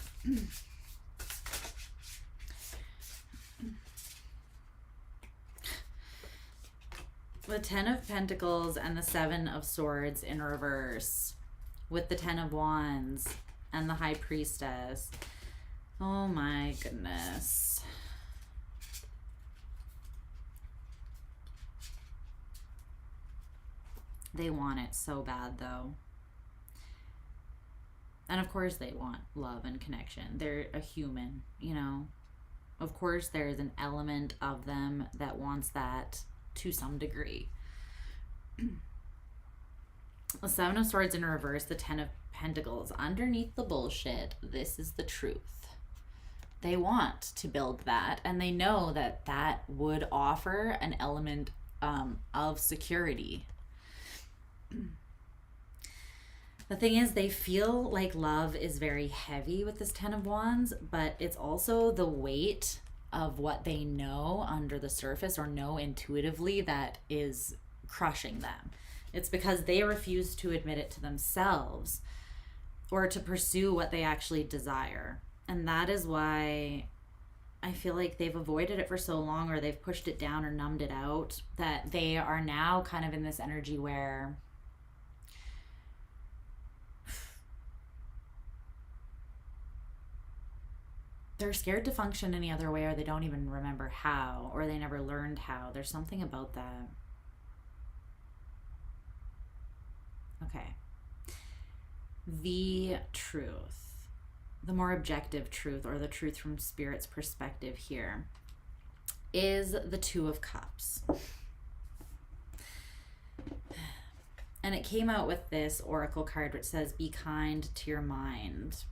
Speaker 1: The Ten of Pentacles and the Seven of Swords in reverse, with the Ten of Wands and the High Priestess. Oh my goodness. They want it so bad, though. And of course they want love and connection. They're a human, you know. Of course there's an element of them that wants that to some degree. The Seven of Swords in reverse, the Ten of Pentacles. Underneath the bullshit, this is the truth. They want to build that, and they know that that would offer an element of security. The thing is, they feel like love is very heavy with this Ten of Wands, but it's also the weight of what they know under the surface or know intuitively that is crushing them. It's because they refuse to admit it to themselves or to pursue what they actually desire. And that is why I feel like they've avoided it for so long, or they've pushed it down or numbed it out, that they are now kind of in this energy where they're scared to function any other way, or they don't even remember how, or they never learned how. There's something about that. Okay. The truth, the more objective truth, or the truth from Spirit's perspective here, is the Two of Cups. And it came out with this oracle card which says, be kind to your mind.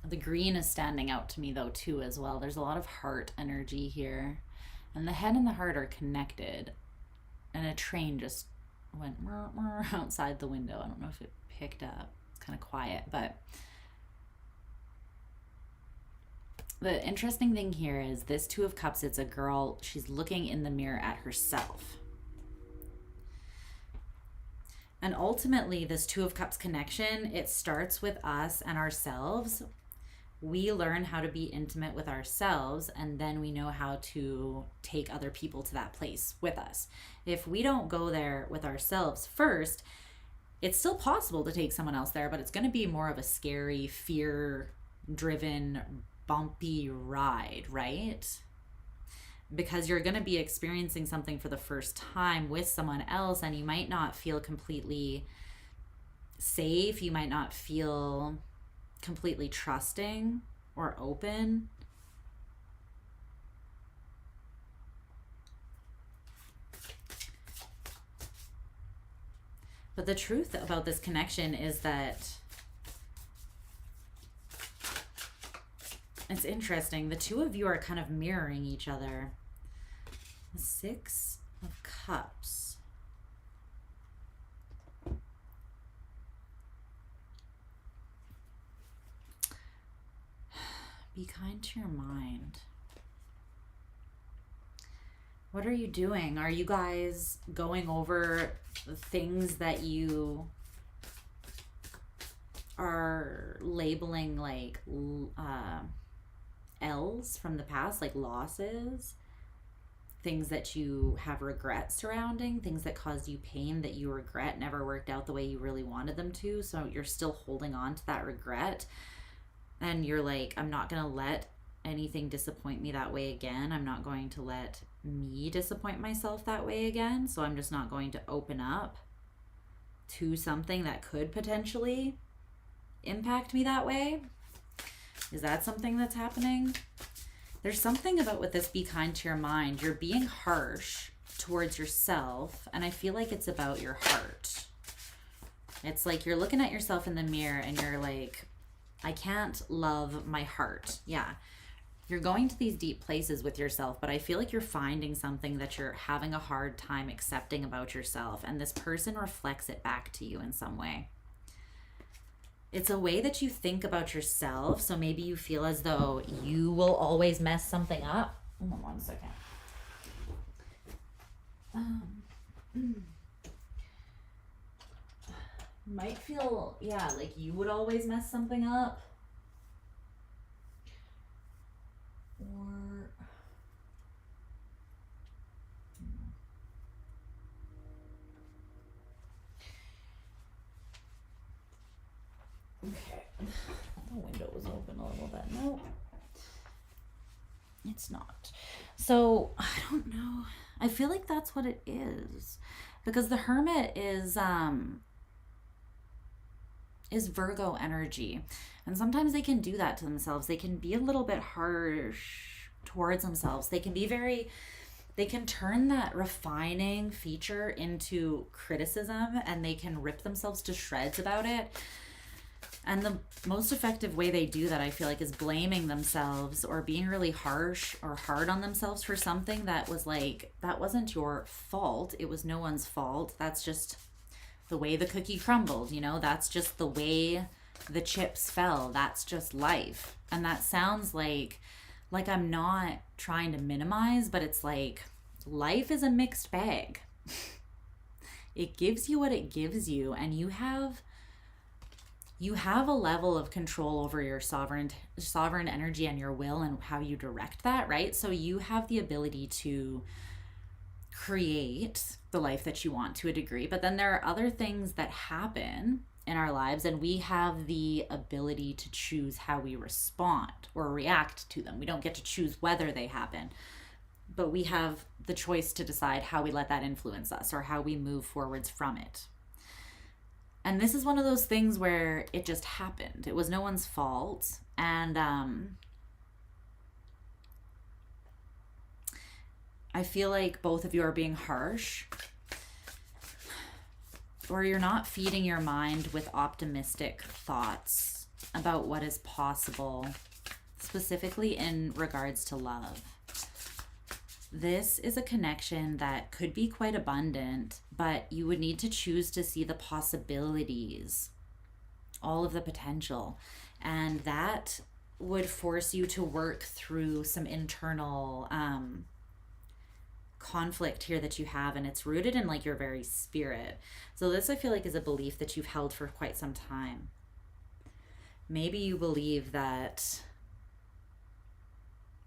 Speaker 1: The green is standing out to me though too as well. There's a lot of heart energy here. And the head and the heart are connected. And a train just went outside the window. I don't know if it picked up. It's kind of quiet, but the interesting thing here is this Two of Cups, it's a girl, she's looking in the mirror at herself. And ultimately, this Two of Cups connection, it starts with us and ourselves. We learn how to be intimate with ourselves, and then we know how to take other people to that place with us. If we don't go there with ourselves first, it's still possible to take someone else there, but it's going to be more of a scary, fear-driven, bumpy ride, right? Because you're going to be experiencing something for the first time with someone else, and you might not feel completely safe. You might not feel completely trusting or open. But the truth about this connection is that it's interesting. The two of you are kind of mirroring each other. The Six of Cups. Be kind to your mind. What are you doing? Are you guys going over the things that you are labeling like L's from the past, like losses? Things that you have regret surrounding, things that caused you pain that you regret never worked out the way you really wanted them to, so you're still holding on to that regret. And you're like, I'm not going to let anything disappoint me that way again. I'm not going to let me disappoint myself that way again. So I'm just not going to open up to something that could potentially impact me that way. Is that something that's happening? There's something about with this be kind to your mind. You're being harsh towards yourself. And I feel like it's about your heart. It's like you're looking at yourself in the mirror and you're like, I can't love my heart. Yeah. You're going to these deep places with yourself, but I feel like you're finding something that you're having a hard time accepting about yourself, and this person reflects it back to you in some way. It's a way that you think about yourself, so maybe you feel as though you will always mess something up. Hold on 1 second. Might feel, yeah, like you would always mess something up. Or okay. The window was open a little bit. No, it's not. So I don't know. I feel like that's what it is, because the Hermit is Virgo energy. And sometimes they can do that to themselves. They can be a little bit harsh towards themselves. They can be they can turn that refining feature into criticism, and they can rip themselves to shreds about it. And the most effective way they do that, I feel like, is blaming themselves or being really harsh or hard on themselves for something that was like, that wasn't your fault. It was no one's fault. That's just the way the cookie crumbled, you know, that's just the way the chips fell. That's just life. And that sounds like I'm not trying to minimize, but it's like life is a mixed bag. It gives you what it gives you, and you have a level of control over your sovereign energy and your will and how you direct that, right? So you have the ability to create the life that you want to a degree, but then there are other things that happen in our lives, and we have the ability to choose how we respond or react to them. We don't get to choose whether they happen, but we have the choice to decide how we let that influence us or how we move forwards from it. And this is one of those things where it just happened. It was no one's fault. And I feel like both of you are being harsh, or you're not feeding your mind with optimistic thoughts about what is possible, specifically in regards to love. This is a connection that could be quite abundant, but you would need to choose to see the possibilities, all of the potential. And that would force you to work through some internal conflict here that you have, and it's rooted in like your very spirit. So this, I feel like, is a belief that you've held for quite some time. Maybe you believe that,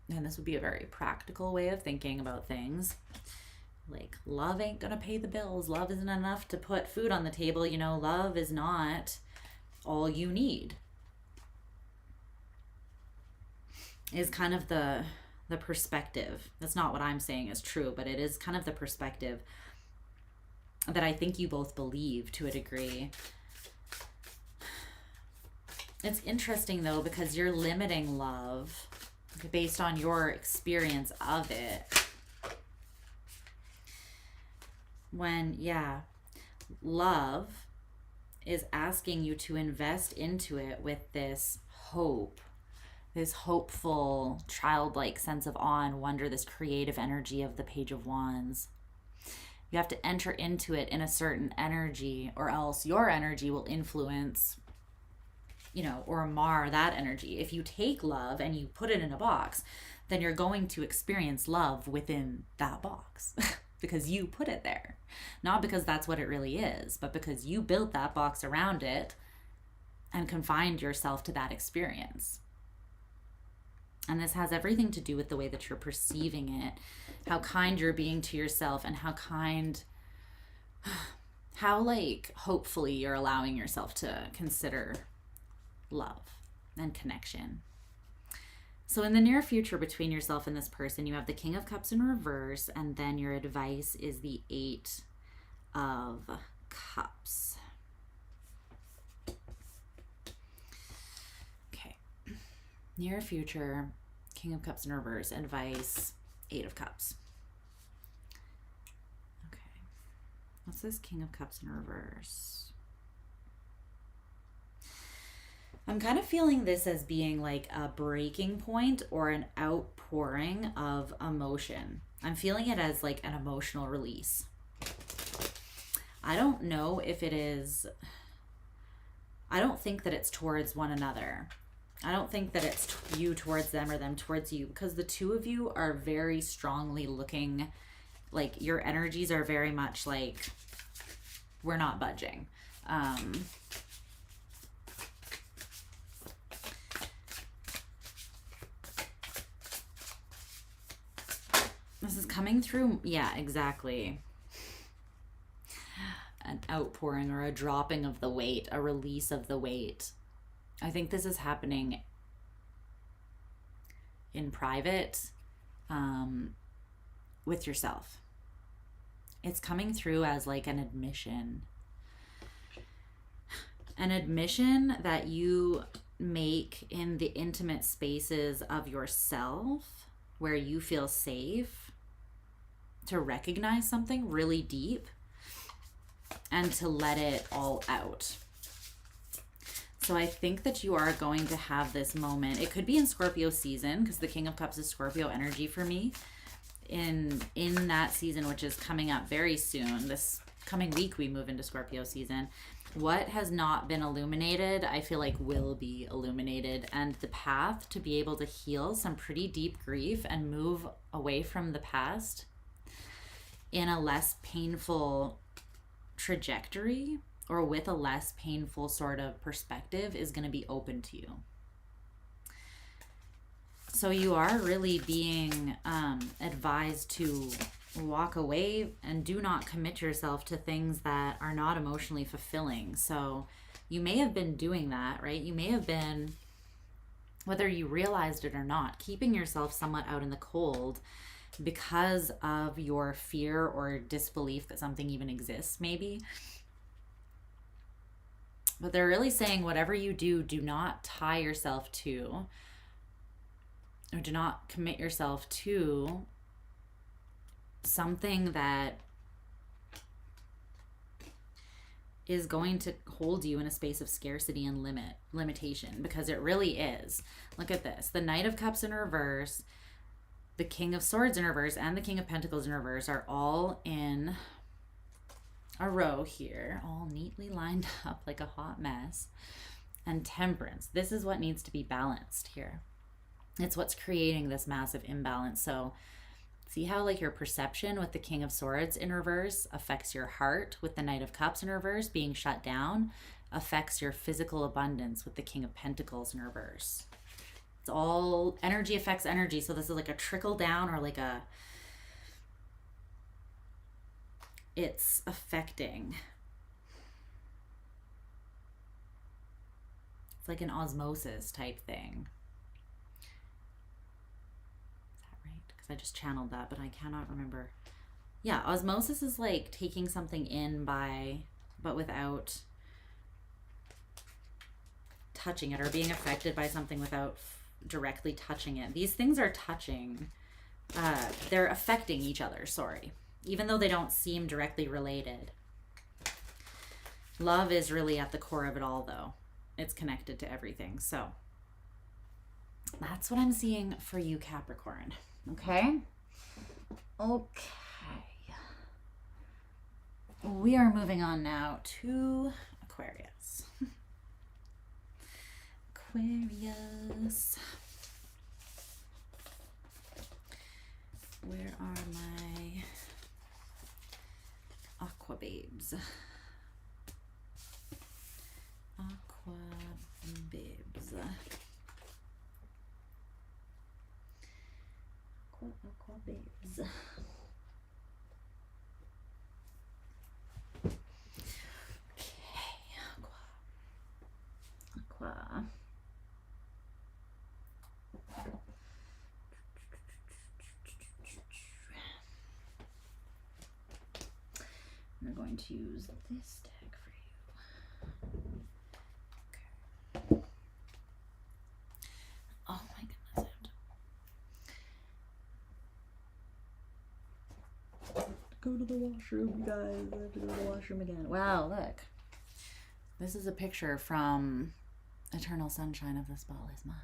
Speaker 1: and this would be a very practical way of thinking about things, like love ain't gonna pay the bills, love isn't enough to put food on the table, you know, love is not all you need, is kind of the perspective. That's not what I'm saying is true, but it is kind of the perspective that I think you both believe to a degree. It's interesting though, because you're limiting love based on your experience of it. When, yeah, love is asking you to invest into it with this hope, this hopeful, childlike sense of awe and wonder, this creative energy of the Page of Wands. You have to enter into it in a certain energy, or else your energy will influence, you know, or mar that energy. If you take love and you put it in a box, then you're going to experience love within that box because you put it there. Not because that's what it really is, but because you built that box around it and confined yourself to that experience. And this has everything to do with the way that you're perceiving it, how kind you're being to yourself, and how like hopefully you're allowing yourself to consider love and connection. So in the near future, between yourself and this person, you have the King of Cups in reverse, and then your advice is the 8 of Cups. Okay. Near future, King of Cups in reverse, advice, 8 of Cups. Okay. What's this King of Cups in reverse? I'm kind of feeling this as being like a breaking point or an outpouring of emotion. I'm feeling it as like an emotional release. I don't know if it is, I don't think that it's towards one another. I don't think that it's you towards them or them towards you, because the two of you are very strongly looking, like your energies are very much like, we're not budging. This is coming through, yeah, exactly. An outpouring or a dropping of the weight, a release of the weight. I think this is happening in private with yourself. It's coming through as like an admission. An admission that you make in the intimate spaces of yourself where you feel safe to recognize something really deep and to let it all out. So I think that you are going to have this moment. It could be in Scorpio season, because the King of Cups is Scorpio energy for me. In that season, which is coming up very soon, this coming week we move into Scorpio season. What has not been illuminated, I feel like will be illuminated, and the path to be able to heal some pretty deep grief and move away from the past in a less painful trajectory, or with a less painful sort of perspective, is going to be open to you. So you are really being advised to walk away and do not commit yourself to things that are not emotionally fulfilling. So you may have been doing that, right? You may have been, whether you realized it or not, keeping yourself somewhat out in the cold because of your fear or disbelief that something even exists, maybe. But they're really saying whatever you do, do not tie yourself to, or do not commit yourself to something that is going to hold you in a space of scarcity and limitation, because it really is. Look at this. The Knight of Cups in reverse, the King of Swords in reverse, and the King of Pentacles in reverse are all in a row here, all neatly lined up like a hot mess. And Temperance. This is what needs to be balanced here. It's what's creating this massive imbalance. So see how like your perception with the King of Swords in reverse affects your heart, with the Knight of Cups in reverse being shut down affects your physical abundance with the King of Pentacles in reverse. It's all energy affects energy. So this is like a trickle down, or like a, it's affecting. It's like an osmosis type thing. I just channeled that, but I cannot remember. Yeah, osmosis is like taking something in but without touching it, or being affected by something without directly touching it. These things are touching, they're affecting each other, sorry, even though they don't seem directly related. Love is really at the core of it all, though. It's connected to everything. So that's what I'm seeing for you, Capricorn. Okay. We are moving on now to Aquarius. Aquarius. Where are my aqua babes? Aqua babes. Aqua babes. Okay, aqua. I'm going to use this deck for you. Okay. Oh my goodness. Go to the washroom, guys. I have to go to the washroom again. Wow, look. This is a picture from Eternal Sunshine of the Spotless Mind.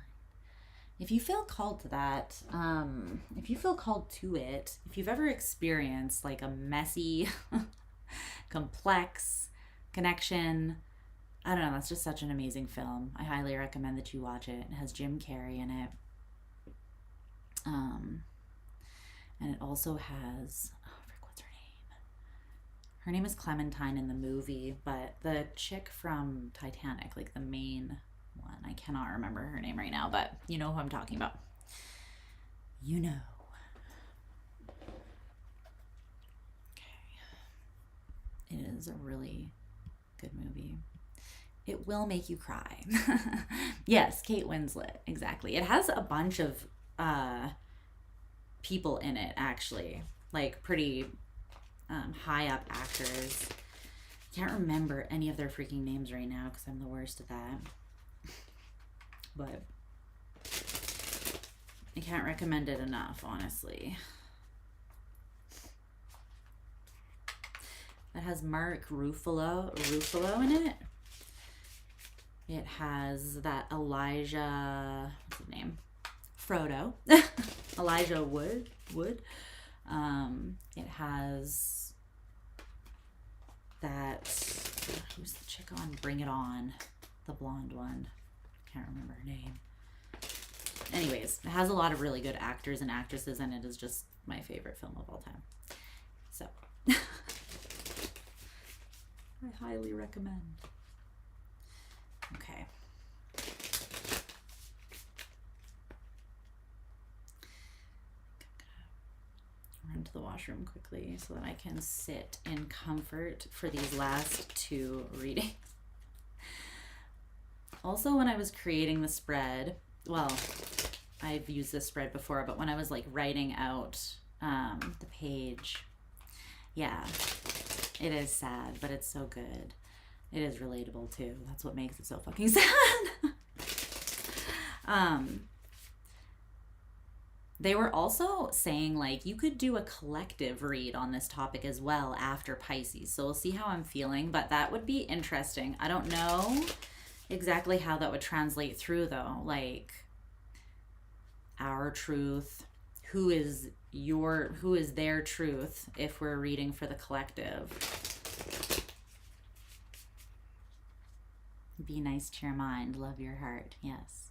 Speaker 1: If you feel called to that, if you feel called to it, if you've ever experienced like a messy, complex connection, I don't know, that's just such an amazing film. I highly recommend that you watch it. It has Jim Carrey in it. And it also has, what's her name? Her name is Clementine in the movie, but the chick from Titanic, like the main one, I cannot remember her name right now, but you know who I'm talking about. You know. Okay. It is a really good movie. It will make you cry. Yes, Kate Winslet, exactly. It has a bunch of people in it, actually, like pretty high up actors. Can't remember any of their freaking names right now because I'm the worst at that. But I can't recommend it enough, honestly. It has Mark Ruffalo in it. It has that Elijah, what's his name? Frodo. Elijah Wood. It has that, who's the chick on Bring It On? The blonde one. Can't remember her name. Anyways, it has a lot of really good actors and actresses, and it is just my favorite film of all time. So, I highly recommend. Okay. Run to the washroom quickly so that I can sit in comfort for these last two readings. Also, when I was creating the spread, well, I've used this spread before, but when I was like writing out the page, yeah, it is sad, but it's so good. It is relatable too. That's what makes it so fucking sad. They were also saying like you could do a collective read on this topic as well after Pisces. So we'll see how I'm feeling, but that would be interesting. I don't know exactly how that would translate through though. Like our truth, who is their truth if we're reading for the collective. Be nice to your mind, love your heart. Yes.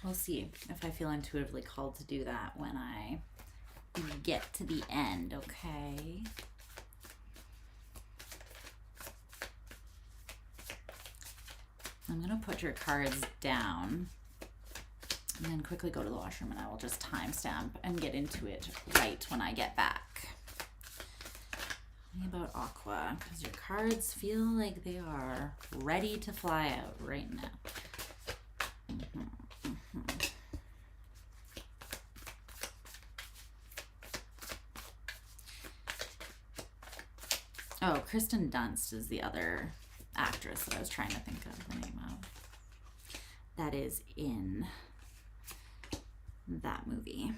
Speaker 1: We'll see if I feel intuitively called to do that when I get to the end, okay? I'm gonna put your cards down and then quickly go to the washroom, and I will just timestamp and get into it right when I get back. Tell me about Aqua, because your cards feel like they are ready to fly out right now. Oh, Kristen Dunst is the other actress that I was trying to think of the name of. That is in that movie.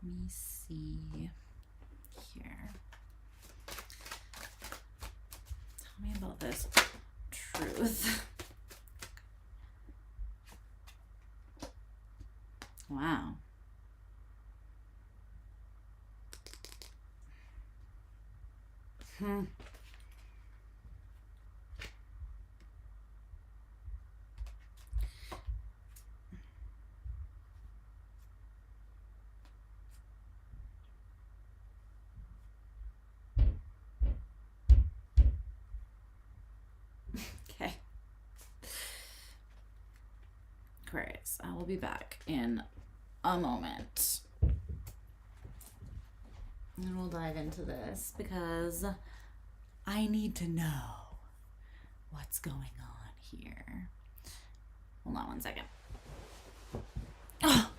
Speaker 1: Let me see here. Tell me about this truth. Wow. Okay. Aquarius, I will be back in a moment. And we'll dive into this because I need to know what's going on here. Hold on one second. Oh.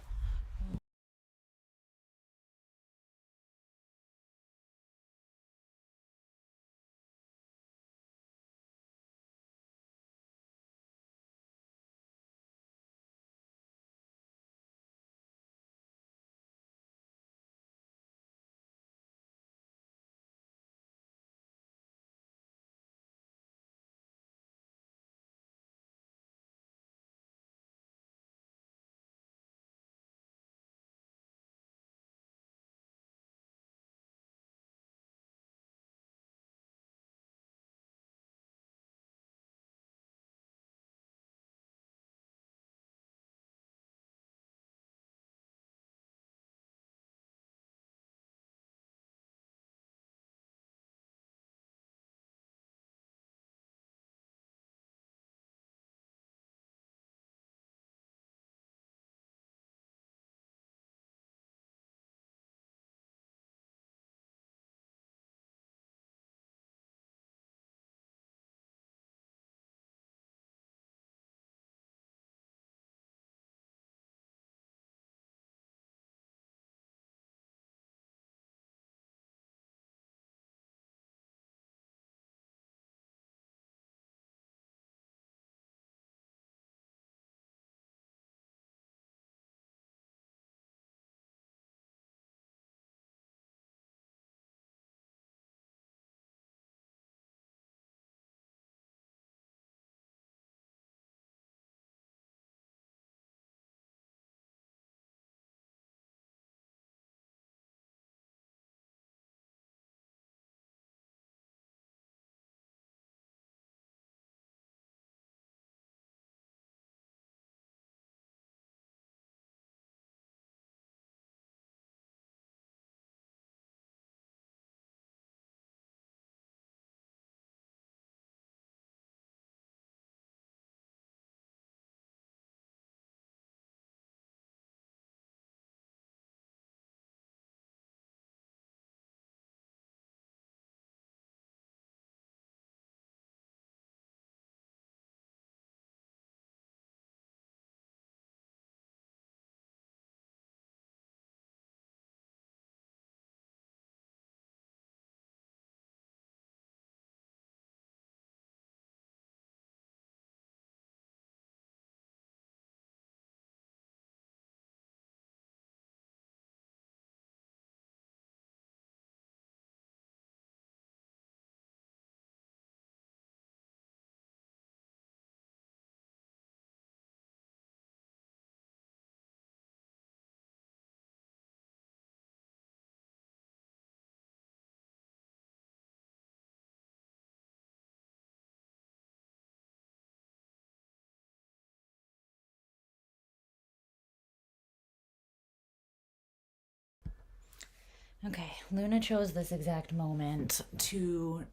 Speaker 1: Okay, Luna chose this exact moment to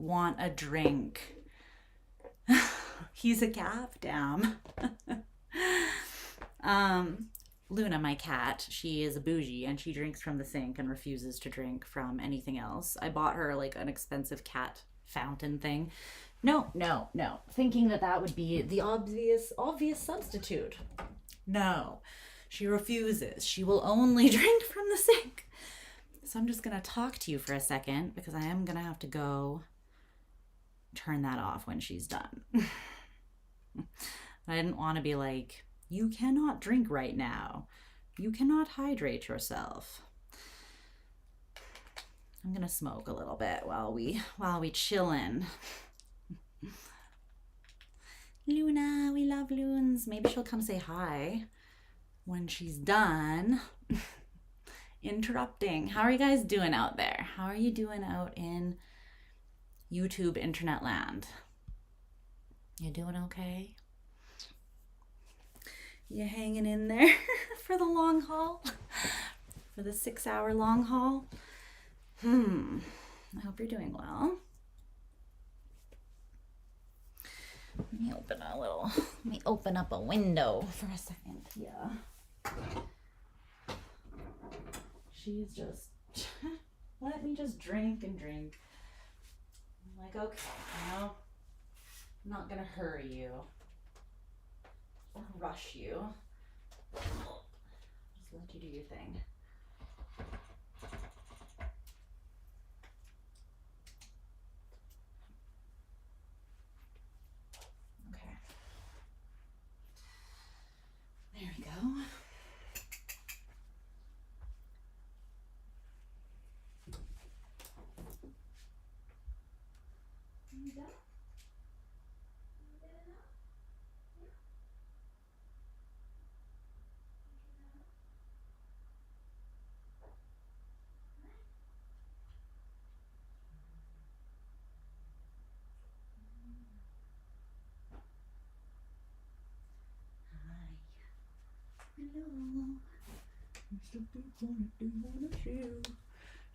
Speaker 1: want a drink. He's a Cap, damn. Luna, my cat, she is a bougie and she drinks from the sink and refuses to drink from anything else. I bought her like an expensive cat fountain thing. No, no, no. Thinking that that would be the obvious substitute. No, she refuses. She will only drink from the sink. So I'm just going to talk to you for a second because I am going to have to go turn that off when she's done. I didn't want to be like, you cannot drink right now. You cannot hydrate yourself. I'm going to smoke a little bit while we chillin'. Luna, we love loons. Maybe she'll come say hi when she's done. Interrupting. How are you guys doing out there? How are you doing out in YouTube internet land? You doing okay? You hanging in there for the long haul? For the 6-hour long haul? I hope you're doing well. Let me open up a window for a second. Yeah. She's just, let me just drink and drink. I'm like, okay, you know, I'm not gonna hurry you or rush you. Just let you do your thing. Okay. There we go.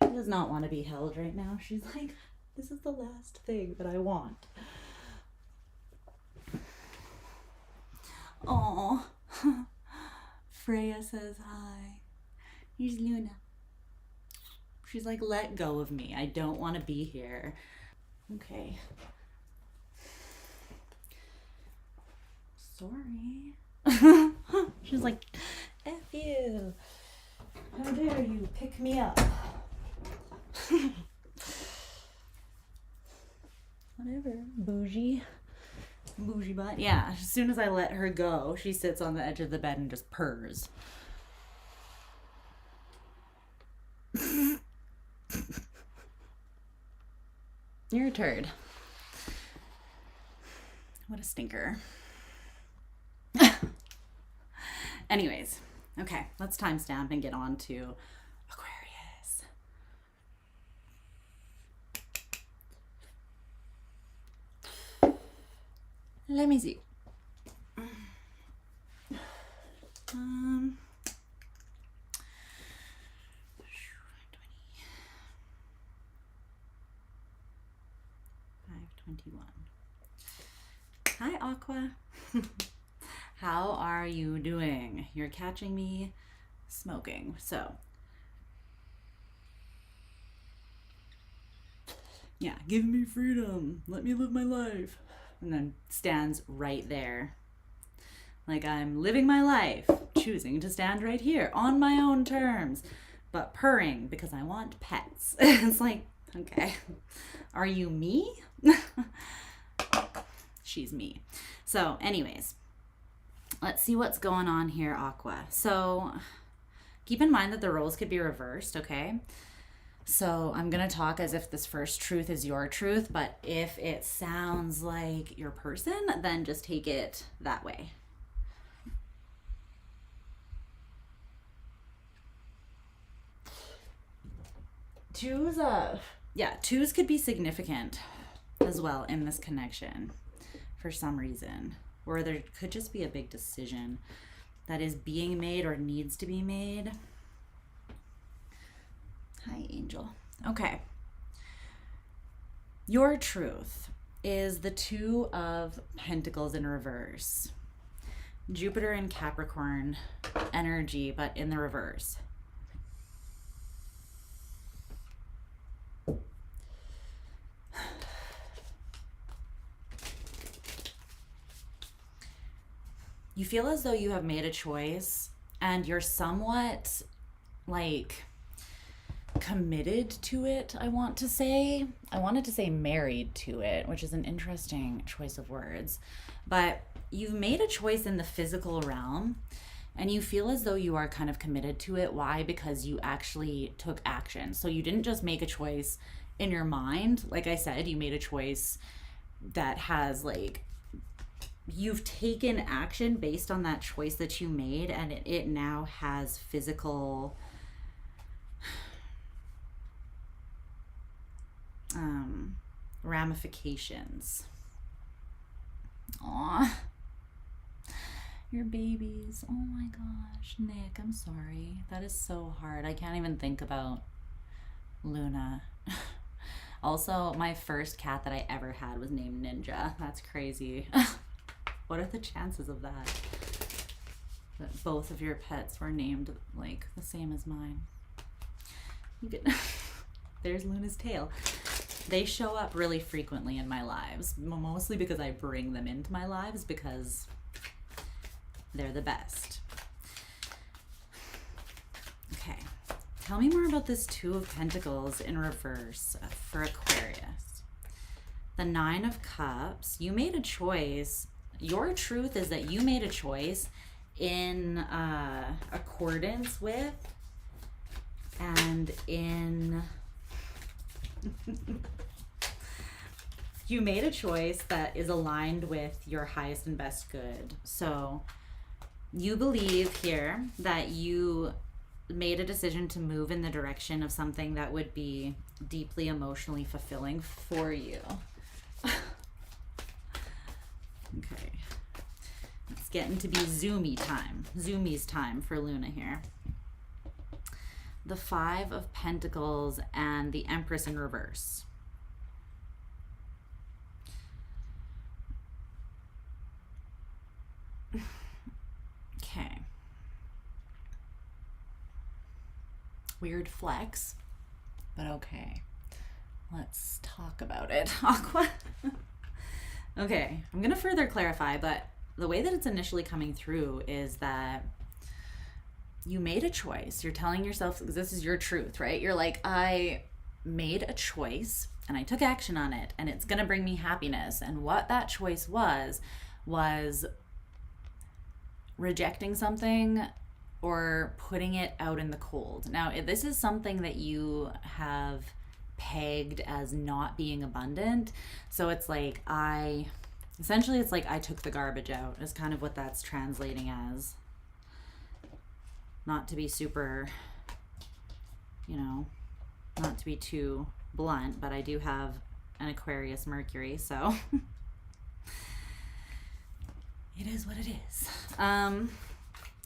Speaker 1: She does not want to be held right now. She's like, this is the last thing that I want. Oh, Freya says hi. Here's Luna. She's like, let go of me. I don't want to be here. Okay. Sorry. She's like, F you. How dare you pick me up? Whatever, bougie butt. Yeah, as soon as I let her go, she sits on the edge of the bed and just purrs. You're a turd. What a stinker. Anyways, okay, let's timestamp and get on to Aquarius. Let me see. 521. Hi, Aqua. How are you doing? You're catching me smoking. So, yeah, give me freedom. Let me live my life. And then stands right there. Like I'm living my life, choosing to stand right here on my own terms, but purring because I want pets. It's like, okay, are you me? She's me. So anyways, let's see what's going on here, Aqua. So keep in mind that the roles could be reversed, okay? So I'm going to talk as if this first truth is your truth, but if it sounds like your person, then just take it that way. Twos could be significant as well in this connection for some reason, or there could just be a big decision that is being made or needs to be made. Hi, Angel. Okay. Your truth is the Two of Pentacles in reverse. Jupiter and Capricorn energy, but in the reverse. You feel as though you have made a choice and you're somewhat like committed to it, I want to say. I wanted to say married to it, which is an interesting choice of words. But you've made a choice in the physical realm and you feel as though you are kind of committed to it. Why? Because you actually took action. So you didn't just make a choice in your mind. Like I said, you made a choice that has like, you've taken action based on that choice that you made, and it now has physical ramifications. Aw, your babies. Oh my gosh, Nick, I'm sorry. That is so hard. I can't even think about Luna. Also, my first cat that I ever had was named Ninja. That's crazy. What are the chances of that? That both of your pets were named like the same as mine. You get there's Luna's tail. They show up really frequently in my lives, mostly because I bring them into my lives because they're the best. Okay, tell me more about this Two of Pentacles in reverse for Aquarius. The Nine of Cups. You made a choice. Your truth is that you made a choice in accordance with and in you made a choice that is aligned with your highest and best good. So you believe here that you made a decision to move in the direction of something that would be deeply emotionally fulfilling for you. Okay, it's getting to be Zoomies time for Luna here. The Five of Pentacles and the Empress in reverse. Okay. Weird flex, but okay. Let's talk about it. Aqua. Okay, I'm gonna further clarify, but the way that it's initially coming through is that you made a choice. You're telling yourself, this is your truth, right? You're like, I made a choice and I took action on it and it's gonna bring me happiness. And what that choice was rejecting something or putting it out in the cold. Now, if this is something that you have pegged as not being abundant, so it's like essentially it's like I took the garbage out is kind of what that's translating as. Not to be super, you know, not to be too blunt, but I do have an Aquarius Mercury, so it is what it is.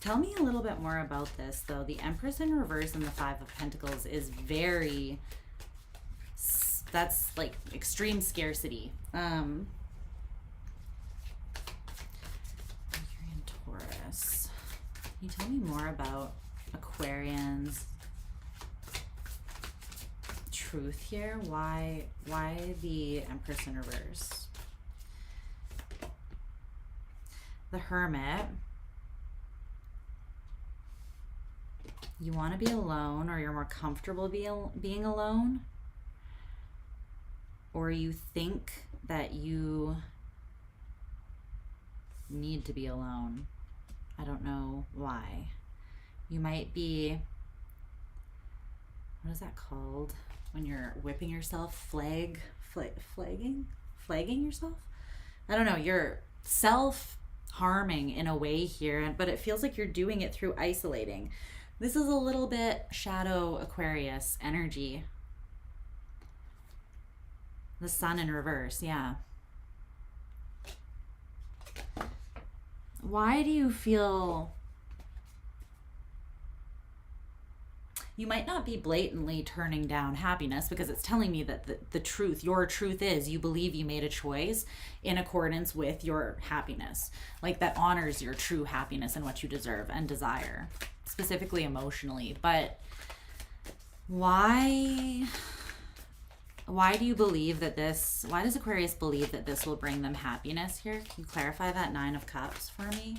Speaker 1: Tell me a little bit more about this, though. The Empress in reverse and the Five of Pentacles is very, that's like extreme scarcity. Mercury and Taurus. Can you tell me more about Aquarians' truth here? Why the Empress in reverse? The Hermit. You want to be alone, or you're more comfortable being alone, or you think that you need to be alone. I don't know why. You might be, what is that called when you're whipping yourself? Flagging yourself? I don't know. You're self-harming in a way here, but it feels like you're doing it through isolating. This is a little bit shadow Aquarius energy. The Sun in reverse, yeah. Why do you feel you might not be blatantly turning down happiness, because it's telling me that the truth, your truth is you believe you made a choice in accordance with your happiness, like that honors your true happiness and what you deserve and desire, specifically emotionally. But why do you believe that this, why does Aquarius believe that this will bring them happiness here? Can you clarify that Nine of Cups for me?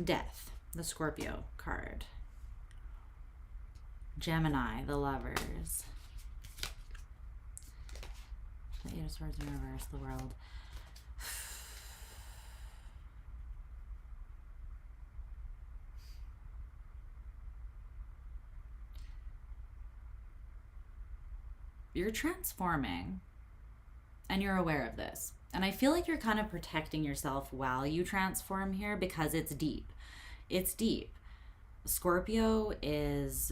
Speaker 1: Death, the Scorpio card. Gemini, the Lovers. The Eight of Swords in reverse, the World. You're transforming, and you're aware of this. And I feel like you're kind of protecting yourself while you transform here, because it's deep. It's deep. Scorpio is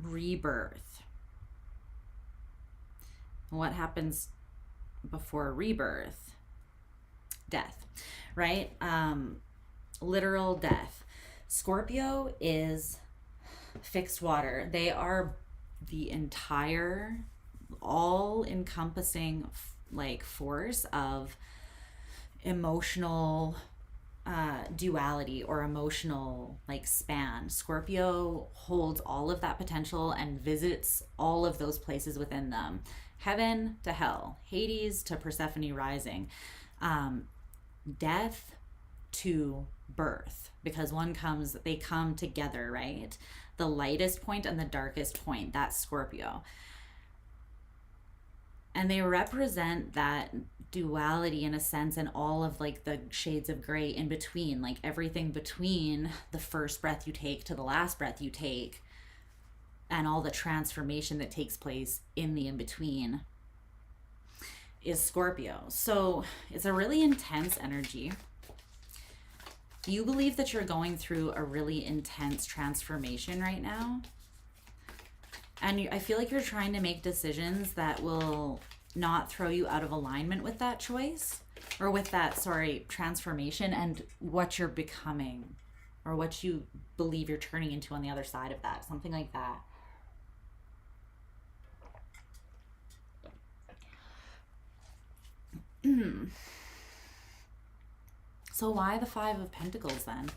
Speaker 1: rebirth. What happens before rebirth? Death, right? Literal death. Scorpio is fixed water. They are the entire, all-encompassing like force of emotional duality or emotional like span. Scorpio holds all of that potential and visits all of those places within them. Heaven to hell, Hades to Persephone rising, death to birth, because they come together, right? The lightest point and the darkest point, that's Scorpio. And they represent that duality in a sense, and all of like the shades of gray in between, like everything between the first breath you take to the last breath you take, and all the transformation that takes place in the in-between is Scorpio. So it's a really intense energy. You believe that you're going through a really intense transformation right now. And I feel like you're trying to make decisions that will not throw you out of alignment with that choice, or with that, transformation and what you're becoming, or what you believe you're turning into on the other side of that. Something like that. So why the Five of Pentacles then?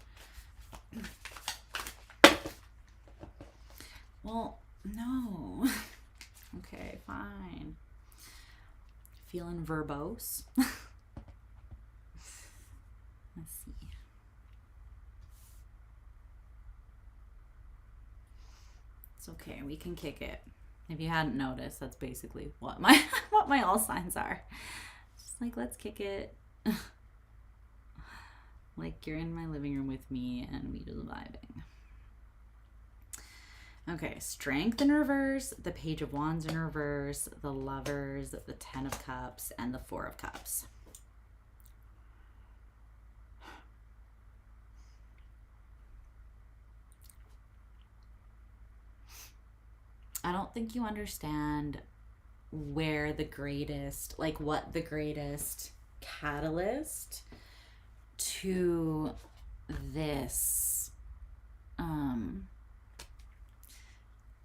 Speaker 1: Well, no. Okay, fine. Feeling verbose. Let's see. It's okay, we can kick it. If you hadn't noticed, that's basically what my all signs are. Just like, let's kick it. Like you're in my living room with me and we just vibing. Okay, Strength in reverse, the Page of Wands in reverse, the Lovers, the Ten of Cups, and the Four of Cups. I don't think you understand where the greatest, like what the greatest catalyst to this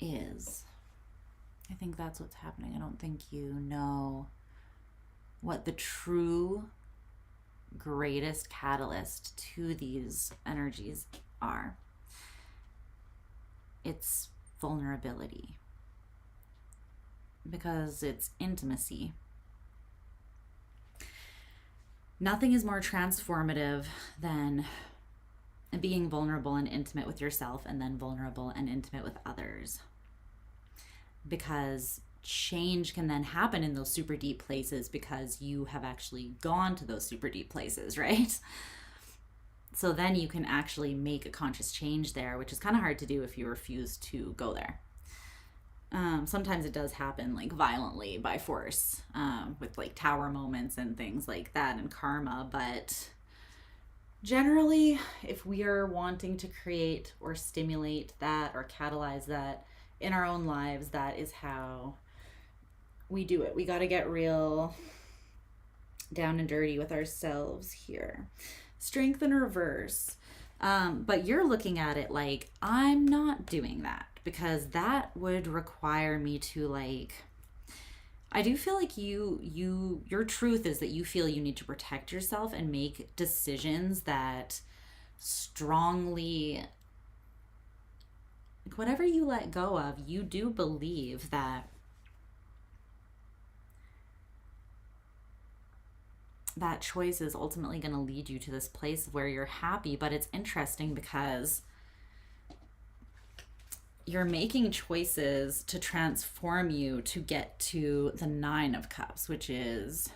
Speaker 1: is. I think that's what's happening. I don't think you know what the true greatest catalyst to these energies are. It's vulnerability, because it's intimacy. Nothing is more transformative than being vulnerable and intimate with yourself, and then vulnerable and intimate with others. Because change can then happen in those super deep places, because you have actually gone to those super deep places, right? So then you can actually make a conscious change there, which is kind of hard to do if you refuse to go there. Sometimes it does happen like violently by force, with like tower moments and things like that and karma. But generally, if we are wanting to create or stimulate that or catalyze that in our own lives, that is how we do it. We got to get real down and dirty with ourselves here. Strength in reverse. But you're looking at it like, I'm not doing that because that would require me to like, I do feel like your truth is that you feel you need to protect yourself and make decisions that strongly, like whatever you let go of, you do believe that that choice is ultimately going to lead you to this place where you're happy. But it's interesting because you're making choices to transform you to get to the 9 of Cups, which is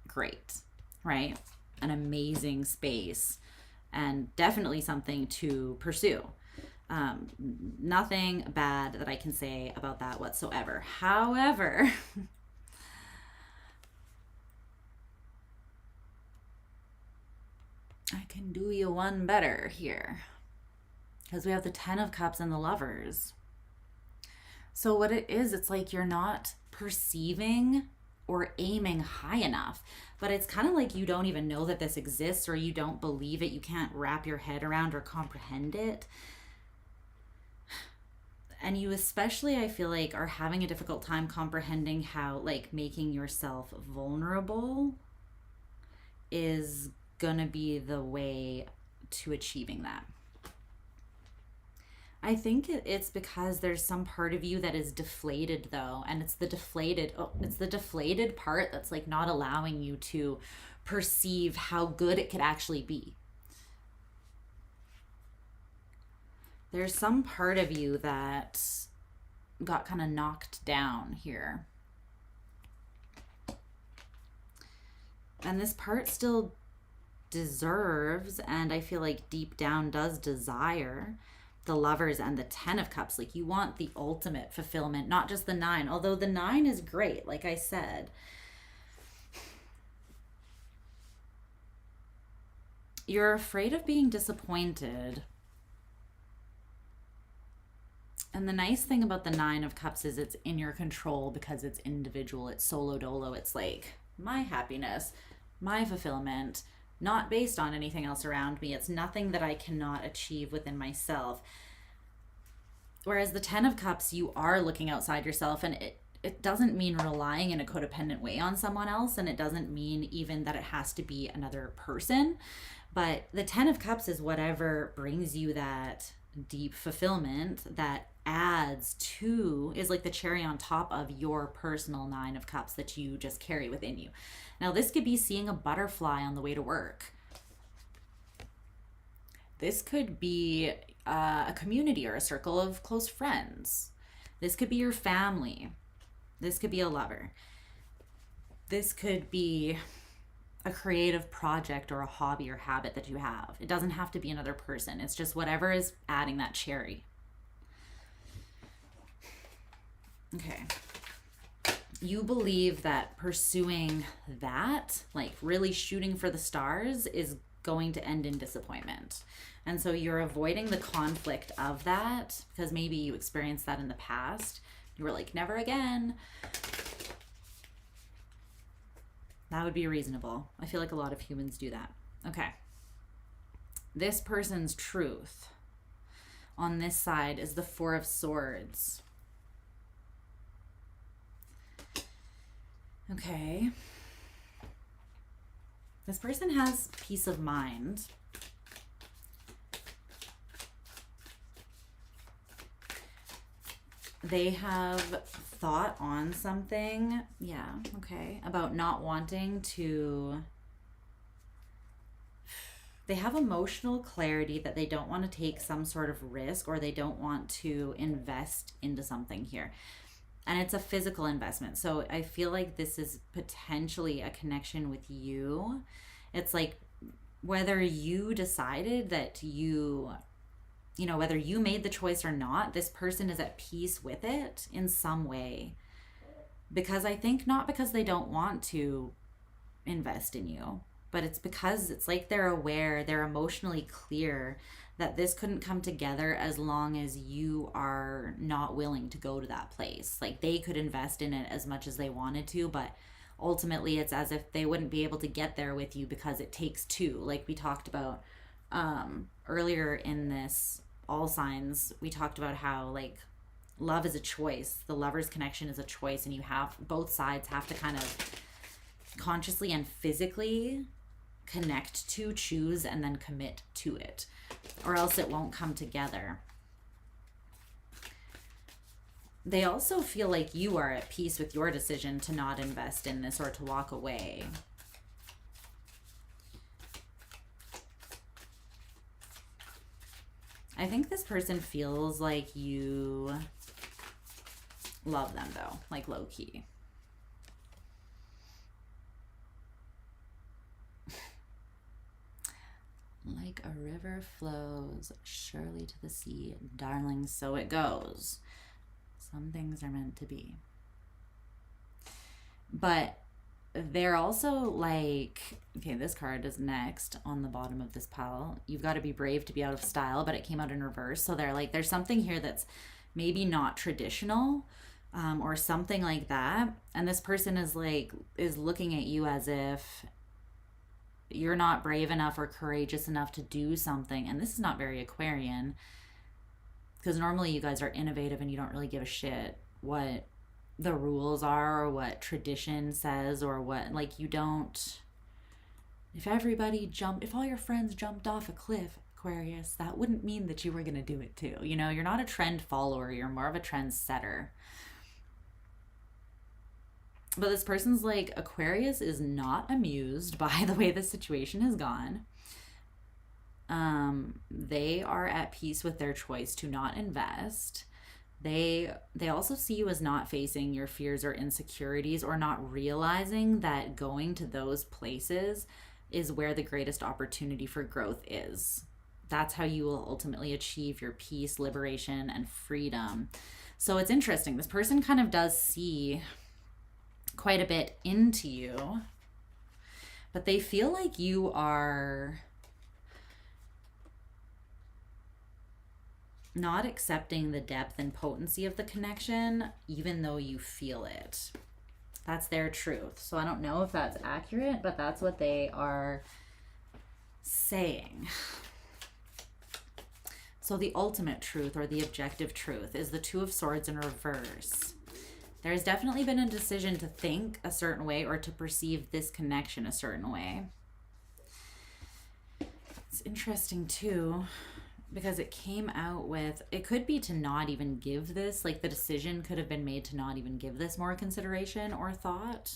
Speaker 1: great, right? An amazing space and definitely something to pursue. Nothing bad that I can say about that whatsoever. However, I can do you one better here because we have the 10 of Cups and the Lovers. So what it is, it's like you're not perceiving or aiming high enough, but it's kind of like you don't even know that this exists, or you don't believe it. You can't wrap your head around or comprehend it. And you especially, I feel like, are having a difficult time comprehending how like making yourself vulnerable is gonna be the way to achieving that. I think it's because there's some part of you that is deflated though, and it's the deflated part that's like not allowing you to perceive how good it could actually be. There's some part of you that got kind of knocked down here. And this part still deserves, and I feel like deep down does desire, the Lovers and the 10 of Cups. Like you want the ultimate fulfillment, not just the 9, although the 9 is great, like I said. You're afraid of being disappointed. And the nice thing about the 9 of Cups is it's in your control because it's individual, it's solo dolo. It's like my happiness, my fulfillment, not based on anything else around me. It's nothing that I cannot achieve within myself. Whereas the 10 of Cups, you are looking outside yourself, and it doesn't mean relying in a codependent way on someone else, and it doesn't mean even that it has to be another person. But the 10 of Cups is whatever brings you that deep fulfillment that adds to, is like the cherry on top of your personal 9 of Cups that you just carry within you. Now, this could be seeing a butterfly on the way to work. This could be a community or a circle of close friends. This could be your family. This could be a lover. This could be a creative project or a hobby or habit that you have. It doesn't have to be another person. It's just whatever is adding that cherry. Okay. You believe that pursuing that, like really shooting for the stars, is going to end in disappointment. And so you're avoiding the conflict of that because maybe you experienced that in the past. You were like, never again. That would be reasonable. I feel like a lot of humans do that. Okay. This person's truth on this side is the 4 of Swords. Okay. This person has peace of mind. They have thought on something, yeah, okay, about not wanting to, they have emotional clarity that they don't want to take some sort of risk, or they don't want to invest into something here. And it's a physical investment. So I feel like this is potentially a connection with you. It's like whether you decided that you know, whether you made the choice or not, this person is at peace with it in some way. Because I think not because they don't want to invest in you, but it's because it's like they're aware, they're emotionally clear that this couldn't come together as long as you are not willing to go to that place. Like they could invest in it as much as they wanted to, but ultimately it's as if they wouldn't be able to get there with you because it takes two. Like we talked about earlier in this all signs, we talked about how like love is a choice. The lover's connection is a choice, and you have both sides have to kind of consciously and physically connect to, choose, and then commit to it, or else it won't come together. They also feel like you are at peace with your decision to not invest in this or to walk away. I think this person feels like you love them though, like low key. Like a river flows surely to the sea, darling, so it goes. Some things are meant to be. But they're also like, okay, this card is next on the bottom of this pile. You've got to be brave to be out of style, but it came out in reverse. So they're like, there's something here that's maybe not traditional, or something like that. And this person is like, is looking at you as if you're not brave enough or courageous enough to do something. And this is not very Aquarian, because normally you guys are innovative and you don't really give a shit what the rules are or what tradition says, or what, like, you don't, if all your friends jumped off a cliff, Aquarius, that wouldn't mean that you were going to do it too. You know, you're not a trend follower, you're more of a trend setter. But this person's like, Aquarius is not amused by the way the situation has gone. They are at peace with their choice to not invest. They also see you as not facing your fears or insecurities, or not realizing that going to those places is where the greatest opportunity for growth is. That's how you will ultimately achieve your peace, liberation, and freedom. So it's interesting. This person kind of does see quite a bit into you, but they feel like you are not accepting the depth and potency of the connection, even though you feel it. That's their truth. So I don't know if that's accurate, but that's what they are saying. So the ultimate truth, or the objective truth, is the Two of Swords in reverse. There's definitely been a decision to think a certain way or to perceive this connection a certain way. It's interesting too, because it came out with, it could be to not even give this, like the decision could have been made to not even give this more consideration or thought.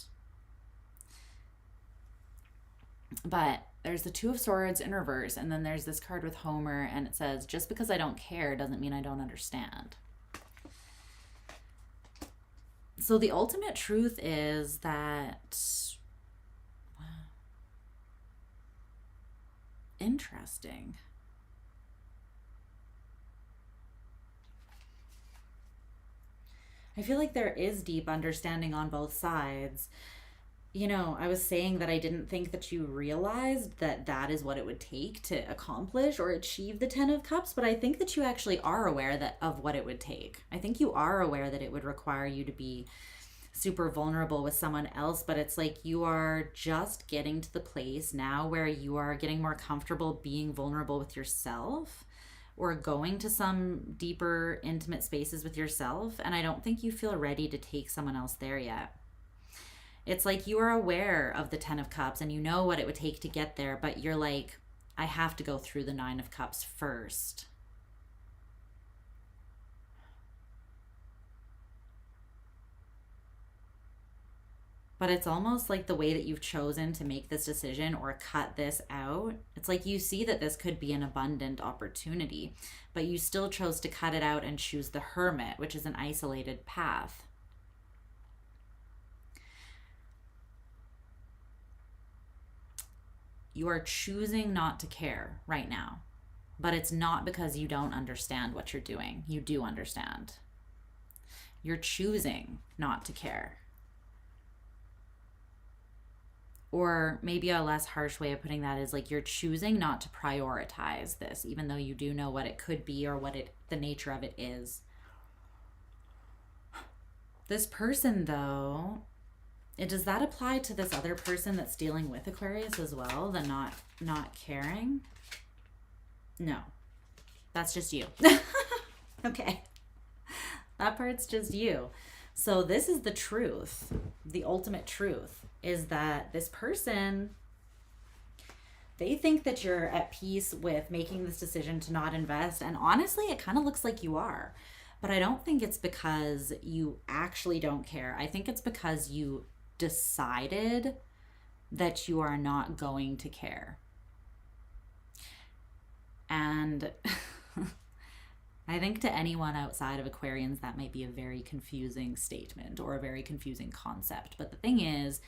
Speaker 1: But there's the Two of Swords in reverse, and then there's this card with Homer, and it says, just because I don't care doesn't mean I don't understand. So the ultimate truth is that, wow, interesting. I feel like there is deep understanding on both sides. You know, I was saying that I didn't think that you realized that that is what it would take to accomplish or achieve the Ten of Cups, but I think that you actually are aware of what it would take. I think you are aware that it would require you to be super vulnerable with someone else, but it's like you are just getting to the place now where you are getting more comfortable being vulnerable with yourself, or going to some deeper, intimate spaces with yourself, and I don't think you feel ready to take someone else there yet. It's like you are aware of the Ten of Cups and you know what it would take to get there, but you're like, I have to go through the Nine of Cups first. But it's almost like the way that you've chosen to make this decision or cut this out. It's like you see that this could be an abundant opportunity, but you still chose to cut it out and choose the Hermit, which is an isolated path. You are choosing not to care right now, but it's not because you don't understand what you're doing. You do understand. You're choosing not to care. Or maybe a less harsh way of putting that is like you're choosing not to prioritize this, even though you do know what it could be or what the nature of it is. This person, though, does that apply to this other person that's dealing with Aquarius as well? The not caring? No, that's just you. Okay, that part's just you. So this is the truth. The ultimate truth is that this person, they think that you're at peace with making this decision to not invest. And honestly, it kind of looks like you are. But I don't think it's because you actually don't care. I think it's because you decided that you are not going to care. And I think to anyone outside of Aquarians, that might be a very confusing statement or a very confusing concept. But the thing is,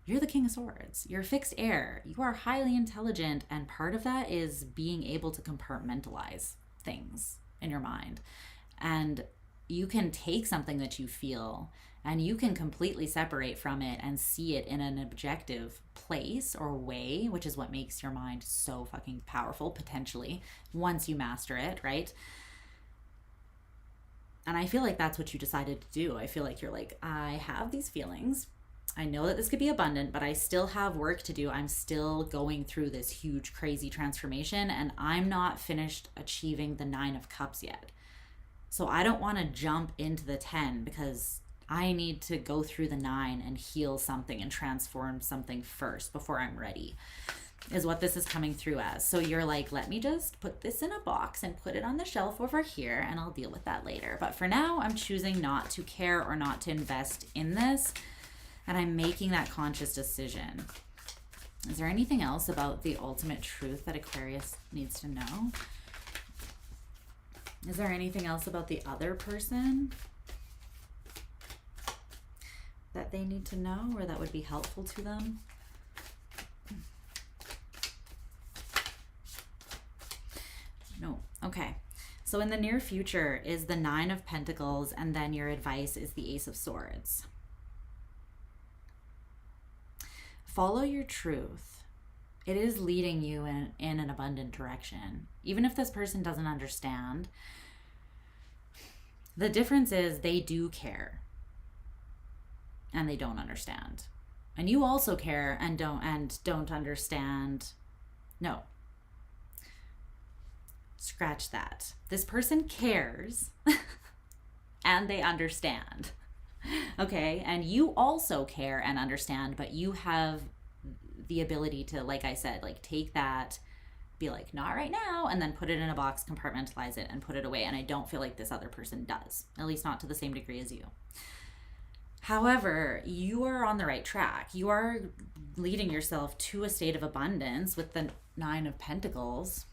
Speaker 1: you're the King of Swords. You're fixed air. You are highly intelligent. And part of that is being able to compartmentalize things in your mind. And you can take something that you feel and you can completely separate from it and see it in an objective place or way, which is what makes your mind so fucking powerful, potentially, once you master it, right? And I feel like that's what you decided to do. I feel like you're like, I have these feelings. I know that this could be abundant, but I still have work to do. I'm still going through this huge, crazy transformation, and I'm not finished achieving the 9 of Cups yet. So I don't want to jump into the 10 because I need to go through the 9 and heal something and transform something first before I'm ready, is what this is coming through as. So you're like, let me just put this in a box and put it on the shelf over here, and I'll deal with that later. But for now, I'm choosing not to care or not to invest in this, and I'm making that conscious decision. Is there anything else about the ultimate truth that Aquarius needs to know? Is there anything else about the other person that they need to know or that would be helpful to them? No. Okay. So in the near future is the 9 of Pentacles, and then your advice is the Ace of Swords. Follow your truth. It is leading you in an abundant direction. Even if this person doesn't understand, the difference is they do care and they don't understand. And you also care and don't understand. No. Scratch that. This person cares and they understand. Okay? And you also care and understand, but you have the ability to, like I said, like take that, be like, not right now, and then put it in a box, compartmentalize it, and put it away. And I don't feel like this other person does, at least not to the same degree as you. However, you are on the right track. You are leading yourself to a state of abundance with the 9 of Pentacles.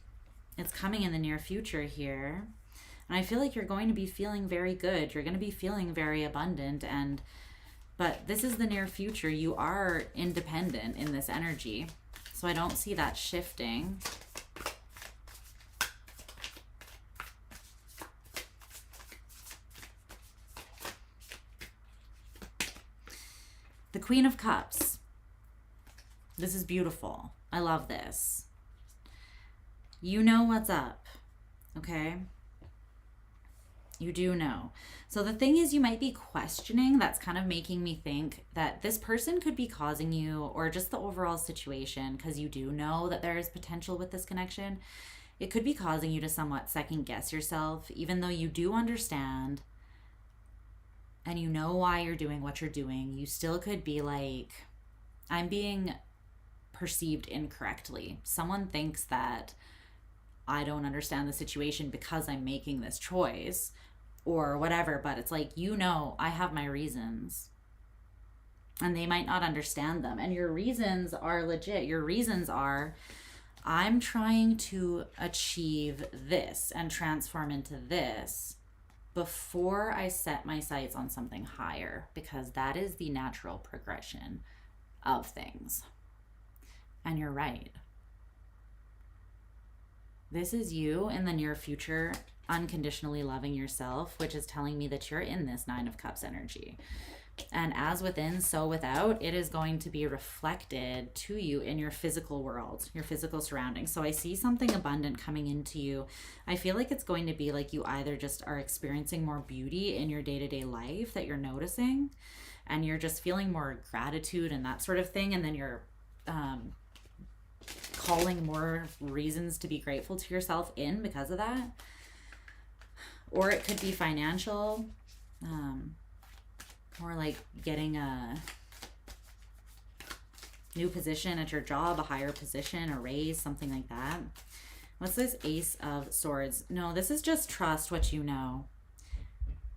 Speaker 1: It's coming in the near future here. And I feel like you're going to be feeling very good. You're going to be feeling very abundant. But this is the near future. You are independent in this energy. So I don't see that shifting. The Queen of Cups. This is beautiful. I love this. You know what's up, okay? You do know. So the thing is, you might be questioning, that's kind of making me think that this person could be causing you, or just the overall situation, because you do know that there is potential with this connection. It could be causing you to somewhat second guess yourself, even though you do understand and you know why you're doing what you're doing. You still could be like, I'm being perceived incorrectly. Someone thinks that I don't understand the situation because I'm making this choice or whatever, but it's like, you know, I have my reasons and they might not understand them. And your reasons are legit. Your reasons are, I'm trying to achieve this and transform into this before I set my sights on something higher, because that is the natural progression of things. And you're right. This is you in the near future, unconditionally loving yourself, which is telling me that you're in this 9 of Cups energy. And as within, so without, it is going to be reflected to you in your physical world, your physical surroundings. So I see something abundant coming into you. I feel like it's going to be like you either just are experiencing more beauty in your day-to-day life that you're noticing, and you're just feeling more gratitude and that sort of thing, and then you're calling more reasons to be grateful to yourself in because of that. Or it could be financial, or like getting a new position at your job, a higher position, a raise, something like that. What's this Ace of Swords? No, this is just trust what you know.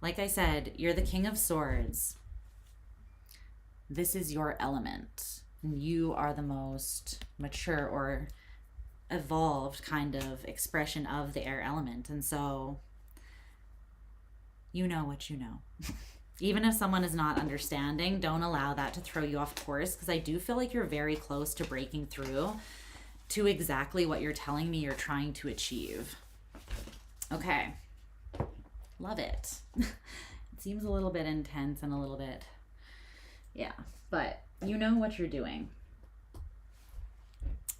Speaker 1: Like I said, you're the King of Swords. This is your element. You are the most mature or evolved kind of expression of the air element. And so you know what you know. Even if someone is not understanding, don't allow that to throw you off course, because I do feel like you're very close to breaking through to exactly what you're telling me you're trying to achieve. Okay. Love it. It seems a little bit intense and a little bit, yeah, but you know what you're doing.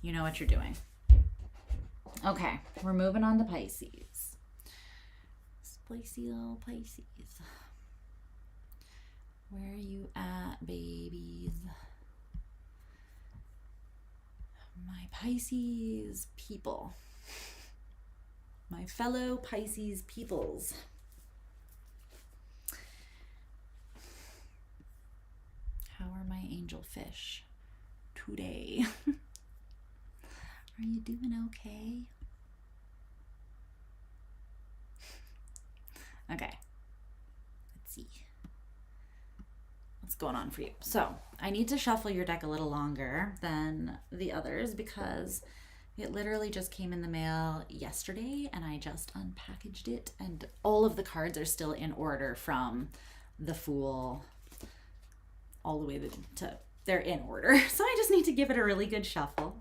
Speaker 1: You know what you're doing. Okay, we're moving on to Pisces. Spicy little Pisces. Where are you at, babies? My Pisces people. My fellow Pisces peoples. How are my angel fish today? Are you doing okay? Okay. Let's see. What's going on for you? So I need to shuffle your deck a little longer than the others because it literally just came in the mail yesterday and I just unpackaged it and all of the cards are still in order from the Fool all the way to they're in order. So I just need to give it a really good shuffle.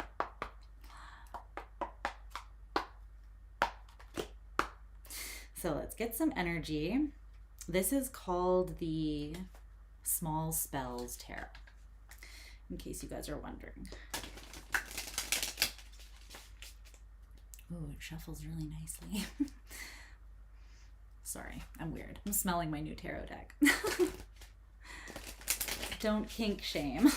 Speaker 1: So let's get some energy. This is called the Small Spells Tarot, in case you guys are wondering. Ooh, it shuffles really nicely. Sorry, I'm weird. I'm smelling my new tarot deck. Don't kink shame.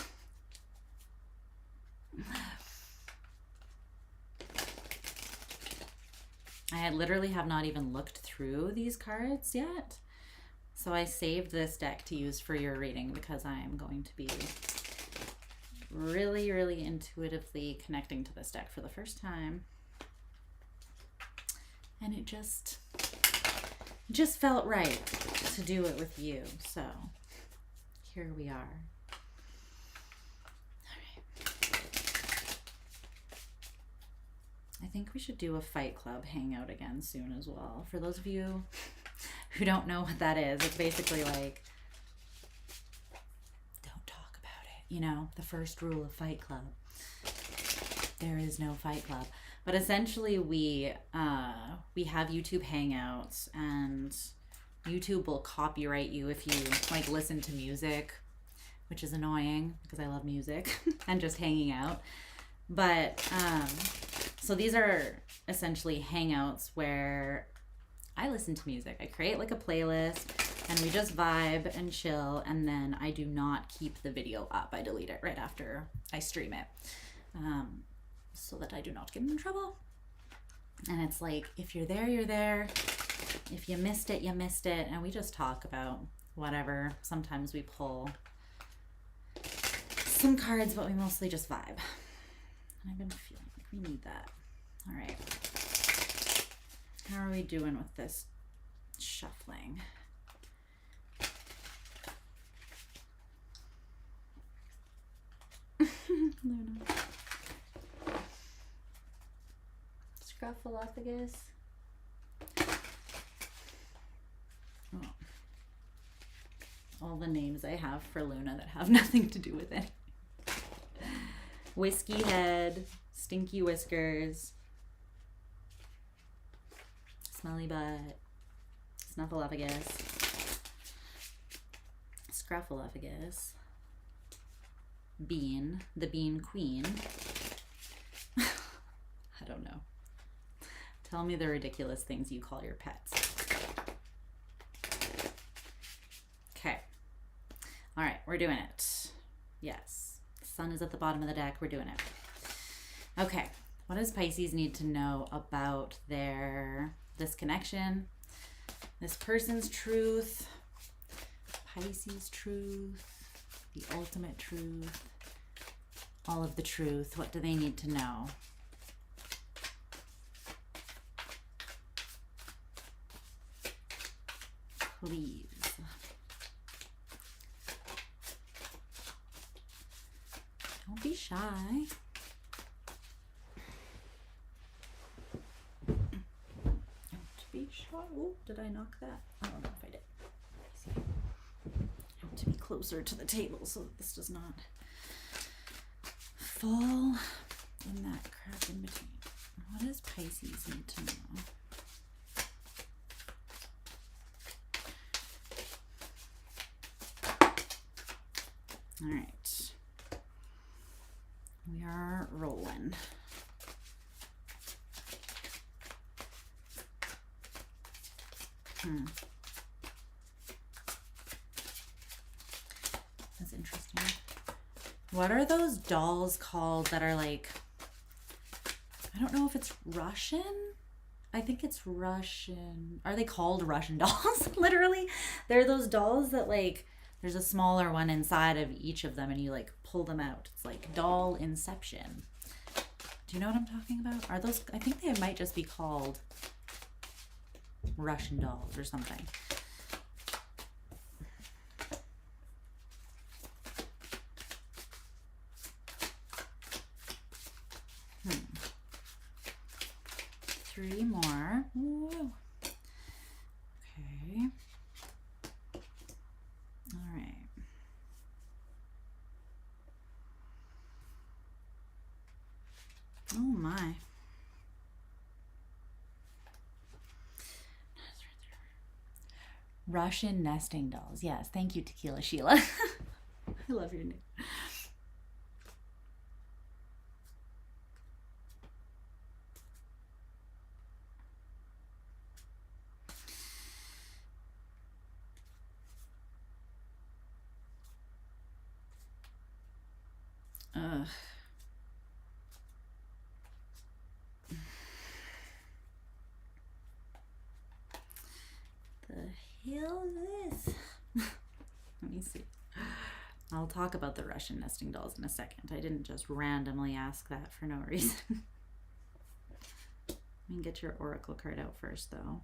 Speaker 1: I literally have not even looked through these cards yet. So I saved this deck to use for your reading because I am going to be really, really intuitively connecting to this deck for the first time. And it just felt right to do it with you. So here we are. All right. I think we should do a Fight Club hangout again soon as well. For those of you who don't know what that is, it's basically like, don't talk about it. You know, the first rule of Fight Club. There is no Fight Club. But essentially we have YouTube hangouts and YouTube will copyright you if you like listen to music, which is annoying because I love music and just hanging out. But so these are essentially hangouts where I listen to music. I create like a playlist and we just vibe and chill, and then I do not keep the video up. I delete it right after I stream it, so that I do not get in trouble. And it's like, if you're there, you're there. If you missed it, you missed it. And we just talk about whatever. Sometimes we pull some cards, but we mostly just vibe. And I've been feeling like we need that. All right. How are we doing with this shuffling? Luna. Scruffalophagus. Oh. All the names I have for Luna that have nothing to do with it. Whiskey Head, Stinky Whiskers, Smelly Butt, Snuffleupagus, Scruffalophagus, Bean, the Bean Queen. I don't know. Tell me the ridiculous things you call your pets. Okay. All right. we're doing it. Yes. The sun is at the bottom of the deck. We're doing it. Okay. What does Pisces need to know about this connection, this person's truth, Pisces truth, the ultimate truth, all of the truth? What do they need to know? Please. Don't be shy. Don't be shy. Oh, did I knock that? I don't know if I did. Let's see. I have to be closer to the table so that this does not fall in that crap in between. What does Pisces need to know? All right, we are rolling. That's interesting. What are those dolls called that are like, I don't know if it's Russian. I think it's Russian. Are they called Russian dolls? Literally, they're those dolls that like, there's a smaller one inside of each of them and you like pull them out. It's like doll inception. Do you know what I'm talking about? Are those, I think they might just be called Russian dolls or something. Three more. Ooh. Okay. All right. Oh my. Russian nesting dolls. Yes, thank you, Tequila Sheila. I love your name. Ugh. The hell is this? Let me see. I'll talk about the Russian nesting dolls in a second. I didn't just randomly ask that for no reason. Let me get your oracle card out first, though.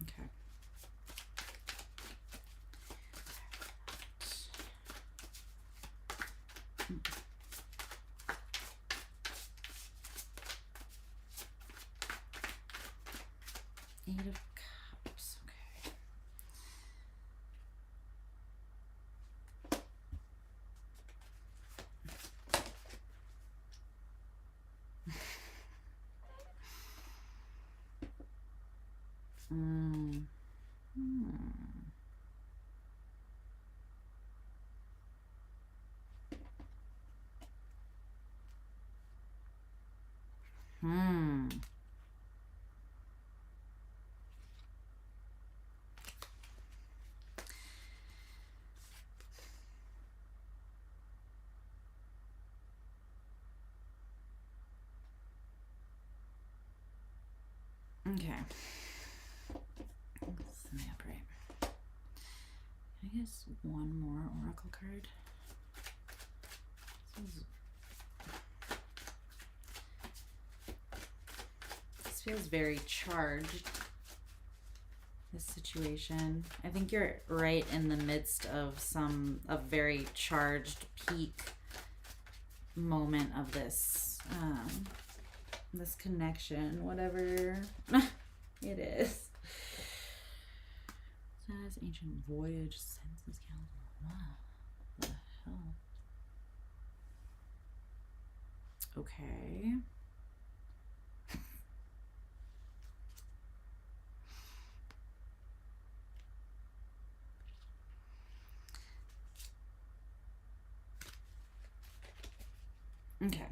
Speaker 1: Okay. Eight of Cups. Okay. Okay. Set me up right. I guess one more oracle card. This feels very charged, this situation. I think you're right in the midst of a very charged peak moment of this this connection, whatever it is. Says ancient voyage, senses calendar. Wow, what the hell? Okay. Okay.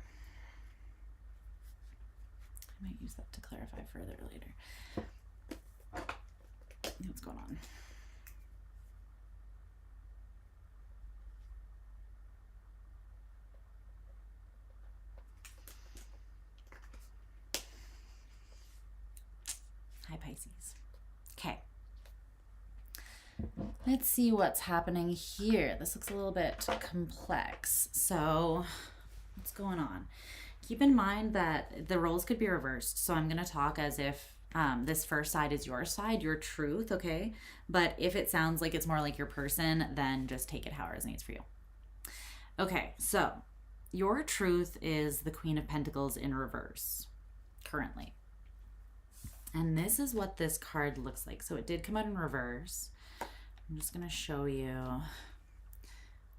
Speaker 1: I might use that to clarify further later. What's going on? Pisces. Okay. Let's see what's happening here. This looks a little bit complex. So what's going on? Keep in mind that the roles could be reversed. So I'm going to talk as if this first side is your side, your truth, okay? But if it sounds like it's more like your person, then just take it how it resonates for you. Okay, so your truth is the Queen of Pentacles in reverse currently. And this is what this card looks like. So it did come out in reverse. I'm just going to show you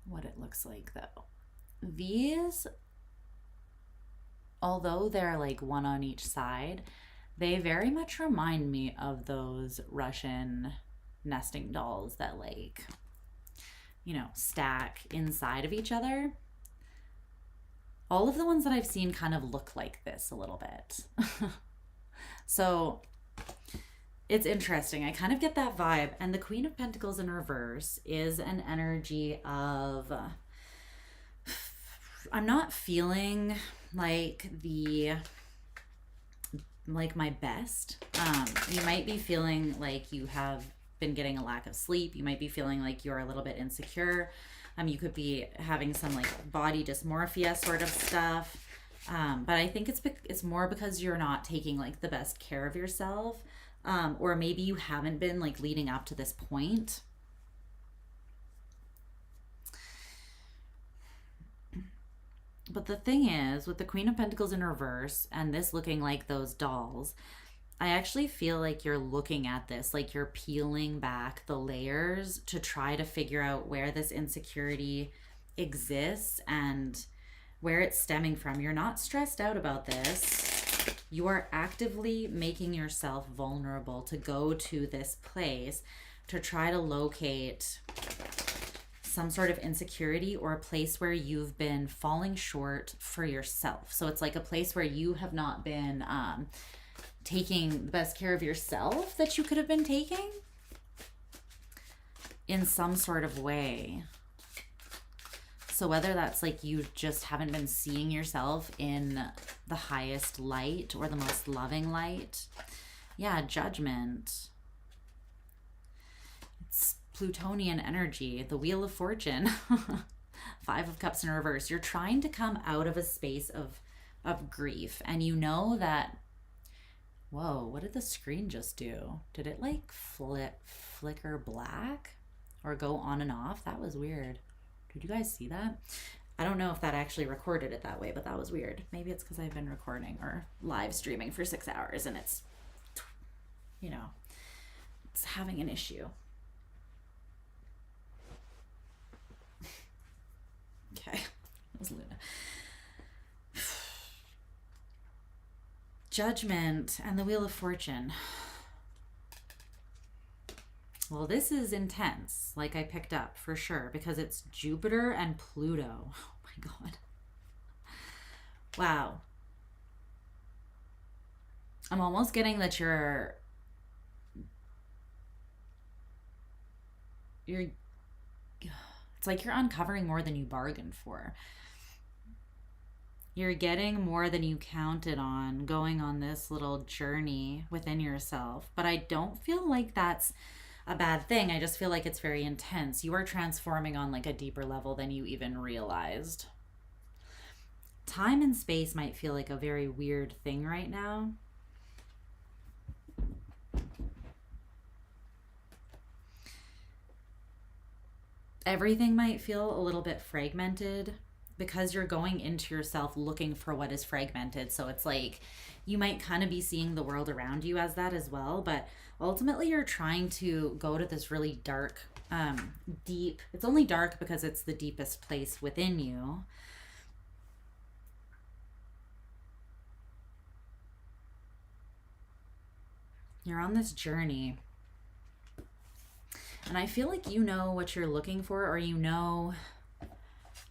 Speaker 1: what it looks like though. These, although they're like one on each side, they very much remind me of those Russian nesting dolls that like, you know, stack inside of each other. All of the ones that I've seen kind of look like this a little bit. So it's interesting. I kind of get that vibe. And the Queen of Pentacles in reverse is an energy of, I'm not feeling like my best. You might be feeling like you have been getting a lack of sleep. You might be feeling like you're a little bit insecure. You could be having some like body dysmorphia sort of stuff. But I think it's more because you're not taking like the best care of yourself. Or maybe you haven't been like leading up to this point. But the thing is, with the Queen of Pentacles in reverse and this looking like those dolls, I actually feel like you're looking at this, like you're peeling back the layers to try to figure out where this insecurity exists and where it's stemming from. You're not stressed out about this. You are actively making yourself vulnerable to go to this place to try to locate some sort of insecurity or a place where you've been falling short for yourself. So it's like a place where you have not been taking the best care of yourself that you could have been taking in some sort of way. So whether that's like you just haven't been seeing yourself in the highest light or the most loving light. Yeah, Judgment. It's Plutonian energy, the Wheel of Fortune. 5 of Cups in reverse. You're trying to come out of a space of grief. And you know that, whoa, what did the screen just do? Did it like flicker black or go on and off? That was weird. Did you guys see that? I don't know if that actually recorded it that way, but that was weird. Maybe it's because I've been recording or live streaming for 6 hours and it's, you know, it's having an issue. Okay, that was Luna. Judgment and the Wheel of Fortune. Well, this is intense, like I picked up for sure, because it's Jupiter and Pluto. Oh my God. Wow. I'm almost getting that you're it's like you're uncovering more than you bargained for. You're getting more than you counted on, going on this little journey within yourself. But I don't feel like that's a bad thing. I just feel like it's very intense. You are transforming on like a deeper level than you even realized. Time and space might feel like a very weird thing right now. Everything might feel a little bit fragmented because you're going into yourself looking for what is fragmented. So it's like you might kind of be seeing the world around you as that as well, but ultimately you're trying to go to this really dark, deep, it's only dark because it's the deepest place within you. You're on this journey. And I feel like you know what you're looking for, or you know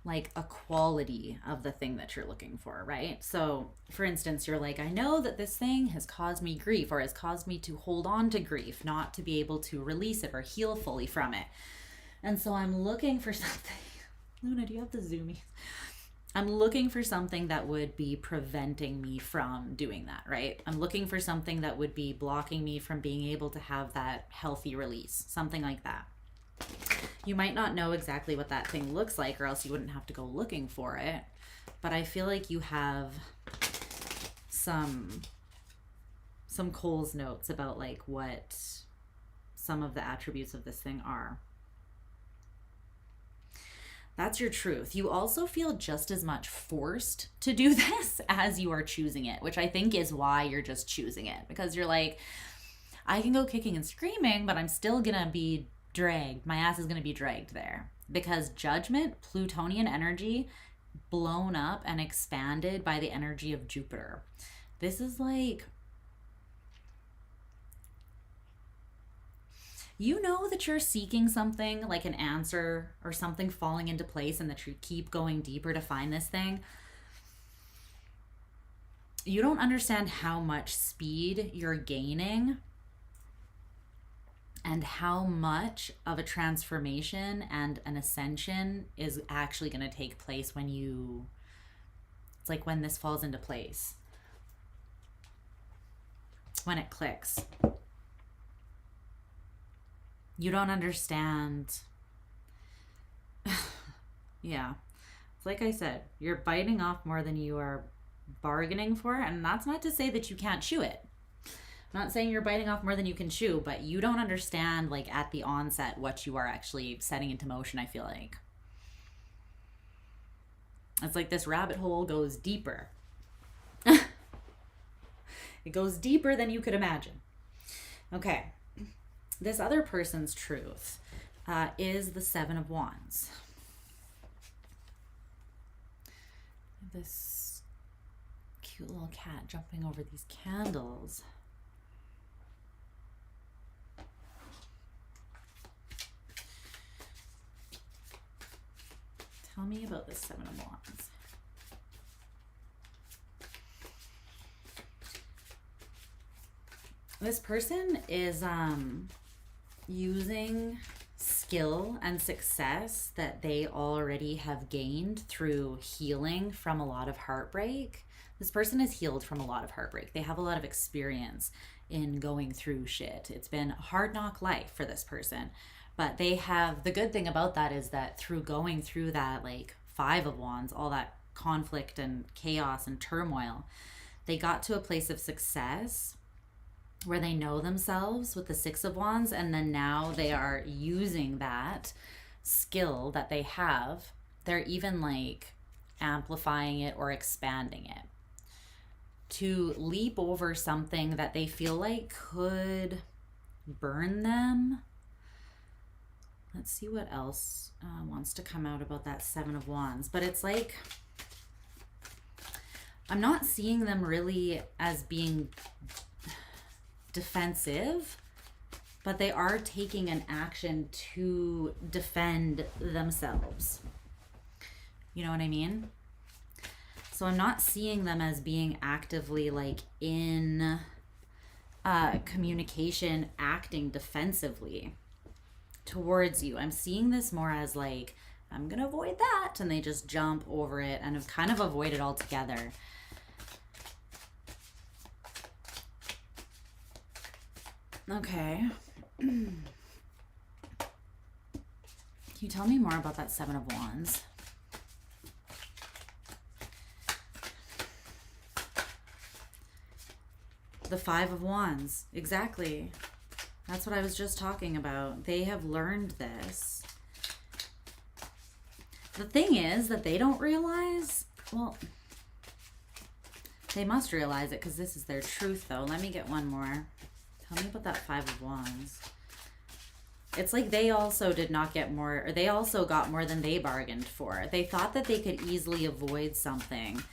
Speaker 1: like a quality of the thing that you're looking for, right? So for instance, you're like, I know that this thing has caused me grief or has caused me to hold on to grief, not to be able to release it or heal fully from it. And so I'm looking for something. Luna, do you have the zoomies? I'm looking for something that would be preventing me from doing that, right? I'm looking for something that would be blocking me from being able to have that healthy release, something like that. You might not know exactly what that thing looks like, or else you wouldn't have to go looking for it. But I feel like you have some Cole's notes about like what some of the attributes of this thing are. That's your truth. You also feel just as much forced to do this as you are choosing it, which I think is why you're just choosing it. Because you're like, I can go kicking and screaming, but I'm still gonna be dragged. My ass is gonna be dragged there. Because judgment, Plutonian energy, blown up and expanded by the energy of Jupiter. This is like, you know that you're seeking something, like an answer or something falling into place, and that you keep going deeper to find this thing. You don't understand how much speed you're gaining and how much of a transformation and an ascension is actually going to take place when you, it's like when this falls into place, when it clicks. You don't understand. Yeah. Like I said, you're biting off more than you are bargaining for. And that's not to say that you can't chew it. I'm not saying you're biting off more than you can chew, but you don't understand, like, at the onset what you are actually setting into motion, I feel like. It's like this rabbit hole goes deeper. It goes deeper than you could imagine. Okay. This other person's truth is the Seven of Wands. This cute little cat jumping over these candles. Tell me about this Seven of Wands. This person is using skill and success that they already have gained through healing from a lot of heartbreak. This person is healed from a lot of heartbreak. They have a lot of experience in going through shit. It's been a hard knock life for this person. But they have, the good thing about that is that through going through that, like, Five of Wands, all that conflict and chaos and turmoil, they got to a place of success where they know themselves with the Six of Wands, and then now they are using that skill that they have. They're even like amplifying it or expanding it to leap over something that they feel like could burn them. Let's see what else wants to come out about that Seven of Wands. But it's like, I'm not seeing them really as being defensive, but they are taking an action to defend themselves. You know what I mean? So I'm not seeing them as being actively like in communication, acting defensively towards you. I'm seeing this more as like, I'm gonna avoid that, and they just jump over it and have kind of avoided altogether. Okay. Can you tell me more about that Seven of Wands? The Five of Wands. Exactly. That's what I was just talking about. They have learned this. The thing is that they don't realize, well, they must realize it because this is their truth though. Let me get one more. Tell me about that Five of Wands. It's like they also did not get more, or they also got more than they bargained for. They thought that they could easily avoid something,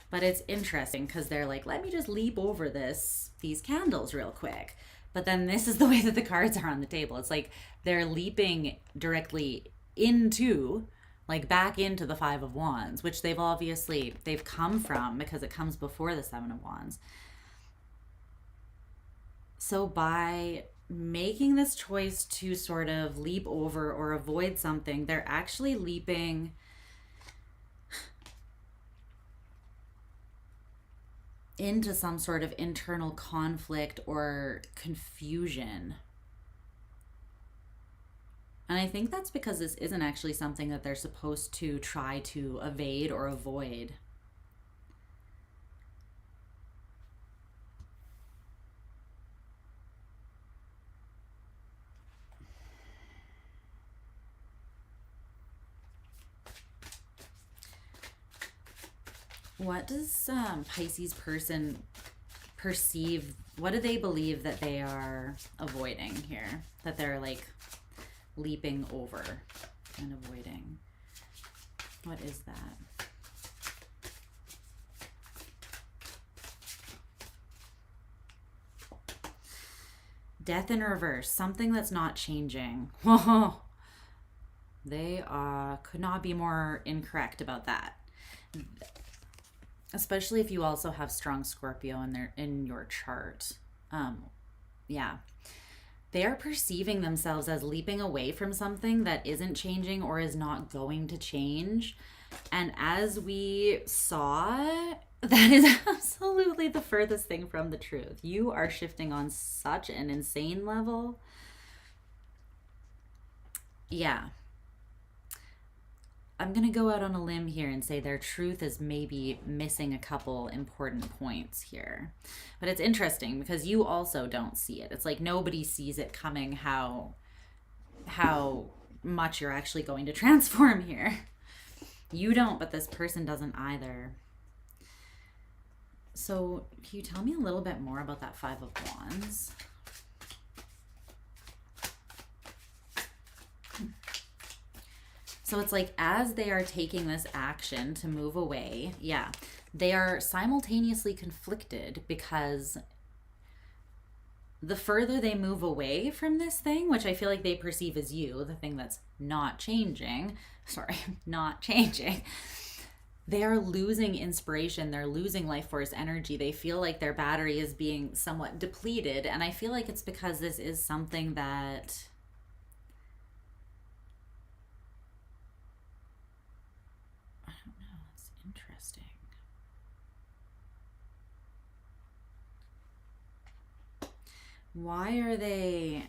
Speaker 1: but it's interesting because they're like, let me just leap over these candles real quick. But then this is the way that the cards are on the table. It's like they're leaping directly into, like back into the Five of Wands, which they've come from because it comes before the Seven of Wands. So by making this choice to sort of leap over or avoid something, they're actually leaping into some sort of internal conflict or confusion. And I think that's because this isn't actually something that they're supposed to try to evade or avoid. What does Pisces person perceive? What do they believe that they are avoiding here? That they're like leaping over and avoiding? What is that? Death in reverse, something that's not changing. They could not be more incorrect about that. Especially if you also have strong Scorpio in your chart. Yeah. They are perceiving themselves as leaping away from something that isn't changing or is not going to change. And as we saw, that is absolutely the furthest thing from the truth. You are shifting on such an insane level. Yeah. I'm going to go out on a limb here and say their truth is maybe missing a couple important points here. But it's interesting because you also don't see it. It's like nobody sees it coming how much you're actually going to transform here. You don't, but this person doesn't either. So can you tell me a little bit more about that Five of Wands? So it's like as they are taking this action to move away, yeah, they are simultaneously conflicted because the further they move away from this thing, which I feel like they perceive as you, the thing that's not changing, they are losing inspiration. They're losing life force energy. They feel like their battery is being somewhat depleted. And I feel like it's because this is something that why are they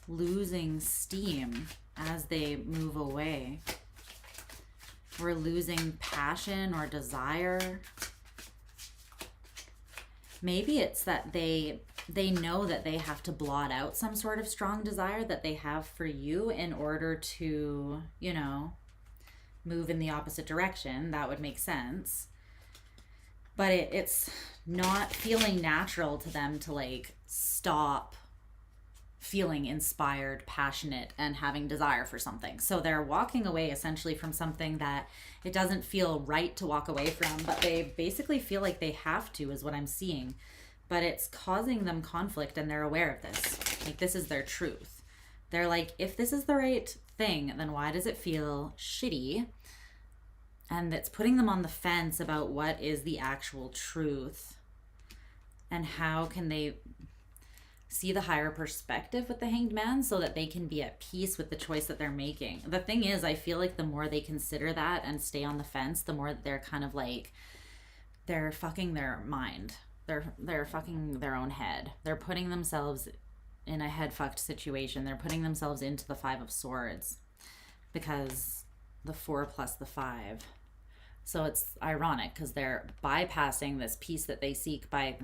Speaker 1: losing steam as they move away? We're losing passion or desire. Maybe it's that they know that they have to blot out some sort of strong desire that they have for you in order to, you know, move in the opposite direction. That would make sense. But it's not feeling natural to them to like stop feeling inspired, passionate, and having desire for something. So they're walking away essentially from something that it doesn't feel right to walk away from, but they basically feel like they have to, is what I'm seeing. But it's causing them conflict and they're aware of this. Like this is their truth. They're like, if this is the right thing, then why does it feel shitty? And it's putting them on the fence about what is the actual truth and how can they see the higher perspective with the Hanged Man so that they can be at peace with the choice that they're making. The thing is, I feel like the more they consider that and stay on the fence, the more they're kind of like, they're fucking their mind. They're fucking their own head. They're putting themselves in a head fucked situation. They're putting themselves into the Five of Swords because the 4 plus the 5. So it's ironic because they're bypassing this peace that they seek by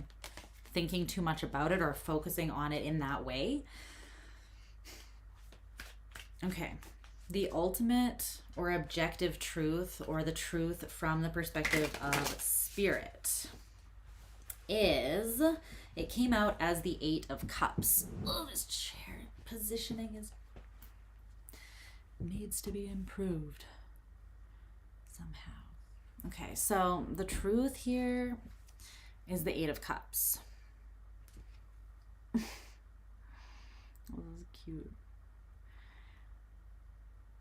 Speaker 1: thinking too much about it or focusing on it in that way. Okay. The ultimate or objective truth, or the truth from the perspective of spirit, is, it came out as the 8 of Cups. Oh, this chair positioning needs to be improved somehow. Okay, so the truth here is the 8 of Cups. Oh, this is cute.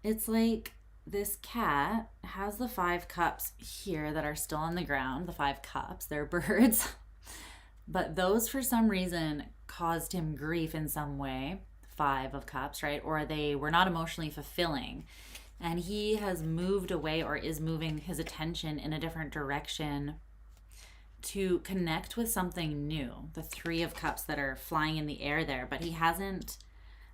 Speaker 1: It's like this cat has the 5 cups here that are still on the ground, the 5 cups, they're birds. But those, for some reason, caused him grief in some way, 5 of Cups, right? Or they were not emotionally fulfilling. And he has moved away, or is moving his attention in a different direction to connect with something new. The Three of Cups that are flying in the air there, but he hasn't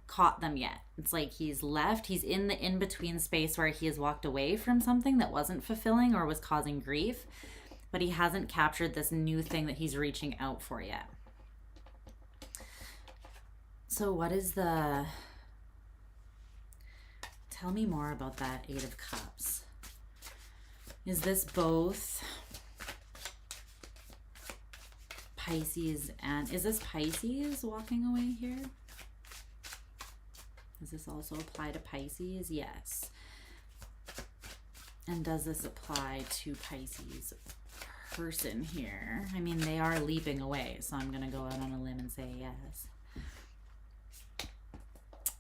Speaker 1: caught them yet. It's like he's left, he's in the in-between space where he has walked away from something that wasn't fulfilling or was causing grief, but he hasn't captured this new thing that he's reaching out for yet. So what is the... Tell me more about that Eight of Cups. Is this both Pisces and... Is this Pisces walking away here? Does this also apply to Pisces? Yes. And does this apply to Pisces person here? I mean, they are leaping away, so I'm going to go out on a limb and say yes.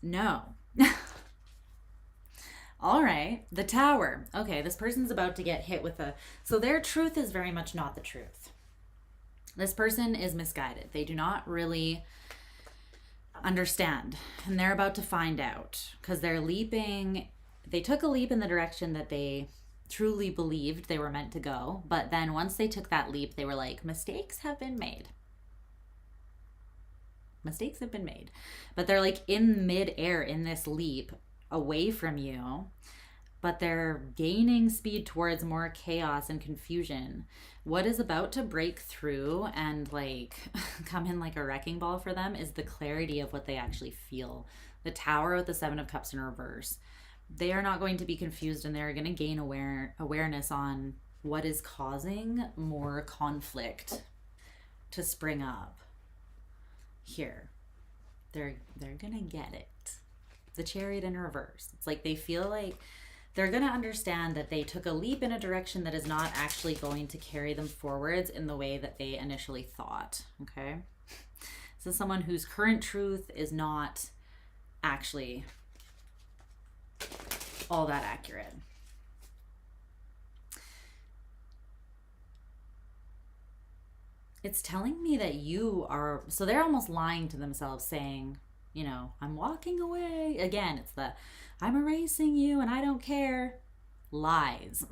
Speaker 1: No. All right, the Tower. Okay, this person's about to get hit with a... So their truth is very much not the truth. This person is misguided. They do not really understand, and they're about to find out because they're leaping. They took a leap in the direction that they truly believed they were meant to go, but then once they took that leap, they were like, mistakes have been made. Mistakes have been made. But they're like in mid-air in this leap away from you, but they're gaining speed towards more chaos and confusion. What is about to break through and like come in like a wrecking ball for them is the clarity of what they actually feel. The Tower with the Seven of Cups in reverse. They are not going to be confused, and they're going to gain awareness on what is causing more conflict to spring up here. They're going to get it. The Chariot in reverse. It's like they feel like they're going to understand that they took a leap in a direction that is not actually going to carry them forwards in the way that they initially thought. Okay. This is someone whose current truth is not actually all that accurate. It's telling me that you are, so they're almost lying to themselves saying, you know, I'm walking away. Again, it's the, I'm erasing you and I don't care. Lies.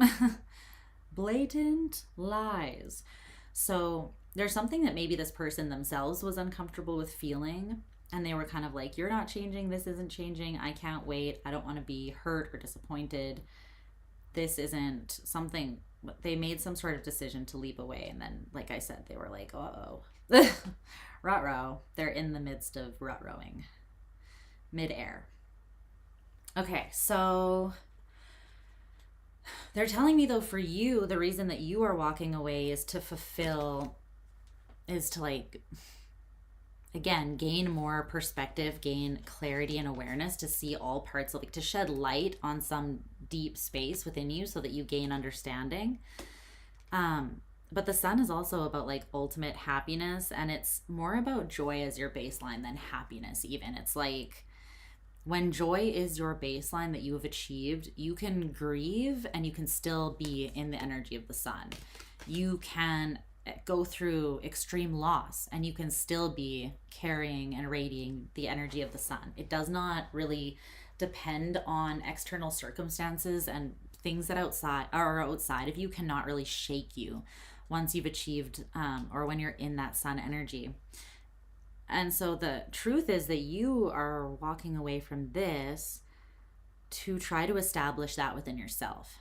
Speaker 1: Blatant lies. So there's something that maybe this person themselves was uncomfortable with feeling, and they were kind of like, you're not changing. This isn't changing. I can't wait. I don't want to be hurt or disappointed. This isn't something. They made some sort of decision to leap away. And then, like I said, they were like, uh-oh. Ruh-roh. They're in the midst of rut-rowing. Mid-air. Okay, so they're telling me, though, for you, the reason that you are walking away is to fulfill, is to, like, again, gain more perspective, gain clarity and awareness, to see all parts of, like, to shed light on some deep space within you so that you gain understanding. But the Sun is also about like ultimate happiness, and it's more about joy as your baseline than happiness even. It's like when joy is your baseline that you have achieved, you can grieve and you can still be in the energy of the Sun. You can go through extreme loss and you can still be carrying and radiating the energy of the Sun. It does not really depend on external circumstances, and things that are outside of you cannot really shake you once you've achieved or when you're in that Sun energy. And so the truth is that you are walking away from this to try to establish that within yourself.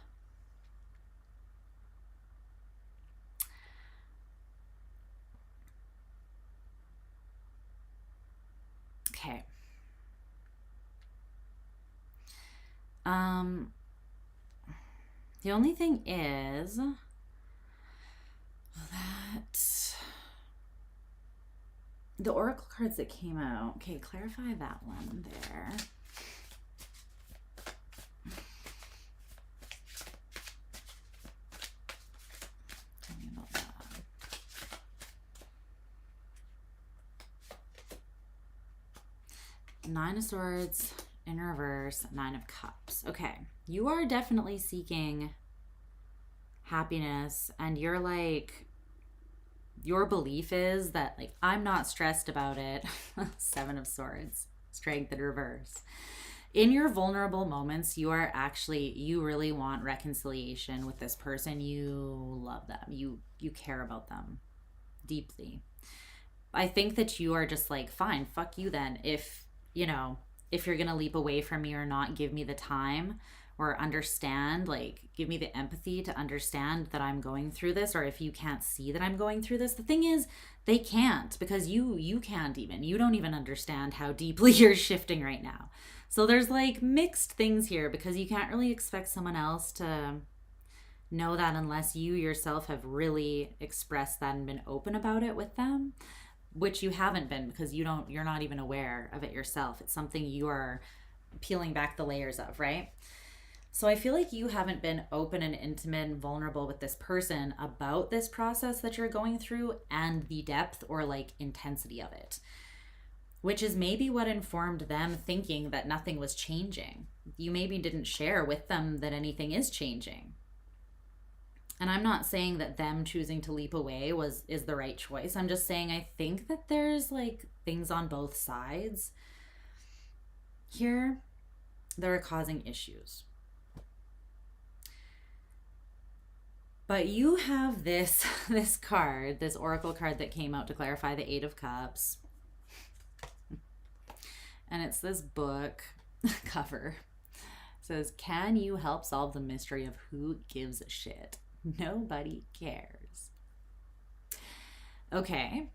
Speaker 1: Okay. The only thing is that the oracle cards that came out, okay, clarify that one there. Tell me about that. Nine of Swords in reverse, Nine of Cups. Okay, you are definitely seeking happiness, and you're like, your belief is that like, I'm not stressed about it. Seven of Swords, Strength in reverse. in your vulnerable moments, you really want reconciliation with this person. You love them. You care about them deeply. I think that you are just like, fine, fuck you then. If you're going to leap away from me or not give me the time or understand, like give me the empathy to understand that I'm going through this, or if you can't see that I'm going through this. The thing is, they can't, because you can't even. You don't even understand how deeply you're shifting right now. So there's like mixed things here, because you can't really expect someone else to know that unless you yourself have really expressed that and been open about it with them, which you haven't been, because you're not even aware of it yourself. It's something you are peeling back the layers of, right? So I feel like you haven't been open and intimate and vulnerable with this person about this process that you're going through and the depth or like intensity of it, which is maybe what informed them thinking that nothing was changing. You maybe didn't share with them that anything is changing. And I'm not saying that them choosing to leap away is the right choice. I'm just saying I think that there's like things on both sides here that are causing issues. But you have this card, this oracle card that came out to clarify the Eight of Cups. And it's this book cover. It says, "Can you help solve the mystery of who gives a shit? Nobody cares." Okay.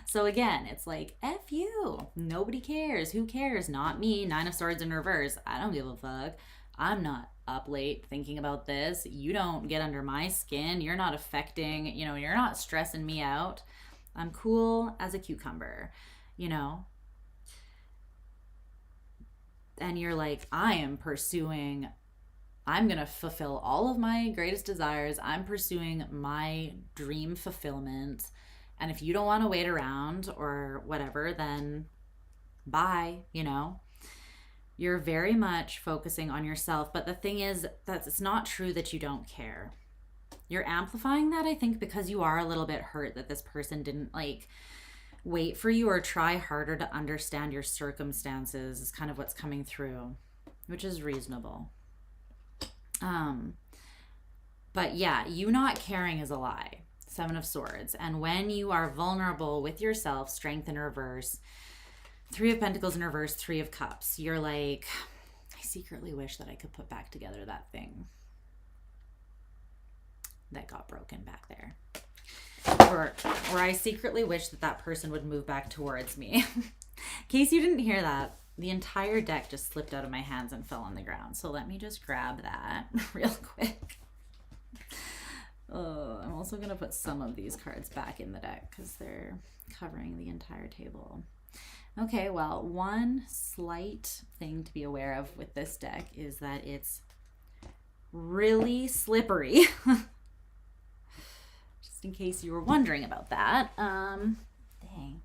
Speaker 1: So again, it's like, F you. Nobody cares. Who cares? Not me. Nine of Swords in reverse. I don't give a fuck. I'm not up late thinking about this. You don't get under my skin. You're not affecting, you're not stressing me out. I'm cool as a cucumber, And you're like, I'm going to fulfill all of my greatest desires. I'm pursuing my dream fulfillment. And if you don't want to wait around or whatever, then bye, You're very much focusing on yourself. But the thing is that it's not true that you don't care. You're amplifying that, I think, because you are a little bit hurt that this person didn't like wait for you or try harder to understand your circumstances is kind of what's coming through, which is reasonable. But yeah, you not caring is a lie. Seven of Swords. And when you are vulnerable with yourself, Strength in reverse, Three of Pentacles in reverse, Three of Cups, you're like, I secretly wish that I could put back together that thing that got broken back there. Or I secretly wish that person would move back towards me. In case you didn't hear that, the entire deck just slipped out of my hands and fell on the ground. So let me just grab that real quick. Oh, I'm also going to put some of these cards back in the deck because they're covering the entire table. Okay, well, one slight thing to be aware of with this deck is that it's really slippery. Just in case you were wondering about that. Dang,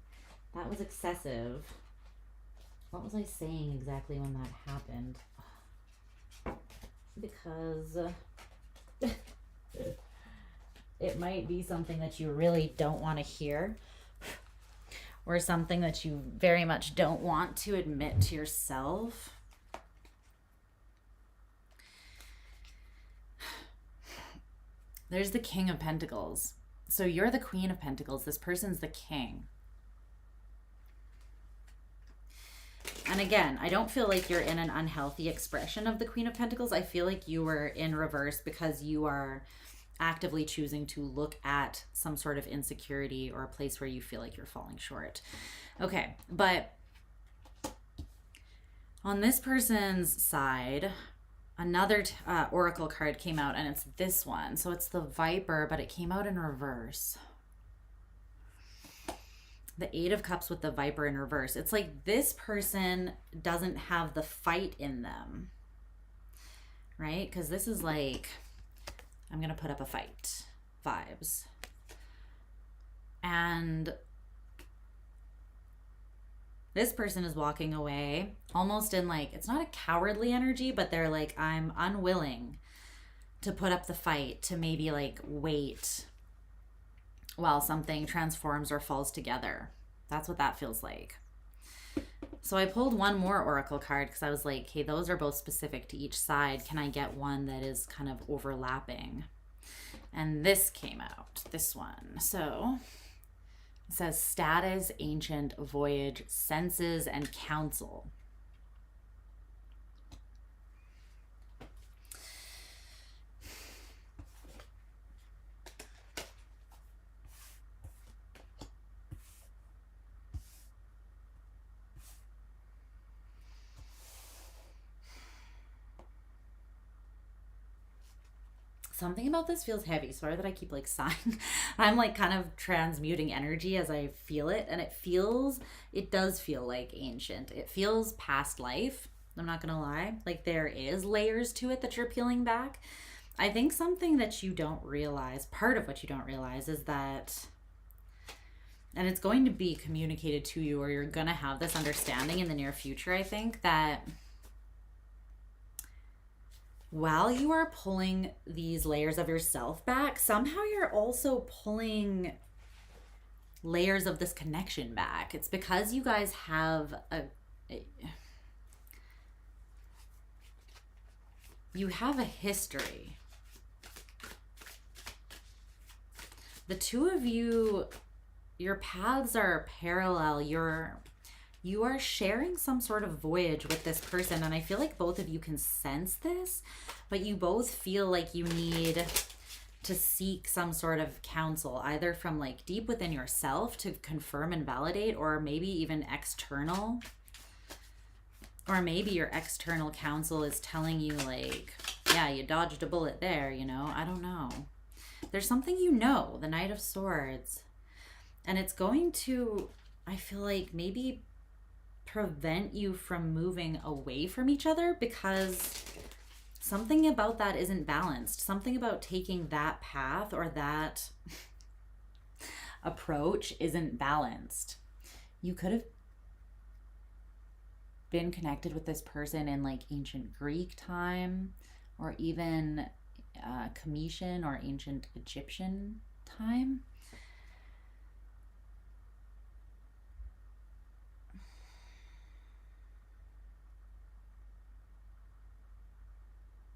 Speaker 1: that was excessive. What was I saying exactly when that happened? Because it might be something that you really don't want to hear, or something that you very much don't want to admit to yourself. There's the King of Pentacles. So you're the Queen of Pentacles. This person's the King. And again, I don't feel like you're in an unhealthy expression of the Queen of Pentacles. I feel like you were in reverse because you are actively choosing to look at some sort of insecurity or a place where you feel like you're falling short. Okay, but on this person's side, another oracle card came out, and it's this one. So it's the Viper, but it came out in reverse. The Eight of Cups with the Viper in reverse. It's like this person doesn't have the fight in them, right? Because this is like, I'm going to put up a fight vibes. And this person is walking away almost in like, it's not a cowardly energy, but they're like, I'm unwilling to put up the fight, to maybe like wait while something transforms or falls together. That's what that feels like. So I pulled one more oracle card because I was like, hey, those are both specific to each side. Can I get one that is kind of overlapping? And this came out, this one. So it says status, ancient, voyage, senses, and counsel. Something about this feels heavy. Sorry that I keep like sighing. I'm like kind of transmuting energy as I feel it. And it does feel like ancient. It feels past life. I'm not going to lie. Like there is layers to it that you're peeling back. I think something that you don't realize, part of what you don't realize is that, and it's going to be communicated to you, or you're going to have this understanding in the near future, I think, that while you are pulling these layers of yourself back, somehow you're also pulling layers of this connection back. It's because you guys have you have a history. The two of you, your paths are parallel. You are sharing some sort of voyage with this person, and I feel like both of you can sense this, but you both feel like you need to seek some sort of counsel, either from like deep within yourself to confirm and validate, or maybe even external. Or maybe your external counsel is telling you like, yeah, you dodged a bullet there, you know? I don't know. There's something, you know, the Knight of Swords. And it's going to, I feel like, maybe prevent you from moving away from each other, because something about that isn't balanced. Something about taking that path or that approach isn't balanced. You could have been connected with this person in like ancient Greek time, or even Cometian or ancient Egyptian time.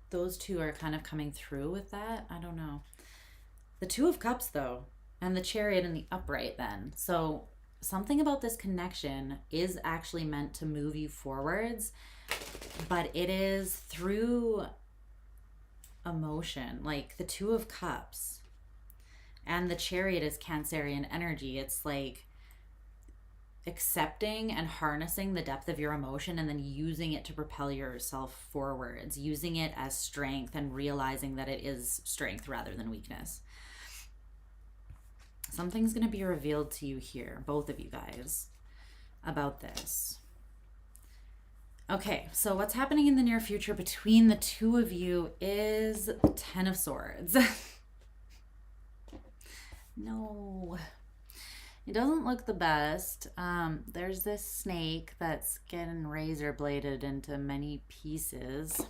Speaker 1: Those two are kind of coming through with that. I don't know. The Two of Cups though, and the Chariot in the upright then. So something about this connection is actually meant to move you forwards, but it is through emotion. Like the Two of Cups and the Chariot is Cancerian energy. It's like accepting and harnessing the depth of your emotion and then using it to propel yourself forwards, using it as strength and realizing that it is strength rather than weakness. Something's going to be revealed to you here, both of you guys, about this. Okay, so what's happening in the near future between the two of you is the Ten of Swords. No. It doesn't look the best. There's this snake that's getting razor bladed into many pieces.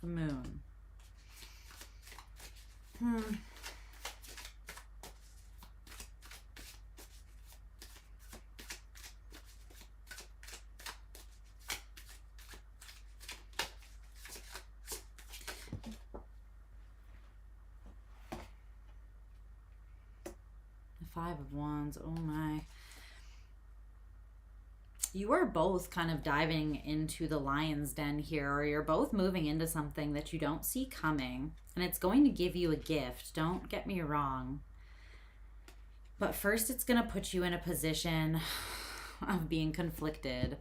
Speaker 1: The Moon. Five of Wands. Oh my. You are both kind of diving into the lion's den here, or you're both moving into something that you don't see coming, and it's going to give you a gift. Don't get me wrong. But first it's going to put you in a position of being conflicted.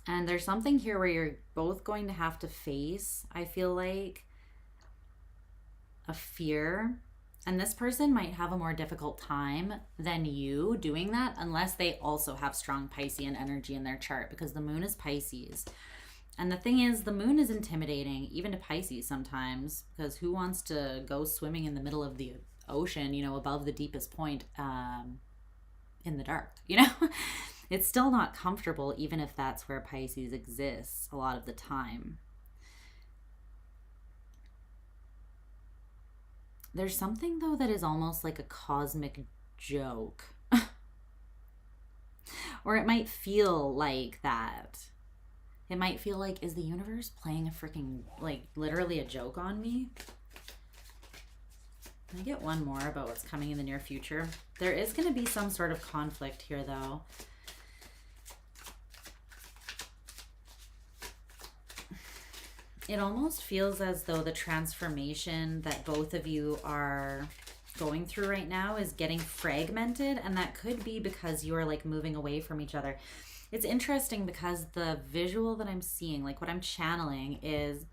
Speaker 1: And there's something here where you're both going to have to face, I feel like, a fear. And this person might have a more difficult time than you doing that, unless they also have strong Piscean energy in their chart, because the moon is Pisces. And the thing is, the moon is intimidating, even to Pisces sometimes, because who wants to go swimming in the middle of the ocean, you know, above the deepest point, in the dark, you know? It's still not comfortable, even if that's where Pisces exists a lot of the time. There's something, though, that is almost like a cosmic joke. Or it might feel like that. It might feel like, is the universe playing a freaking, like, literally a joke on me? Can I get one more about what's coming in the near future? There is going to be some sort of conflict here, though. It almost feels as though the transformation that both of you are going through right now is getting fragmented, and that could be because you are like moving away from each other. It's interesting because the visual that I'm seeing, like what I'm channeling, is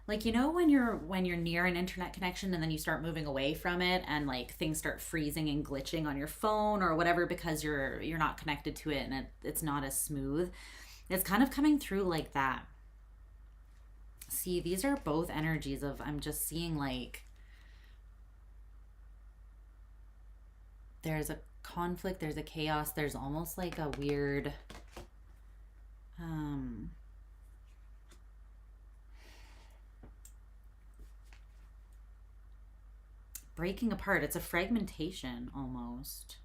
Speaker 1: like, you know, when you're near an internet connection and then you start moving away from it and like things start freezing and glitching on your phone or whatever because you're not connected to it and it's not as smooth. It's kind of coming through like that. See, these are both energies of, I'm just seeing like there's a conflict, there's a chaos, there's almost like a weird breaking apart. It's a fragmentation almost.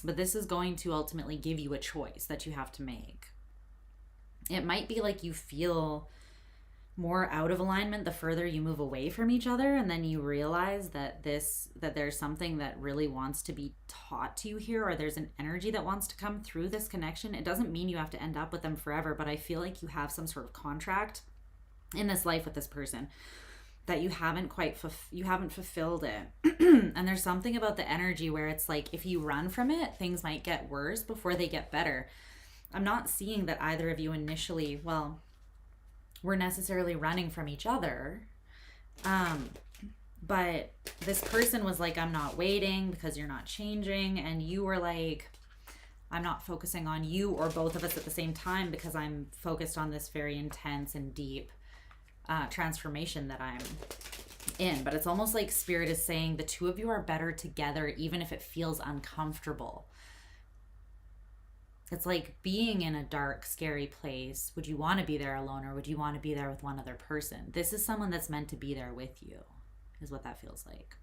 Speaker 1: But this is going to ultimately give you a choice that you have to make. It might be like you feel more out of alignment the further you move away from each other, and then you realize that there's something that really wants to be taught to you here, or there's an energy that wants to come through this connection. It doesn't mean you have to end up with them forever, but I feel like you have some sort of contract in this life with this person that you haven't quite you haven't fulfilled it. And there's something about the energy where it's like if you run from it, things might get worse before they get better. I'm not seeing that either of you initially, well, were necessarily running from each other. But this person was like, I'm not waiting because you're not changing. And you were like, I'm not focusing on you or both of us at the same time because I'm focused on this very intense and deep transformation that I'm in. But it's almost like Spirit is saying the two of you are better together, even if it feels uncomfortable. It's like being in a dark, scary place. Would you want to be there alone, or would you want to be there with one other person? This is someone that's meant to be there with you, is what that feels like.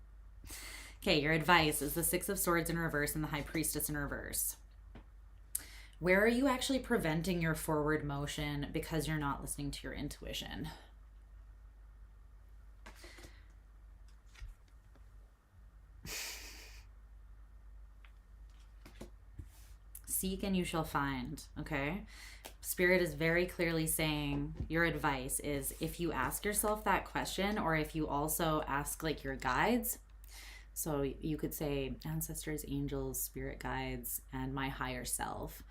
Speaker 1: Okay, your advice is the Six of Swords in reverse and the High Priestess in reverse. Where are you actually preventing your forward motion because you're not listening to your intuition? Seek and you shall find, okay? Spirit is very clearly saying your advice is if you ask yourself that question, or if you also ask like your guides. So you could say ancestors, angels, spirit guides, and my higher self,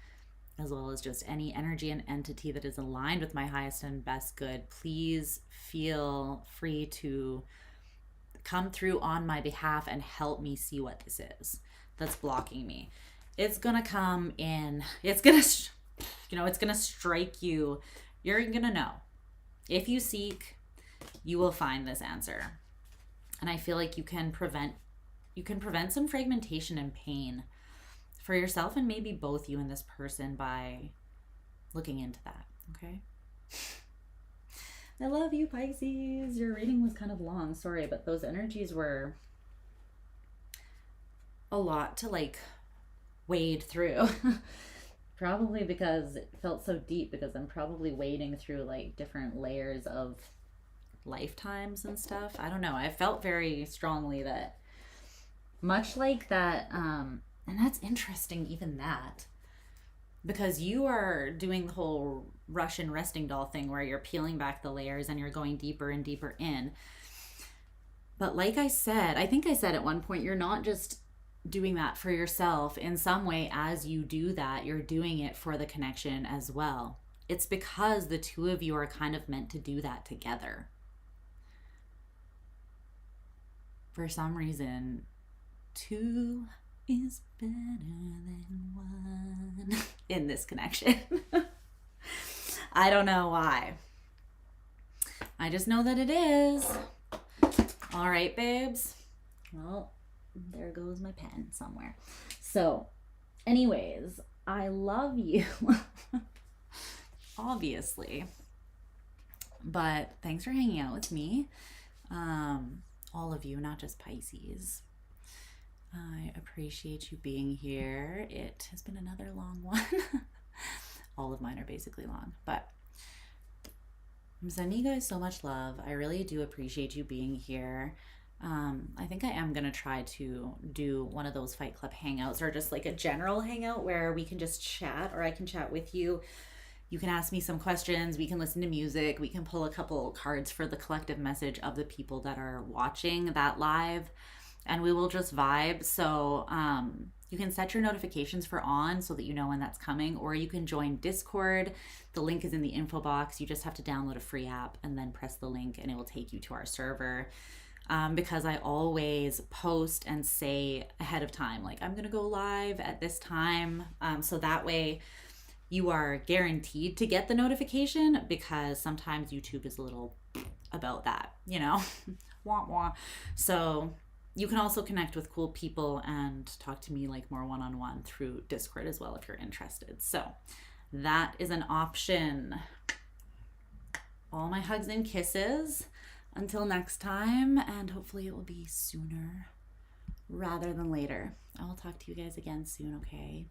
Speaker 1: as well as just any energy and entity that is aligned with my highest and best good. Please feel free to come through on my behalf and help me see what this is that's blocking me. It's going to come in. It's going to, it's going to strike you. You're going to know. If you seek, you will find this answer. And I feel like you can prevent some fragmentation and pain for yourself and maybe both you and this person by looking into that. Okay. I love you, Pisces. Your reading was kind of long. Sorry, but those energies were a lot to like wade through. Probably because it felt so deep, because I'm probably wading through like different layers of lifetimes and stuff. I don't know. I felt very strongly that much like that, and that's interesting, even that, because you are doing the whole Russian resting doll thing where you're peeling back the layers and you're going deeper and deeper in. But like I said, I think I said at one point, you're not just doing that for yourself. In some way, as you do that, you're doing it for the connection as well. It's because the two of you are kind of meant to do that together. For some reason, two is better than one in this connection. I don't know why. I just know that it is. All right, babes. Well, there goes my pen somewhere. So anyways, I love you. Obviously. But thanks for hanging out with me. All of you, not just Pisces. I appreciate you being here. It has been another long one. All of mine are basically long, but I'm sending you guys so much love. I really do appreciate you being here. I think I am going to try to do one of those Fight Club hangouts, or just like a general hangout where we can just chat, or I can chat with you. You can ask me some questions. We can listen to music. We can pull a couple cards for the collective message of the people that are watching that live, and we will just vibe. So you can set your notifications for on so that you know when that's coming, or you can join Discord. The link is in the info box. You just have to download a free app and then press the link and it will take you to our server. Because I always post and say ahead of time, like, I'm gonna go live at this time. So that way you are guaranteed to get the notification, because sometimes YouTube is a little about that, you know? Wah wah. So you can also connect with cool people and talk to me like more one-on-one through Discord as well if you're interested. So that is an option. All my hugs and kisses. Until next time, and hopefully it will be sooner rather than later. I will talk to you guys again soon, okay?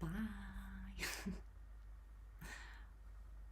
Speaker 1: Bye.